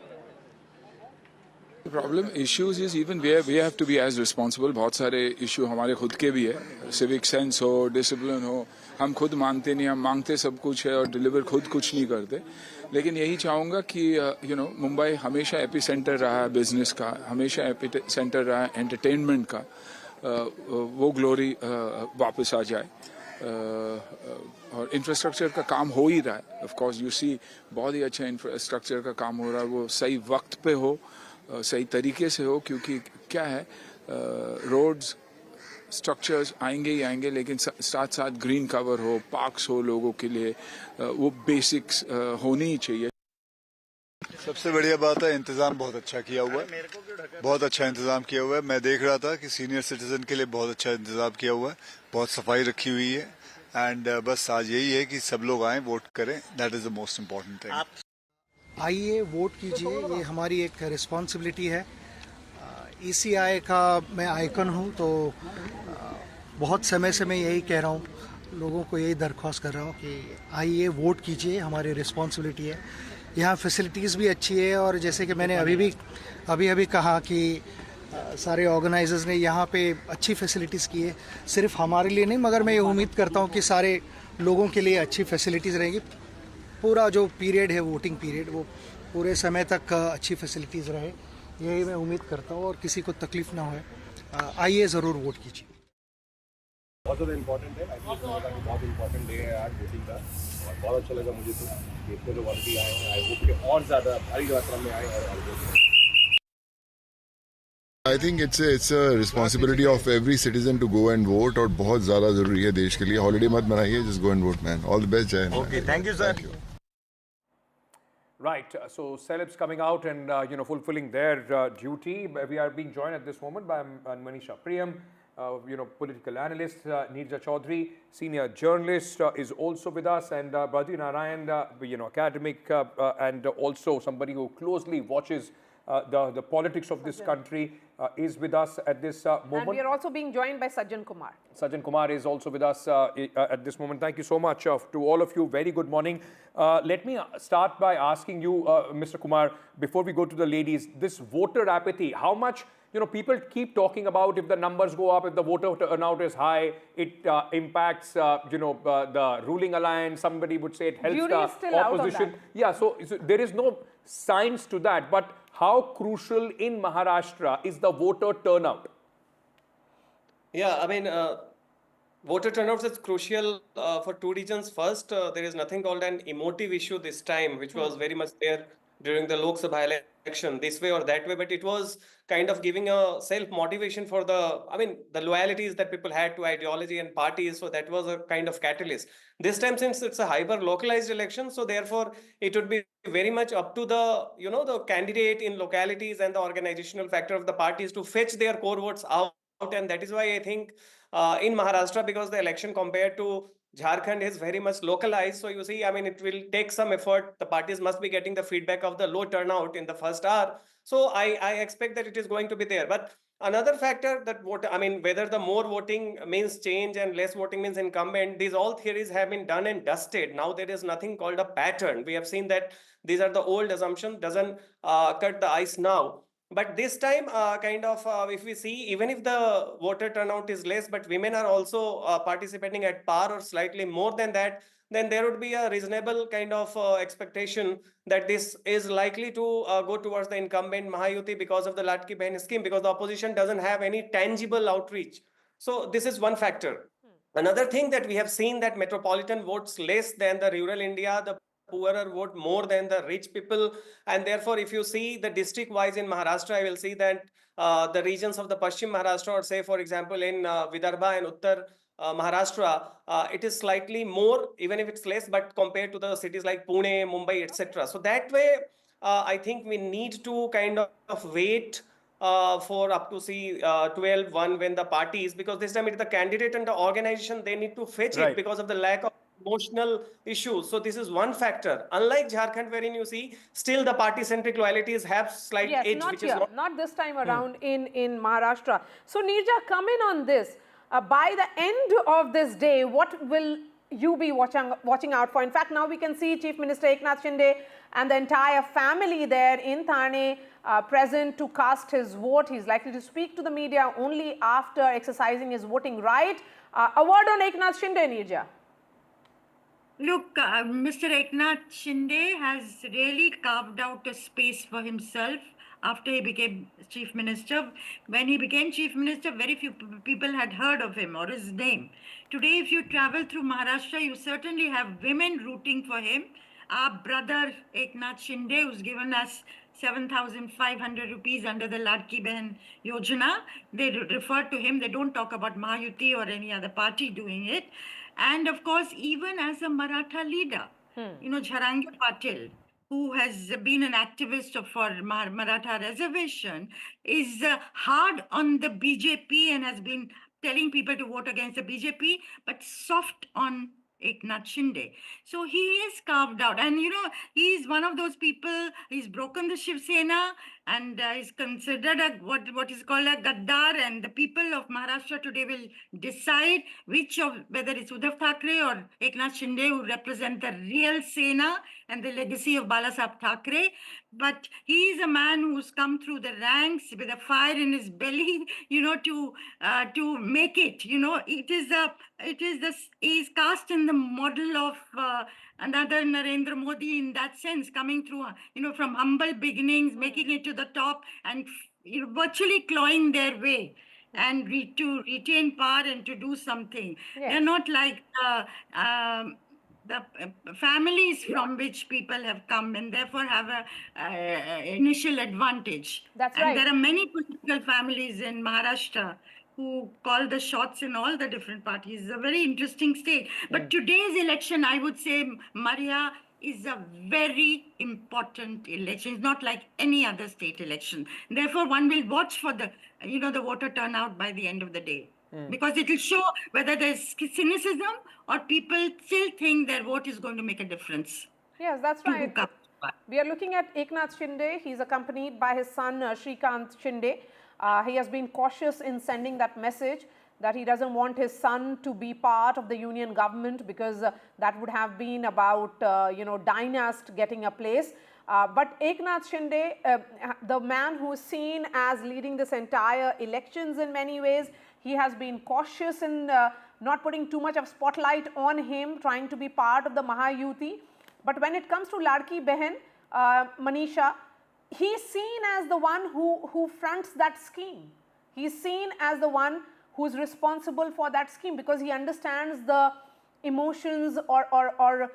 The problem issues is even we have to be as responsible. बहुत सारे issue हमारे खुद के भी है. Civic sense हो, discipline हो. हम खुद मानते नहीं, हम मांगते सब कुछ है और deliver खुद कुछ नहीं करते. लेकिन यही चाहूँगा कि मुंबई हमेशा एपिसेंटर रहा है बिजनेस का, हमेशा एपिसेंटर रहा है एंटरटेनमेंट का. वो ग्लोरी वापस आ जाए. और इंफ्रास्ट्रक्चर का काम हो ही रहा है. ऑफ कोर्स यू सी बहुत ही अच्छा इंफ्रास्ट्रक्चर का काम हो रहा है. वो सही वक्त पे हो, सही तरीके से हो, क्योंकि क्या है, रोड्स स्ट्रक्चर्स आएंगे ही आएंगे, लेकिन साथ साथ ग्रीन कवर हो, पार्क्स हो लोगों के लिए, वो बेसिक्स होनी ही चाहिए. सबसे बढ़िया बात है, इंतजाम बहुत अच्छा किया हुआ है. बहुत अच्छा इंतजाम किया हुआ है. मैं देख रहा था कि सीनियर सिटीजन के लिए बहुत अच्छा इंतजाम किया हुआ है. बहुत सफाई रखी हुई है. एंड बस आज यही है कि सब लोग आएं, वोट करें. That is the most important thing. आइए वोट कीजिए, ये हमारी एक रिस्पॉन्सिबिलिटी है. ECI का मैं आइकन हूँ, तो बहुत समय से मैं यही कह रहा हूँ, लोगों को यही दरख्वास्त कर रहा हूँ कि आइए वोट कीजिए, हमारी रिस्पॉन्सिबिलिटी है. यहाँ फैसिलिटीज़ भी अच्छी है, और जैसे कि मैंने अभी कहा कि सारे ऑर्गेनाइजर्स ने यहाँ पे अच्छी फैसिलिटीज़ की है. सिर्फ हमारे लिए नहीं, मगर मैं ये उम्मीद करता हूँ कि सारे लोगों के लिए अच्छी फैसिलिटीज़ रहेंगी. पूरा जो पीरियड है, वोटिंग पीरियड, वो पूरे समय तक अच्छी फैसिलिटीज़ रहे, यही मैं उम्मीद करता हूँ, और किसी को तकलीफ ना हो. आइए ज़रूर वोट कीजिए. बहुत ज़्यादा इम्पोर्टेंट है. बहुत इम्पोर्टेंट डे है आज वोटिंग का. और बहुत अच्छा लगा मुझे तो इतने लोग ऑलरेडी आए हैं. आई होप कि और ज़्यादा भारी मात्रा में आए और vote. I think it's a responsibility of every citizen to go and vote, और बहुत ज़्यादा ज़रूरी है देश के लिए. हॉलीडे मत बनाइए, just go and vote, man. All the best, Jai. Okay, thank you, sir. Thank you. Right, so celebs coming out and fulfilling their duty. We are being joined at this moment by Manisha Priyam, political analyst. Neerja Chaudhary, senior journalist, is also with us, and Badri Narayan, academic, and also somebody who closely watches the politics of this country, is with us at this moment. And we are also being joined by Sajjan Kumar. Sajjan Kumar is also with us at this moment. Thank you so much to all of you. Very good morning. Let me start by asking you, Mr. Kumar, before we go to the ladies, this voter apathy, how much, people keep talking about if the numbers go up, if the voter turnout is high, it impacts, the ruling alliance. Somebody would say it helps the opposition. Yeah, so there is no science to that. But how crucial in Maharashtra is the voter turnout? Yeah, I mean, voter turnout is crucial for two reasons. First, there is nothing called an emotive issue this time, which was very much there during the Lok Sabha election this way or that way, but it was kind of giving a self-motivation for the loyalties that people had to ideology and parties. So that was a kind of catalyst. This time, since it's a hyper-localized election, so therefore it would be very much up to the candidate in localities and the organizational factor of the parties to fetch their core votes out. And that is why I think in Maharashtra, because the election compared to Jharkhand is very much localized. So you see, it will take some effort. The parties must be getting the feedback of the low turnout in the first hour. So I expect that it is going to be there. But another factor that whether the more voting means change and less voting means incumbent, these all theories have been done and dusted. Now there is nothing called a pattern. We have seen that these are the old assumptions, doesn't cut the ice now. But this time, if we see, even if the voter turnout is less, but women are also participating at par or slightly more than that, then there would be a reasonable kind of expectation that this is likely to go towards the incumbent Mahayuti because of the Latki Behin scheme, because the opposition doesn't have any tangible outreach. So this is one factor. Another thing that we have seen, that metropolitan votes less than the rural India, the poorer vote more than the rich people. And therefore, if you see the district wise in Maharashtra, I will see that the regions of the Pashchim Maharashtra, or say, for example, in Vidarbha and Uttar Maharashtra, it is slightly more, even if it's less, but compared to the cities like Pune, Mumbai, etc. So that way, I think we need to kind of wait for up to see 12-1 when the parties, because this time it is the candidate and the organization, they need to fetch it because of the lack of emotional issues. So this is one factor. Unlike Jharkhand, wherein you see still the party-centric loyalties have slight edge, not which here, is not this time around in Maharashtra. So Neerja, come in on this. By the end of this day, what will you be watching out for? In fact, now we can see Chief Minister Eknath Shinde and the entire family there in Thane present to cast his vote. He's likely to speak to the media only after exercising his voting right. A word on Eknath Shinde, Neerja. Look, Mr. Eknath Shinde has really carved out a space for himself after he became Chief Minister. When he became Chief Minister, very few people had heard of him or his name. Today, if you travel through Maharashtra, you certainly have women rooting for him. Our brother Eknath Shinde, who's given us 7,500 rupees under the Ladki Behin Yojana, they refer to him. They don't talk about Mahayuti or any other party doing it. And of course, even as a Maratha leader, Jharangi Patil, who has been an activist for Maratha reservation, is hard on the BJP and has been telling people to vote against the BJP, but soft on Eknath Shinde. So he is carved out. And, he's one of those people, he's broken the Shiv Sena and is considered what is called a Gaddar. And the people of Maharashtra today will decide whether it's Uddhav Thackeray or Eknath Shinde who represent the real Sena and the legacy of Balasaheb Thackeray. But he is a man who's come through the ranks with a fire in his belly, to make it. He's cast in the model of another Narendra Modi in that sense, coming through, from humble beginnings, making it to the top, and virtually clawing their way and to retain power and to do something. They're not like the families from which people have come, and therefore have a initial advantage. That's and right. There are many political families in Maharashtra who call the shots in all the different parties. It's a very interesting state. But today's election, I would say, Maria, is a very important election. It's not like any other state election. Therefore, one will watch for the voter turnout by the end of the day. Because it will show whether there's cynicism or people still think their vote is going to make a difference. Yes, that's right. We are looking at Eknath Shinde. He's accompanied by his son, Shrikant Shinde. He has been cautious in sending that message that he doesn't want his son to be part of the union government, because that would have been about, dynast getting a place. But Eknath Shinde, the man who is seen as leading this entire elections in many ways, he has been cautious in not putting too much of spotlight on him, trying to be part of the Mahayuti. But when it comes to Ladki Behin, Manisha, he's seen as the one who fronts that scheme. He's seen as the one who's responsible for that scheme, because he understands the emotions or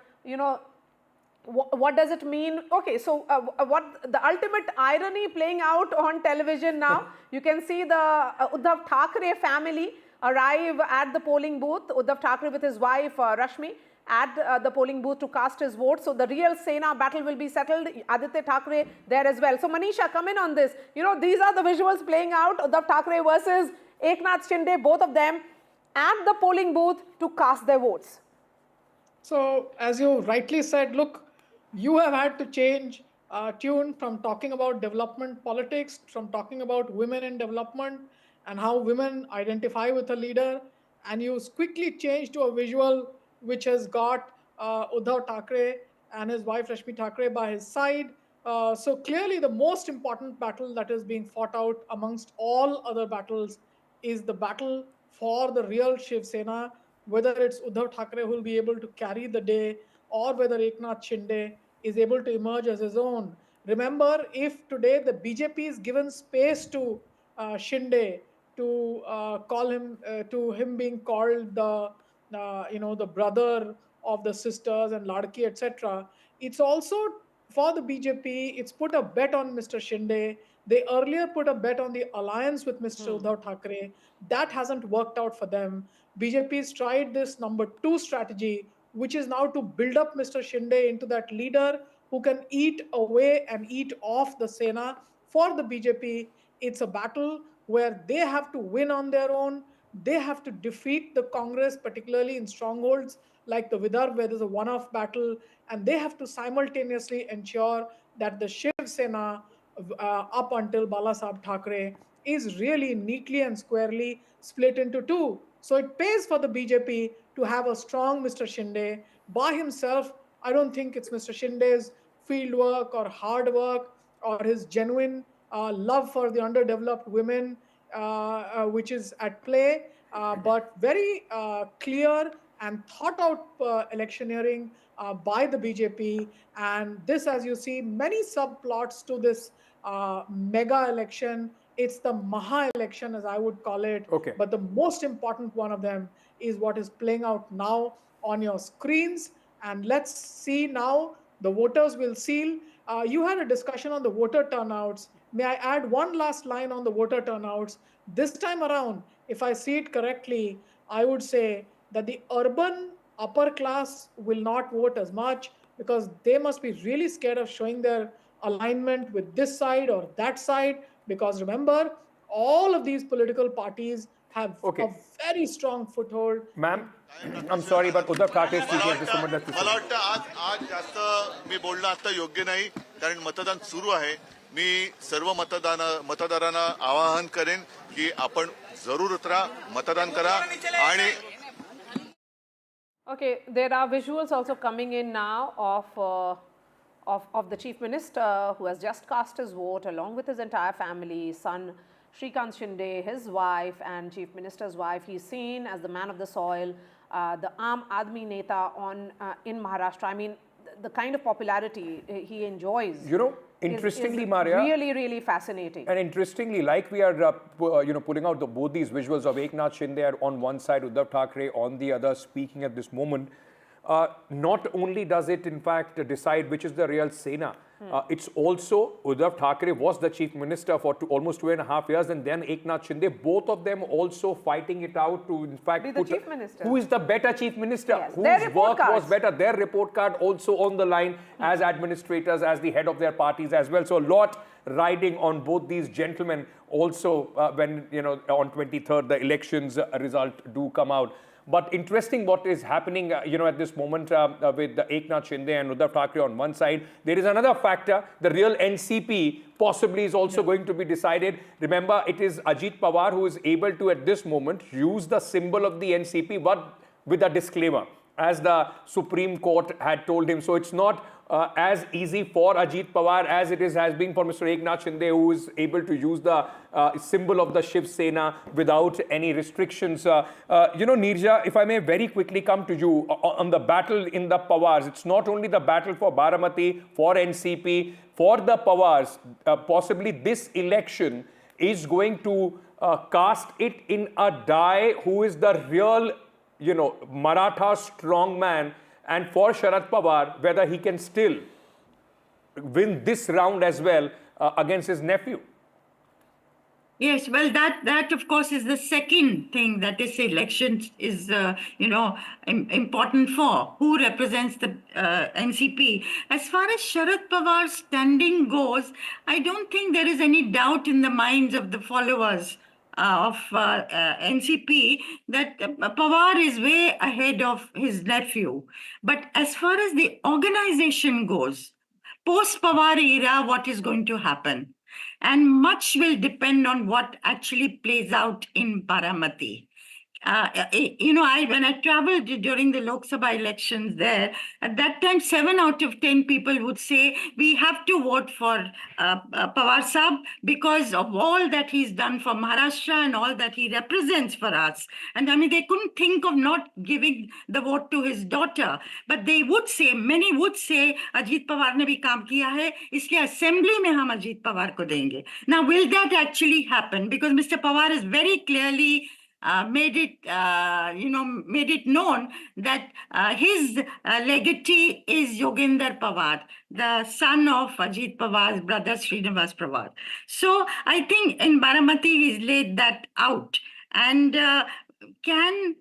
what does it mean? Okay, so what the ultimate irony playing out on television now? You can see the Uddhav Thackeray family arrive at the polling booth. Uddhav Thackeray with his wife Rashmi at the polling booth to cast his vote. So the real Sena battle will be settled. Aditya Thackeray there as well. So Manisha, come in on this. You know, these are the visuals playing out. Uddhav Thackeray versus Eknath Shinde, both of them at the polling booth to cast their votes. So as you rightly said, look, you have had to change tune from talking about development politics, from talking about women in development and how women identify with a leader, and you quickly change to a visual which has got Uddhav Thackeray and his wife Rashmi Thackeray by his side. So clearly the most important battle that is being fought out amongst all other battles is the battle for the real Shiv Sena, whether it's Uddhav Thackeray who will be able to carry the day or whether Eknath Shinde is able to emerge as his own. Remember, if today the BJP is given space to Shinde, to call him, to him being called the, the brother of the sisters and Ladki, etc. It's also for the BJP, it's put a bet on Mr. Shinde. They earlier put a bet on the alliance with Mr. Uddhav Thackeray. That hasn't worked out for them. BJP's tried this number 2 strategy, which is now to build up Mr. Shinde into that leader who can eat away and eat off the Sena. For the BJP, it's a battle where they have to win on their own. They have to defeat the Congress, particularly in strongholds like the Vidarbha, where there's a one-off battle, and they have to simultaneously ensure that the Shiv Sena up until Balasaheb Thackeray is really neatly and squarely split into 2. So it pays for the BJP to have a strong Mr. Shinde. By himself, I don't think it's Mr. Shinde's field work or hard work or his genuine love for the underdeveloped women, which is at play, but very clear and thought out electioneering by the BJP. And this, as you see, many subplots to this mega election. It's the Maha election, as I would call it. Okay. But the most important one of them is what is playing out now on your screens. And let's see now, the voters will seal. You had a discussion on the voter turnouts. May I add one last line on the voter turnouts? This time around, if I see it correctly, I would say that the urban upper class will not vote as much because they must be really scared of showing their alignment with this side or that side. Because remember, all of these political parties have a very strong foothold. Ma'am, I'm sorry, but Uddhav Thackeray is speaking at this moment. मला वाटतं आज जास्त मी बोलणं आता योग्य नाही कारण मतदान सुरू आहे. मी सर्व मतदारांना आवाहन करेन की आपण जरूर उतरा, मतदान करा आणि Okay, there are visuals also coming in now of the Chief Minister who has just cast his vote along with his entire family, son Shrikant Shinde, his wife and Chief Minister's wife. He's seen as the man of the soil, the Aam Aadmi Neta in Maharashtra. I mean, the kind of popularity he enjoys. You know, interestingly, is Maria, really, really fascinating. And interestingly, like we are, pulling out both these visuals of Eknath Shinde on one side, Uddhav Thackeray on the other, speaking at this moment. Not only does it, in fact, decide which is the real Sena, it's also Uddhav Thackeray was the chief minister for almost 2.5 years, and then Eknath Shinde, both of them also fighting it out to, in fact, Be the chief minister. Who is the better chief minister, Yes. whose work was better, their report card also on the line as administrators, as the head of their parties as well. So a lot riding on both these gentlemen also when, on 23rd, the elections result do come out. But interesting what is happening, at this moment with the Eknath Shinde and Uddhav Thackeray on one side. There is another factor. The real NCP possibly is also going to be decided. Remember, it is Ajit Pawar who is able to, at this moment, use the symbol of the NCP, but with a disclaimer, as the Supreme Court had told him. So it's not as easy for Ajit Pawar as it has been for Mr. Eknath Shinde, who is able to use the symbol of the Shiv Sena without any restrictions. Neerja, if I may very quickly come to you on the battle in the Pawars. It's not only the battle for Baramati, for NCP, for the Pawars. Possibly this election is going to cast it in a die who is the real, Maratha strongman. and for Sharad Pawar, whether he can still win this round as well against his nephew. Yes, well, that of course is the second thing that this election is, important for. Who represents the NCP? As far as Sharad Pawar's standing goes, I don't think there is any doubt in the minds of the followers of NCP that Pawar is way ahead of his nephew. But as far as the organization goes, post-Pawar era, what is going to happen? And much will depend on what actually plays out in Baramati. When I traveled during the Lok Sabha elections there, at that time, 7 out of 10 people would say, we have to vote for Pawar Sahab because of all that he's done for Maharashtra and all that he represents for us. And I mean, they couldn't think of not giving the vote to his daughter. But they would say, many would say, Ajit Pawar ne bhi kaam kiya hai, isliye assembly mein hum Ajit Pawar ko denge. Now, will that actually happen? Because Mr. Pawar has very clearly made it known that his legatee is Yogendra Pawar, the son of Ajit Pawar's brother Srinivas Pawar. So I think in Baramati he's laid that out. And can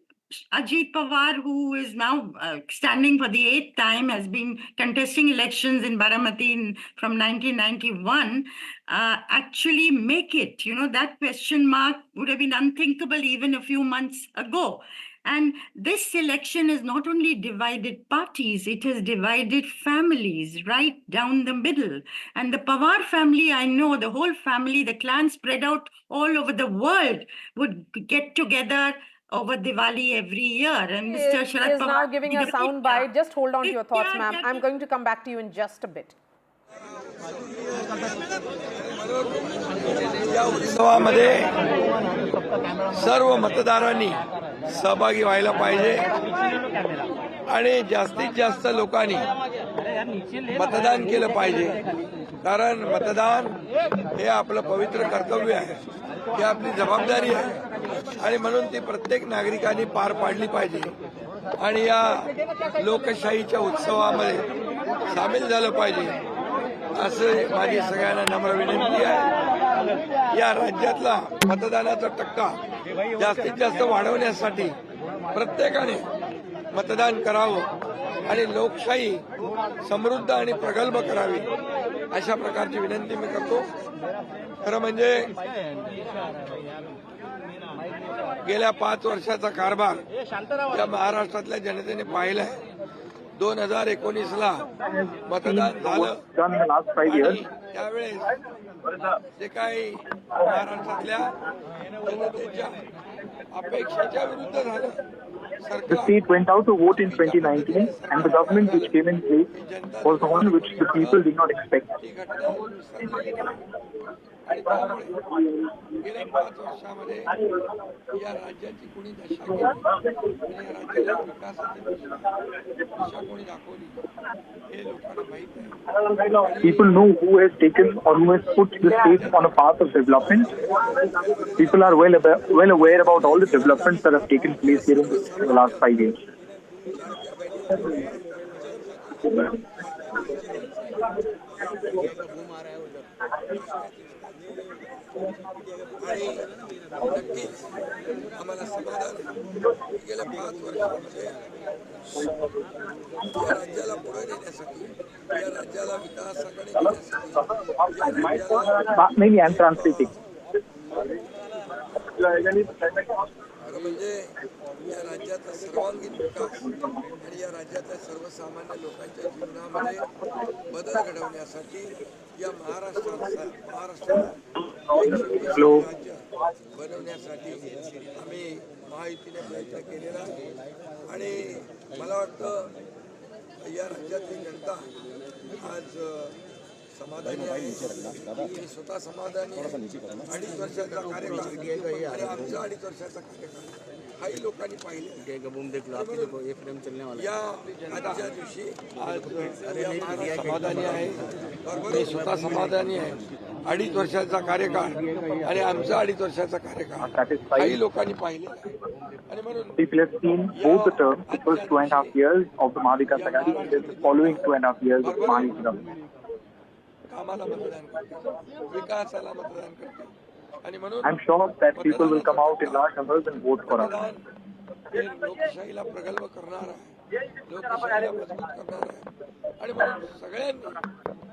Ajit Pawar, who is now standing for the 8th time, has been contesting elections in Baramati from 1991, actually make it? That question mark would have been unthinkable even a few months ago. And this election has not only divided parties, it has divided families right down the middle. And the Pawar family, I know, the whole family, the clan spread out all over the world, would get together over Diwali every year. And Mr. Sharad is Pawar now giving a sound bite. Just hold on to your thoughts, ma'am. I'm going to come back to you in just a bit. या उत्सवामध्ये सर्व मतदारांनी सहभागी व्हायला पाहिजे आणि जास्तीत जास्त लोकांनी मतदान केलं पाहिजे. कारण मतदान हे आपलं पवित्र कर्तव्य आहे, ही आपली जबाबदारी आहे आणि म्हणून ती प्रत्येक नागरिकांनी पार पाडली पाहिजे आणि या लोकशाहीच्या उत्सवामध्ये सामील झालं पाहिजे असं माझी सगळ्यांना नम्र विनंती आहे. या राज्यातला मतदानाचा टक्का जास्तीत जास्त वाढवण्यासाठी प्रत्येकाने मतदान करावं आणि लोकशाही समृद्ध आणि प्रगल्भ करावी अशा प्रकारची विनंती मी करतो. खरं म्हणजे गेल्या 5 वर्षाचा कारभार या महाराष्ट्रातल्या जनतेने पाहिलाय. 2019ला मतदान झालं आणि त्यावेळेस जे काही महाराष्ट्रातल्या जनतेच्या अपेक्षेच्या विरुद्ध झालं. The state went out to vote in 2019 and the government which came in place was the one which the people did not expect. आणि त्यामुळे गेल्या 5 वर्षामध्ये या राज्याची कोणी दशा केली आणि या राज्याला विकासाची दिशा कोणी दाखवली हे लोकांना माहित आहे. People know who has taken or who has put the state on a path of development. People are well aware about all the developments that have taken place here in the last 5 years. आणि नक्कीच आम्हाला समाधान गेल्या 5 वर्षांमध्ये या राज्याला पुढे नेण्यासाठी, या राज्याला विकासाकडे नेण्यासाठी म्हणजे या राज्याचा सर्वांगीण विकास आणि या राज्यातल्या सर्वसामान्य लोकांच्या जीवनामध्ये बदल घडवण्यासाठी या महाराष्ट्राला राज्य बनवण्यासाठी आम्ही महायुतीने प्रयत्न केलेला आणि मला वाटतं या राज्यातली जनता आज समाधानी आहे. मी स्वतः समाधानी आहे. 2.5 वर्षाचा कार्यकाळ आणि आमचा 2.5 वर्षाचा कार्यकाळ काही लोकांनी पाहिले. या आजच्या दिवशी आज समाधानी आहे. मी स्वतः समाधानी आहे. 2.5 वर्षाचा कार्यकाळ आणि आमचा 2.5 वर्षाचा कार्यकाळ काही लोकांनी पाहिले. People have seen both the terms, the first 2.5 years of the Mahavikas Aghadi and then the following 2.5 years of the Mahayuti government. I'm sure that people will come out in large numbers and vote for us.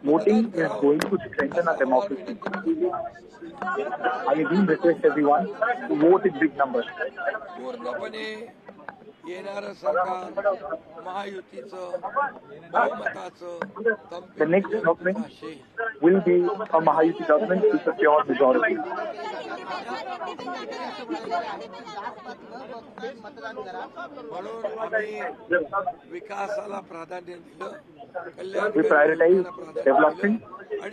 Voting is going to strengthen our democracy. I again request everyone to vote in big numbers. The next government will be a Mahayuti government with a pure majority. We prioritize development. In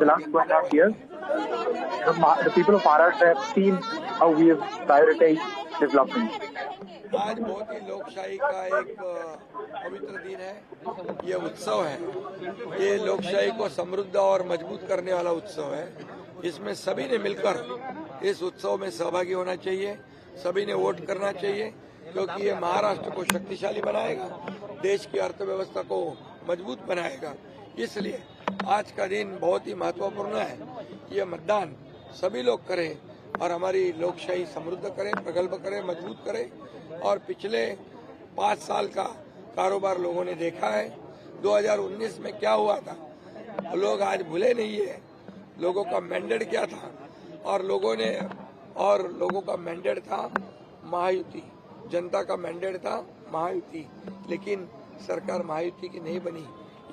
the last 2.5 years, the people of Maharashtra have seen how we have prioritized development. आज बहुत ही लोकशाही का एक पवित्र दिन है, ये उत्सव है, ये लोकशाही को समृद्ध और मजबूत करने वाला उत्सव है। इसमें सभी ने मिलकर इस उत्सव में सहभागी होना चाहिए, सभी ने वोट करना चाहिए, क्योंकि ये महाराष्ट्र को शक्तिशाली बनाएगा, देश की अर्थव्यवस्था को मजबूत बनाएगा। इसलिए आज का दिन बहुत ही महत्वपूर्ण है। ये मतदान सभी लोग करें और हमारी लोकशाही समृद्ध करें, प्रगल्भ करें, मजबूत करें। और पिछले 5 साल का कारोबार लोगों ने देखा है। 2019 में क्या हुआ था, लोग आज भूले नहीं है। लोगों का मैंडेट क्या था, और लोगों का मैंडेट था महायुति, जनता का मैंडेट था महायुति, लेकिन सरकार महायुति की नहीं बनी।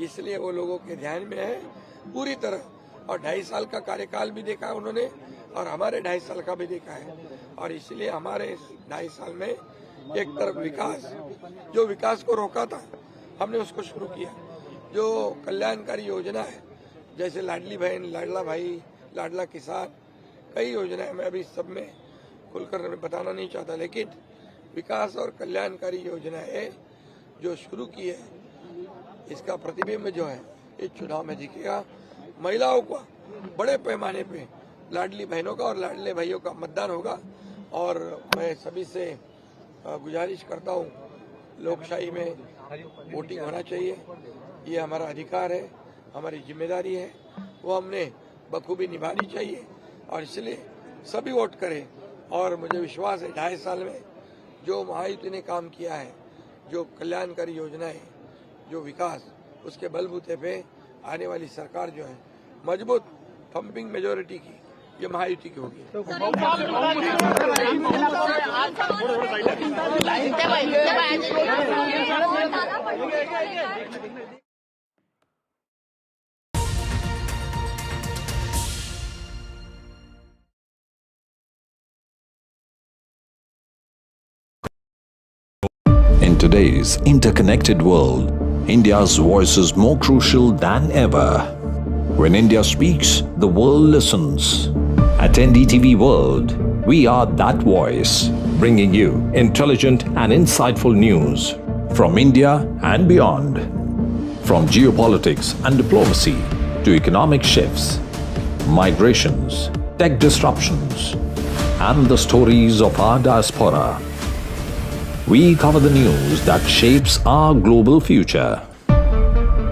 इसलिए वो लोगों के ध्यान में है पूरी तरह। और 2.5 साल का कार्यकाल भी देखा है उन्होंने, और हमारे 2.5 साल का भी देखा है। और इसलिए हमारे 2.5 साल में एक तरफ विकास, जो विकास को रोका था हमने उसको शुरू किया। जो कल्याणकारी योजना है, जैसे लाडली बहन, लाडला भाई, लाडला किसान, कई योजनाएं, मैं अभी सब में खुलकर बताना नहीं चाहता, लेकिन विकास और कल्याणकारी योजनाएं जो शुरू की है, इसका प्रतिबिंब जो है इस चुनाव में दिखेगा। महिलाओं को बड़े पैमाने पे लाडली बहनों का और लाडले भाइयों का मतदान होगा। और मैं सभी से गुजारिश करता हूँ, लोकशाही में वोटिंग होना चाहिए, ये हमारा अधिकार है, हमारी जिम्मेदारी है, वो हमने बखूबी निभानी चाहिए। और इसलिए सभी वोट करें। और मुझे विश्वास है 2.5 साल में जो महायुति ने काम किया है, जो कल्याणकारी योजनाएं, जो विकास, उसके बलबूते पे आने वाली सरकार जो है मजबूत थम्पिंग मेजोरिटी की, ये महायुति की होगी। In today's interconnected world, India's voice is more crucial than ever. When India speaks, the world listens. At NDTV World, we are that voice, bringing you intelligent and insightful news from India and beyond. From geopolitics and diplomacy to economic shifts, migrations, tech disruptions, and the stories of our diaspora. We cover the news that shapes our global future.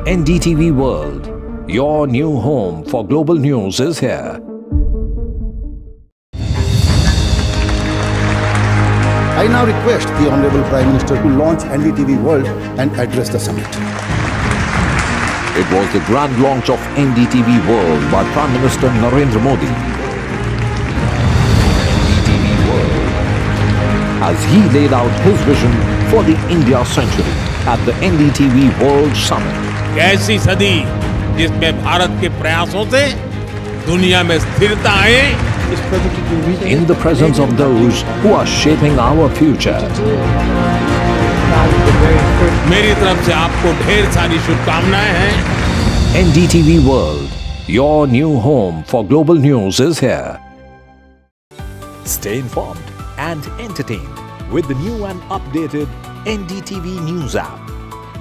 NDTV World, your new home for global news, is here. I now request the Honorable Prime Minister to launch NDTV World and address the summit. It was the grand launch of NDTV World by Prime Minister Narendra Modi. As he laid out his vision for the India century at the NDTV World Summit. ऐसी सदी जिसमें भारत के प्रयासों से दुनिया में स्थिरता आए, in the presence of those who are shaping our future. मेरी तरफ से आपको ढेर सारी शुभकामनाएं हैं। NDTV World, your new home for global news, is here. Stay informed and entertained with the new and updated NDTV News app.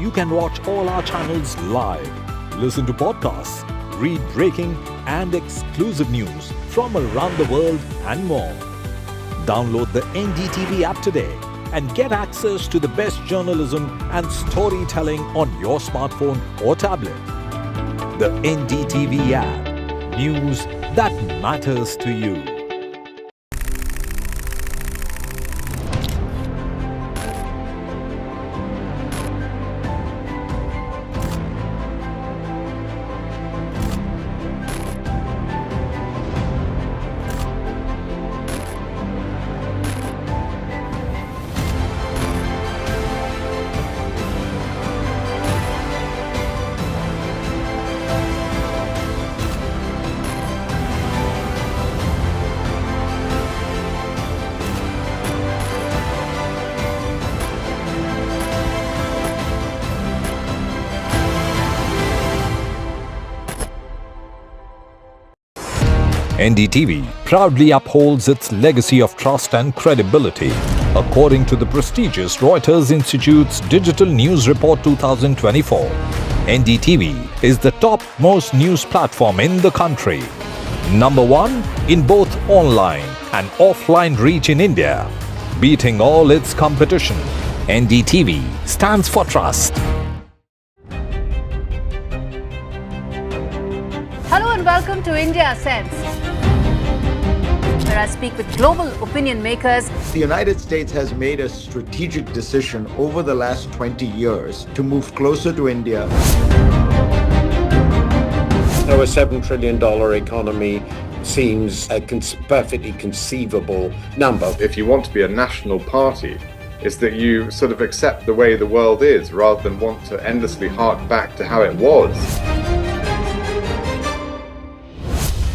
You can watch all our channels live, listen to podcasts, read breaking and exclusive news from around the world and more. Download the NDTV app today and get access to the best journalism and storytelling on your smartphone or tablet. The NDTV app. News that matters to you. NDTV proudly upholds its legacy of trust and credibility. According to the prestigious Reuters Institute's Digital News Report 2024, NDTV is the top-most news platform in the country. Number 1 in both online and offline reach in India. Beating all its competition, NDTV stands for trust. Hello and welcome to India Sense, where I speak with global opinion makers. The United States has made a strategic decision over the last 20 years to move closer to India. A $7 trillion economy seems a perfectly conceivable number. If you want to be a national party, it's that you sort of accept the way the world is rather than want to endlessly hark back to how it was.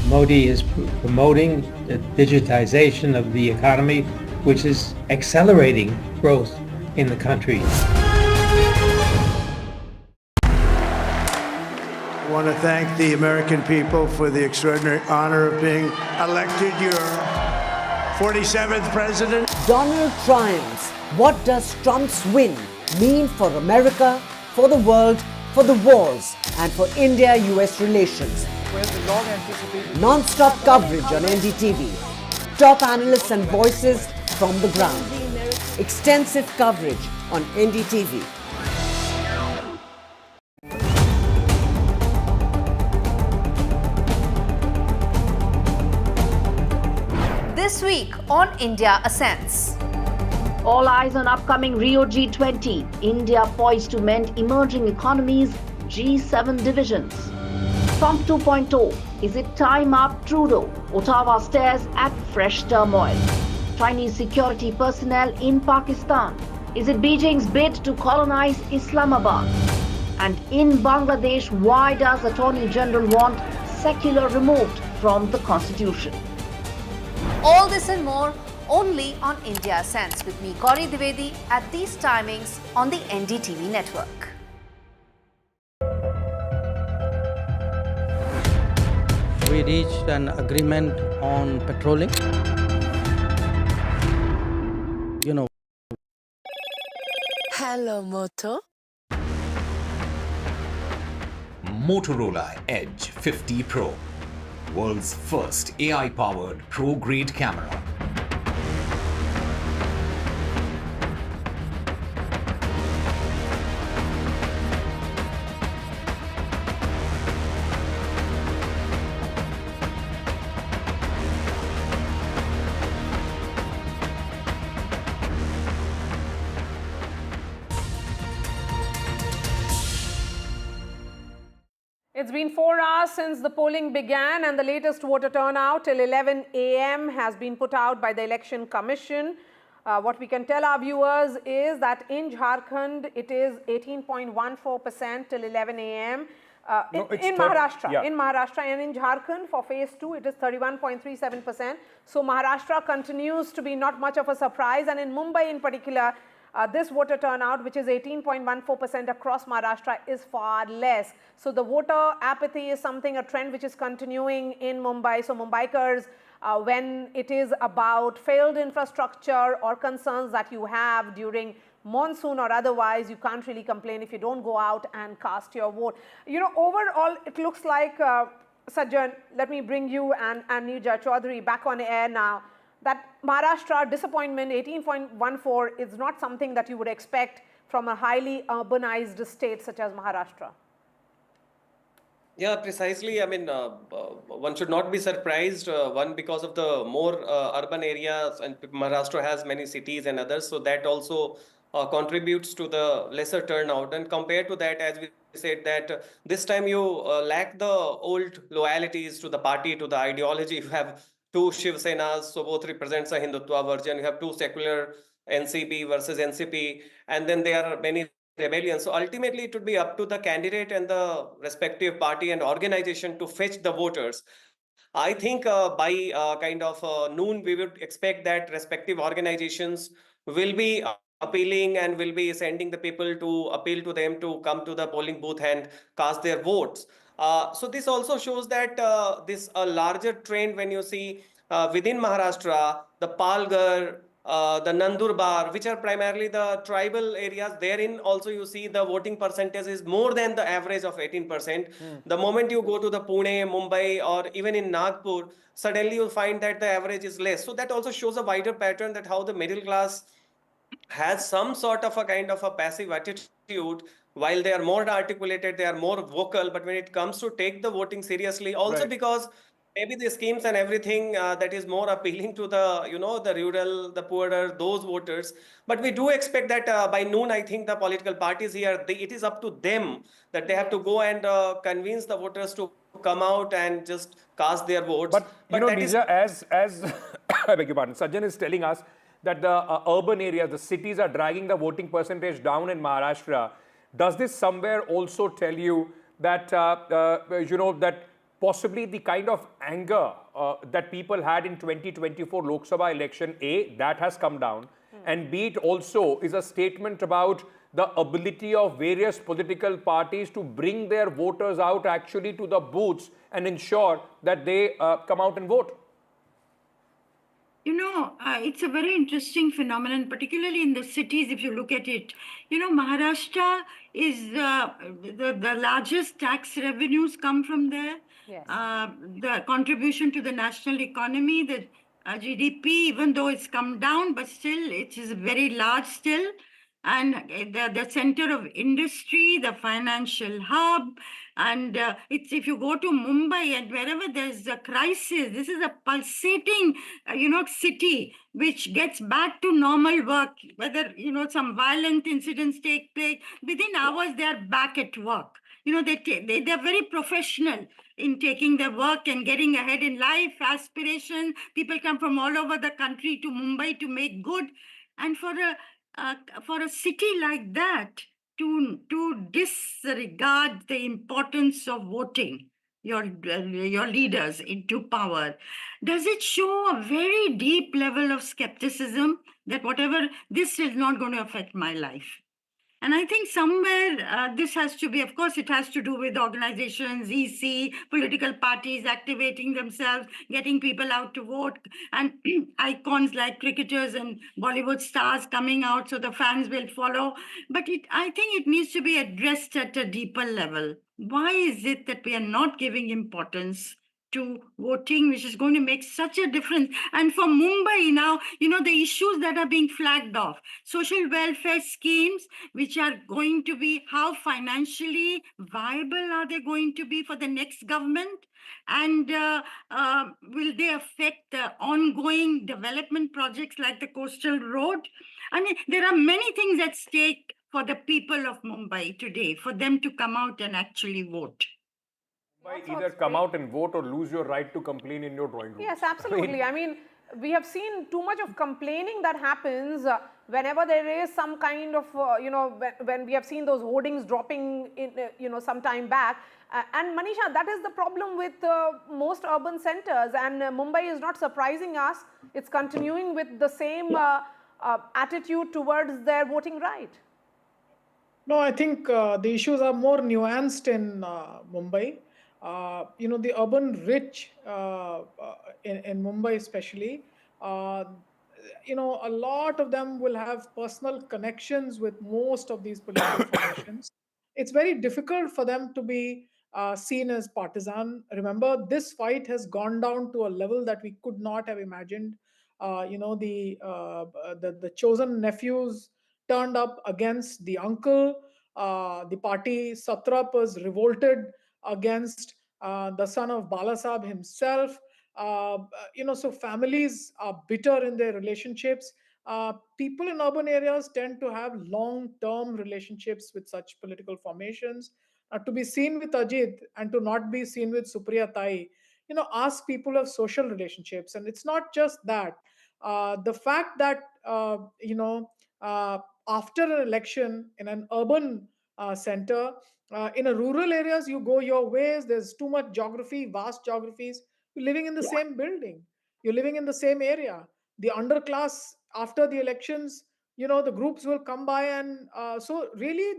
Modi is promoting the digitization of the economy, which is accelerating growth in the country. I want to thank the American people for the extraordinary honor of being elected your 47th president. Donald triumphs. What does Trump's win mean for America, for the world, for the wars, and for India-US relations? Non-stop coverage on NDTV. Top analysts and voices from the ground. Extensive coverage on NDTV. This week on India Ascends. All eyes on upcoming Rio G20. India poised to mend emerging economies, G7 divisions. Trump 2.0. Is it time up Trudeau? Ottawa stares at fresh turmoil. Chinese security personnel in Pakistan. Is it Beijing's bid to colonize Islamabad? And in Bangladesh, why does Attorney General want secular removed from the constitution? All this and more only on India Sense with me, Gauri Dwivedi, at these timings on the NDTV network. We reached an agreement on petroling. You know. Hello, Moto. Motorola Edge 50 Pro, world's first AI-powered pro-grade camera. It's been 4 hours since the polling began, and the latest voter turnout till 11 a.m. has been put out by the Election Commission. What we can tell our viewers is that in Jharkhand, it is 18.14% till 11 a.m. In Maharashtra, yeah. In Maharashtra, and in Jharkhand for phase 2, it is 31.37%. So Maharashtra continues to be not much of a surprise, and in Mumbai in particular, this voter turnout, which is 18.14% across Maharashtra, is far less. So the voter apathy is a trend which is continuing in Mumbai. So Mumbaikars, when it is about failed infrastructure or concerns that you have during monsoon or otherwise, you can't really complain if you don't go out and cast your vote. You know, overall, it looks like, Sajjan, let me bring you and Neerja Chaudhary back on air now. that Maharashtra disappointment 18.14 is not something that you would expect from a highly urbanized state such as Maharashtra? Yeah, precisely. I mean, one should not be surprised. One, because of the more urban areas, and Maharashtra has many cities and others, so that also contributes to the lesser turnout. And compared to that, as we said, that this time you lack the old loyalties to the party, to the ideology. You have two Shiv Senas, so both represents a Hindutva version. You have two secular NCP versus NCP, and then there are many rebellion. So ultimately, it would be up to the candidate and the respective party and organization to fetch the voters. I think by kind of noon, we would expect that respective organizations will be appealing and will be sending the people to appeal to them to come to the polling booth and cast their votes. So this also shows that this a larger trend when you see within Maharashtra, the Palghar, the Nandurbar, which are primarily the tribal areas, therein also you see the voting percentage is more than the average of 18%. The moment you go to the Pune, Mumbai, or even in Nagpur, suddenly you'll find that the average is less. So that also shows a wider pattern that how the middle class has some sort of a kind of a passive attitude. While they are more articulated, they are more vocal, but when it comes to take the voting seriously, also Right. because maybe the schemes and everything that is more appealing to the the rural, the poorer, those voters. But we do expect that by noon, I think the political parties here, it is up to them that they have to go and convince the voters to come out and just cast their votes. But that is Nija, as I beg your pardon, Sajjan is telling us that the urban areas, the cities are dragging the voting percentage down in Maharashtra. Does this somewhere also tell you that that possibly the kind of anger that people had in 2024 Lok Sabha election, A, that has come down, and B, it also is a statement about the ability of various political parties to bring their voters out actually to the booths and ensure that they come out and vote? It's a very interesting phenomenon, particularly in the cities, if you look at it. Maharashtra is the largest tax revenues come from there. Yes. The contribution to the national economy, the GDP, even though it's come down, but still it is very large still. And the center of industry, the financial hub, and it's if you go to Mumbai and wherever there's a crisis, this is a pulsating, city which gets back to normal work. Whether some violent incidents take place, within hours they are back at work. They're very professional in taking their work and getting ahead in life, aspiration. People come from all over the country to Mumbai to make good. And for a city like that to disregard the importance of voting your leaders into power, does it show a very deep level of skepticism that whatever, this is not going to affect my life? And I think somewhere this has to be, of course, it has to do with organizations, EC, political parties activating themselves, getting people out to vote, and icons like cricketers and Bollywood stars coming out so the fans will follow. But I think it needs to be addressed at a deeper level. Why is it that we are not giving importance to voting, which is going to make such a difference? And for Mumbai now, the issues that are being flagged off, social welfare schemes, which are going to be, how financially viable are they going to be for the next government? And will they affect the ongoing development projects like the coastal road? I mean, there are many things at stake for the people of Mumbai today, for them to come out and actually vote. Either come out and vote or lose your right to complain in your drawing room. Yes, absolutely. I mean, we have seen too much of complaining that happens whenever there is some kind of, when we have seen those hoardings dropping in, some time back. And Manisha, that is the problem with most urban centers, and Mumbai is not surprising us. It's continuing with the same attitude towards their voting right. No, I think the issues are more nuanced in Mumbai. The urban rich in Mumbai especially, a lot of them will have personal connections with most of these political formations. It's very difficult for them to be seen as partisan. Remember, this fight has gone down to a level that we could not have imagined the chosen nephews turned up against the uncle. The party Satrap was revolted against the son of Balasab himself. So families are bitter in their relationships. People in urban areas tend to have long-term relationships with such political formations. To be seen with Ajit and to not be seen with Supriya Tai, ask people of social relationships. And it's not just that. The fact that, after an election in an urban center, in a rural areas, you go your ways. There's too much geography, vast geographies. You're living in the same building. You're living in the same area. The underclass, after the elections, the groups will come by. And so really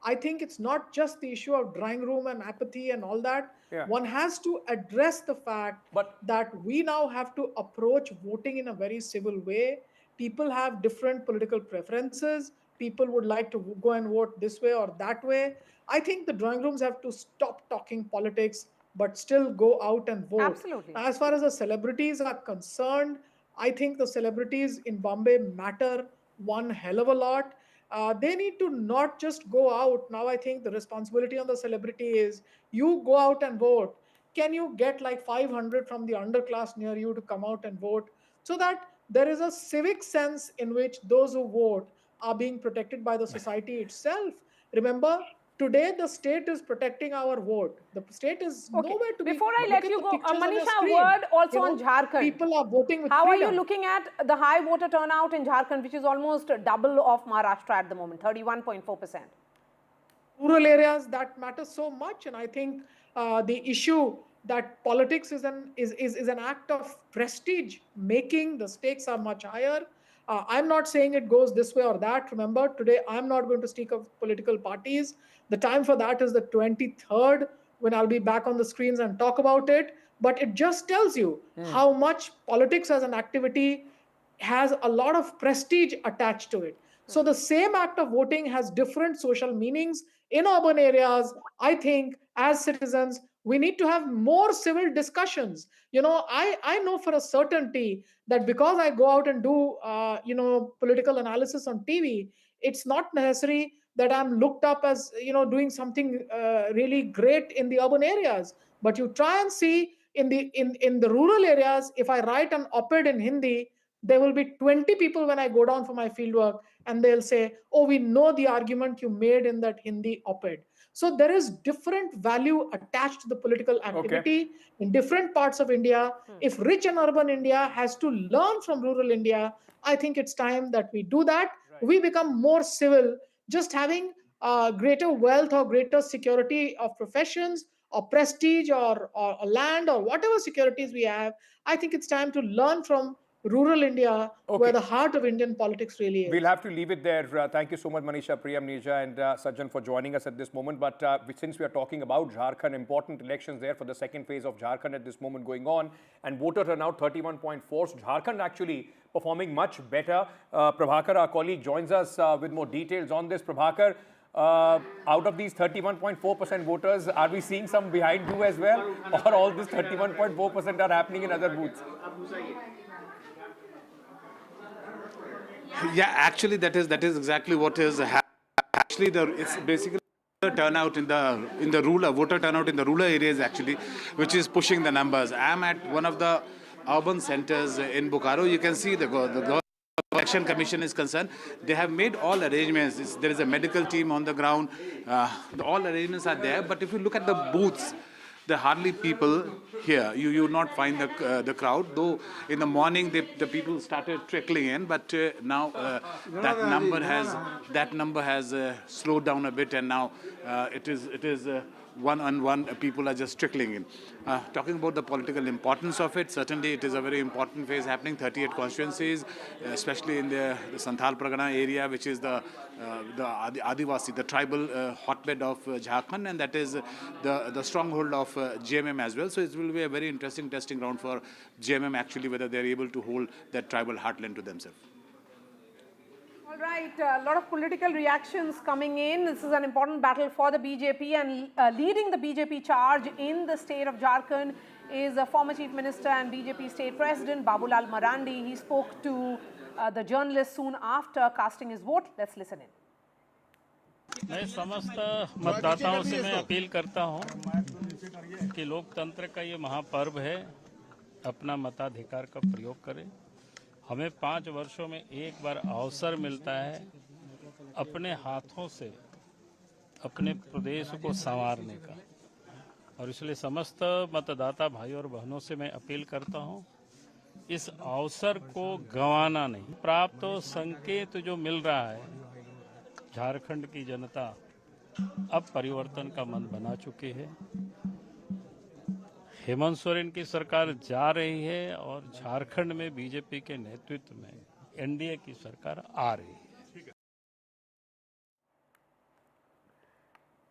I think it's not just the issue of drawing room and apathy and all that. Yeah. One has to address the fact that we now have to approach voting in a very civil way. People have different political preferences. People would like to go and vote this way or that way. I think the drawing rooms have to stop talking politics, but still go out and vote. Absolutely. As far as the celebrities are concerned, I think the celebrities in Bombay matter one hell of a lot. They need to not just go out. Now I think the responsibility on the celebrity is you go out and vote. Can you get like 500 from the underclass near you to come out and vote, so that there is a civic sense in which those who vote are being protected by the society itself. Remember, today the state is protecting our vote. The state is nowhere to be. Before I let you go, Manisha, a screen. word also on Jharkhand. People are voting with How freedom. are you looking at the high voter turnout in Jharkhand, which is almost double of Maharashtra at the moment, 31.4%? Rural areas, that matters so much. And I think the issue that politics is an act of prestige making. The stakes are much higher. I'm not saying it goes this way or that. Remember, today I'm not going to speak of political parties. The time for that is the 23rd, when I'll be back on the screens and talk about it. But it just tells you how much politics as an activity has a lot of prestige attached to it. So the same act of voting has different social meanings in urban areas. I think as citizens, we need to have more civil discussions. I know for a certainty that because I go out and do, political analysis on TV, it's not necessary that I'm looked up as, doing something really great in the urban areas. But you try and see in the rural areas, if I write an op-ed in Hindi, there will be 20 people when I go down for my fieldwork, and they'll say, oh, we know the argument you made in that Hindi op-ed. So there is different value attached to the political activity in different parts of India. If rich and urban India has to learn from rural India, I think it's time that we do that. We become more civil. Just having greater wealth or greater security of professions or prestige or land or whatever securities we have, I think it's time to learn from rural India, where the heart of Indian politics really is. We'll have to leave it there. Thank you so much, Manisha, Priyam, Neerja, and Sajjan for joining us at this moment. But since we are talking about Jharkhand, important elections there for the second phase of Jharkhand at this moment going on, and voter turnout 31.4. So Jharkhand actually performing much better. Prabhakar, our colleague, joins us with more details on this. Prabhakar, out of these 31.4% voters, are we seeing some behind you as well? Or all this 31.4% are happening in other booths? Yeah, actually, that is exactly what is happening. Actually, it's basically the turnout in the rural voter turnout in the rural areas actually, which is pushing the numbers. I'm at one of the urban centers in Bokaro. You can see the Election Commission is concerned. They have made all arrangements. There is a medical team on the ground. All arrangements are there. But if you look at the booths, there are hardly people here. You will not find the crowd. Though in the morning the people started trickling in, but now that number has slowed down a bit, and now it is one-on-one. People are just trickling in. Talking about the political importance of it, certainly it is a very important phase happening. 38 constituencies, especially in the Santhal Pargana area, which is the Adivasi, the tribal hotbed of Jharkhand, and that is the stronghold of JMM as well. So it will be a very interesting testing ground for JMM actually, whether they are able to hold that tribal heartland to themselves. All right, a lot of political reactions coming in. This is an important battle for the BJP, and leading the BJP charge in the state of Jharkhand is a former Chief Minister and BJP State President Babulal Marandi. He spoke to the journalists soon after casting his vote. Let's listen in. मैं समस्त मतदाताओं से मैं appeal करता हूं कि लोकतंत्र का ये महापर्व है, अपना मताधिकार का प्रयोग करें। हमें 5 वर्षों में एक बार अवसर मिलता है अपने हाथों से अपने प्रदेश को संवारने का, और इसलिए समस्त मतदाता भाई और बहनों से मैं अपील करता हूं, इस अवसर को गंवाना नहीं। प्राप्त संकेत जो मिल रहा है, झारखंड की जनता अब परिवर्तन का मन बना चुकी है। हेमंत सोरेन की सरकार जा रही है और झारखंड में बीजेपी के नेतृत्व में एनडीए की सरकार आ रही है।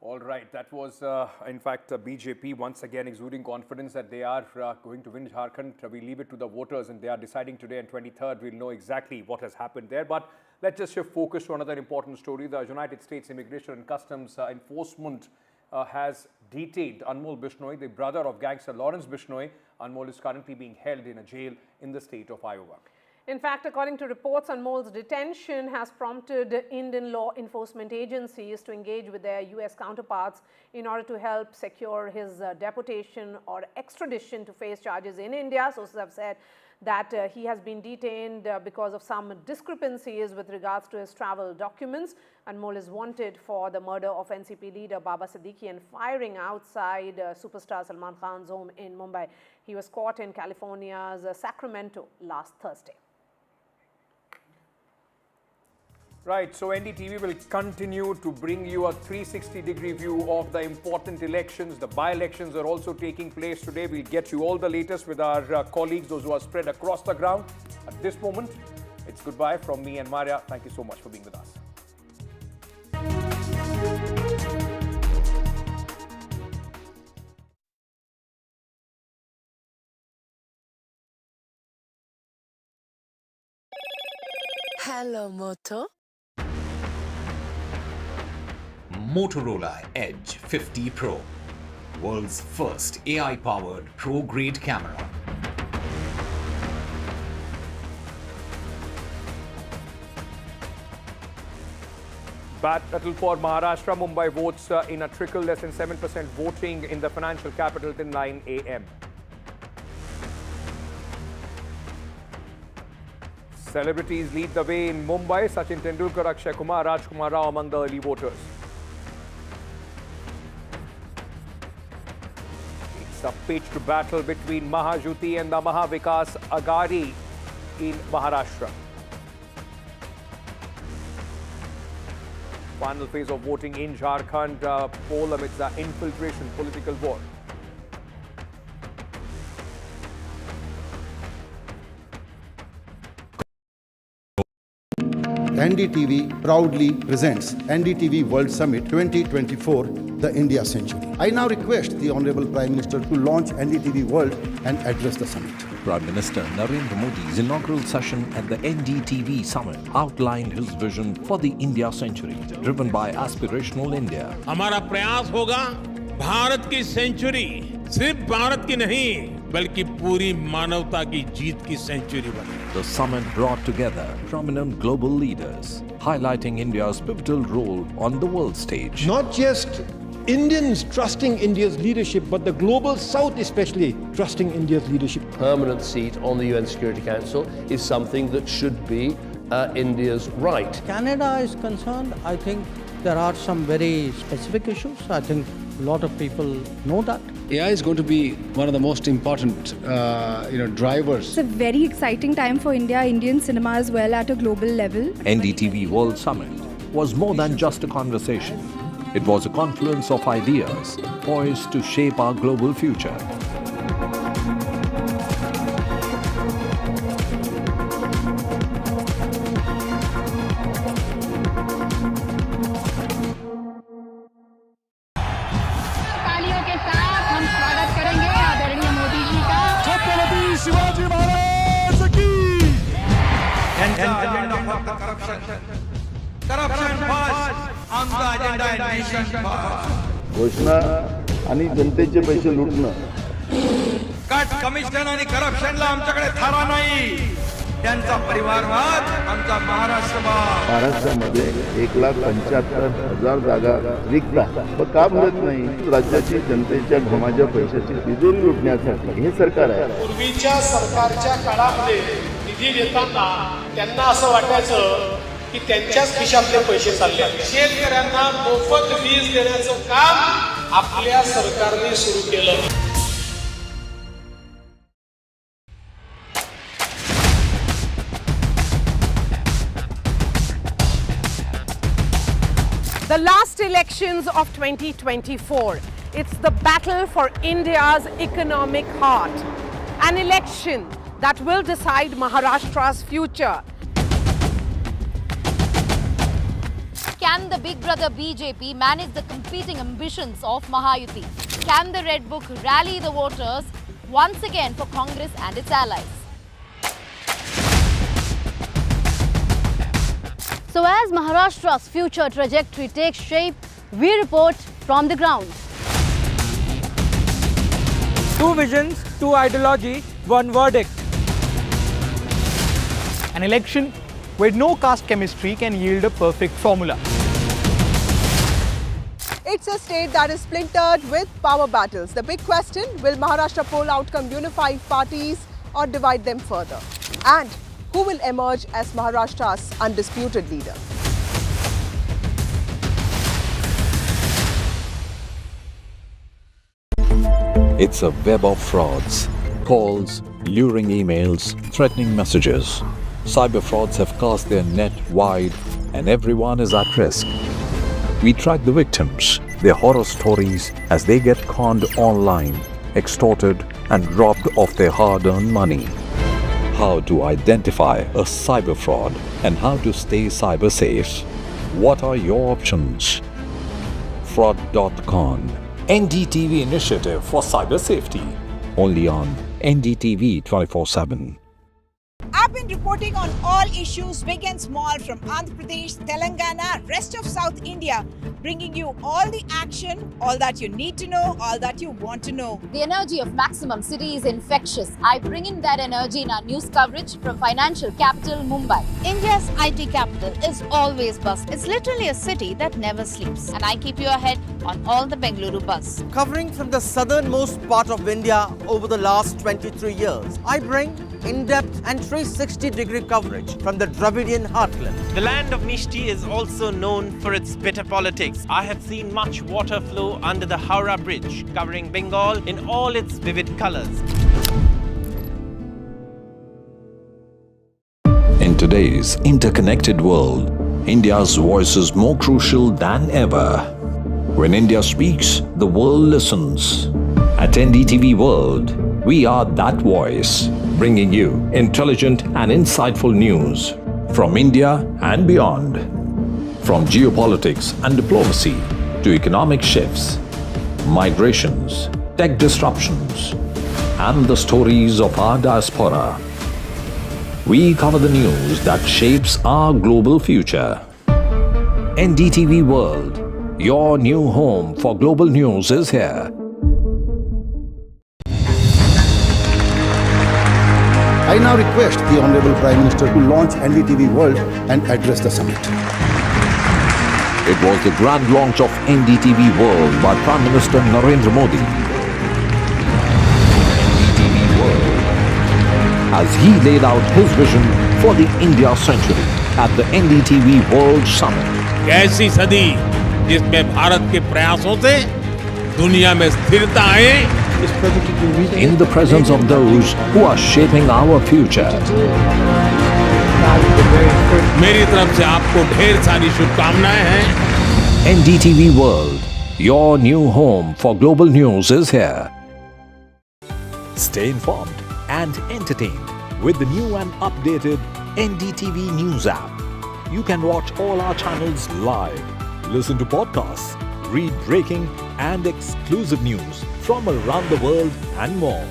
All right, that was in fact BJP once again exuding confidence that they are going to win Jharkhand. We leave it to the voters and they are deciding today, and 23rd we'll know exactly what has happened there. But let's just shift focus to another important story. The United States Immigration and Customs Enforcement has detained Anmol Bishnoi, the brother of gangster Lawrence Bishnoi. Anmol is currently being held in a jail in the state of Iowa. In fact, according to reports, Anmol's detention has prompted Indian law enforcement agencies to engage with their US counterparts in order to help secure his deportation or extradition to face charges in India. Sources have said that he has been detained because of some discrepancies with regards to his travel documents. Anmol is wanted for the murder of NCP leader Baba Siddiqui and firing outside superstar Salman Khan's home in Mumbai. He was caught in California's Sacramento last Thursday. Right, so NDTV will continue to bring you a 360-degree view of the important elections. The by-elections are also taking place today. We'll get you all the latest with our colleagues, those who are spread across the ground. At this moment, it's goodbye from me and Maria. Thank you so much for being with us. Hello, Moto. Motorola Edge 50 Pro, world's first AI-powered pro-grade camera. Battle for Maharashtra. Mumbai votes in a trickle, less than 7% voting in the financial capital till 9 a.m. Celebrities lead the way in Mumbai. Sachin Tendulkar, Akshay Kumar, Rajkumar Rao among the early voters. It's a pitched battle between Mahajuti and the Mahavikas Aghadi in Maharashtra. Final phase of voting in Jharkhand, poll amidst the infiltration political war. NDTV proudly presents NDTV World Summit 2024, the India Century. I now request the Honorable Prime Minister to launch NDTV World and address the summit. Prime Minister Narendra Modi's inaugural session at the NDTV Summit outlined his vision for the India Century, driven by aspirational India. हमारा प्रयास होगा भारत की century सिर्फ भारत की नहीं बल्कि पूरी मानवता की जीत की सेंचुरी बने. The summit brought together prominent global leaders, highlighting India's pivotal role on the world stage. Not just Indians trusting India's leadership, but the global South especially trusting India's leadership. Permanent seat on the UN Security Council is something that should be India's right. Canada is concerned, I think there are some very specific issues. I think a lot of people know that. AI is going to be one of the most important, drivers. It's a very exciting time for India, Indian cinema as well at a global level. NDTV World Summit was more than just a conversation. It was a confluence of ideas poised to shape our global future. तालियों के साथ हम स्वागत करेंगे आदरणीय मोदी जी का. छत्रपति शिवाजी महाराज की. घोषणा आणि जनतेचे पैसे लुटणं कट कमिशन आणि करप्शनला आमच्याकडे थारा नाही. त्यांचा परिवारवाद आमचा महाराष्ट्रवाद. महाराष्ट्रामध्ये 1,75,000 जागा रिक्त आहेत. का भरत नाही? राज्याची जनतेच्या घमाच्या पैशाची तिजोरी लुटण्यासाठी हे सरकार आहे. पूर्वीच्या सरकारच्या काळामध्ये निधी देताना त्यांना असं वाटायचं की त्यांच्याच खिशातले पैसे चालले. शेतकऱ्यांना मोफत वीज देण्याचं काम आपल्या सरकारने सुरू केलं. The last elections of 2024. It's the battle for India's economic heart. An election that will decide Maharashtra's future. Can the big brother BJP manage the competing ambitions of Mahayuti? Can the Red Book rally the voters once again for Congress and its allies? So as Maharashtra's future trajectory takes shape, we report from the ground. Two visions, two ideology, one verdict. An election where no caste chemistry can yield a perfect formula. It's a state that is splintered with power battles. The big question, will Maharashtra poll outcome unify parties or divide them further? And who will emerge as Maharashtra's undisputed leader? It's a web of frauds, calls, luring emails, threatening messages. Cyber frauds have cast their net wide and everyone is at risk. We track the victims, their horror stories as they get conned online, extorted and robbed of their hard-earned money. How to identify a cyber fraud and how to stay cyber safe. What are your options? Fraud.con, NDTV initiative for cyber safety. Only on NDTV 24/7. I've been reporting on all issues big and small from Andhra Pradesh, Telangana, rest of South India, bringing you all the action, all that you need to know, all that you want to know. The energy of Maximum City is infectious. I bring in that energy in our news coverage from financial capital Mumbai. India's IT capital is always buzz. It's literally a city that never sleeps. And I keep you ahead on all the Bengaluru buzz. Covering from the southernmost part of India over the last 23 years, I bring in-depth and 360-degree coverage from the Dravidian heartland. The land of Mishti is also known for its bitter politics. I have seen much water flow under the Howrah Bridge, covering Bengal in all its vivid colors. In today's interconnected world, India's voice is more crucial than ever. When India speaks, the world listens. At NDTV World, we are that voice, bringing you intelligent and insightful news from India and beyond. From geopolitics and diplomacy to economic shifts, migrations, tech disruptions, and the stories of our diaspora. We cover the news that shapes our global future. NDTV World, your new home for global news is here. I now request the Honorable Prime Minister to launch NDTV World and address the summit. It was the grand launch of NDTV World by Prime Minister Narendra Modi. NDTV World, as he laid out his vision for the India century at the NDTV World Summit. कैसी सदी जिसमें भारत के प्रयासों से दुनिया में स्थिरता आए. In the presence of those who are shaping our future. मेरी तरफ से आपको ढेर सारी शुभकामनाएं हैं. NDTV World, your new home for global news is here. Stay informed and entertained with the new and updated NDTV News app. You can watch all our channels live, listen to podcasts, read breaking and exclusive news from around the world and more.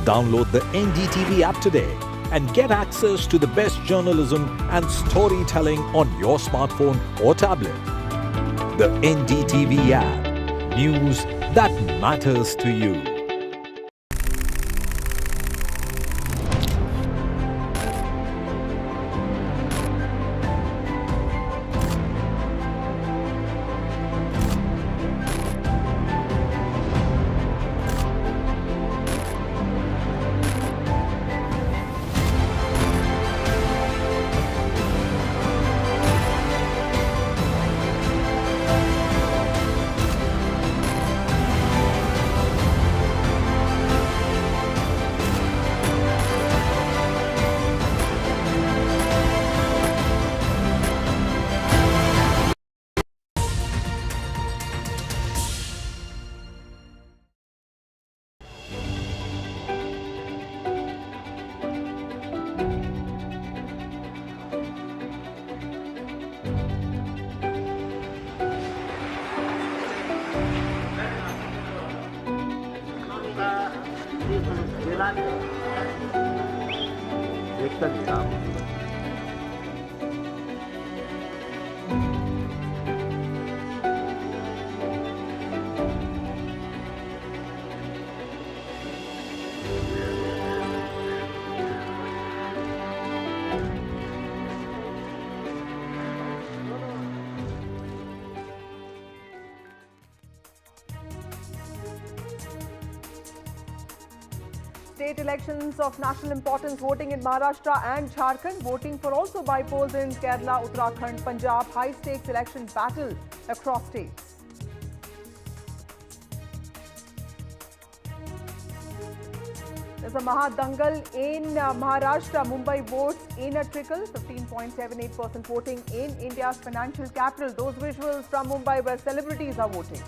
Download the NDTV app today and get access to the best journalism and storytelling on your smartphone or tablet. The NDTV app. News that matters to you. देखता दिसा State elections of national importance voting in Maharashtra and Jharkhand. Voting for also bypolls in Kerala, Uttarakhand, Punjab. High stakes election battle across states. There's a Mahadangal in Maharashtra. Mumbai votes in a trickle. 15.78% voting in India's financial capital. Those visuals from Mumbai where celebrities are voting.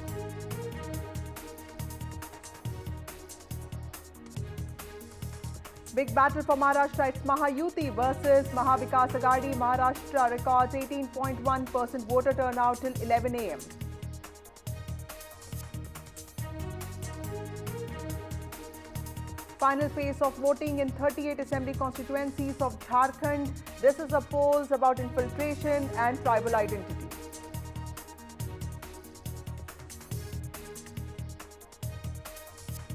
Big battle for Maharashtra. It's Mahayuti versus Mahavikas Agadi. Maharashtra records 18.1% voter turnout till 11 a.m. Final phase of voting in 38 assembly constituencies of Jharkhand. This is a polls about infiltration and tribal identity.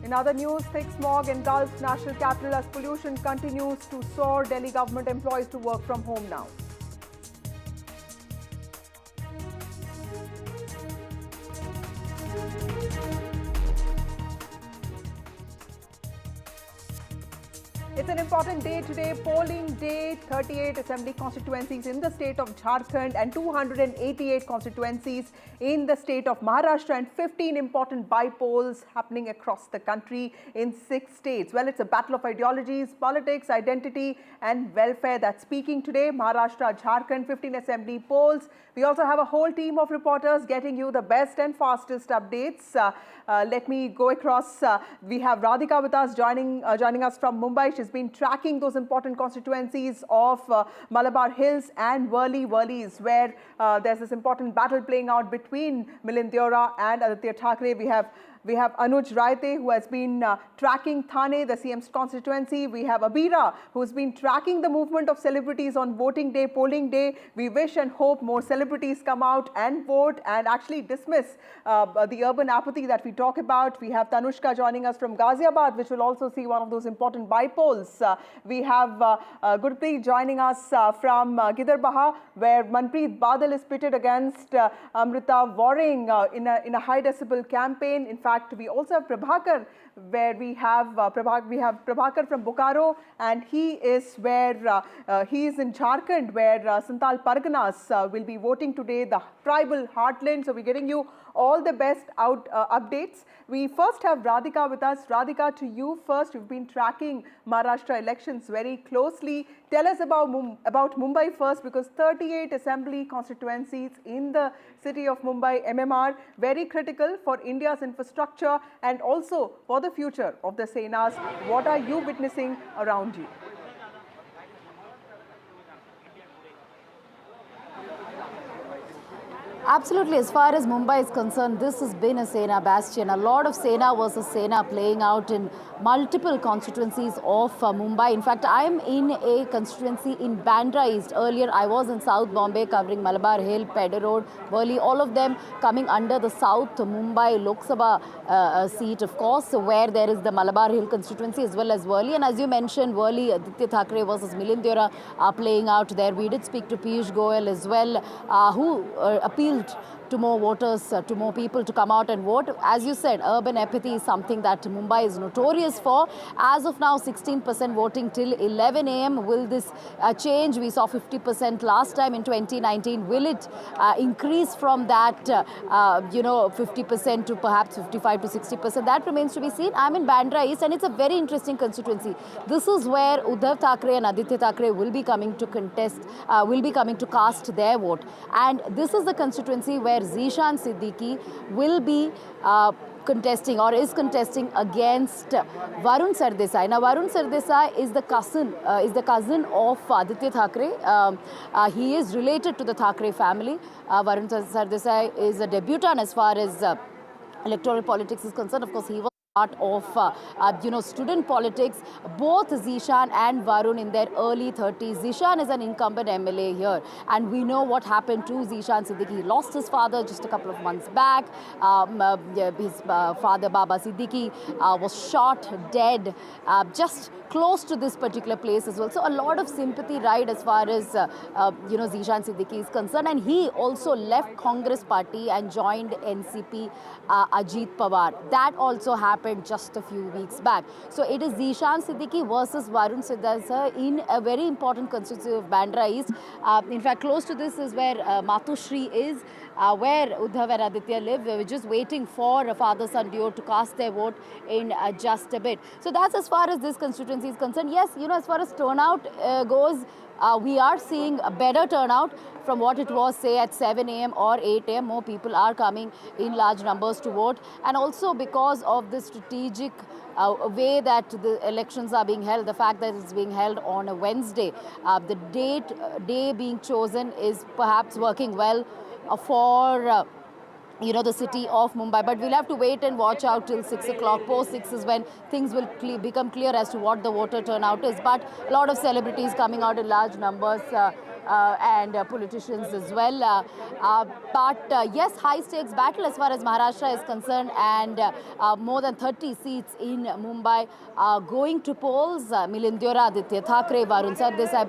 In other news, thick smog engulfs national capital as pollution continues to soar. Delhi government employees to work from home now. It's an important day today, polling day, 38 assembly constituencies in the state of Jharkhand and 288 constituencies in the state of Maharashtra and 15 important bypolls happening across the country in 6 states. Well, it's a battle of ideologies, politics, identity and welfare that's speaking today. Maharashtra, Jharkhand, 15 assembly polls. We also have a whole team of reporters getting you the best and fastest updates. Let me go across. We have Radhika with us joining us from Mumbai. She's been tracking those important constituencies of Malabar Hills and Worli. Worli is where there's this important battle playing out between Milind Deora and Aditya Thackeray. We have Anuj Raite, who has been tracking Thane, the CM's constituency. We have Abira, who's been tracking the movement of celebrities on voting day, polling day. We wish and hope more celebrities come out and vote and actually dismiss the urban apathy that we talk about. We have Tanushka joining us from Ghaziabad, which will also see one of those important bypolls. We have Gurpreet joining us from Gidarbaha, where Manpreet Badal is pitted against Amrita Waring in a high decibel campaign. In fact, we also have Prabhakar, where we have Prabhakar from Bokaro, and he is where he is in Jharkhand, where Santal Parganas will be voting today, the tribal heartland. So we're getting you all the best updates. We first have Radhika with us. Radhika, to you first. You've been tracking Maharashtra elections very closely. Tell us about Mumbai first, because 38 assembly constituencies in the city of Mumbai, MMR, very critical for India's infrastructure and also for the future of the Senas. What are you witnessing around you? Absolutely. As far as Mumbai is concerned, this has been a Sena bastion. A lot of Sena versus Sena playing out in multiple constituencies of Mumbai. In fact, I am in a constituency in Bandra East. Earlier, I was in South Bombay covering Malabar Hill, Pedder Road, Worli, all of them coming under the South Mumbai Lok Sabha seat, of course, where there is the Malabar Hill constituency as well as Worli. And as you mentioned, Worli, Aditya Thackeray versus Milind Deora are playing out there. We did speak to Piyush Goyal as well, who appealed to more voters, to more people to come out and vote. As you said, urban apathy is something that Mumbai is notorious for. As of now, 16% voting till 11 a.m. Will this change? We saw 50% last time in 2019. Will it increase from that, 50% to perhaps 55 to 60%? That remains to be seen. I'm in Bandra East, and it's a very interesting constituency. This is where Uddhav Thackeray and Aditya Thackeray will be coming to contest, will be coming to cast their vote. And this is the constituency where Zishan Siddiqui will be contesting or is contesting against Varun Sardesai. Now, Varun Sardesai is the cousin of Aditya Thackeray. He is related to the Thackeray family. Varun Sardesai is a debutant as far as electoral politics is concerned. Of course, he was part of student politics. Both Zishan and Varun in their early 30s. Zishan is an incumbent MLA here, and we know what happened to Zishan Siddiqui. He lost his father just a couple of months back. His father Baba Siddiqui was shot dead just close to this particular place as well. So a lot of sympathy, right, as far as Zishan Siddiqui is concerned. And he also left Congress party and joined NCP Ajit Pawar. That also happened just a few weeks back. So it is Zishan Siddiqui versus Varun Siddhar in a very important constituency of Bandra East. In fact, close to this is where Matushri is, where Uddhav and Aditya live. We're just waiting for a father-son duo to cast their vote in just a bit. So that's as far as this constituency is concerned. Yes, as far as turnout goes, we are seeing a better turnout from what it was, say, at 7 a.m. or 8 a.m. More people are coming in large numbers to vote. And also because of the strategic way that the elections are being held, the fact that it's being held on a Wednesday, the day being chosen is perhaps working well for the city of Mumbai. But we'll have to wait and watch out till 6 o'clock. Post 6 is when things will become clear as to what the voter turnout is. But a lot of celebrities coming out in large numbers and politicians as well. Yes, high stakes battle as far as Maharashtra is concerned, and more than 30 seats in Mumbai going to polls. Milind Deora, Aditya Thackeray, Varun Sardesai,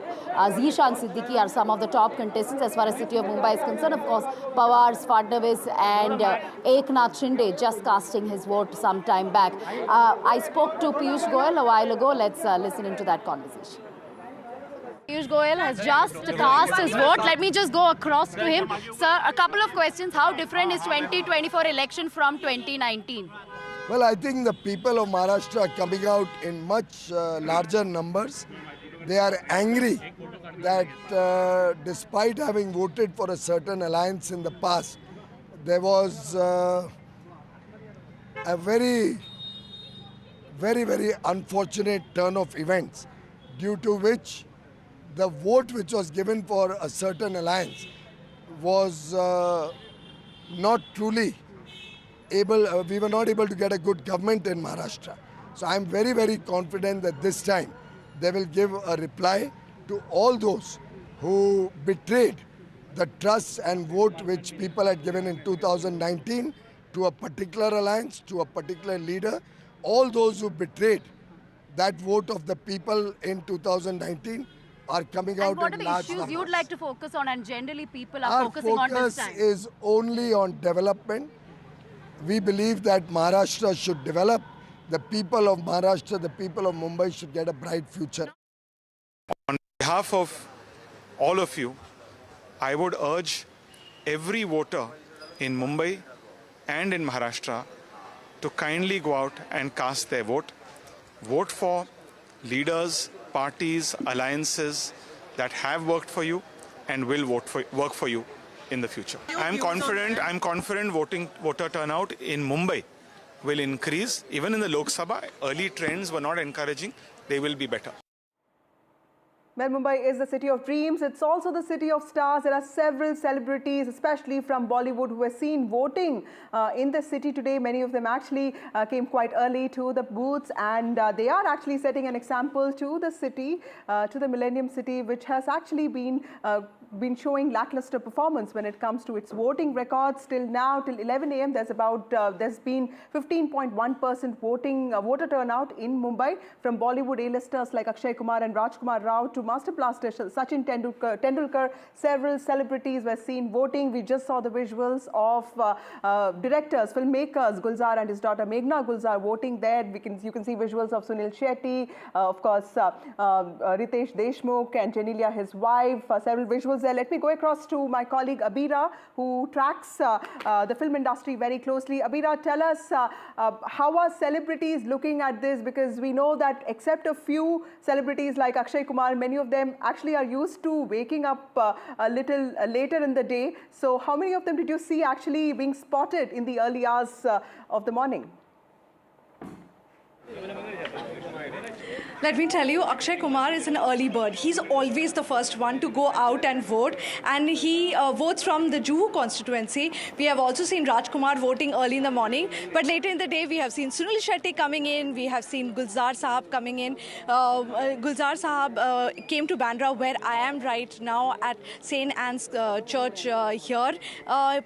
Zishan Siddiqui are some of the top contestants as far as city of Mumbai is concerned. Of course, Pawar's Fadnavis and Eknath Shinde just casting his vote some time back. I spoke to Piyush Goyal a while ago. Let's listen into that conversation. Piyush Goyal has just cast his vote. Let me just go across to him. Sir, a couple of questions. How different is 2024 election from 2019? Well, I think the people of Maharashtra are coming out in much larger numbers. They are angry that despite having voted for a certain alliance in the past, there was a very, very unfortunate turn of events, due to which the vote which was given for a certain alliance was not truly able, we were not able to get a good government in Maharashtra. So I am very, very confident that this time they will give a reply to all those who betrayed the trust and vote which people had given in 2019 to a particular alliance, to a particular leader. All those who betrayed that vote of the people in 2019 are coming out in large numbers. And what are the issues you'd like to focus on, and generally people are focusing on this time? Our focus is only on development. We believe that Maharashtra should develop. The people of Maharashtra, the people of Mumbai should get a bright future. On behalf of all of you, I would urge every voter in Mumbai and in Maharashtra to kindly go out and cast their vote. Vote for leaders, parties, alliances that have worked for you and will work for you in the future. I'm confident voter turnout in Mumbai will increase. Even in the Lok Sabha, early trends were not encouraging. They will be better. Well, Mumbai is the city of dreams. It's also the city of stars. There are several celebrities, especially from Bollywood, who were seen voting in the city today. Many of them actually came quite early to the booths, and they are actually setting an example to the city, to the Millennium City, which has actually been showing lackluster performance when it comes to its voting records. Till now, till 11 a.m., there's been 15.1% voter turnout in Mumbai, from Bollywood A-listers like Akshay Kumar and Rajkumar Rao to Master Blaster Sachin Tendulkar. Several celebrities were seen voting. We just saw the visuals of directors, filmmakers, Gulzar and his daughter Meghna Gulzar voting there. You can see visuals of Sunil Shetty, of course, Ritesh Deshmukh and Genelia, his wife. Several visuals there. Let me go across to my colleague Abira, who tracks the film industry very closely. Abira, tell us, how are celebrities looking at this? Because we know that except a few celebrities like Akshay Kumar, many of them actually are used to waking up a little later in the day. So how many of them did you see actually being spotted in the early hours of the morning? Let me tell you, Akshay Kumar is an early bird. He's always the first one to go out and vote, and he votes from the Juhu constituency. We have also seen Rajkumar voting early in the morning, but later in the day we have seen Sunil Shetty coming in, we have seen Gulzar Sahab coming in. Gulzar Sahab came to Bandra, where I am right now at St. Anne's Church here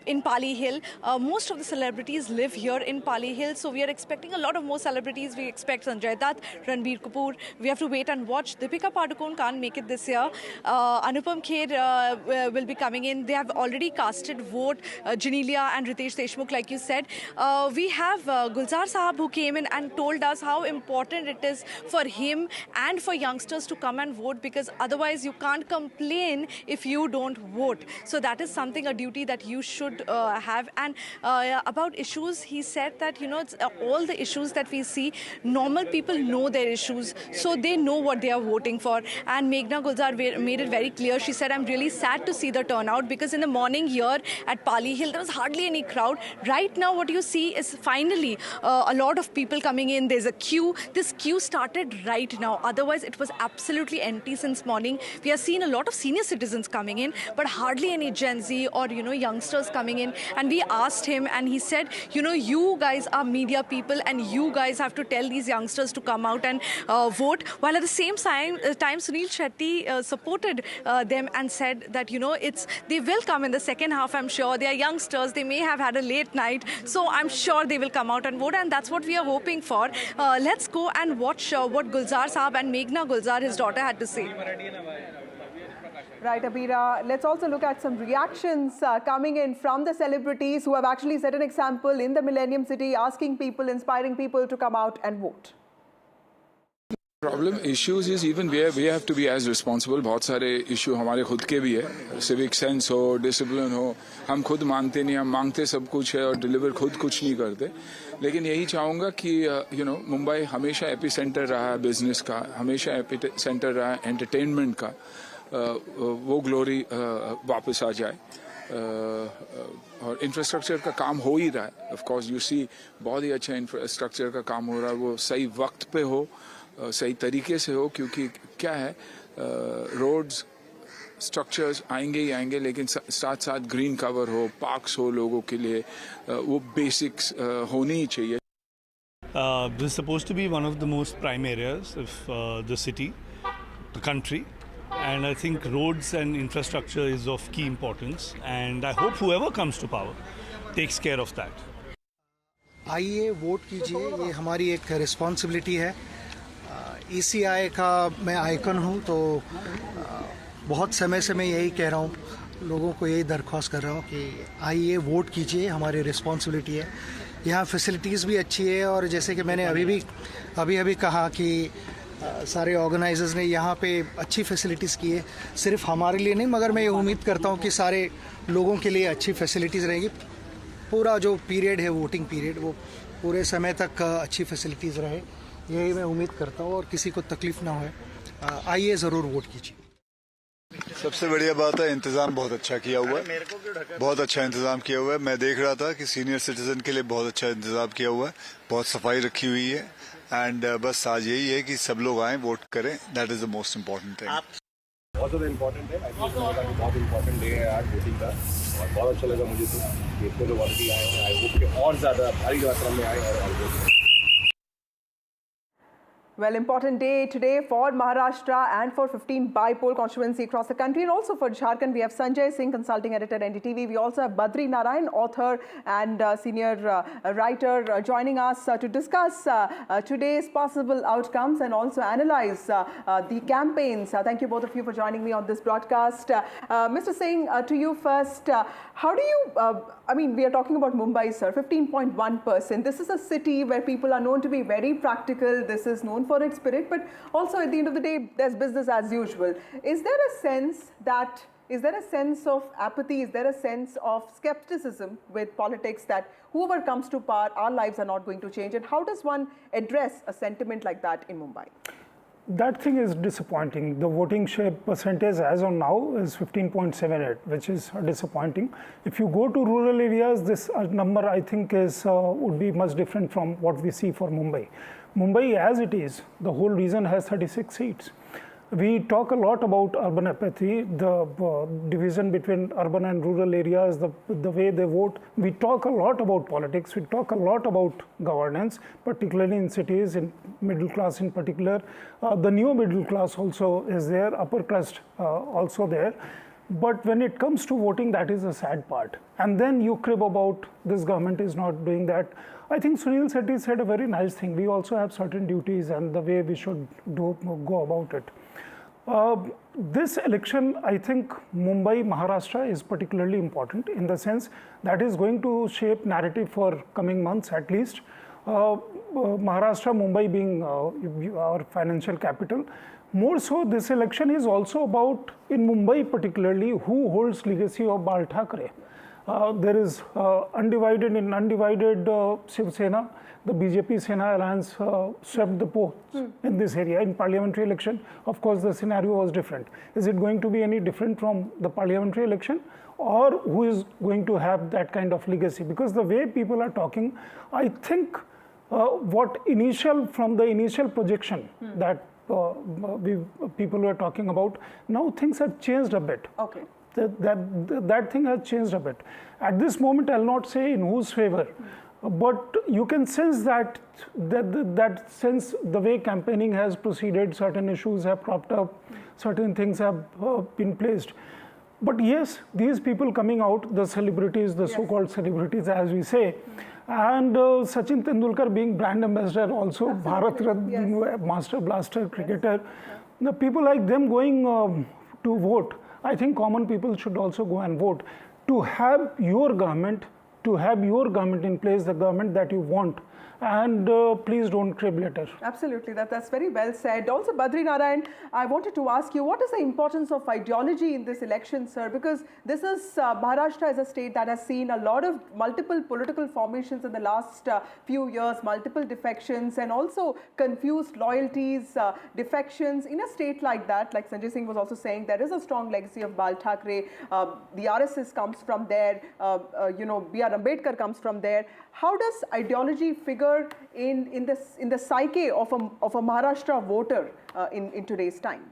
in Pali Hill. Most of the celebrities live here in Pali Hill, so we are expecting a lot of more celebrities. We expect Sanjay Dutt, Ranbir Kapoor. We have to wait and watch. Deepika Padukone can't make it this year. Anupam Kher will be coming in. They have already casted vote. Janelia and Ritesh Deshmukh, like you said. We have Gulzar Sahab who came in and told us how important it is for him and for youngsters to come and vote, because otherwise you can't complain if you don't vote. So that is something, a duty that you should have. And about issues, he said that, it's all the issues that we see, normal people know their issues, so they know what they are voting for. And Meghna Gulzar made it very clear. She said, I'm really sad to see the turnout, because in the morning here at Pali Hill, there was hardly any crowd. Right now, what you see is finally a lot of people coming in. There's a queue. This queue started right now. Otherwise, it was absolutely empty since morning. We have seen a lot of senior citizens coming in, but hardly any Gen Z or, youngsters coming in. And we asked him, and he said, you guys are media people, and you guys have to tell these youngsters to come out and vote. While at the same time, Sunil Shetty supported them and said that, they will come in the second half, I'm sure. They are youngsters. They may have had a late night. So I'm sure they will come out and vote, and that's what we are hoping for. Let's go and watch what Gulzar Sahab and Meghna Gulzar, his daughter, had to say. Right, Abira. Let's also look at some reactions coming in from the celebrities who have actually set an example in the Millennium City, asking people, inspiring people to come out and vote. Problem issues is even we have to be as responsible. बहुत सारे issue हमारे खुद के भी है. Civic sense हो, discipline हो. हम खुद मानते नहीं, हम मांगते सब कुछ है और deliver खुद कुछ नहीं करते. लेकिन यही चाहूँगा कि मुंबई हमेशा एपिसेंटर रहा है business का, हमेशा एपिसेंटर रहा है entertainment का. वो ग्लोरी वापस आ जाए. और इंफ्रास्ट्रक्चर का काम हो ही रहा है. ऑफ कोर्स यू सी बहुत ही अच्छा इंफ्रास्ट्रक्चर का काम हो रहा है. वो सही वक्त पे हो, सही तरीके से हो, क्योंकि क्या है रोड्स स्ट्रक्चर्स आएंगे ही आएंगे, लेकिन साथ साथ ग्रीन कवर हो, पार्क्स हो लोगों के लिए, वो बेसिक्स होनी ही चाहिए. This is supposed to be one of the most prime areas of the city, the country. And I think roads and infrastructure is of key importance, and I hope whoever comes to power takes care of that. आइए vote कीजिए, ये हमारी एक responsibility है. ECI का मैं icon हूँ, तो बहुत समय से मैं यही कह रहा हूँ, लोगों को यही दरख्वास्त कर रहा हूँ कि आइए वोट कीजिए, हमारी रिस्पॉन्सिबिलिटी है. यहाँ फैसिलिटीज़ भी अच्छी है, और जैसे कि मैंने अभी कहा कि सारे ऑर्गेनाइजर्स ने यहाँ पे अच्छी फैसिलिटीज़ की है, सिर्फ हमारे लिए नहीं, मगर मैं ये उम्मीद करता हूँ कि सारे लोगों के लिए अच्छी फैसिलिटीज़ रहेगी. पूरा जो पीरियड है, वोटिंग पीरियड, वो पूरे समय तक अच्छी फैसिलिटीज़ रहे, यही मैं उम्मीद करता हूँ, और किसी को तकलीफ़ ना हो. आइए ज़रूर वोट कीजिए. सबसे बढ़िया बात है, इंतज़ाम बहुत अच्छा किया हुआ है, बहुत अच्छा इंतज़ाम किया हुआ है. मैं देख रहा था कि सीनियर सिटीजन के लिए बहुत अच्छा इंतज़ाम किया हुआ है, बहुत सफाई रखी हुई है. एंड बस आज यही है कि सब लोग आएँ, वोट करें. That is the most important thing. बहुत ज़्यादा इम्पोर्टेंट है. बहुत इम्पोर्टेंट डे है आज वोटिंग का, और बहुत अच्छा लगा मुझे तो कि इतने लोग ऑलरेडी आए हैं. आई होप कि और ज़्यादा भारी मात्रा में आए और वोट करें. Well, important day today for Maharashtra and for 15 Bypoll constituency across the country, and also for Jharkhand. We have Sanjay Singh, consulting editor, NDTV. We also have Badri Narayan, author and senior writer, joining us to discuss today's possible outcomes and also analyze the campaigns. Thank you both of you for joining me on this broadcast. Mr. Singh, to you first. How do you, we are talking about Mumbai, sir, 15.1%. This is a city where people are known to be very practical. This is known for its spirit, but also at the end of the day, there's business as usual. Is there a sense of apathy? Is there a sense of skepticism with politics that whoever comes to power, our lives are not going to change? And how does one address a sentiment like that in Mumbai? That thing is disappointing. The voting share percentage as of now is 15.78, which is disappointing. If you go to rural areas, this number I think is would be much different from what we see for Mumbai. Mumbai as it is, the whole region has 36 seats. We talk a lot about urban apathy, the division between urban and rural areas, the way they vote. We talk a lot about politics. We talk a lot about governance, particularly in cities, in middle class in particular. The new middle class also is there, upper crust also there. But when it comes to voting, that is a sad part. And then you crib about this government is not doing that. I think Sunil Shetty said a very nice thing. We also have certain duties and the way we should go about it. This election, I think Mumbai, Maharashtra is particularly important in the sense that is going to shape narrative for coming months at least. Maharashtra, Mumbai being our financial capital. More so, this election is also about, in Mumbai particularly, who holds legacy of Bal Thackeray. There is undivided Shiv Sena. The BJP Sena alliance swept the polls in this area. In parliamentary election, of course, the scenario was different. Is it going to be any different from the parliamentary election? Or who is going to have that kind of legacy? Because the way people are talking, I think from the initial projection that people were talking about, now things have changed a bit. Okay. That thing has changed a bit. At this moment, I'll not say in whose favor, but you can sense that sense the way campaigning has proceeded, certain issues have cropped up, certain things have been placed. But yes, these people coming out, the celebrities, the so-called celebrities, as we say, and Sachin Tendulkar being brand ambassador also, Bharat Ratna, master blaster cricketer, the people like them going to vote. I think common people should also go and vote to have your government in place, the government that you want. And please don't crib later. Absolutely, that's very well said. Also, Badri Narayan, I wanted to ask you, what is the importance of ideology in this election, sir? Because this is Maharashtra is a state that has seen a lot of multiple political formations in the last few years, multiple defections, and also confused loyalties, defections. In a state like that, like Sanjay Singh was also saying, there is a strong legacy of Bal Thackeray. The RSS comes from there. B.R. Ambedkar comes from there. How does ideology figure in the psyche of a Maharashtra voter in today's time?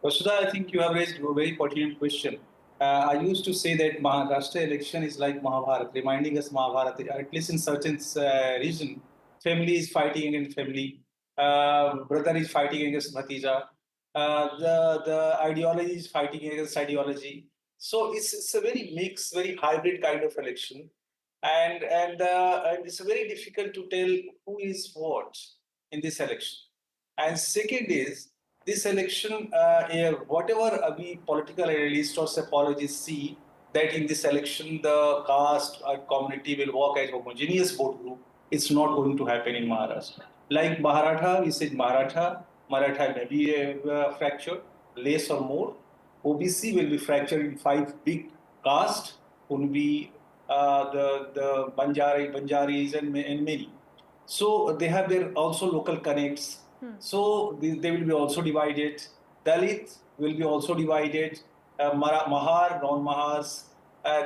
Vasudha, I think you have raised a very pertinent question. I used to say that Maharashtra election is like Mahabharata, reminding us Mahabharata. At least in certain region, family is fighting against family, brother is fighting against Bhatija, the ideology is fighting against ideology. So it's a very mixed, very hybrid kind of election. And it's very difficult to tell who is what in this election. And second is, this election, whatever we political analysts or psychologists see, that in this election the caste or community will work as a homogeneous vote group, it's not going to happen in Maharashtra. Like Maratha, we said Maratha may be fractured, less or more. OBC will be fractured in 5 big castes, will be the Banjaris and many. So they have their also local connects. So they will be also divided. Dalit will be also divided. Mahar, non-Mahars.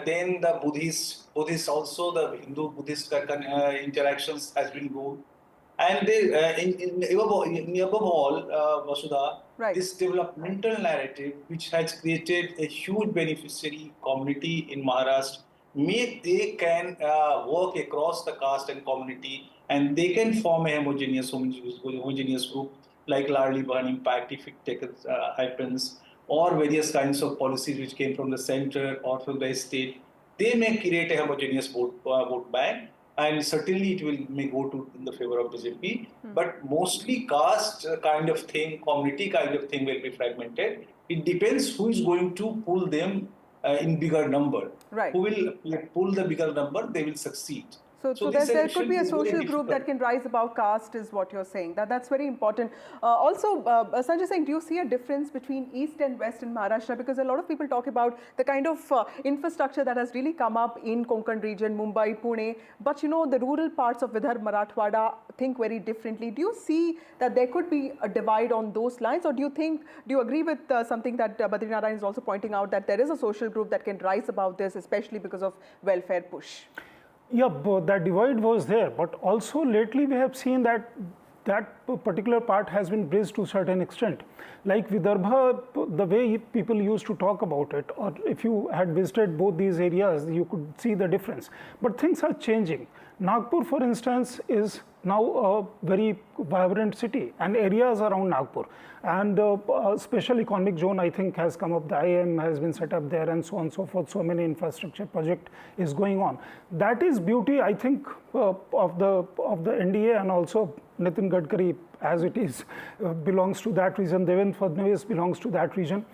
Then the Buddhists also, the Hindu-Buddhist interactions has been good. And above all, Vasudha, this developmental narrative, which has created a huge beneficiary community in Maharashtra, they can work across the caste and community, and they can form a homogeneous group like Ladli Bahan impact if it happens, or various kinds of policies which came from the center or from the state. They may create a homogeneous vote bank, and certainly it may go in the favor of BJP. But mostly caste kind of thing, community kind of thing will be fragmented. It depends who is going to pull them in bigger number. Right. Who will pull the bigger number, they will succeed. So there could be a social group that can rise above caste, is what you're saying. That's very important. Also, Sanjay Singh, do you see a difference between East and West in Maharashtra? Because a lot of people talk about the kind of infrastructure that has really come up in Konkan region, Mumbai, Pune. But the rural parts of Vidarbha, Marathwada think very differently. Do you see that there could be a divide on those lines? Or do you agree with something that Badri Narayan is also pointing out, that there is a social group that can rise above this, especially because of welfare push? Yeah, but that divide was there, but also lately we have seen that particular part has been bridged to a certain extent. Like Vidarbha, the way people used to talk about it, or if you had visited both these areas, you could see the difference. But things are changing. Nagpur, for instance, is now a very vibrant city, and areas around Nagpur. And a special economic zone, I think, has come up. The IIM has been set up there, and so on and so forth. So many infrastructure project is going on. That is beauty, I think, of the NDA, and also Nitin Gadkari, as it is, belongs to that region. Devendra Fadnavis belongs to that region.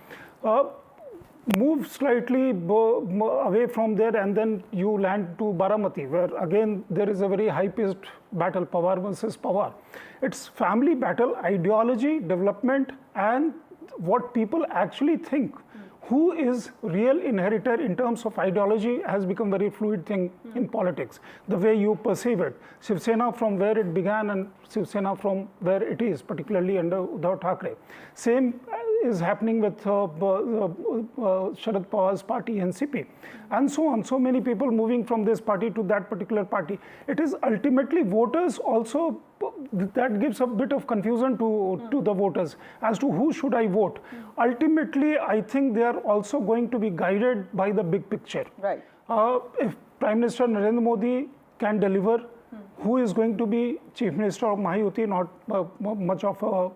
Move slightly away from there, and then you land to Baramati, where again there is a very high-paced battle, Pawar versus Pawar. It's family battle, ideology, development, and what people actually think. Who is real inheritor in terms of ideology has become very fluid thing in politics. The way you perceive it. Shiv Sena from where it began and Shiv Sena from where it is, particularly under Uddhav Thackeray. Same is happening with Sharad Pawar's party, NCP, and so on. So many people moving from this party to that particular party. It is ultimately voters also, that gives a bit of confusion to the voters as to who should I vote. Ultimately, I think they are also going to be guided by the big picture. Right. If Prime Minister Narendra Modi can deliver, who is going to be Chief Minister of Mahayuti, not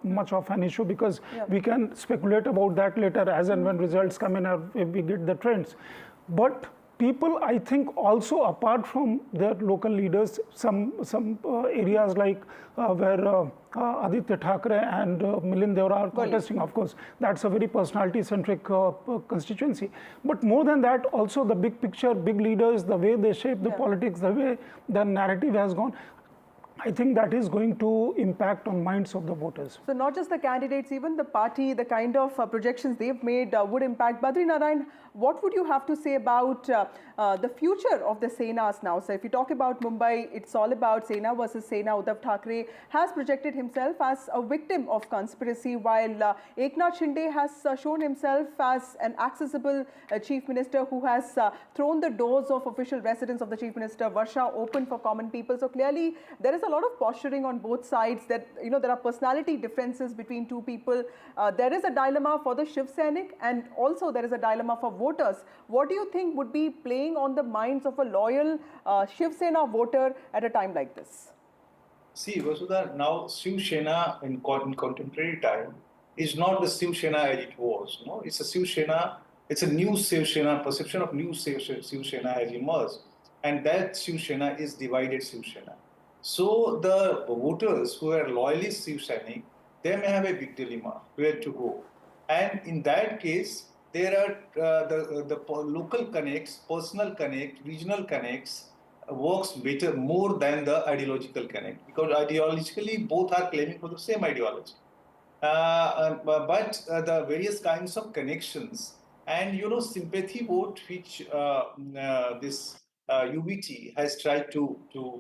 much of an issue, because we can speculate about that later as and when results come in, or if we get the trends. But people, I think, also apart from their local leaders, some areas like where Aditya Thackeray and Milind Deora are contesting, of course, that's a very personality-centric constituency. But more than that, also the big picture, big leaders, the way they shape the politics, the way the narrative has gone, I think that is going to impact on minds of the voters. So not just the candidates, even the party, the kind of projections they've made would impact. Badri Narayan, what would you have to say about the future of the Senas now? So if you talk about Mumbai, it's all about Sena versus Sena. Uddhav Thackeray has projected himself as a victim of conspiracy, while Eknath Shinde has shown himself as an accessible chief minister who has thrown the doors of official residence of the chief minister, Varsha, open for common people. So clearly there is a lot of posturing on both sides, that there are personality differences between two people. There is a dilemma for the Shiv Sainik, and also there is a dilemma for voters. What do you think would be playing on the minds of a loyal Shiv Sena voter at a time like this? See, Vasudha, now Shiv Sena in contemporary time is not the Shiv Sena as it was. No, it's a Shiv Sena. It's a new Shiv Sena, perception of new Shiv Sena has emerged, and that Shiv Sena is divided Shiv Sena. So the voters who are loyalist Shiv Sainik, they may have a big dilemma where to go. And in that case, there are the local connects, personal connect, regional connects works better more than the ideological connect, because ideologically both are claiming for the same ideology. But the various kinds of connections and sympathy vote which this UBT has tried to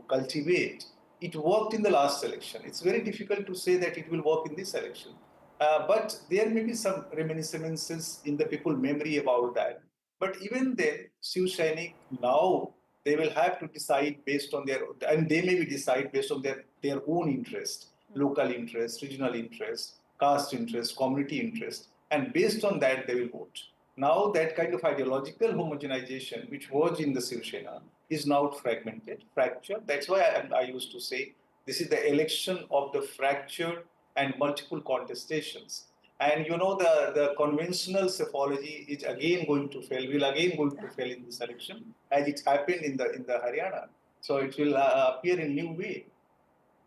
cultivate, it worked in the last election. It's very difficult to say that it will work in this election. But there may be some reminiscences in the people's memory about that. But even then, Shiv Sainik now, they will have to decide based on their, and they may be decide based on their own interest, local interest, regional interest, caste interest, community interest, and based on that they will vote. Now that kind of ideological homogenization which was in the Shiv Sena is now fragmented, fractured. That's why I used to say this is the election of the fractured and multiple contestations. And the conventional psephology is again going to fail, will again going to fail in this election, as it happened in the Haryana. So it will appear in new way.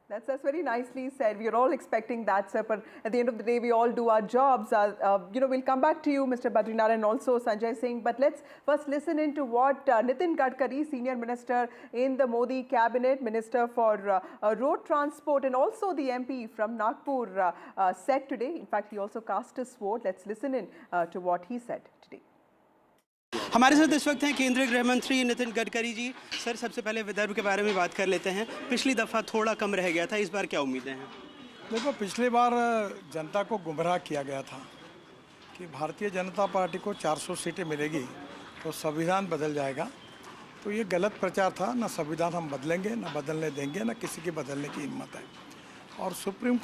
That's very nicely said. We are all expecting that, sir. But at the end of the day, we all do our jobs. We'll come back to you, Mr. Badri Narayan, and also Sanjay Singh. But let's first listen into what Nitin Gadkari, Senior Minister in the Modi Cabinet, Minister for Road Transport, and also the MP from Nagpur said today. In fact, he also cast his vote. Let's listen in to what he said today. हमारे साथ इस वक्त हैं केंद्रीय गृह मंत्री Nitin Gadkari ji. Sir, सबसे पहले विदर्भ के बारे में बात कर लेते हैं। पिछली दफ़ा थोड़ा कम रह गया था, इस बार क्या उम्मीदें हैं? देखो, पिछली बार जनता को गुमराह किया गया था कि भारतीय जनता पार्टी को 400 सीटें मिलेगी तो संविधान बदल जाएगा। तो ये गलत प्रचार था। ना संविधान हम बदलेंगे, ना बदलने देंगे, ना किसी की बदलने की हिम्मत है। और सुप्रीम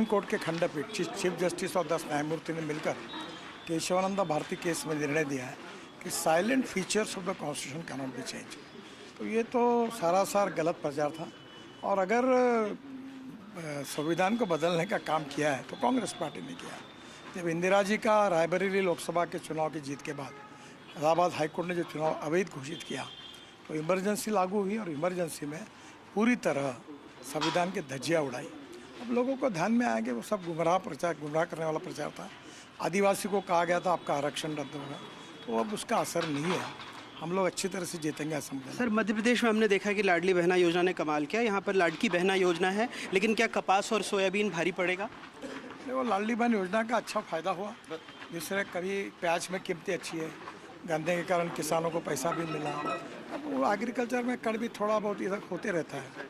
कोर्ट के खंडपीठ चीफ जस्टिस और 10 न्यायमूर्ति ने मिलकर केशवानंद भारती केस में निर्णय दिया है कि salient features of the constitution can not be change. तो ये तो सारासार गलत प्रचार था। और अगर संविधान को बदलने का काम किया है तो कांग्रेस पार्टी ने किया। जब इंदिरा जी का रायबरेली लोकसभा के चुनाव की जीत के बाद इलाहाबाद हाईकोर्ट ने जो चुनाव अवैध घोषित किया तो इमरजेंसी लागू हुई और इमरजेंसी में पूरी तरह संविधान की धज्जियाँ उड़ाई। अब लोगों को ध्यान में आया कि वो सब गुमराह करने वाला प्रचार था। आदिवासी को कहा गया था आपका आरक्षण रद्द होगा, तो अब उसका असर नहीं है। हम लोग अच्छी तरह से जीतेंगे असम में। सर, मध्य प्रदेश में हमने देखा कि लाडली बहना योजना ने कमाल किया। यहाँ पर लाडकी बहना योजना है, लेकिन क्या कपास और सोयाबीन भारी पड़ेगा? वो लाडली बहन योजना का अच्छा फायदा हुआ, जिससे कभी प्याज में कीमतें अच्छी है, गन्ने के कारण किसानों को पैसा भी मिला। अब वो एग्रीकल्चर में कर भी थोड़ा बहुत इधर होते रहता है,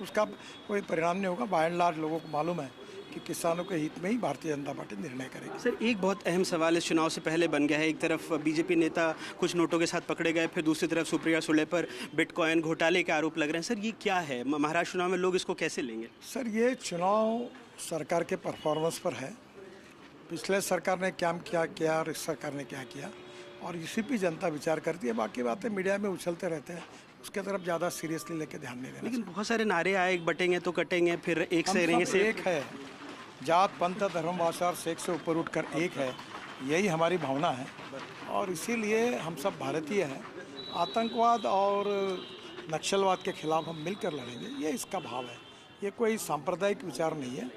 उसका कोई परिणाम नहीं होगा। बाय एंड लार्ज लोगों को मालूम है कि किसानों के हित में ही भारतीय जनता पार्टी निर्णय करेगी। सर, एक बहुत अहम सवाल इस चुनाव से पहले बन गया है। एक तरफ बीजेपी नेता कुछ नोटों के साथ पकड़े गए, फिर दूसरी तरफ सुप्रिया सुले पर बिटकॉइन घोटाले के आरोप लग रहे हैं। सर, ये क्या है? महाराष्ट्र चुनाव में लोग इसको कैसे लेंगे? सर, ये चुनाव सरकार के परफॉर्मेंस पर है। पिछले सरकार ने क्या किया और इस सरकार ने क्या किया, और इसी पे जनता विचार करती है। बाकी बातें मीडिया में उछलते रहते हैं, उसके तरफ ज़्यादा सीरियसली लेके ध्यान नहीं देना। लेकिन बहुत सारे नारे आए, बटेंगे तो कटेंगे, फिर एक से रहेंगे से एक है। जात पंथ धर्म भाषा और सेक्स से ऊपर उठकर एक है, यही हमारी भावना है। और इसीलिए हम सब भारतीय हैं। आतंकवाद और नक्सलवाद के खिलाफ हम मिलकर लड़ेंगे, ये इसका भाव है। ये कोई सांप्रदायिक विचार नहीं है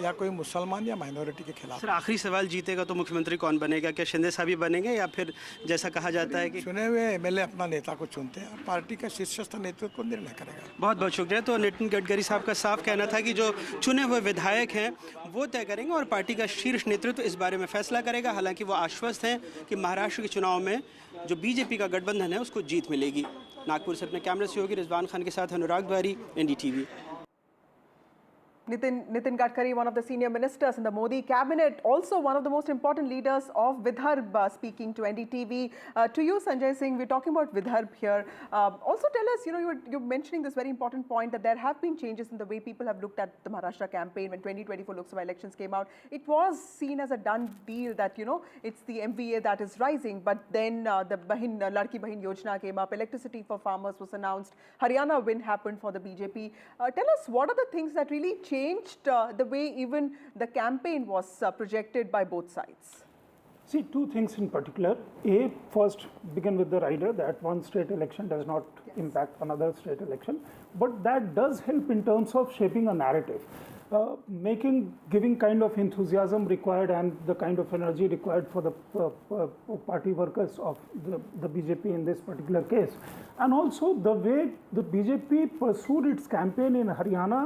या कोई मुसलमान या माइनॉरिटी के खिलाफ। सर, आखिरी सवाल, जीतेगा तो मुख्यमंत्री कौन बनेगा? क्या शिंदे साहब ही बनेंगे या फिर जैसा कहा जाता है कि चुने हुए एमएलए अपना नेता को चुनते हैं और पार्टी का शीर्षस्थ नेतृत्व को निर्णय करेगा? बहुत बहुत शुक्रिया। तो नितिन गडकरी साहब का साफ कहना था कि जो चुने हुए विधायक हैं वो तय करेंगे और पार्टी का शीर्ष नेतृत्व इस बारे में फैसला करेगा। हालांकि वो आश्वस्त हैं कि महाराष्ट्र के चुनाव में जो बीजेपी का गठबंधन है उसको जीत मिलेगी। नागपुर से अपने कैमरे सहयोगी रिजवान खान के साथ अनुराग द्वारी, NDTV। Nitin Gadkari, one of the senior ministers in the Modi cabinet, also one of the most important leaders of Vidarbh, speaking to NDTV. To you, Sanjay Singh, we're talking about Vidarbh here. Also tell us, you're mentioning this very important point that there have been changes in the way people have looked at the Maharashtra campaign. When 2024 Lok Sabha elections came out, it was seen as a done deal that, it's the MVA that is rising. But then the Ladki Bahin Yojana came up, electricity for farmers was announced, Haryana win happened for the BJP. Tell us, what are the things that really changed the way even the campaign was projected by both sides? See, two things in particular. First, begin with the rider that one state election does not impact another state election, but that does help in terms of shaping a narrative, giving kind of enthusiasm required and the kind of energy required for the party workers of the BJP in this particular case. And also the way the BJP pursued its campaign in Haryana,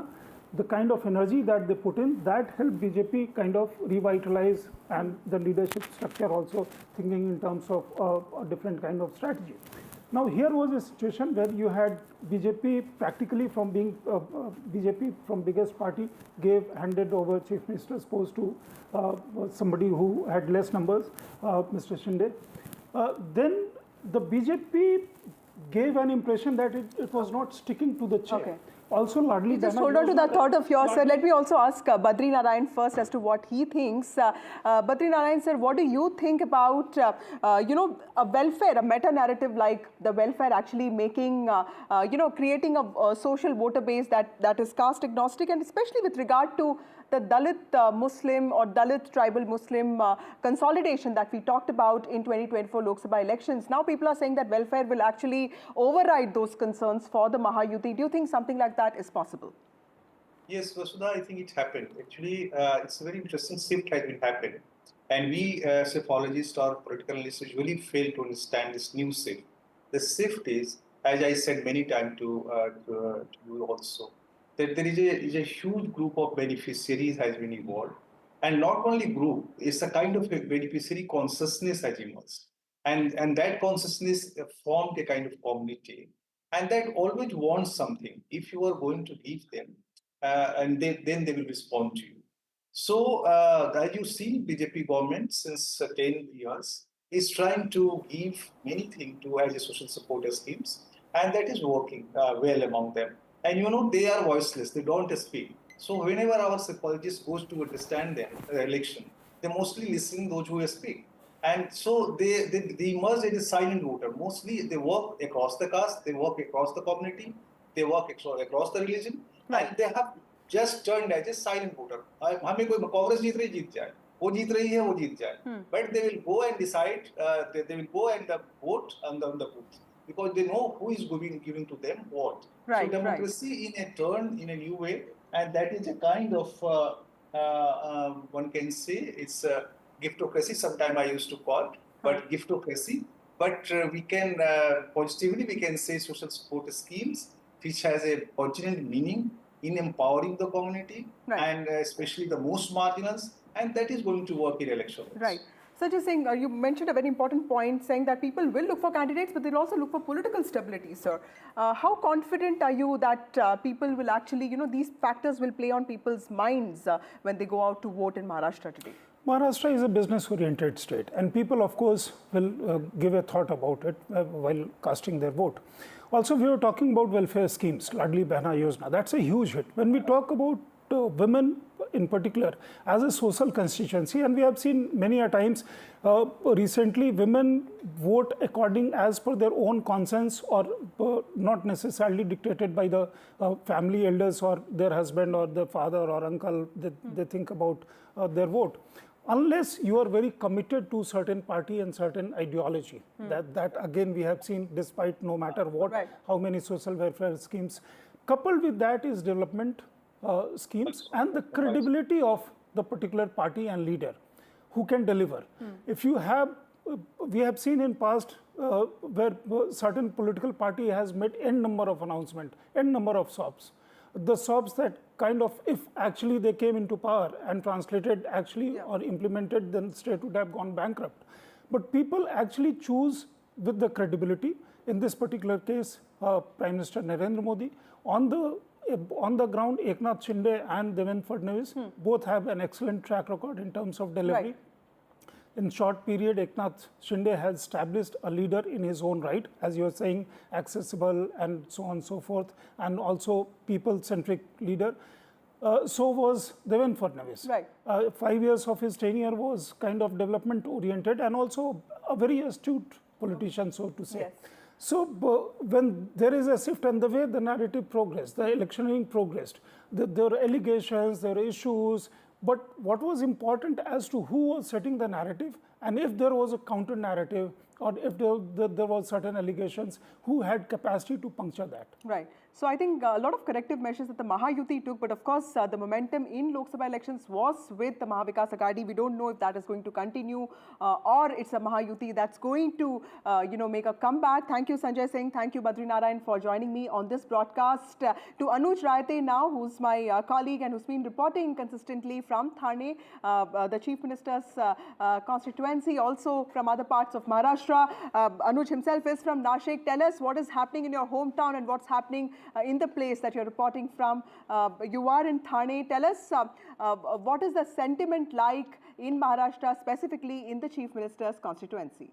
the kind of energy that they put in, that helped BJP kind of revitalize, and the leadership structure also thinking in terms of a different kind of strategy. Now here was a situation where you had BJP practically from being BJP from biggest party handed over chief minister's post to somebody who had less numbers, Mr. Shinde. Then the BJP gave an impression that it was not sticking to the chair. Okay. Also, Ladli Just hold on to that thought of yours, sir. Let me also ask Badri Narayan first as to what he thinks. Badri Narayan, sir, what do you think about, a welfare, a meta-narrative like the welfare actually making, creating a social voter base that is caste agnostic, and especially with regard to the Dalit Muslim or Dalit tribal Muslim consolidation that we talked about in 2024 Lok Sabha elections. Now people are saying that welfare will actually override those concerns for the Mahayuti. Do you think something like that is possible? Yes, Vasudha, I think it happened. Actually, it's a very interesting shift has been happened. And we, as apologists or political analysts, usually fail to understand this new shift. The shift is, as I said many times to you also, that there is a huge group of beneficiaries has been evolved. And not only group, it's a kind of a beneficiary consciousness has emerged. And that consciousness formed a kind of community. And that always wants something. If you are going to leave them, and then they will respond to you. So, as you see, BJP government since 10 years, is trying to give many things to as a social support schemes, and that is working well among them. And you know, they are voiceless, they don't speak. So whenever our psychologists goes to understand them, the election, they mostly listen those who speak. And so they emerge as a silent voter. Mostly they work across the caste, they work across the community, they work across the religion, and they have just turned as a silent voter. हमें कोई कांग्रेस जीत रही जीत जाए, वो जीत रही है वो जीत जाए. But they will go and decide, they will go and vote on the booth because they know who is giving to them what. Right, so democracy in a turn in a new way, and that is a kind of one can say it's a giftocracy. Sometime I used to call, but giftocracy. But we can positively we can say social support schemes, which has a original meaning in empowering the community and especially the most marginals, and that is going to work in elections. Right. Sanjay Singh, you mentioned a very important point, saying that people will look for candidates, but they'll also look for political stability, sir. How confident are you that people will actually, you know, these factors will play on people's minds when they go out to vote in Maharashtra today? Maharashtra is a business-oriented state, and people, of course, will give a thought about it while casting their vote. Also, we were talking about welfare schemes, Ladli Behna Yojana. That's a huge hit. When we talk about women in particular as a social constituency, and we have seen many a times recently women vote according as per their own conscience, or not necessarily dictated by the family elders or their husband or their father or uncle. They think about their vote. Unless you are very committed to certain party and certain ideology, that again we have seen, despite no matter what, how many social welfare schemes. Coupled with that is development schemes and the credibility of the particular party and leader who can deliver. If you have, we have seen in past where certain political party has made n number of announcement, n number of SOPs. The SOPs that kind of, if actually they came into power and translated actually or implemented, then state would have gone bankrupt. But people actually choose with the credibility. In this particular case, Prime Minister Narendra Modi. On the ground, Eknath Shinde and Devendra Fadnavis both have an excellent track record in terms of delivery. Right. In short period, Eknath Shinde has established a leader in his own right, as you were saying, accessible and so on and so forth, and also people-centric leader. So was Devendra Fadnavis. Right. 5 years of his tenure was kind of development-oriented and also a very astute politician, so to say. Yes. So when there is a shift and the way the narrative progressed, the electioneering progressed, there were allegations, there were issues, but what was important as to who was setting the narrative, and if there was a counter narrative or if there was certain allegations, who had capacity to puncture that. Right. So I think a lot of corrective measures that the Mahayuti took, but of course the momentum in Lok Sabha elections was with the Mahavikas Aghadi. We don't know if that is going to continue or it's a Mahayuti that's going to make a comeback. Thank you, Sanjay Singh. Thank you, Badri Narayan, for joining me on this broadcast. To Anuj Raite now, who's my colleague and who's been reporting consistently from Thane, the Chief Minister's constituency, also from other parts of Maharashtra. Anuj himself is from Nashik. Tell us what is happening in your hometown and what's happening in the place that you're reporting from. You are in Thane. Tell us what is the sentiment like in Maharashtra, specifically in the Chief Minister's constituency?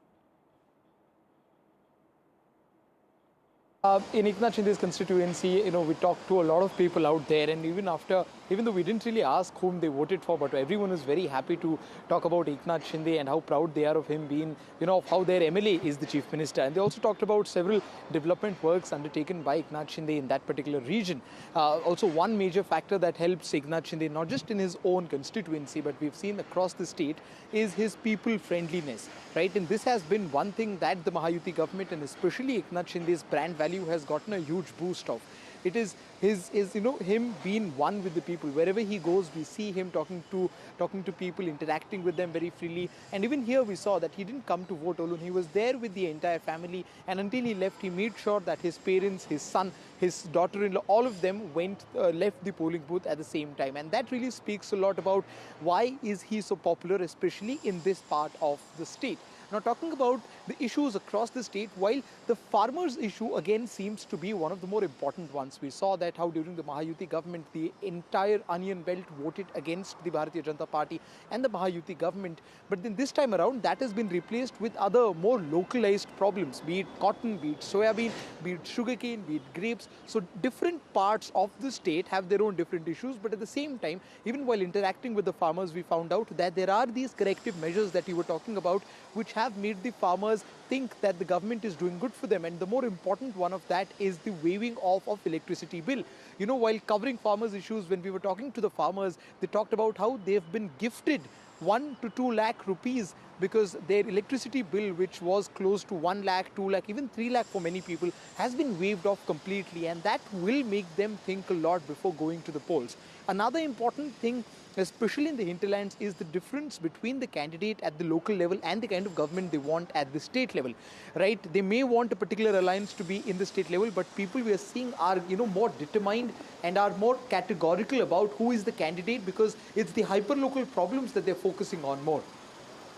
In Eknath Shinde's constituency, we talked to a lot of people out there, and even though we didn't really ask whom they voted for, but everyone is very happy to talk about Eknath Shinde and how proud they are of him being, of how their MLA is the Chief Minister. And they also talked about several development works undertaken by Eknath Shinde in that particular region. Also, one major factor that helps Eknath Shinde, not just in his own constituency, but we've seen across the state, is his people-friendliness, right? And this has been one thing that the Mahayuti government, and especially Eknath Shinde's brand value, has gotten a huge boost of. It is him being one with the people. Wherever he goes, we see him talking to people, interacting with them very freely. And even here we saw that he didn't come to vote alone. He was there with the entire family, and until he left, he made sure that his parents, his son, his daughter-in-law, all of them left the polling booth at the same time. And that really speaks a lot about why is he so popular, especially in this part of the state. Now, talking about the issues across the state, while the farmers' issue again seems to be one of the more important ones. We saw that how during the Mahayuti government, the entire onion belt voted against the Bharatiya Janata Party and the Mahayuti government. But then this time around, that has been replaced with other more localized problems, be it cotton, be it soybean, be it sugarcane, be it grapes. So different parts of the state have their own different issues, but at the same time, even while interacting with the farmers, we found out that there are these corrective measures that you were talking about, which have made the farmers think that the government is doing good for them. And the more important one of that is the waiving off of electricity bill. You know, while covering farmers' issues, when we were talking to the farmers, they talked about how they've been gifted 1 to 2 lakh rupees because their electricity bill, which was close to 1 lakh, 2 lakh, even 3 lakh for many people, has been waived off completely, and that will make them think a lot before going to the polls. Another important thing, especially in the hinterlands, is the difference between the candidate at the local level and the kind of government they want at the state level, right? They may want a particular alliance to be in the state level, but people we are seeing are, you know, more determined and are more categorical about who is the candidate, because it's the hyper-local problems that they're focusing on more.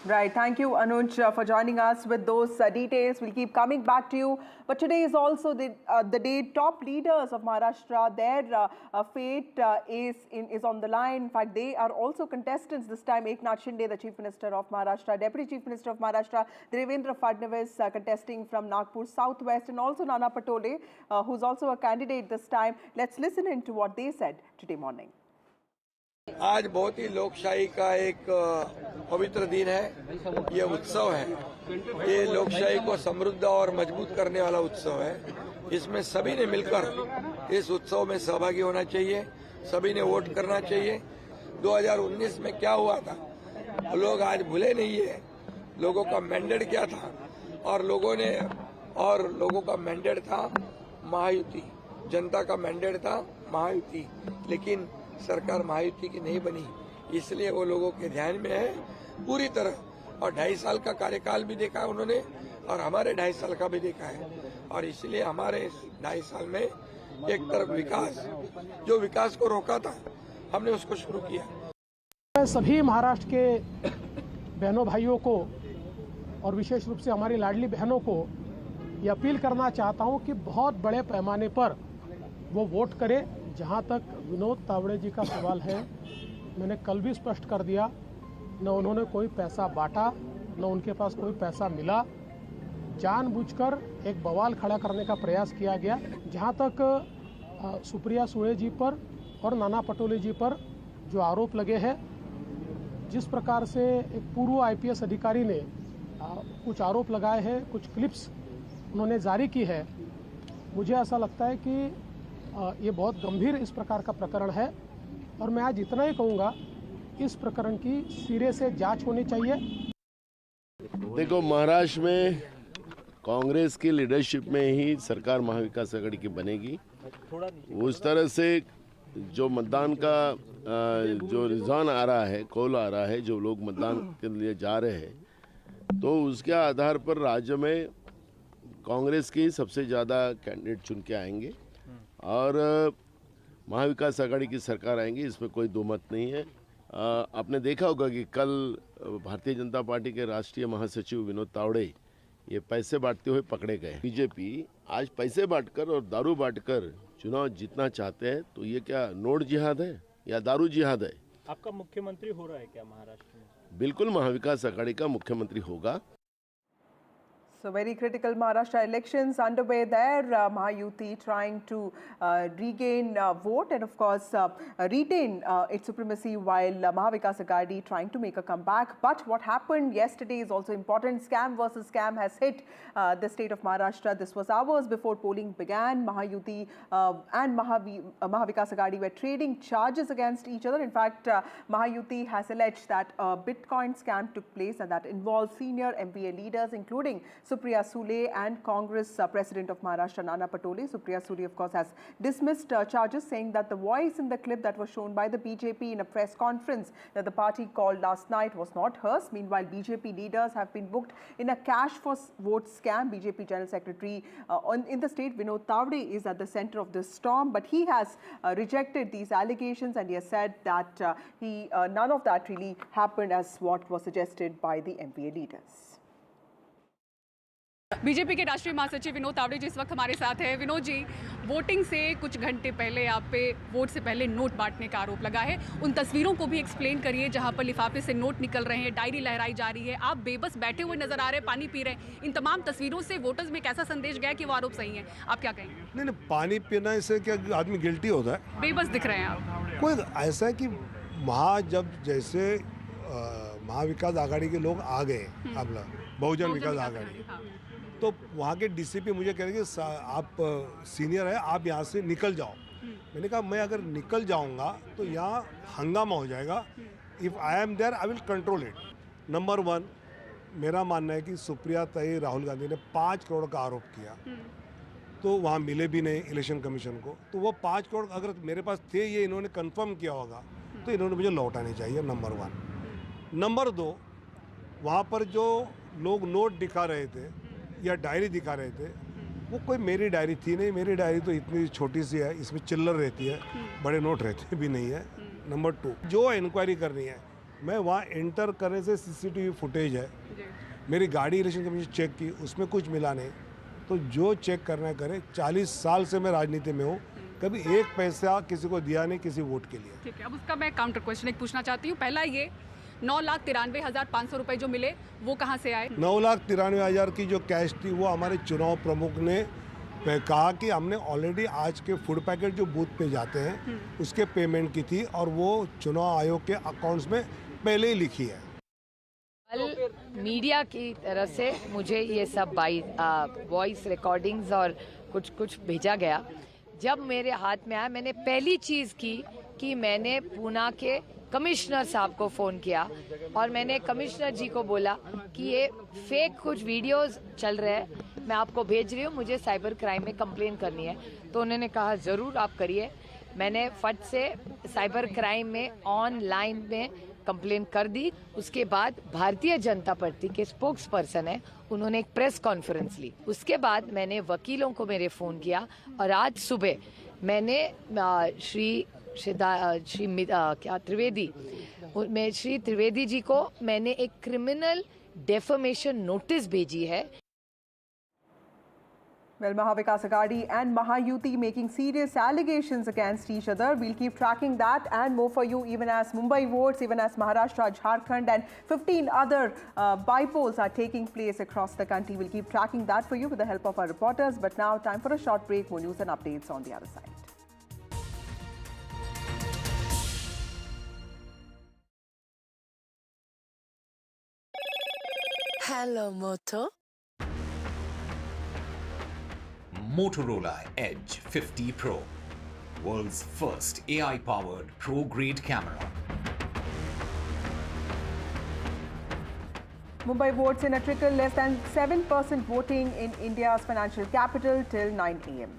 Right. Thank you, Anuj, for joining us with those details. We'll keep coming back to you. But today is also the day top leaders of Maharashtra, their fate is on the line. In fact, they are also contestants this time. Eknath Shinde, the Chief Minister of Maharashtra, Deputy Chief Minister of Maharashtra, Devendra Fadnavis contesting from Nagpur Southwest, and also Nana Patole, who's also a candidate this time. Let's listen into what they said today morning. आज बहुत ही लोकशाही का एक पवित्र दिन है। ये उत्सव है, ये लोकशाही को समृद्ध और मजबूत करने वाला उत्सव है। इसमें सभी ने मिलकर इस उत्सव में सहभागी होना चाहिए, सभी ने वोट करना चाहिए। 2019 में क्या हुआ था लोग आज भूले नहीं है। लोगों का मैंडेट क्या था, और लोगों का मैंडेट था महायुति, जनता का मैंडेट था महायुति, लेकिन सरकार महायुति की नहीं बनी, इसलिए वो लोगों के ध्यान में है पूरी तरह। और 2.5 साल का कार्यकाल भी देखा है उन्होंने, और हमारे 2.5 साल का भी देखा है, और इसलिए हमारे 2.5 साल में एक तरफ विकास, जो विकास को रोका था, हमने उसको शुरू किया। मैं सभी महाराष्ट्र के बहनों भाइयों को और विशेष रूप से हमारी लाडली बहनों को ये अपील करना चाहता हूं कि बहुत बड़े पैमाने पर वो वोट करें। जहां तक विनोद तावड़े जी का सवाल है, मैंने कल भी स्पष्ट कर दिया, न उन्होंने कोई पैसा बांटा, न उनके पास कोई पैसा मिला। जानबूझकर एक बवाल खड़ा करने का प्रयास किया गया। जहां तक सुप्रिया सुळे जी पर और नाना पटोले जी पर जो आरोप लगे हैं, जिस प्रकार से एक पूर्व IPS अधिकारी ने कुछ आरोप लगाए हैं, कुछ क्लिप्स उन्होंने जारी की है, मुझे ऐसा लगता है कि ये बहुत गंभीर इस प्रकार का प्रकरण है, और मैं आज इतना ही कहूँगा, इस प्रकरण की सिरे से जांच होनी चाहिए। देखो, महाराष्ट्र में कांग्रेस की लीडरशिप में ही सरकार महाविकास आघाड़ी की बनेगी। उस तरह से जो मतदान का जो रुझान आ रहा है, कॉल आ रहा है, जो लोग मतदान के लिए जा रहे हैं, तो उसके आधार पर राज्य में कांग्रेस के सबसे ज़्यादा कैंडिडेट चुन के आएंगे और महाविकास आघाड़ी की सरकार आएंगी, इसमें कोई दो मत नहीं है। आपने देखा होगा कि कल भारतीय जनता पार्टी के राष्ट्रीय महासचिव विनोद तावड़े ये पैसे बांटते हुए पकड़े गए। बीजेपी आज पैसे बांटकर और दारू बांटकर चुनाव जीतना चाहते हैं, तो ये क्या नोट जिहाद है या दारू जिहाद है? आपका मुख्यमंत्री हो रहा है क्या महाराष्ट्र में? बिल्कुल महाविकास आघाड़ी का मुख्यमंत्री होगा। So very critical Maharashtra elections underway there. Mahayuti trying to regain vote and of course retain its supremacy, while Mahavikas Aghadi trying to make a comeback. But what happened yesterday is also important. Scam versus scam has hit the state of Maharashtra. This was hours before polling began. Mahayuti and Mahavikas Aghadi were trading charges against each other. In fact, Mahayuti has alleged that a Bitcoin scam took place and that involved senior MPA leaders, including Supriya Sule and Congress President of Maharashtra Nana Patole. Supriya Sule, of course, has dismissed charges, saying that the voice in the clip that was shown by the BJP in a press conference that the party called last night was not hers. Meanwhile, BJP leaders have been booked in a cash for vote scam. BJP General Secretary in the state, Vinod Tavde, is at the center of this storm, but he has rejected these allegations and he has said that none of that really happened as what was suggested by the MPA leaders. BJP के राष्ट्रीय महासचिव विनोद तावड़े जी इस वक्त हमारे साथ हैं। Vinod ji, voting से कुछ घंटे पहले आप पे वोट से पहले नोट बांटने का आरोप लगा है। उन तस्वीरों को भी एक्सप्लेन करिए जहां पर लिफाफे से नोट निकल रहे हैं, डायरी लहराई जा रही है, आप बेबस बैठे हुए नजर आ रहे हैं, पानी पी रहे हैं। इन तमाम तस्वीरों से वोटर्स में कैसा संदेश गया कि वो आरोप सही है? आप क्या कहेंगे? नहीं, पानी पीने से क्या आदमी गिल्टी होता है? बेबस दिख रहे हैं आप। कोई ऐसा है कि जब जैसे महाविकास आघाड़ी के लोग आ गए, आप बहुजन विकास आघाड़ी, तो वहाँ के डीसीपी मुझे कह रहे कि आप सीनियर है, आप यहाँ से निकल जाओ। मैंने कहा मैं अगर निकल जाऊँगा तो यहाँ हंगामा हो जाएगा। If I am there I will control it. Number 1, मेरा मानना है कि सुप्रिया ताई राहुल गांधी ने 5 करोड़ का आरोप किया, तो वहाँ मिले भी नहीं इलेक्शन कमीशन को। तो वो 5 करोड़ अगर मेरे पास थे, ये इन्होंने कंफर्म किया होगा, तो इन्होंने मुझे लौटाने चाहिए। नंबर 1। नंबर 2, वहाँ पर जो लोग नोट दिखा रहे थे या डायरी दिखा रहे थे, वो कोई मेरी डायरी थी नहीं। मेरी डायरी तो इतनी छोटी सी है, इसमें चिल्लर रहती है, बड़े नोट रहते भी नहीं है। नंबर 2, जो इंक्वायरी करनी है, मैं वहाँ एंटर करने से सीसीटीवी फुटेज है, मेरी गाड़ी इलेक्शन कमीशन चेक की, उसमें कुछ मिला नहीं। तो जो चेक करना करे। 40 साल से मैं राजनीति में हूँ, कभी एक पैसा किसी को दिया नहीं किसी वोट के लिए। ठीक है, अब उसका मैं काउंटर क्वेश्चन एक पूछना चाहती हूँ। पहला ये 9,93,500 रुपए जो मिले वो कहाँ से आए? 9,93,000 की जो कैश थी वो हमारे चुनाव प्रमुख ने कहा कि हमने ऑलरेडी आज के फूड पैकेट जो बूथ पे जाते हैं उसके पेमेंट की थी, और वो चुनाव आयोग के अकाउंट्स में पहले ही लिखी है। कल मीडिया की तरफ से मुझे ये सब वॉइस रिकॉर्डिंग्स और कुछ भेजा गया। जब मेरे हाथ में आया, मैंने पहली चीज़ की कि मैंने पूना के कमिश्नर साहब को फ़ोन किया और मैंने कमिश्नर जी को बोला कि ये फेक कुछ वीडियोस चल रहे हैं, मैं आपको भेज रही हूँ, मुझे साइबर क्राइम में कंप्लेन करनी है। तो उन्होंने कहा ज़रूर आप करिए। मैंने फट से साइबर क्राइम में ऑनलाइन में कंप्लेन कर दी। उसके बाद भारतीय जनता पार्टी के स्पोक्स पर्सन है, उन्होंने एक प्रेस कॉन्फ्रेंस ली। उसके बाद मैंने वकीलों को मेरे फ़ोन किया और आज सुबह मैंने श्री त्रिवेदी जी को मैंने एक क्रिमिनल डेफमेशन नोटिस भेजी है। Well, Mahavikas Agadi and Mahayuti making serious allegations against each other. We'll keep tracking that and more for you, even as Mumbai votes, even as Maharashtra, Jharkhand and 15 other bypolls are taking place across the country. We'll keep tracking that for you with the help of our reporters. But now, time for a short break. More news and updates on the other side. Hello, Moto. Motorola Edge 50 Pro, world's first AI-powered pro-grade camera. Mumbai votes in a trickle, less than 7% voting in India's financial capital till 9 a.m.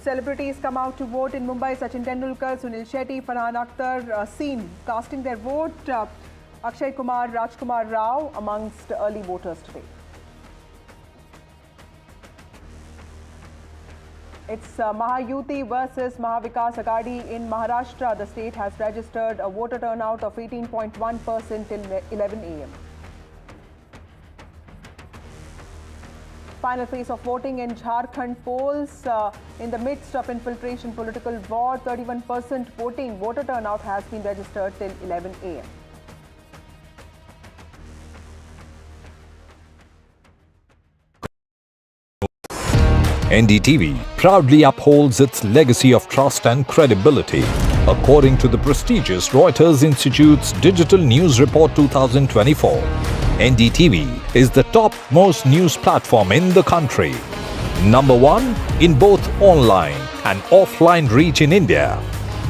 Celebrities come out to vote in Mumbai. Sachin Tendulkar, Sunil Shetty, Farhan Akhtar seen casting their vote. Akshay Kumar, Rajkumar Rao amongst early voters today. It's Mahayuti versus Mahavikas Agadi in Maharashtra. The state has registered a voter turnout of 18.1% till 11 a.m. Final phase of voting in Jharkhand polls in the midst of infiltration political war. 31% voter turnout has been registered till 11 a.m. NDTV proudly upholds its legacy of trust and credibility. According to the prestigious Reuters Institute's Digital News Report 2024, NDTV is the top-most news platform in the country. Number 1 in both online and offline reach in India.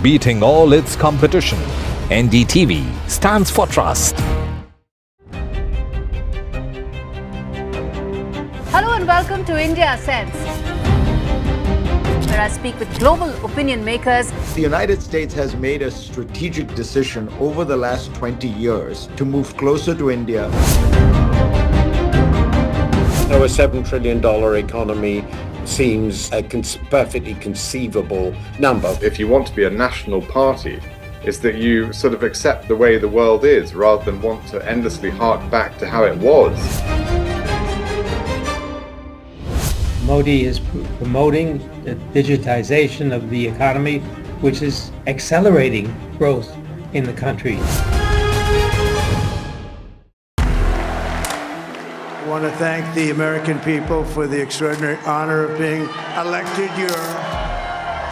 Beating all its competition, NDTV stands for trust. Hello and welcome to India Sense, where I speak with global opinion makers. The United States has made a strategic decision over the last 20 years to move closer to India. So a $7 trillion economy seems a perfectly conceivable number. If you want to be a national party, is that you sort of accept the way the world is rather than want to endlessly hark back to how it was. Modi is promoting the digitization of the economy, which is accelerating growth in the country. I want to thank the American people for the extraordinary honor of being elected your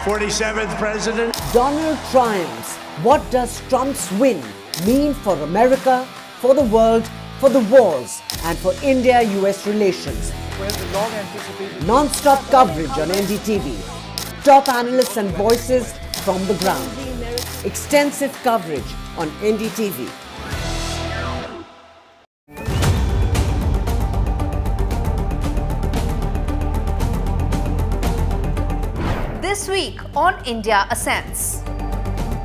47th president. Donald triumphs. What does Trump's win mean for America, for the world, for the wars, and for India-US relations? Non-stop coverage on NDTV. Top analysts and voices from the ground. Extensive coverage on NDTV. This week on India Ascends.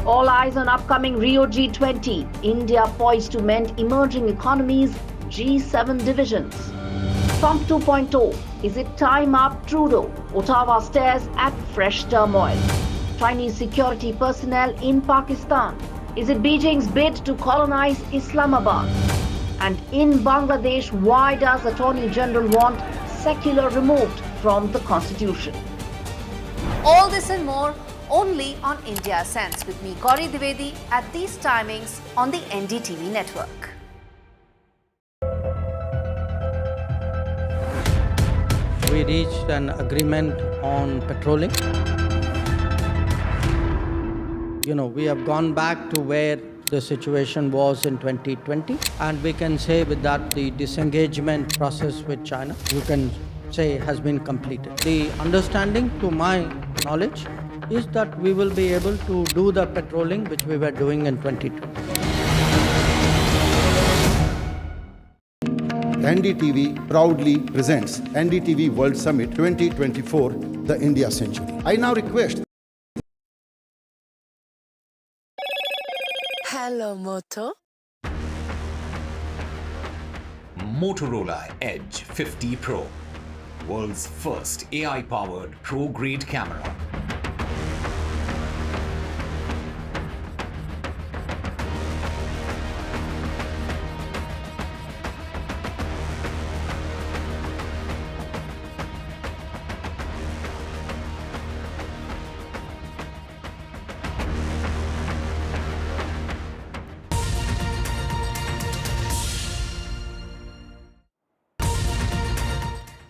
All eyes on upcoming Rio G20. India poised to mend emerging economies, G7 divisions. Trump 2.0. Is it time up Trudeau? Ottawa stares at fresh turmoil. Chinese security personnel in Pakistan. Is it Beijing's bid to colonize Islamabad? And in Bangladesh, why does Attorney General want secular removed from the constitution? All this and more only on India Ascends with me, Gauri Dwivedi, at these timings on the NDTV network. We reached an agreement on patrolling. We have gone back to where the situation was in 2020, and we can say with that the disengagement process with China, you can say, has been completed. The understanding, to my knowledge, is that we will be able to do the patrolling which we were doing in 2020. NDTV proudly presents NDTV World Summit 2024, the India Century. I now request. Hello, Moto. Motorola Edge 50 Pro, world's first AI-powered pro-grade camera.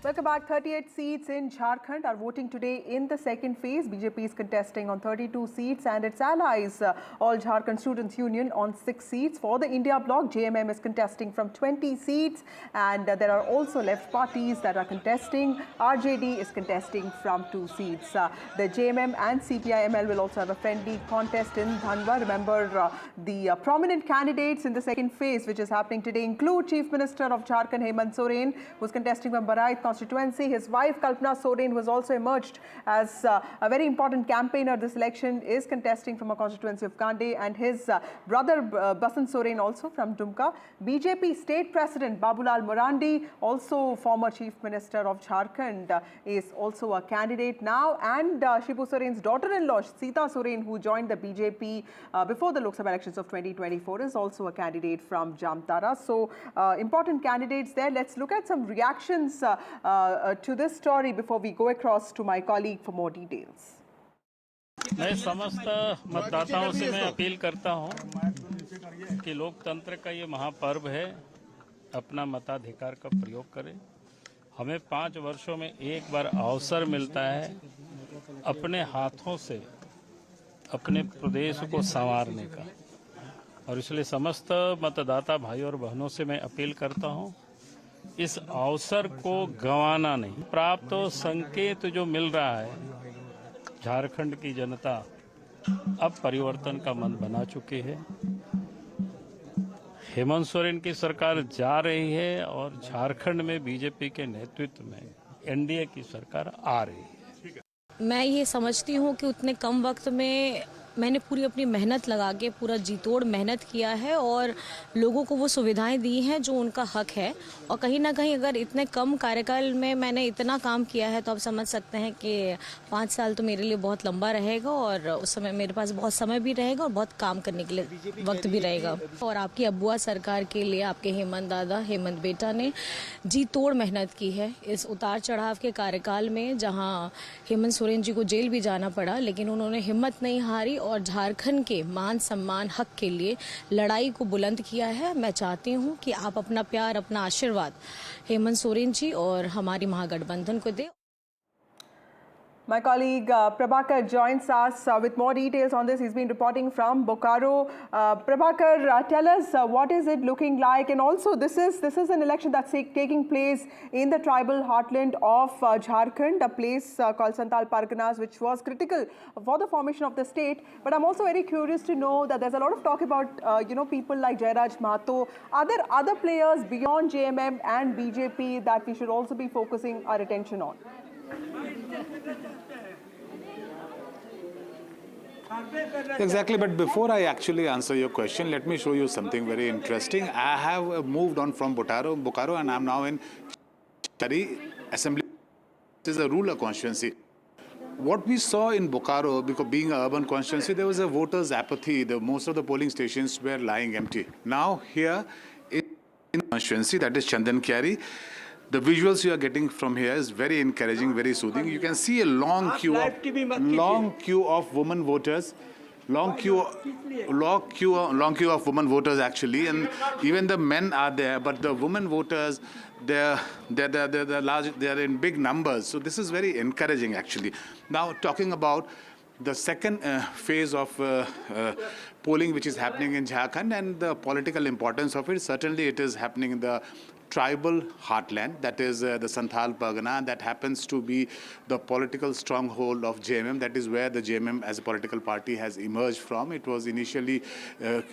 Welcome back. 38 seats in Jharkhand are voting today in the second phase. BJP is contesting on 32 seats and its allies, All Jharkhand Students Union, on 6 seats. For the India bloc, JMM is contesting from 20 seats, and there are also left parties that are contesting. RJD is contesting from 2 seats. The JMM and CPI-ML will also have a friendly contest in Dhanwa. Remember, the prominent candidates in the second phase, which is happening today, include Chief Minister of Jharkhand, Hemant Soren, who is contesting from Barait constituency. His wife, Kalpana Soren, who has also emerged as a very important campaigner this election, is contesting from a constituency of Kande, and his brother, Basant Soren, also from Dumka. BJP State President Babulal Morandi, also former Chief Minister of Jharkhand, is also a candidate now, and Shibu Soren's daughter-in-law, Sita Soren, who joined the BJP before the Lok Sabha elections of 2024, is also a candidate from Jamtara. So, important candidates there. Let's look at some reactions to this story before we go across to my colleague for more details. मैं समस्त मतदाताओं से मैं appeal करता हूं कि लोकतंत्र का ये महापर्व है, अपना मताधिकार का प्रयोग करें। हमें 5 वर्षों में एक बार अवसर मिलता है अपने हाथों से अपने प्रदेश को संवारने का, और इसलिए समस्त मतदाता भाई और बहनों से मैं अपील करता हूं, इस अवसर को गंवाना नहीं। प्राप्त संकेत जो मिल रहा है, झारखंड की जनता अब परिवर्तन का मन बना चुकी है। हेमंत सोरेन की सरकार जा रही है और झारखंड में बीजेपी के नेतृत्व में एनडीए की सरकार आ रही है। मैं ये समझती हूँ कि उतने कम वक्त में मैंने पूरी अपनी मेहनत लगा के पूरा जी तोड़ मेहनत किया है और लोगों को वो सुविधाएं दी हैं जो उनका हक है। और कहीं ना कहीं अगर इतने कम कार्यकाल में मैंने इतना काम किया है तो आप समझ सकते हैं कि 5 साल तो मेरे लिए बहुत लंबा रहेगा और उस समय मेरे पास बहुत समय भी रहेगा और बहुत काम करने के लिए वक्त भी रहेगा। और आपकी अबुआ सरकार के लिए आपके हेमंत दादा, हेमंत बेटा ने जी तोड़ मेहनत की है इस उतार चढ़ाव के कार्यकाल में, जहां हेमंत सोरेन जी को जेल भी जाना पड़ा, लेकिन उन्होंने हिम्मत नहीं हारी और झारखंड के मान सम्मान हक के लिए लड़ाई को बुलंद किया है। मैं चाहती हूं कि आप अपना प्यार, अपना आशीर्वाद हेमंत सोरेन जी और हमारी महागठबंधन को दें। My colleague Prabhakar joins us with more details on this. He's been reporting from Bokaro. Prabhakar, tell us what is it looking like, and also this is an election that's taking place in the tribal heartland of Jharkhand, a place called Santal Parganas, which was critical for the formation of the state. But I'm also very curious to know that there's a lot of talk about people like Jairaj Mahato, other players beyond JMM and BJP that we should also be focusing our attention on. Exactly, but before I actually answer your question, let me show you something very interesting. I have moved on from Bokaro, and I'm now in Chari Assembly. It is a rural constituency. What we saw in Bokaro, because being an urban constituency, there was a voters' apathy. Most of the polling stations were lying empty. Now here in constituency, that is Chandan Kyari, the visuals you are getting from here is very encouraging, very soothing. You can see a long queue of women voters, long queue of women voters actually, and even the men are there, but the women voters, they're large, they are in big numbers. So this is very encouraging actually. Now talking about the second phase of polling which is happening in Jharkhand and the political importance of it, certainly it is happening in the tribal heartland, that is the Santhal Pargana, that happens to be the political stronghold of JMM. That is where the JMM as a political party has emerged from. It was initially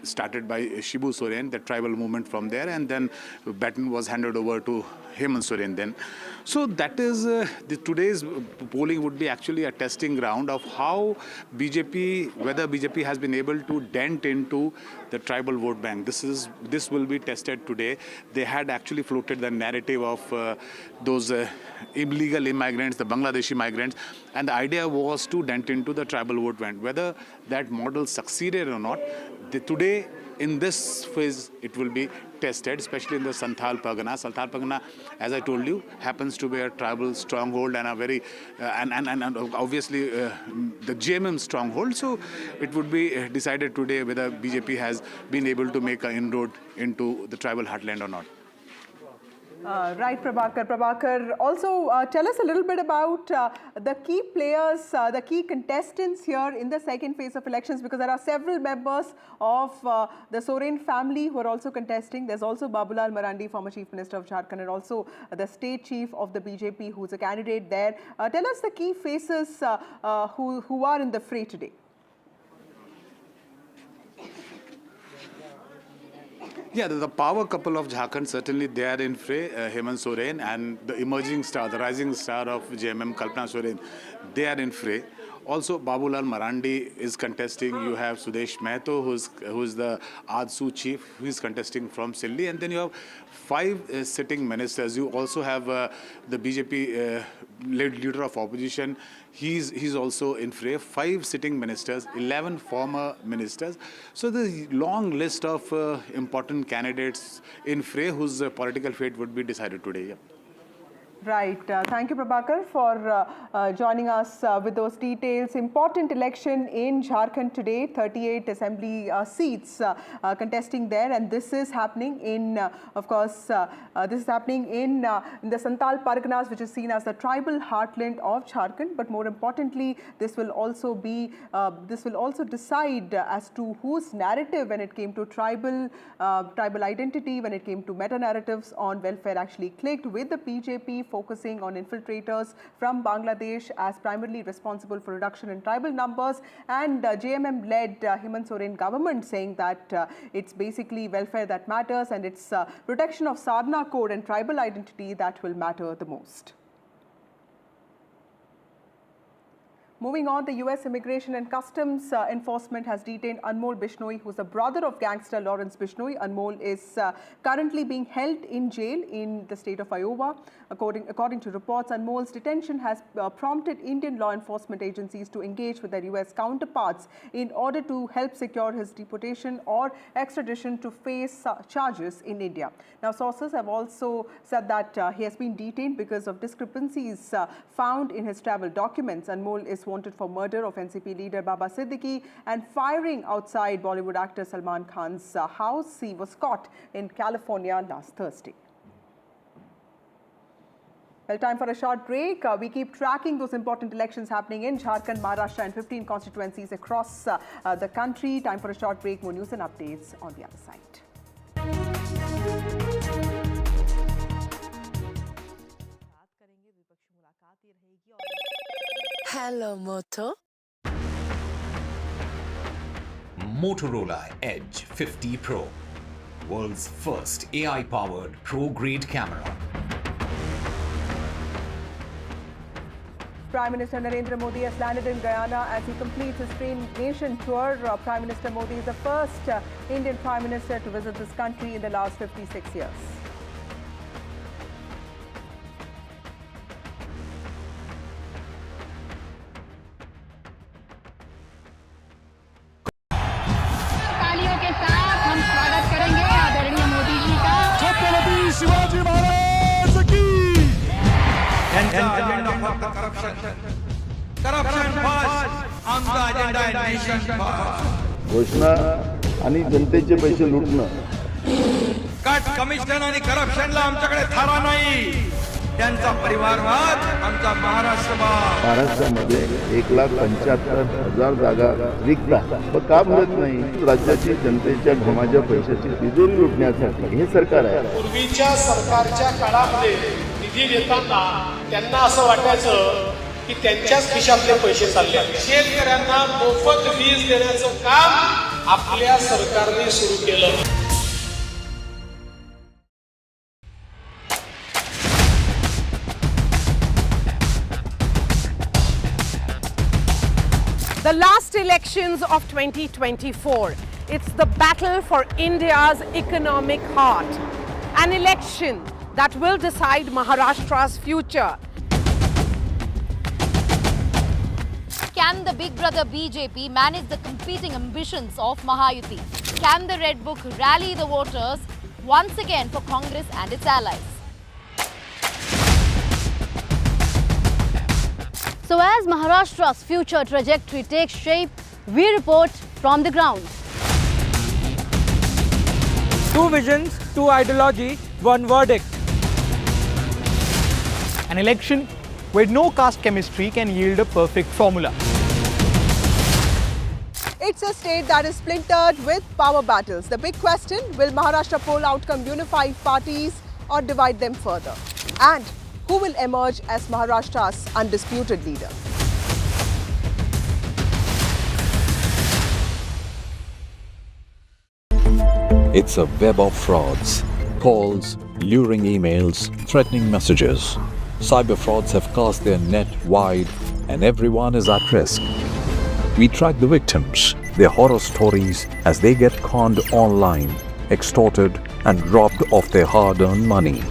started by Shibu Soren, the tribal movement from there, and then baton was handed over to Hemant Soren then. So that is, today's polling would be actually a testing ground of how whether BJP has been able to dent into the tribal vote bank. This will be tested today. They had actually floated the narrative of those illegal immigrants, the Bangladeshi migrants, and the idea was to dent into the tribal vote bank. Whether that model succeeded or not, today in this phase it will be tested, especially in the Santhal Pargana. Santhal Pargana, as I told you, happens to be a tribal stronghold and a very and obviously the JMM stronghold. So it would be decided today whether BJP has been able to make an inroad into the tribal heartland or not. Right, Prabhakar. Prabhakar, also tell us a little bit about the key players, the key contestants here in the second phase of elections, because there are several members of the Soren family who are also contesting. There's also Babulal Marandi, former Chief Minister of Jharkhand, and also the state chief of the BJP who's a candidate there. Tell us the key faces who are in the fray today. Yeah, the power couple of Jharkhand, certainly they are in fray, Hemant Soren and the emerging star, the rising star of JMM, Kalpana Soren, they are in fray. Also, Babulal Marandi is contesting. You have Sudesh Mehto, who's the ADSU chief, who is contesting from Silli. And then you have 5 sitting ministers. You also have the BJP leader of opposition. He's also in fray. 5 sitting ministers, 11 former ministers. So the long list of important candidates in fray whose political fate would be decided today. Yeah. Right. Thank you, Prabhakar, for joining us with those details. Important election in Jharkhand today, 38 assembly seats contesting there, and this is happening in, of course, this is happening in the Santal Parganas, which is seen as the tribal heartland of Jharkhand. But more importantly, this will also be, this will also decide as to whose narrative when it came to tribal identity, when it came to meta narratives on welfare actually clicked, with the BJP focusing on infiltrators from Bangladesh as primarily responsible for reduction in tribal numbers, and JMM-led Hemant Soren government saying that it's basically welfare that matters and it's protection of Sadhana code and tribal identity that will matter the most. Moving on, the U.S. Immigration and Customs Enforcement has detained Anmol Bishnoi, who is the brother of gangster Lawrence Bishnoi. Anmol is currently being held in jail in the state of Iowa. According to reports, Anmol's detention has prompted Indian law enforcement agencies to engage with their U.S. counterparts in order to help secure his deportation or extradition to face charges in India. Now, sources have also said that he has been detained because of discrepancies found in his travel documents. Anmol is wanted for murder of NCP leader Baba Siddiqui and firing outside Bollywood actor Salman Khan's house. He was caught in California last Thursday. Well, time for a short break. We keep tracking those important elections happening in Jharkhand, Maharashtra and 15 constituencies across the country. Time for a short break. More news and updates on the other side. Hello, Moto. Motorola Edge 50 Pro, world's first AI-powered pro-grade camera. Prime Minister Narendra Modi has landed in Guyana as he completes his nation tour. Prime Minister Modi is the first Indian Prime Minister to visit this country in the last 56 years. तालियों के साथ हम स्वागत करेंगे आदरणीय मोदी जी का। छत्रपति शिवाजी महाराज की। घोषणा आणि जनतेचे पैसे लुटणं. कट कमिशन आणि करप्शनला आमच्याकडे थारा नाही. त्यांचा परिवारवाद आमचा महाराष्ट्रवाद. महाराष्ट्रामध्ये 1,75,000 जागा रिक्त आहेत. पण का भरत नाही? राज्याची जनतेच्या घमाच्या पैशाची तिजोरी लुटण्यासाठी हे सरकार आहे. पूर्वीच्या सरकारच्या काळामध्ये निधी देताना त्यांना असं वाटायचं की त्यांच्याच खिशातले पैसे चालले. शेतकऱ्यांना मोफत वीज देण्याचं काम आपल्या सरकारने सुरू केलं. The last elections of 2024. It's the battle for India's economic heart. An election that will decide Maharashtra's future. Can the big brother BJP manage the competing ambitions of Mahayuti? Can the Red Book rally the voters once again for Congress and its allies? So as Maharashtra's future trajectory takes shape, we report from the ground. Two visions, two ideology, one verdict. An election where no caste chemistry can yield a perfect formula. It's a state that is splintered with power battles. The big question, will Maharashtra poll outcome unify parties or divide them further? And who will emerge as Maharashtra's undisputed leader? It's a web of frauds, calls, luring emails, threatening messages. Cyber frauds have cast their net wide and everyone is at risk. We track the victims, their horror stories as they get conned online, extorted and robbed of their hard-earned money.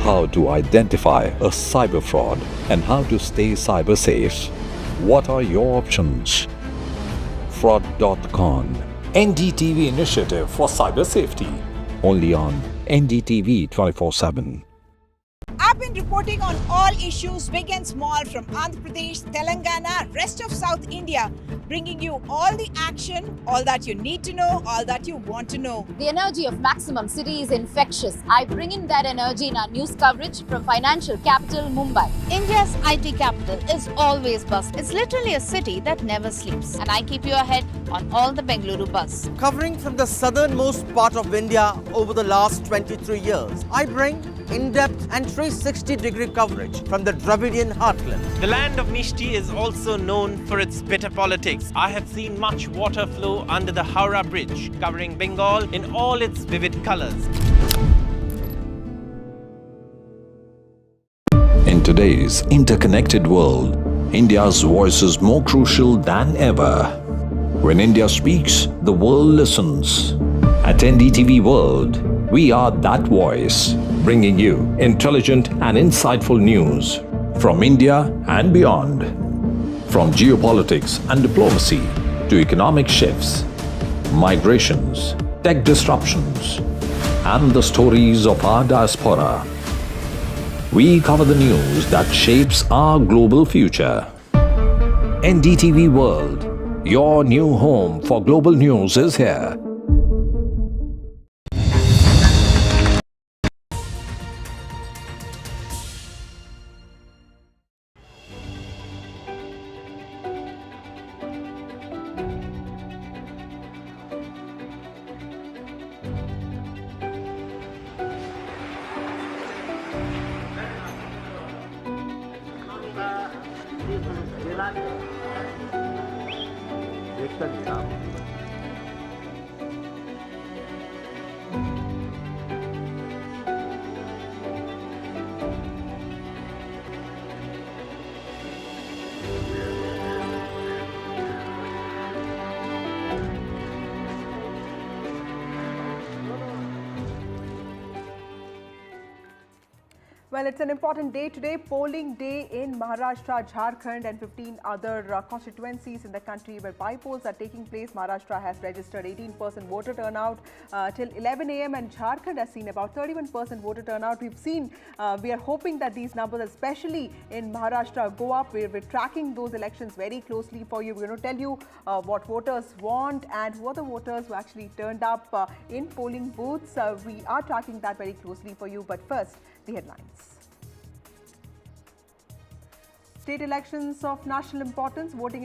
How to identify a cyber fraud and how to stay cyber safe. What are your options? Fraud.con, NDTV initiative for cyber safety. Only on NDTV 24/7. I've been reporting on all issues, big and small, from Andhra Pradesh, Telangana, rest of South India, bringing you all the action, all that you need to know, all that you want to know. The energy of Maximum City is infectious. I bring in that energy in our news coverage from financial capital Mumbai. India's IT capital is always buzz. It's literally a city that never sleeps. And I keep you ahead on all the Bengaluru buzz. Covering from the southernmost part of India over the last 23 years, I bring in-depth and 360-degree coverage from the Dravidian heartland. The land of Mishti is also known for its bitter politics. I have seen much water flow under the Howrah Bridge, covering Bengal in all its vivid colors. In today's interconnected world, India's voice is more crucial than ever. When India speaks, the world listens. At NDTV World, we are that voice, bringing you intelligent and insightful news from India and beyond. From geopolitics and diplomacy to economic shifts, migrations, tech disruptions, and the stories of our diaspora. We cover the news that shapes our global future. NDTV World, your new home for global news is here. Well, it's an important day today, polling day in Maharashtra, Jharkhand and 15 other constituencies in the country where bypolls are taking place. Maharashtra has registered 18% voter turnout till 11 a.m. and Jharkhand has seen about 31% voter turnout. We are hoping that these numbers, especially in Maharashtra, go up. We're tracking those elections very closely for you. We're going to tell you what voters want and who are the voters who actually turned up in polling booths. We are tracking that very closely for you. But first, the headlines. State elections of national importance, voting